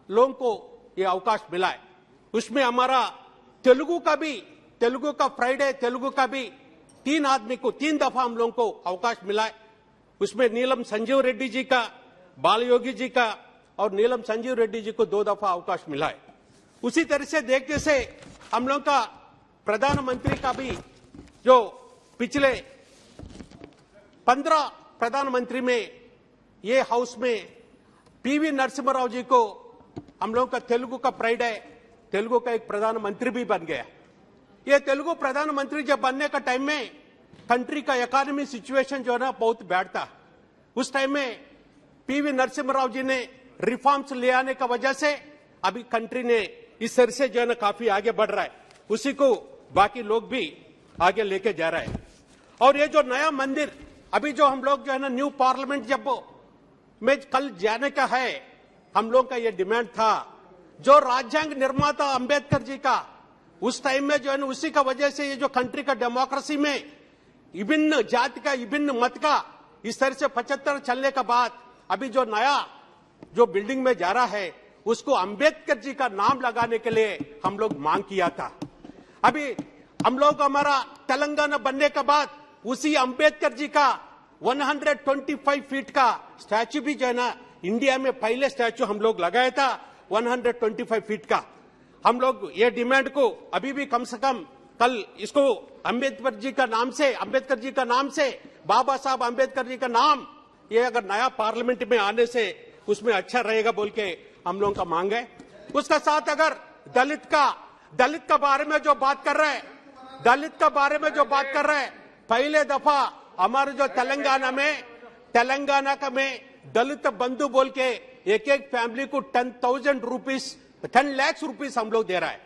लोगों को ये अवकाश मिला है। उसमें हमारा तेलुगु का फ्राइडे तेलुगु का भी 3 आदमी को 3 दफा हम लोगों को अवकाश मिला है। उसमें नीलम संजीव रेड्डी जी का, बाल योगी जी का और नीलम संजीव रेड्डी जी को 2 दफा अवकाश मिला है। उसी तरह से देखने से हम लोग का प्रधानमंत्री का भी जो पिछले 15 प्रधानमंत्री में ये हाउस में पीवी नरसिम्हा राव जी को हम लोग का तेलुगु का प्राइड है, तेलुगु का एक प्रधानमंत्री भी बन गया। ये तेलुगु प्रधानमंत्री जब बनने का टाइम में कंट्री का इकोनॉमी सिचुएशन जो है ना बहुत बैड था। उस टाइम में पीवी नरसिम्हा राव जी ने रिफॉर्म्स ले आने का वजह से अभी कंट्री ने इस तरह से जो है ना काफी आगे बढ़ रहा है, उसी को बाकी लोग भी आगे लेके जा रहा है। और ये जो नया मंदिर अभी जो हम लोग जो है ना न्यू पार्लियामेंट जब में कल जाने का है, हम लोग का ये डिमांड था जो राज्यांग निर्माता अंबेडकर जी का उस टाइम में जो है ना उसी का वजह से ये जो कंट्री का डेमोक्रेसी में विभिन्न जाति का विभिन्न मत का इस तरह से 75 चलने के बाद अभी जो नया जो बिल्डिंग में जा रहा है उसको अंबेडकर जी का नाम लगाने के लिए हम लोग मांग किया था। अभी हम लोग हमारा तेलंगाना बनने के बाद उसी अंबेडकर जी का 125 फीट का स्टैचू भी जो है ना इंडिया में पहले स्टैचू हम लोग लगाया था 125 फीट का। हम लोग ये डिमांड को अभी भी कम से कम कल इसको अंबेडकर जी का नाम से बाबा साहब अंबेडकर जी का नाम ये अगर नया पार्लियामेंट में आने से उसमें अच्छा रहेगा बोल के हम लोगों का मांग है। उसका साथ अगर दलित का बारे में जो बात कर रहे हैं, पहले दफा हमारे जो तेलंगाना का में दलित बंधु बोल के एक फैमिली को 10 लाख रुपीस हम लोग दे रहा है।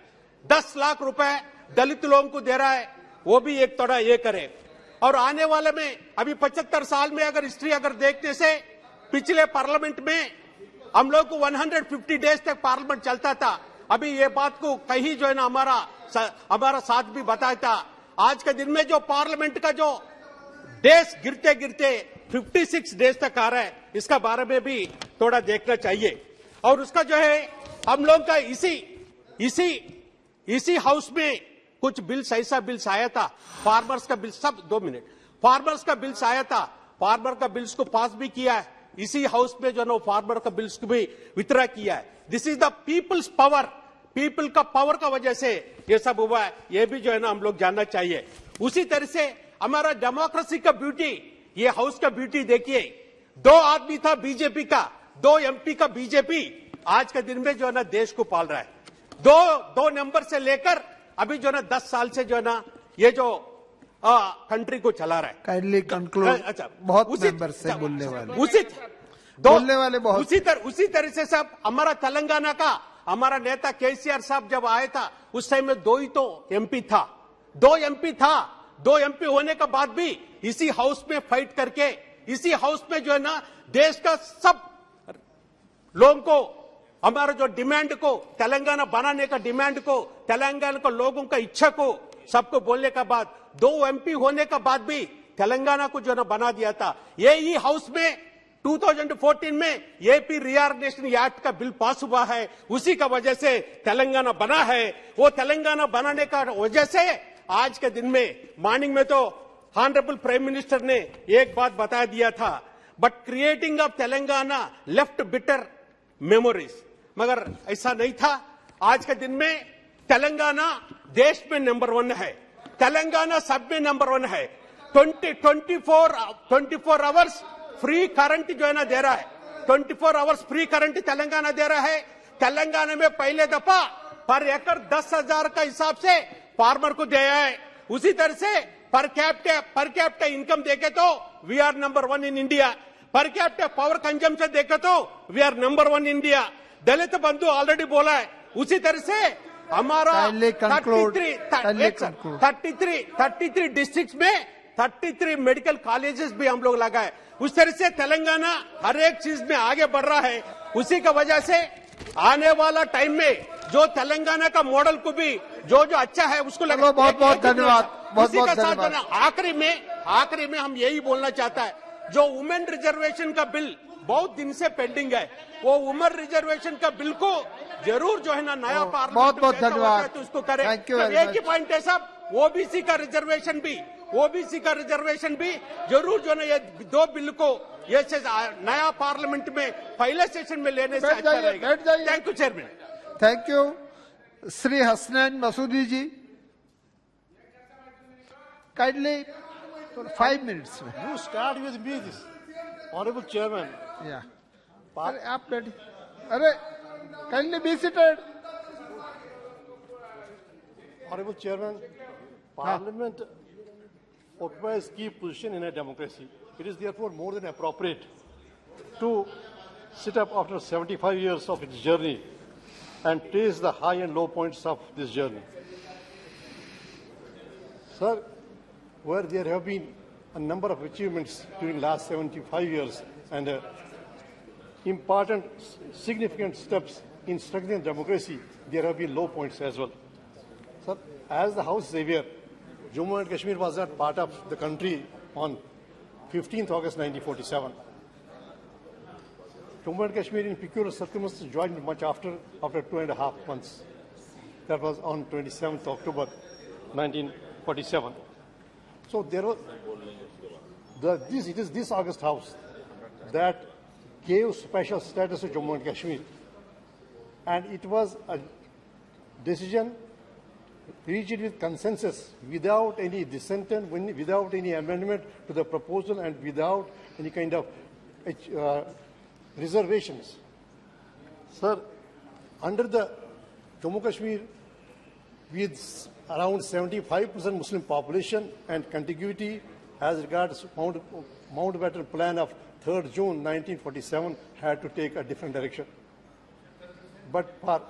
10 लाख रुपए दलित लोगों को दे रहा है, वो भी एक थोड़ा ये करे। और आने वाले में अभी 75 साल में अगर हिस्ट्री अगर देखने से पिछले पार्लियामेंट में हम लोग को 150 डेज तक पार्लियामेंट चलता था। अभी ये बात को कहीं जो है ना हमारा साथ भी बताया था। आज के दिन में जो पार्लियामेंट का जो डेज गिरते गिरते 56 डेज तक आ रहा है, इसका बारे में भी थोड़ा देखना चाहिए। और उसका जो है हम लोग का इसी हाउस में कुछ बिल्स ऐसा बिल्स आया था, फार्मर्स का बिल, सब 2 मिनट, फार्मर्स का बिल्स आया था, फार्मर का बिल्स को पास भी किया है इसी हाउस में जो है फार्मर का बिल्स को भी वित्ड्रॉ किया है। This is the peoples power, people का पावर का वजह से ये सब हुआ है, ये भी जो है ना हम लोग जानना चाहिए। उसी तरह से हमारा डेमोक्रेसी का ब्यूटी, ये हाउस का ब्यूटी देखिए, 2 आदमी था बीजेपी का, 2 एमपी का बीजेपी, आज के दिन में जो है ना देश को पाल रहा है। 2 नंबर से लेकर अभी जो है ना 10 साल से जो है ना ये जो कंट्री को चला रहा है। Kindly conclude. अच्छा, बहुत मेंबर से बोलने वाले बहुत। उसी तरह से सब हमारा तेलंगाना का हमारा नेता केसीआर साहब जब आए था उस टाइम में 2 ही तो एमपी था, 2 एमपी होने के बाद भी इसी हाउस में फाइट करके इसी हाउस में जो है ना देश का सब लोगों को हमारा जो डिमांड को तेलंगाना बनाने का डिमांड को तेलंगाना को लोगों का इच्छा को सबको बोलने के बाद 2 एमपी होने के बाद भी तेलंगाना को जो ना बना दिया था। यही हाउस में 2014 में एपी रीऑर्गनाइजेशन एक्ट का बिल पास हुआ है, उसी का वजह से तेलंगाना बना है। वो तेलंगाना बनाने का वजह से आज के दिन में मॉर्निंग में तो ऑनरेबल प्राइम मिनिस्टर ने एक बात बता दिया था, but creating of Telangana left bitter memories, मगर ऐसा नहीं था। आज के दिन में तेलंगाना देश में नंबर 1 है, तेलंगाना सब में नंबर 1 है। 24 आवर्स फ्री करंट जो है ना दे रहा है, 24 आवर्स फ्री करंट तेलंगाना दे रहा है। तेलंगाना में पहले दफा पर एकड़ 10,000 का हिसाब से फार्मर को दिया है। उसी तरह से पर कैपिटा इनकम देखे तो we are number 1 in India, per capita power consumption देखे तो we are number 1 India. Dalit Bandhu already बोला है। उसी तरह से हमारा 33 डिस्ट्रिक्ट में 33 मेडिकल कॉलेजेस भी हम लोग लगाए। उस तरह से तेलंगाना हर एक चीज में आगे बढ़ रहा है। उसी का वजह से आने वाला टाइम में जो तेलंगाना का मॉडल को भी जो अच्छा है उसको लगा। बहुत बहुत धन्यवाद। आखिरी में हम यही बोलना चाहता है, जो वुमेन रिजर्वेशन का बिल बहुत दिन से पेंडिंग है, वो वुमेन रिजर्वेशन का बिल को जरूर जो है ना नया पार्लियामेंट बहुत धन्यवाद तो उसको करें। एक ही पॉइंट है साहब, ओबीसी का रिजर्वेशन भी ओबीसी का रिजर्वेशन भी जरूर जो है ये दो बिल को ये नया पार्लियामेंट में पहले सेशन में लेने से अच्छा रहेगा। Thank you chairman. Thank you. Shri Hasnain Masoodi ji, kindly 5 minutes में। You start with me, this honorable chairman. या अरे आप बैठिए। अरे kindly be seated. Honorable chairman, Parliament occupies key position in a democracy. It is therefore more than appropriate to sit up after 75 years of its journey and trace the high and low points of this journey. Sir, where there have been a number of achievements during the last 75 years and important, significant steps in strengthening democracy, there have been low points as well. Sir, as the House is aware, Jammu and Kashmir was not part of the country on 15th August 1947. Jammu and Kashmir in peculiar circumstances joined much after 2.5 months. That was on 27th October 1947. So there was it is this August House that gave special status to Jammu and Kashmir, and it was a decision reached with consensus, without any dissension, without any amendment to the proposal, and without any kind of reservations. Sir, under the Jammu Kashmir, with around 75% Muslim population and contiguity as regards Mountbatten Plan of 3rd June 1947 had to take a different direction. But for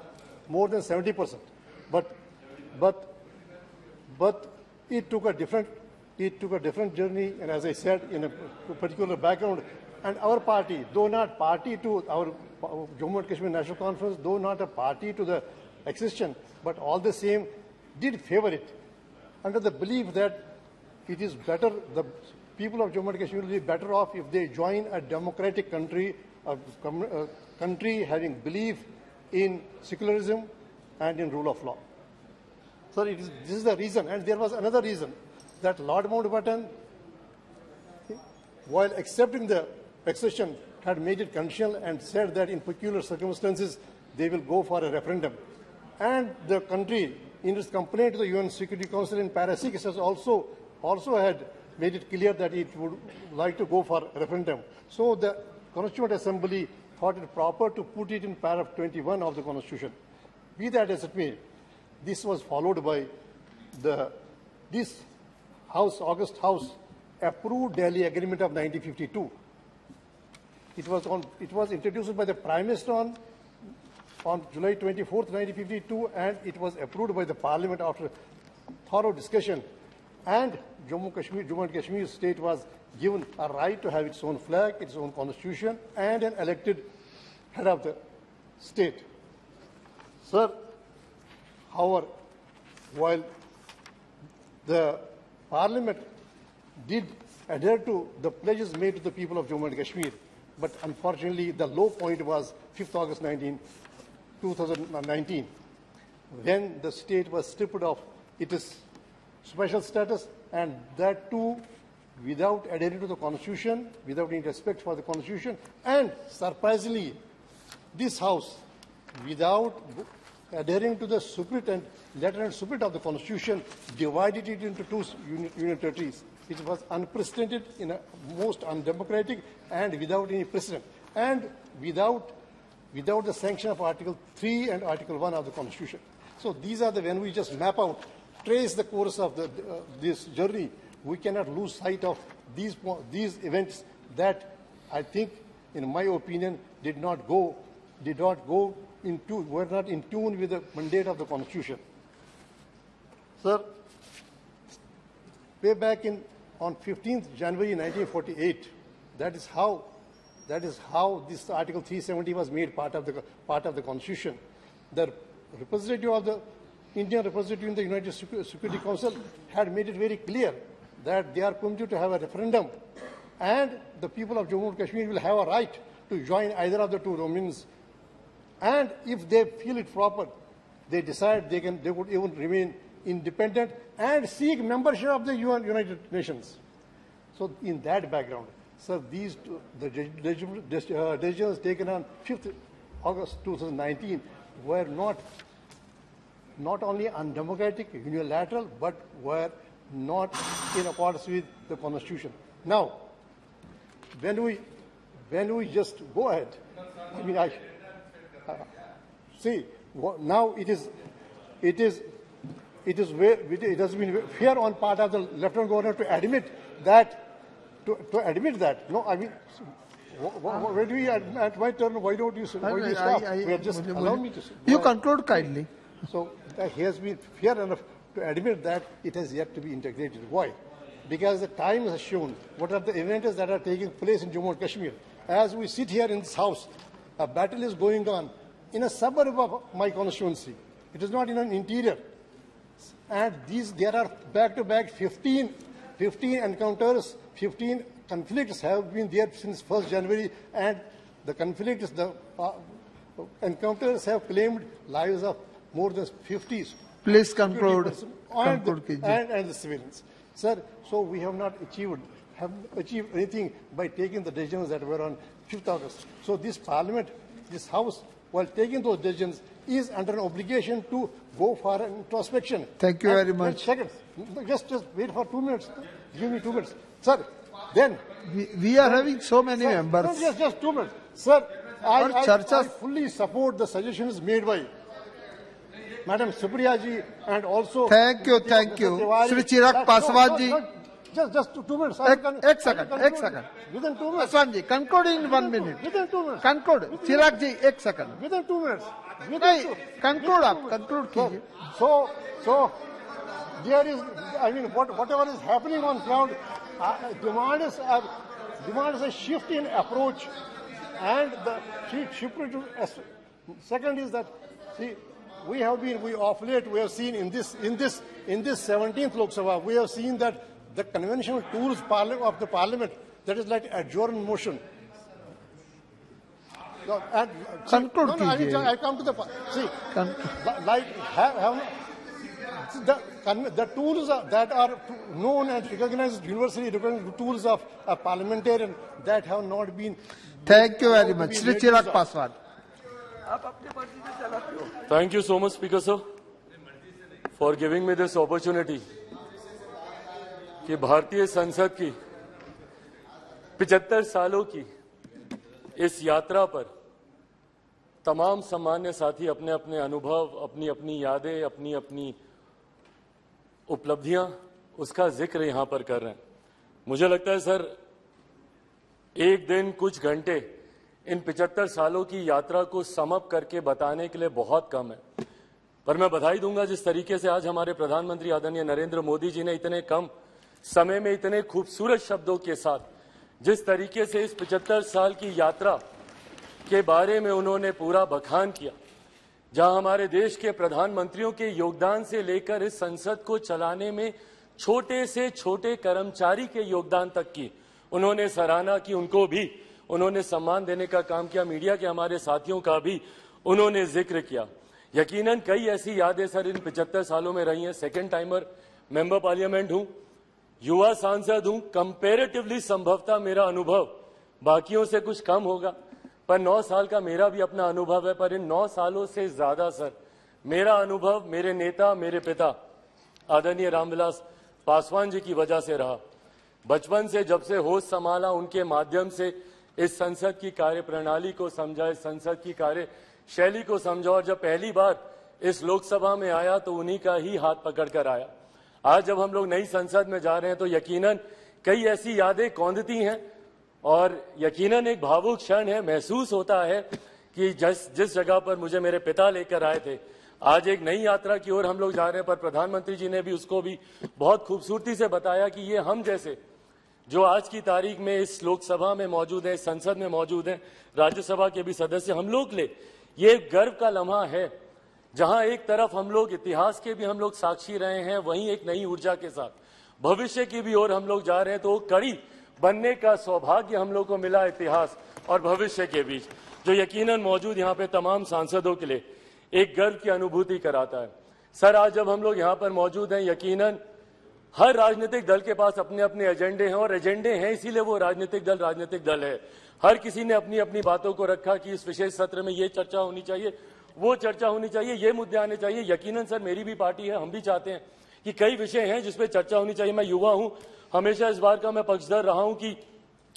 more than 70%. But it took a different journey, and as I said, in a particular background. And our party, though not party to our Jammu and Kashmir National Conference, though not a party to the accession, but all the same did favor it, under the belief that it is better, the people of Jammu and Kashmir will be better off if they join a democratic country, a country having belief in secularism and in rule of law. So this is the reason, and there was another reason, that Lord Mountbatten, while accepting the accession, had made it conditional and said that in peculiar circumstances they will go for a referendum. And the country, in its complaint to the UN Security Council in Para 6, has also had made it clear that it would like to go for a referendum. So the Constituent Assembly thought it proper to put it in paragraph 21 of the Constitution. Be that as it may, this was followed by this House, August House, approved Delhi Agreement of 1952. It was introduced by the Prime Minister on July 24th, 1952, and it was approved by the Parliament after thorough discussion. And Jammu and Kashmir state was given a right to have its own flag, its own constitution, and an elected head of the state. Sir, however, while the Parliament did adhere to the pledges made to the people of Jammu and Kashmir, but unfortunately the low point was 5th August 2019, when the state was stripped of its special status, and that too without adhering to the Constitution, without any respect for the Constitution, and surprisingly, this House, without adhering to the spirit and letter and spirit of the Constitution, divided it into two union territories. It was unprecedented, in a most undemocratic, and without any precedent, and without the sanction of Article 3 and Article 1 of the Constitution. So these are when we just map out, trace the course of this journey, we cannot lose sight of these events that I think, in my opinion, were not in tune with the mandate of the Constitution. Sir, way back on 15th January 1948, that is how this Article 370 was made part of the Constitution. The representative of the Indian representative in the United Security Council had made it very clear that they are permitted to have a referendum, and the people of Jammu and Kashmir will have a right to join either of the two dominions. And if they feel it proper, they decide they would even remain independent, and seek membership of the United Nations. So in that background, sir, the decisions taken on 5th August 2019 were not only undemocratic, unilateral, but were not in accordance with the Constitution. Now, when we just go ahead, I mean, see, now it has been fair on part of the Lieutenant Governor to admit that. No, I mean, where do we at my turn? Why don't you stop? We are just allow me to. You conclude kindly. So he has been fair enough to admit that it has yet to be integrated. Why? Because the time has shown what are the events that are taking place in Jammu and Kashmir. As we sit here in this house, a battle is going on in a suburb of my constituency. It is not in an interior. And there are back-to-back 15 encounters, 15 conflicts have been there since 1st January, and the conflicts, the encounters have claimed lives of more than 50. Please conclude. And the civilians. Sir, so we have not achieved anything by taking the decisions that were on 5th August. So this Parliament, this House, while taking those decisions, is under an obligation to go for an introspection. Thank you very much. Seconds. Just wait for 2 minutes. Give me 2 minutes. Sir, then... We are having so many members. No, just 2 minutes. Sir, I fully support the suggestions made by Madam Supriya ji and also... Thank you. Shri Chirag Paswan ji. Just 2 minutes. Ek second. Within 2 minutes. Paswan ji, conclude in 1 minute. Within 2 minutes. Conclude. Chirag ji, ek second. Within 2 minutes. Conclude कीजिए. So there is, I mean, whatever is happening on ground demands a shift in approach, and the shift to second is that, see, we of late we have seen in this 17th Lok Sabha, we have seen that the conventional tools of the Parliament, that is like adjournment motion. I come to the the tools that are known and recognized universally recognized tools of a parliamentarian that have not been. Thank you very much, Shri Chirag Paswan. Thank you so much, Speaker sir, for giving me this opportunity. कि भारतीय संसद की 75 सालों की इस यात्रा पर तमाम सम्मान्य साथी अपने अपने अनुभव, अपनी अपनी यादें, अपनी अपनी उपलब्धियां, उसका जिक्र यहां पर कर रहे हैं. मुझे लगता है सर, एक दिन कुछ घंटे इन 75 सालों की यात्रा को समअप करके बताने के लिए बहुत कम है. पर मैं बधाई दूंगा जिस तरीके से आज हमारे प्रधानमंत्री आदरणीय नरेंद्र मोदी जी ने इतने कम समय में इतने खूबसूरत शब्दों के साथ जिस तरीके से इस 75 साल की यात्रा के बारे में उन्होंने पूरा बखान किया, जहां हमारे देश के प्रधानमंत्रियों के योगदान से लेकर इस संसद को चलाने में छोटे से छोटे कर्मचारी के योगदान तक की उन्होंने सराहना की, उनको भी उन्होंने सम्मान देने का काम किया. मीडिया के हमारे साथियों का भी उन्होंने जिक्र किया. यकीनन कई ऐसी यादें सर इन 75 सालों में रही हैं. सेकेंड टाइमर मेंबर पार्लियामेंट हूं, युवा सांसद हूं. कंपैरेटिवली संभवतः मेरा अनुभव बाकियों से कुछ कम होगा, पर 9 साल का मेरा भी अपना अनुभव है. पर इन 9 सालों से ज्यादा सर मेरा अनुभव मेरे नेता, मेरे पिता आदरणीय रामविलास पासवान जी की वजह से रहा. बचपन से जब से होश संभाला, उनके माध्यम से इस संसद की कार्यप्रणाली को समझा, इस संसद की कार्य शैली को समझा, और जब पहली बार इस लोकसभा में आया तो उन्हीं का ही हाथ पकड़कर आया. आज जब हम लोग नई संसद में जा रहे हैं तो यकीनन कई ऐसी यादें कौंधती हैं और यकीनन एक भावुक क्षण है. महसूस होता है कि जिस जगह पर मुझे मेरे पिता लेकर आए थे, आज एक नई यात्रा की ओर हम लोग जा रहे हैं. पर प्रधानमंत्री जी ने भी उसको भी बहुत खूबसूरती से बताया कि ये हम जैसे जो आज की तारीख में इस लोकसभा में मौजूद है, संसद में मौजूद हैं, राज्यसभा के भी सदस्य, हम लोग ले ये गर्व का लम्हा है, जहां एक तरफ हम लोग इतिहास के भी हम लोग साक्षी रहे हैं, वहीं एक नई ऊर्जा के साथ भविष्य की भी ओर हम लोग जा रहे हैं. तो वो कड़ी बनने का सौभाग्य हम लोग को मिला इतिहास और भविष्य के बीच, जो यकीनन मौजूद यहाँ पे तमाम सांसदों के लिए एक गर्व की अनुभूति कराता है. सर आज जब हम लोग यहाँ पर मौजूद हैं, यकीनन हर राजनीतिक दल के पास अपने अपने एजेंडे हैं, और एजेंडे हैं इसीलिए वो राजनीतिक दल है। हर किसी ने अपनी अपनी बातों को रखा कि इस विशेष सत्र में ये चर्चा होनी चाहिए, वो चर्चा होनी चाहिए, ये मुद्दे आने चाहिए। यकीनन सर मेरी भी पार्टी है, हम भी चाहते हैं कि कई विषय हैं जिसपे चर्चा होनी चाहिए। मैं युवा हूं, हमेशा इस बार का मैं पक्षधर रहा हूं कि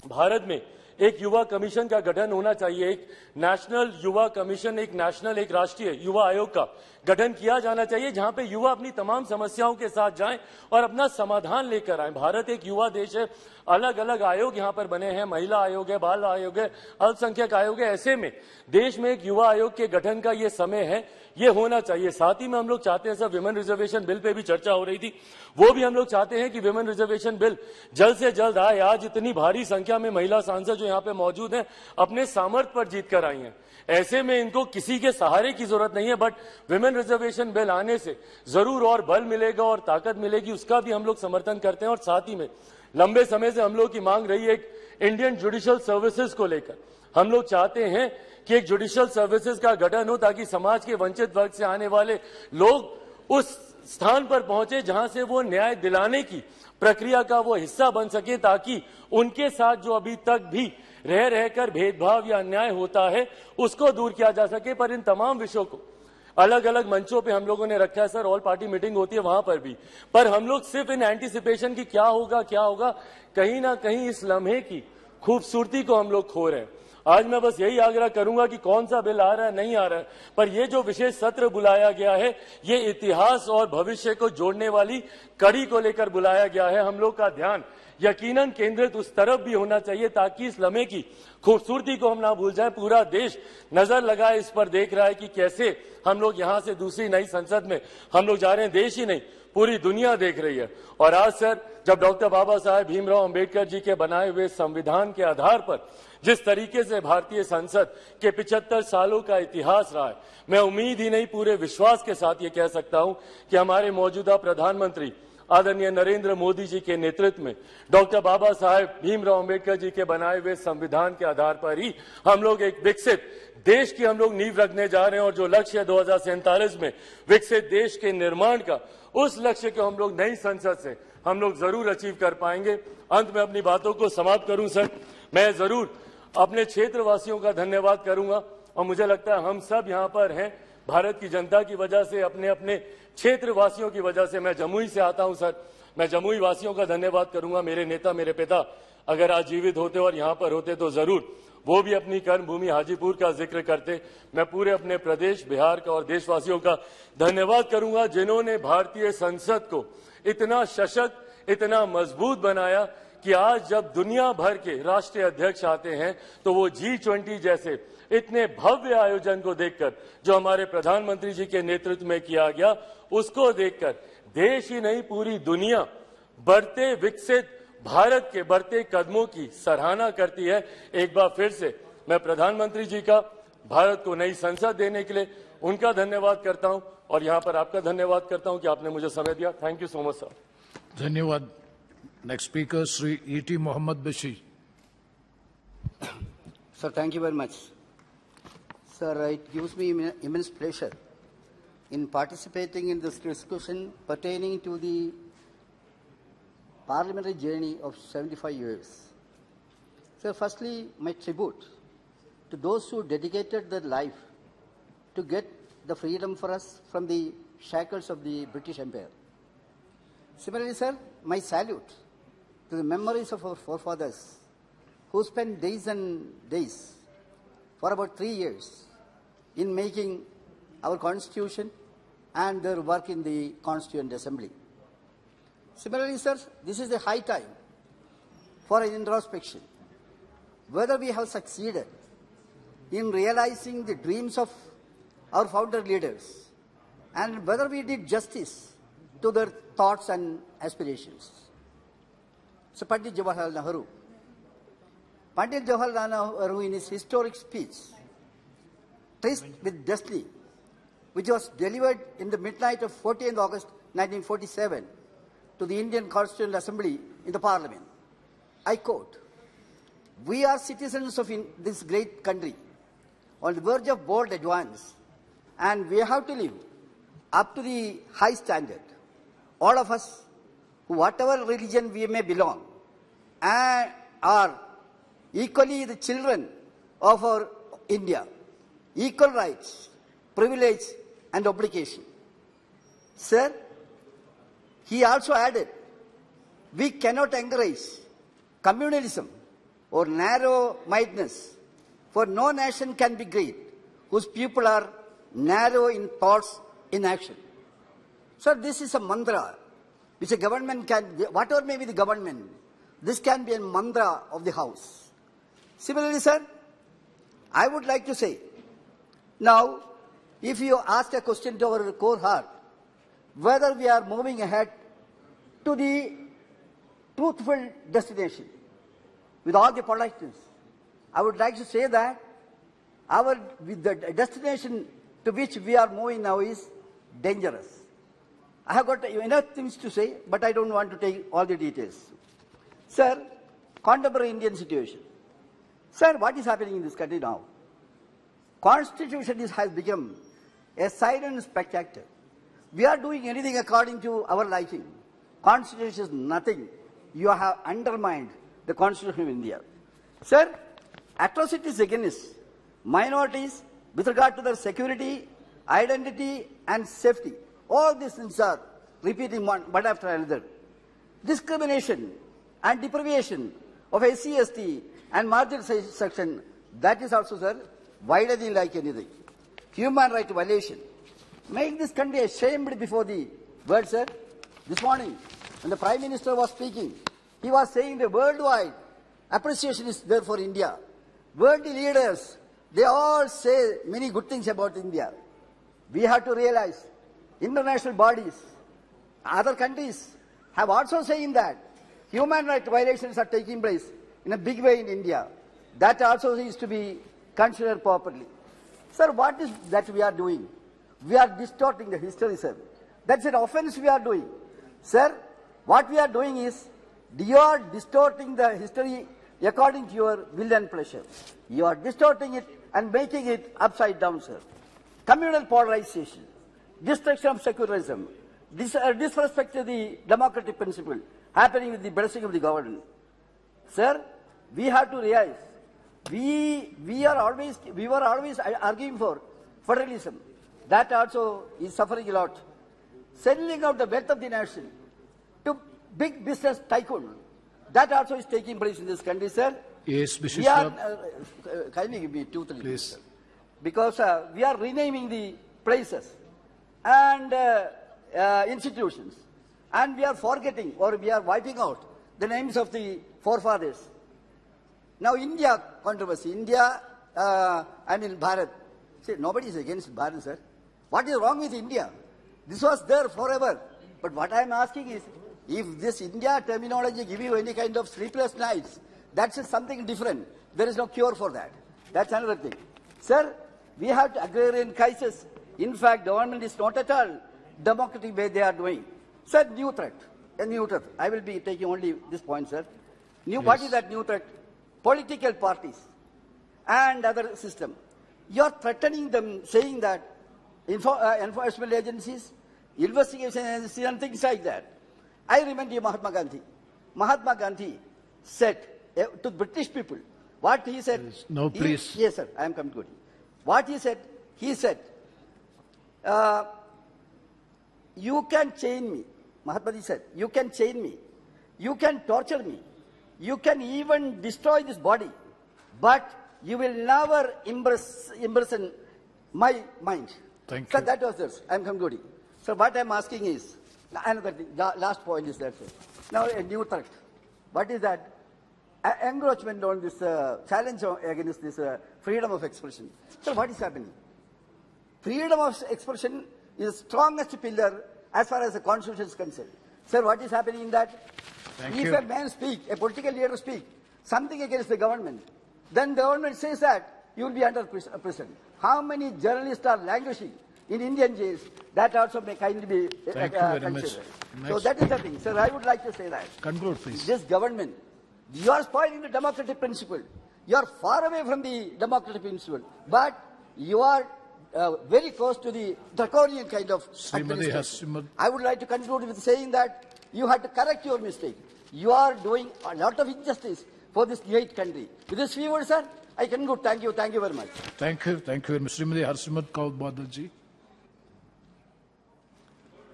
भारत में एक युवा कमीशन का गठन होना चाहिए, एक नेशनल युवा कमीशन, एक राष्ट्रीय युवा आयोग का गठन किया जाना चाहिए, जहां पे युवा अपनी तमाम समस्याओं के साथ जाएं और अपना समाधान लेकर आए। भारत एक युवा देश है, अलग अलग आयोग यहां पर बने हैं, महिला आयोग है, बाल आयोग है, अल्पसंख्यक आयोग है। ऐसे में देश में एक युवा आयोग के गठन का ये समय है, ये होना चाहिए। साथ ही में हम लोग चाहते हैं sir, women reservation bill pay भी चर्चा हो रही थी, वो भी हम लोग चाहते हैं कि विमेन रिजर्वेशन बिल जल्द से जल्द आए। आज इतनी भारी संख्या में महिला सांसद जो यहाँ पे मौजूद हैं, अपने सामर्थ्य पर जीत कर आई हैं। ऐसे में इनको किसी के सहारे की जरूरत नहीं है, बट विमेन रिजर्वेशन बिल आने से जरूर और बल मिलेगा और ताकत मिलेगी, उसका भी हम लोग समर्थन करते हैं। और साथ ही में लंबे समय से हम लोग की मांग रही है एक इंडियन जुडिशियल सर्विसेज को लेकर। हम लोग चाहते हैं कि एक जुडिशियल सर्विसेज का गठन हो, ताकि समाज के वंचित वर्ग से आने वाले लोग उस स्थान पर पहुंचे जहां से वो न्याय दिलाने की प्रक्रिया का वो हिस्सा बन सके, ताकि उनके साथ जो अभी तक भी रह रहकर भेदभाव या अन्याय होता है उसको दूर किया जा सके। पर इन तमाम विषयों को अलग अलग मंचों पे हम लोगों ने रखा है सर, ऑल पार्टी मीटिंग होती है वहां पर भी, पर हम लोग सिर्फ इन एंटीसिपेशन की क्या होगा, कहीं ना कहीं इस लम्हे की खूबसूरती को हम लोग खो रहे हैं। आज मैं बस यही आग्रह करूंगा कि कौन सा बिल आ रहा है, नहीं आ रहा है, पर ये जो विशेष सत्र बुलाया गया है, ये इतिहास और भविष्य को जोड़ने वाली कड़ी को लेकर बुलाया गया है। हम लोग का ध्यान यकीनन केंद्रित उस तरफ भी होना चाहिए, ताकि इस लम्हे की खूबसूरती को हम ना भूल जाए। पूरा देश नजर लगाए इस पर, देख रहा है कि कैसे हम लोग यहां से दूसरी नई संसद में हम लोग जा रहे हैं। देश ही नहीं, पूरी दुनिया देख रही है। और आज सर, जब डॉक्टर बाबा साहेब भीमराव अंबेडकर जी के बनाए हुए संविधान के आधार पर जिस तरीके से भारतीय संसद के 75 सालों का इतिहास रहा है, मैं उम्मीद ही नहीं पूरे विश्वास के साथ ये कह सकता हूं कि हमारे मौजूदा प्रधानमंत्री आदरणीय नरेंद्र मोदी जी के नेतृत्व में डॉक्टर बाबा साहेब भीमराव अंबेडकर जी के बनाए हुए संविधान के आधार पर ही हम लोग एक विकसित देश की हम लोग नींव रखने जा रहे हैं। और जो लक्ष्य है 2047 में विकसित देश के निर्माण का, उस लक्ष्य को हम लोग नई संसद से हम लोग जरूर अचीव कर पाएंगे। अंत में अपनी बातों को समाप्त करूं सर, मैं जरूर अपने क्षेत्रवासियों का धन्यवाद करूंगा। और मुझे लगता है हम सब यहाँ पर हैं भारत की जनता की वजह से, अपने अपने क्षेत्रवासियों की वजह से। मैं जमुई से आता हूं सर, मैं जमुई वासियों का धन्यवाद करूंगा। मेरे नेता, मेरे पिता अगर आज जीवित होते और यहाँ पर होते तो जरूर वो भी अपनी कर्मभूमि हाजीपुर का जिक्र करते। मैं पूरे अपने प्रदेश बिहार का और देशवासियों का धन्यवाद करूंगा, जिन्होंने भारतीय संसद को इतना सशक्त, इतना मजबूत बनाया कि आज जब दुनिया भर के राष्ट्रीय अध्यक्ष आते हैं तो वो G20 जैसे इतने भव्य आयोजन को देखकर, जो हमारे प्रधानमंत्री जी के नेतृत्व में किया गया, उसको देखकर देश ही नहीं पूरी दुनिया बढ़ते विकसित भारत के बढ़ते कदमों की सराहना करती है। एक बार फिर से मैं प्रधानमंत्री जी का भारत को नई संसद देने के लिए उनका धन्यवाद करता हूं, और यहां पर आपका धन्यवाद करता हूं कि आपने मुझे समय दिया। Thank you so much sir. धन्यवाद। Next speaker Shri E.T. Mohammed Basheer. Sir, thank you very much. Sir, it gives me immense pleasure in participating in this discussion pertaining to the parliamentary journey of 75 years. Sir, firstly, my tribute to those who dedicated their life to get the freedom for us from the shackles of the British Empire. Similarly, sir, my salute to the memories of our forefathers who spent days and days for about 3 years in making our constitution and their work in the Constituent Assembly. Similarly, sir, this is a high time for an introspection, whether we have succeeded in realizing the dreams of our founder leaders and whether we did justice to their thoughts and aspirations. So, Pandit Jawaharlal Nehru. Pandit Jawaharlal Nehru, in his historic speech, Tryst with Destiny, which was delivered in the midnight of 14th August 1947 to the Indian Constituent Assembly in the Parliament. I quote, "We are citizens of this great country on the verge of bold advance, and we have to live up to the high standard. All of us, whatever religion we may belong, are equally the children of our India. Equal rights, privilege and obligation. Sir, he also added, we cannot encourage communalism or narrow-mindedness, for no nation can be great whose people are narrow in thoughts, in action. So this is a mantra which a government can, whatever may be the government, this can be a mantra of the House. Similarly, sir, I would like to say, now, if you ask a question to our core heart, whether we are moving ahead to the truthful destination, with all the politeness, I would like to say that the destination to which we are moving now is dangerous. I have got enough things to say, but I don't want to take all the details. Sir, contemporary Indian situation. Sir, what is happening in this country now? Constitution has become a silent spectator. We are doing anything according to our liking. Constitution is nothing. You have undermined the Constitution of India. Sir, atrocities against minorities with regard to their security, identity and safety. All these things are repeating one after another. Discrimination and deprivation of SC, ST and marginalized section, that is also, sir, widening like anything. Human right violation. Make this country ashamed before the world, sir. This morning, when the Prime Minister was speaking, he was saying the worldwide appreciation is there for India. World leaders, they all say many good things about India. We have to realize, international bodies, other countries have also saying that human rights violations are taking place in a big way in India. That also is to be considered properly. Sir, what is that we are doing? We are distorting the history, sir. That's an offense we are doing. Sir, what we are doing is, you are distorting the history according to your will and pleasure. You are distorting it and making it upside down, sir. Communal polarization, destruction of secularism, disrespect to the democratic principle happening with the blessing of the government. Sir, we have to realize, we were always arguing for federalism. That also is suffering a lot. Selling out the wealth of the nation to big business tycoon, that also is taking place in this country, sir. Yes, Mr. We are, kindly give me 2-3 minutes, sir. Because we are renaming the places and institutions, and we are forgetting or we are wiping out the names of the forefathers. Now India controversy, Bharat. See, nobody is against Bharat, sir. What is wrong with India? This was there forever. But what I am asking is, if this India terminology give you any kind of sleepless nights, that's something different. There is no cure for that. That's another thing. Sir, we have to agrarian crisis. In fact, government is not at all democratic way they are doing. Sir, new threat. A new threat. I will be taking only this point, sir. Yes. What is that new threat? Political parties and other system. You are threatening them, saying that enforcement agencies, investigation agencies and things like that. I remember Mahatma Gandhi. Mahatma Gandhi said to British people, what he said. No, please. Yes, sir, I am coming to it. What he said, you can chain me. Mahatma Gandhi said, you can chain me. You can torture me. You can even destroy this body. But you will never imprison my mind. Thank you. So that was this. I am concluding. So what I am asking is, another thing, the last point is that, sir. Now a new threat. What is that? Encroachment on this challenge against this freedom of expression. So what is happening? Freedom of expression is the strongest pillar as far as the Constitution is concerned. Sir, what is happening in that? If a man speak, a political leader speak something against the government, then the government says that you will be under prison. How many journalists are languishing in Indian jails? That also may kindly be considered. So that is the thing. Sir, I would like to say that. Conclude, please. This government, you are spoiling the democratic principle. You are far away from the democratic principle. But you are very close to the draconian kind of Srimati administration. I would like to conclude with saying that you had to correct your mistake. You are doing a lot of injustice for this great country. With this few words, sir, I conclude. Thank you. Thank you very much. Thank you. Thank you. Srimati Harsimrat Kaur Badal ji.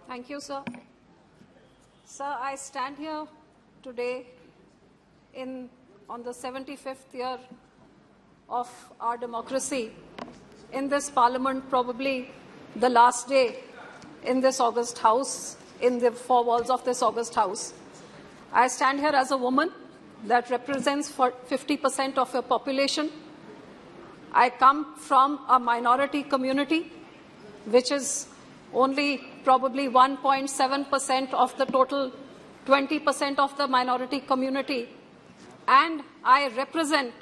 Thank you, sir. Sir, I stand here today on the 75th year of our democracy in this parliament, probably the last day in this August House, in the four walls of this August House. I stand here as a woman that represents 50% of your population. I come from a minority community, which is only probably 1.7% of the total 20% of the minority community. And I represent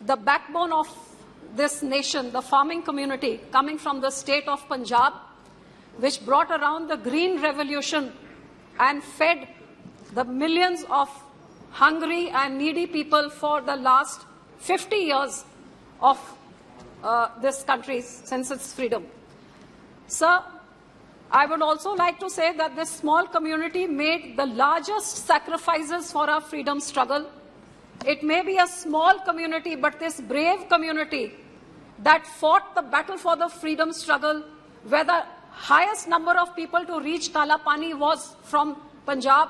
the backbone of this nation, the farming community, coming from the state of Punjab, which brought around the Green Revolution and fed the millions of hungry and needy people for the last 50 years of this country since its freedom. Sir, I would also like to say that this small community made the largest sacrifices for our freedom struggle. It may be a small community, but this brave community that fought the battle for the freedom struggle, where the highest number of people to reach Kala Pani was from Punjab,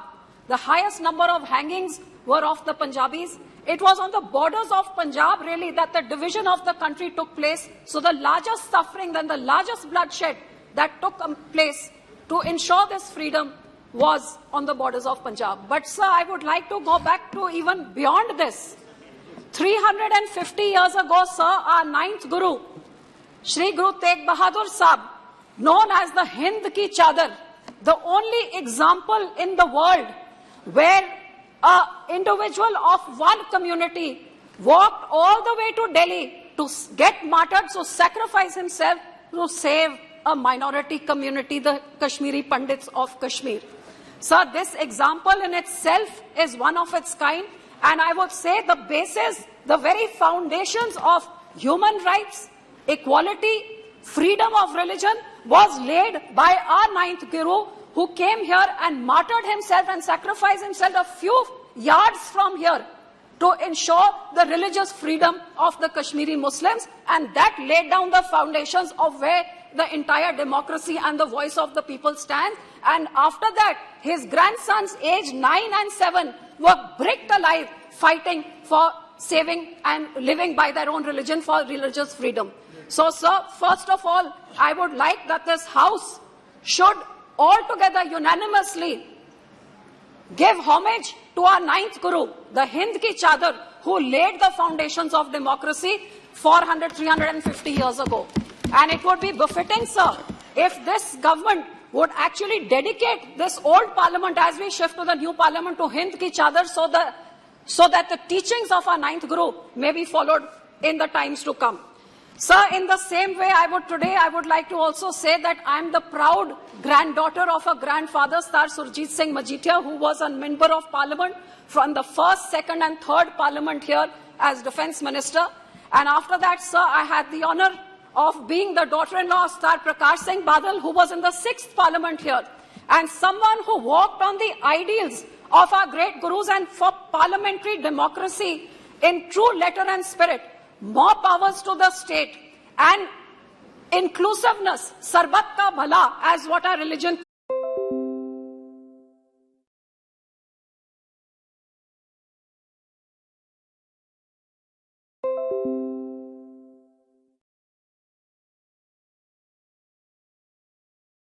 the highest number of hangings were of the Punjabis. It was on the borders of Punjab, really, that the division of the country took place. So the largest suffering, then the largest bloodshed that took place to ensure this freedom was on the borders of Punjab. But, sir, I would like to go back to even beyond this. 350 years ago, sir, our ninth Guru, Shri Guru Tegh Bahadur Sahib, known as the Hind Ki Chadar, the only example in the world where an individual of one community walked all the way to Delhi to get martyred, to sacrifice himself to save a minority community, the Kashmiri Pandits of Kashmir. Sir, this example in itself is one of its kind, and I would say the basis, the very foundations of human rights, equality, freedom of religion was laid by our ninth Guru, who came here and martyred himself and sacrificed himself a few yards from here to ensure the religious freedom of the Kashmiri Muslims, and that laid down the foundations of where the entire democracy and the voice of the people stand. And after that, his grandsons, aged 9 and 7, were bricked alive, fighting for saving and living by their own religion for religious freedom. So, sir, first of all, I would like that this House should altogether unanimously give homage to our ninth Guru, the Hind Ki Chadar, who laid the foundations of democracy 400, 350 years ago. And it would be befitting, sir, if this government would actually dedicate this old parliament as we shift to the new parliament to Hind Ki Chadar, so that the teachings of our ninth Guru may be followed in the times to come. Sir, in the same way, I would like to also say that I am the proud granddaughter of a grandfather, Sir Surjit Singh Majithia, who was a member of parliament from the first, second and third parliament here as defence minister. And after that, sir, I had the honour of being the daughter-in-law of Sir Prakash Singh Badal, who was in the 6th parliament here, and someone who walked on the ideals of our great gurus and for parliamentary democracy in true letter and spirit. More powers to the state and inclusiveness, sarbat ka bhala, as what our religion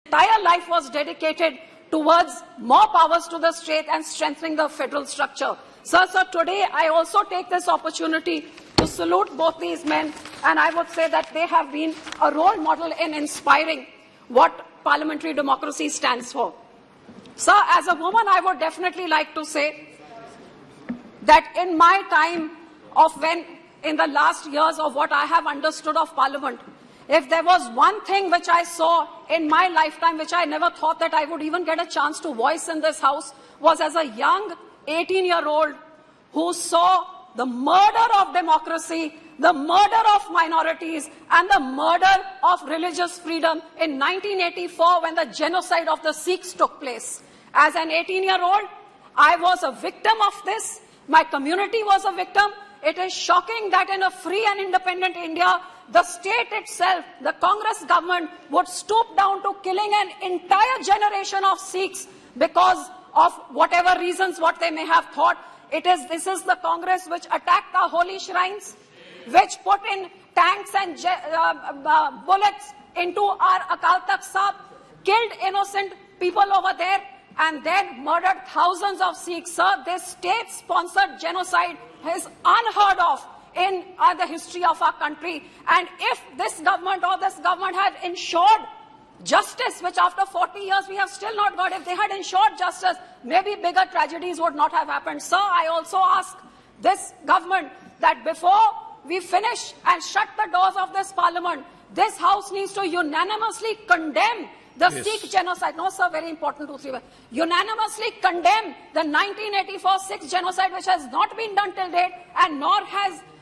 entire life was dedicated towards more powers to the state and strengthening the federal structure. Sir, today I also take this opportunity to salute both these men, and I would say that they have been a role model in inspiring what parliamentary democracy stands for. Sir, as a woman, I would definitely like to say that in my time in the last years of what I have understood of Parliament, if there was one thing which I saw in my lifetime, which I never thought that I would even get a chance to voice in this House, was as a young 18-year-old who saw the murder of democracy the murder of minorities and the murder of religious freedom in 1984 when the genocide of the Sikhs took place. As an 18-year-old, I was a victim of this. My community was a victim. It is shocking that in a free and independent India, the state itself, the Congress government, would stoop down to killing an entire generation of Sikhs because of whatever reasons, what they may have thought. This is the Congress which attacked our holy shrines, which put in tanks and bullets into our Akal Takht Sahib, killed innocent people over there, and then murdered thousands of Sikhs. Sir, this state-sponsored genocide is unheard of in the history of our country. And if this government had ensured justice, which after 40 years we have still not got, if they had ensured justice, maybe bigger tragedies would not have happened. Sir, I also ask this government that before we finish and shut the doors of this parliament, this house needs to unanimously condemn the Sikh genocide. No, sir, very important, 2, 3. Unanimously condemn the 1984 Sikh genocide, which has not been done till date, and nor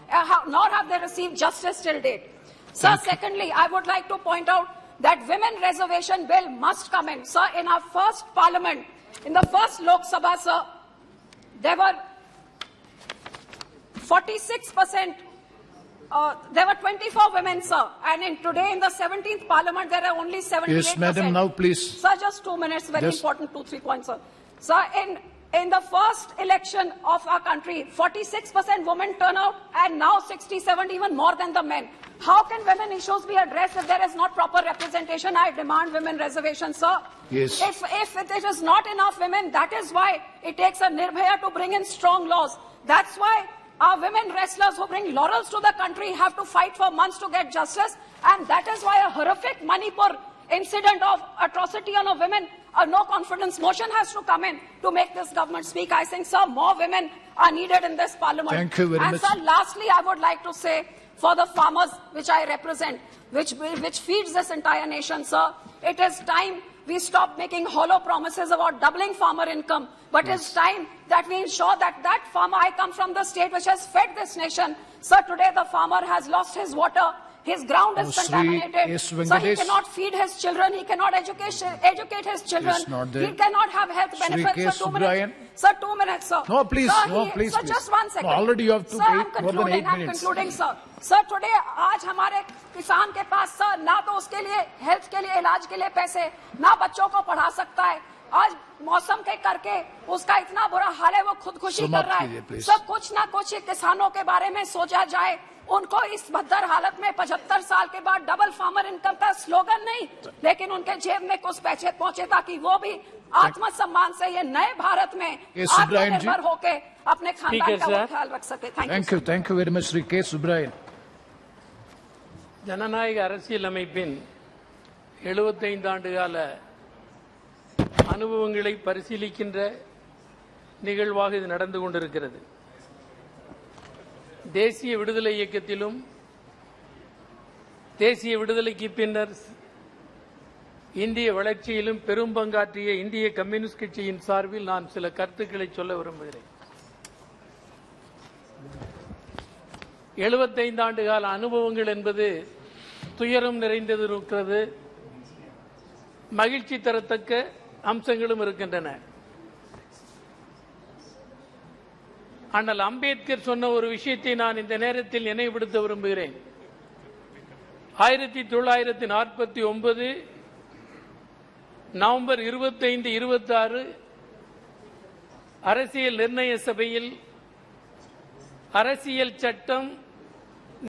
have they received justice till date. Sir, secondly, I would like to point out that women reservation bill must come in. Sir, in our first parliament, in the first Lok Sabha, sir, there were 46%, there were 24 women, sir. And today in the 17th parliament, there are only 78%. Yes, madam, now please. Sir, just 2 minutes, very important, 2, 3 points, sir. Sir, in the first election of our country, 46% women turnout, and now 67, even more than the men. How can women issues be addressed if there is not proper representation? I demand women reservation, sir. Yes. If it is not enough women, that is why it takes a Nirbhaya to bring in strong laws. That's why our women wrestlers who bring laurels to the country have to fight for months to get justice. And that is why a horrific Manipur incident of atrocity on a women, a no confidence motion has to come in to make this government speak. I think, sir, more women are needed in this parliament. Thank you very much. And sir, lastly, I would like to say, for the farmers which I represent, which feeds this entire nation, sir, it is time we stop making hollow promises about doubling farmer income. But it's time that we ensure that that farmer, I come from the state which has fed this nation. Sir, today the farmer has lost his water. His ground is contaminated. So he cannot feed his children. He cannot educate his children. He cannot have health benefits. Sir, 2 minutes. Sir, 2 minutes, sir. No, please. Sir, no, please. Sir, just 1 second. No, already you have to wait more than 8 I'm minutes. concluding, sir. Sir, today, आज हमारे किसान के पास, sir, ना तो उसके लिए health के लिए इलाज के लिए पैसे, ना बच्चों को पढ़ा सकता है. आज मौसम के करके उसका इतना बुरा हाल है, वो खुदकुशी कर रहा है. सब कुछ ना कुछ किसानों के बारे में सोचा जाए. उनको इस भद्दर हालत में 75 साल के बाद डबल फार्मर इनकम का स्लोगन नहीं, लेकिन उनके जेब में कुछ पैसे पहुंचे ताकि वो भी आत्मसम्मान से ये नए भारत में आत्मनिर्भर होके अपने खानदान का ख्याल रख सके. Thank you very much, Sri K. Subrayan. ஜனநாயக அரசியல் அமைப்பின் 75 ஆண்டுகால அனுபவங்களை பரிசீலிக்கின்ற நிகழ்வாக இது நடந்து கொண்டிருக்கிறது. தேசிய விடுதலை இயக்கத்திலும் தேசிய விடுதலைக்கு பின்னர் இந்திய வளர்ச்சியிலும் பெரும் பங்காற்றிய இந்திய கம்யூனிஸ்ட் கட்சியின் சார்பில் நான் சில கருத்துக்களை சொல்ல விரும்புகிறேன். 75 ஆண்டு கால அனுபவங்கள் என்பது துயரம் நிறைந்தது இருக்கிறது, மகிழ்ச்சி தரத்தக்க அம்சங்களும் இருக்கின்றன. ஆனால் அம்பேத்கர் சொன்ன ஒரு விஷயத்தை நான் இந்த நேரத்தில் நினைவுபடுத்த விரும்புகிறேன். 1949 நவம்பர் 25, 26 அரசியல் நிர்ணய சபையில் அரசியல் சட்டம்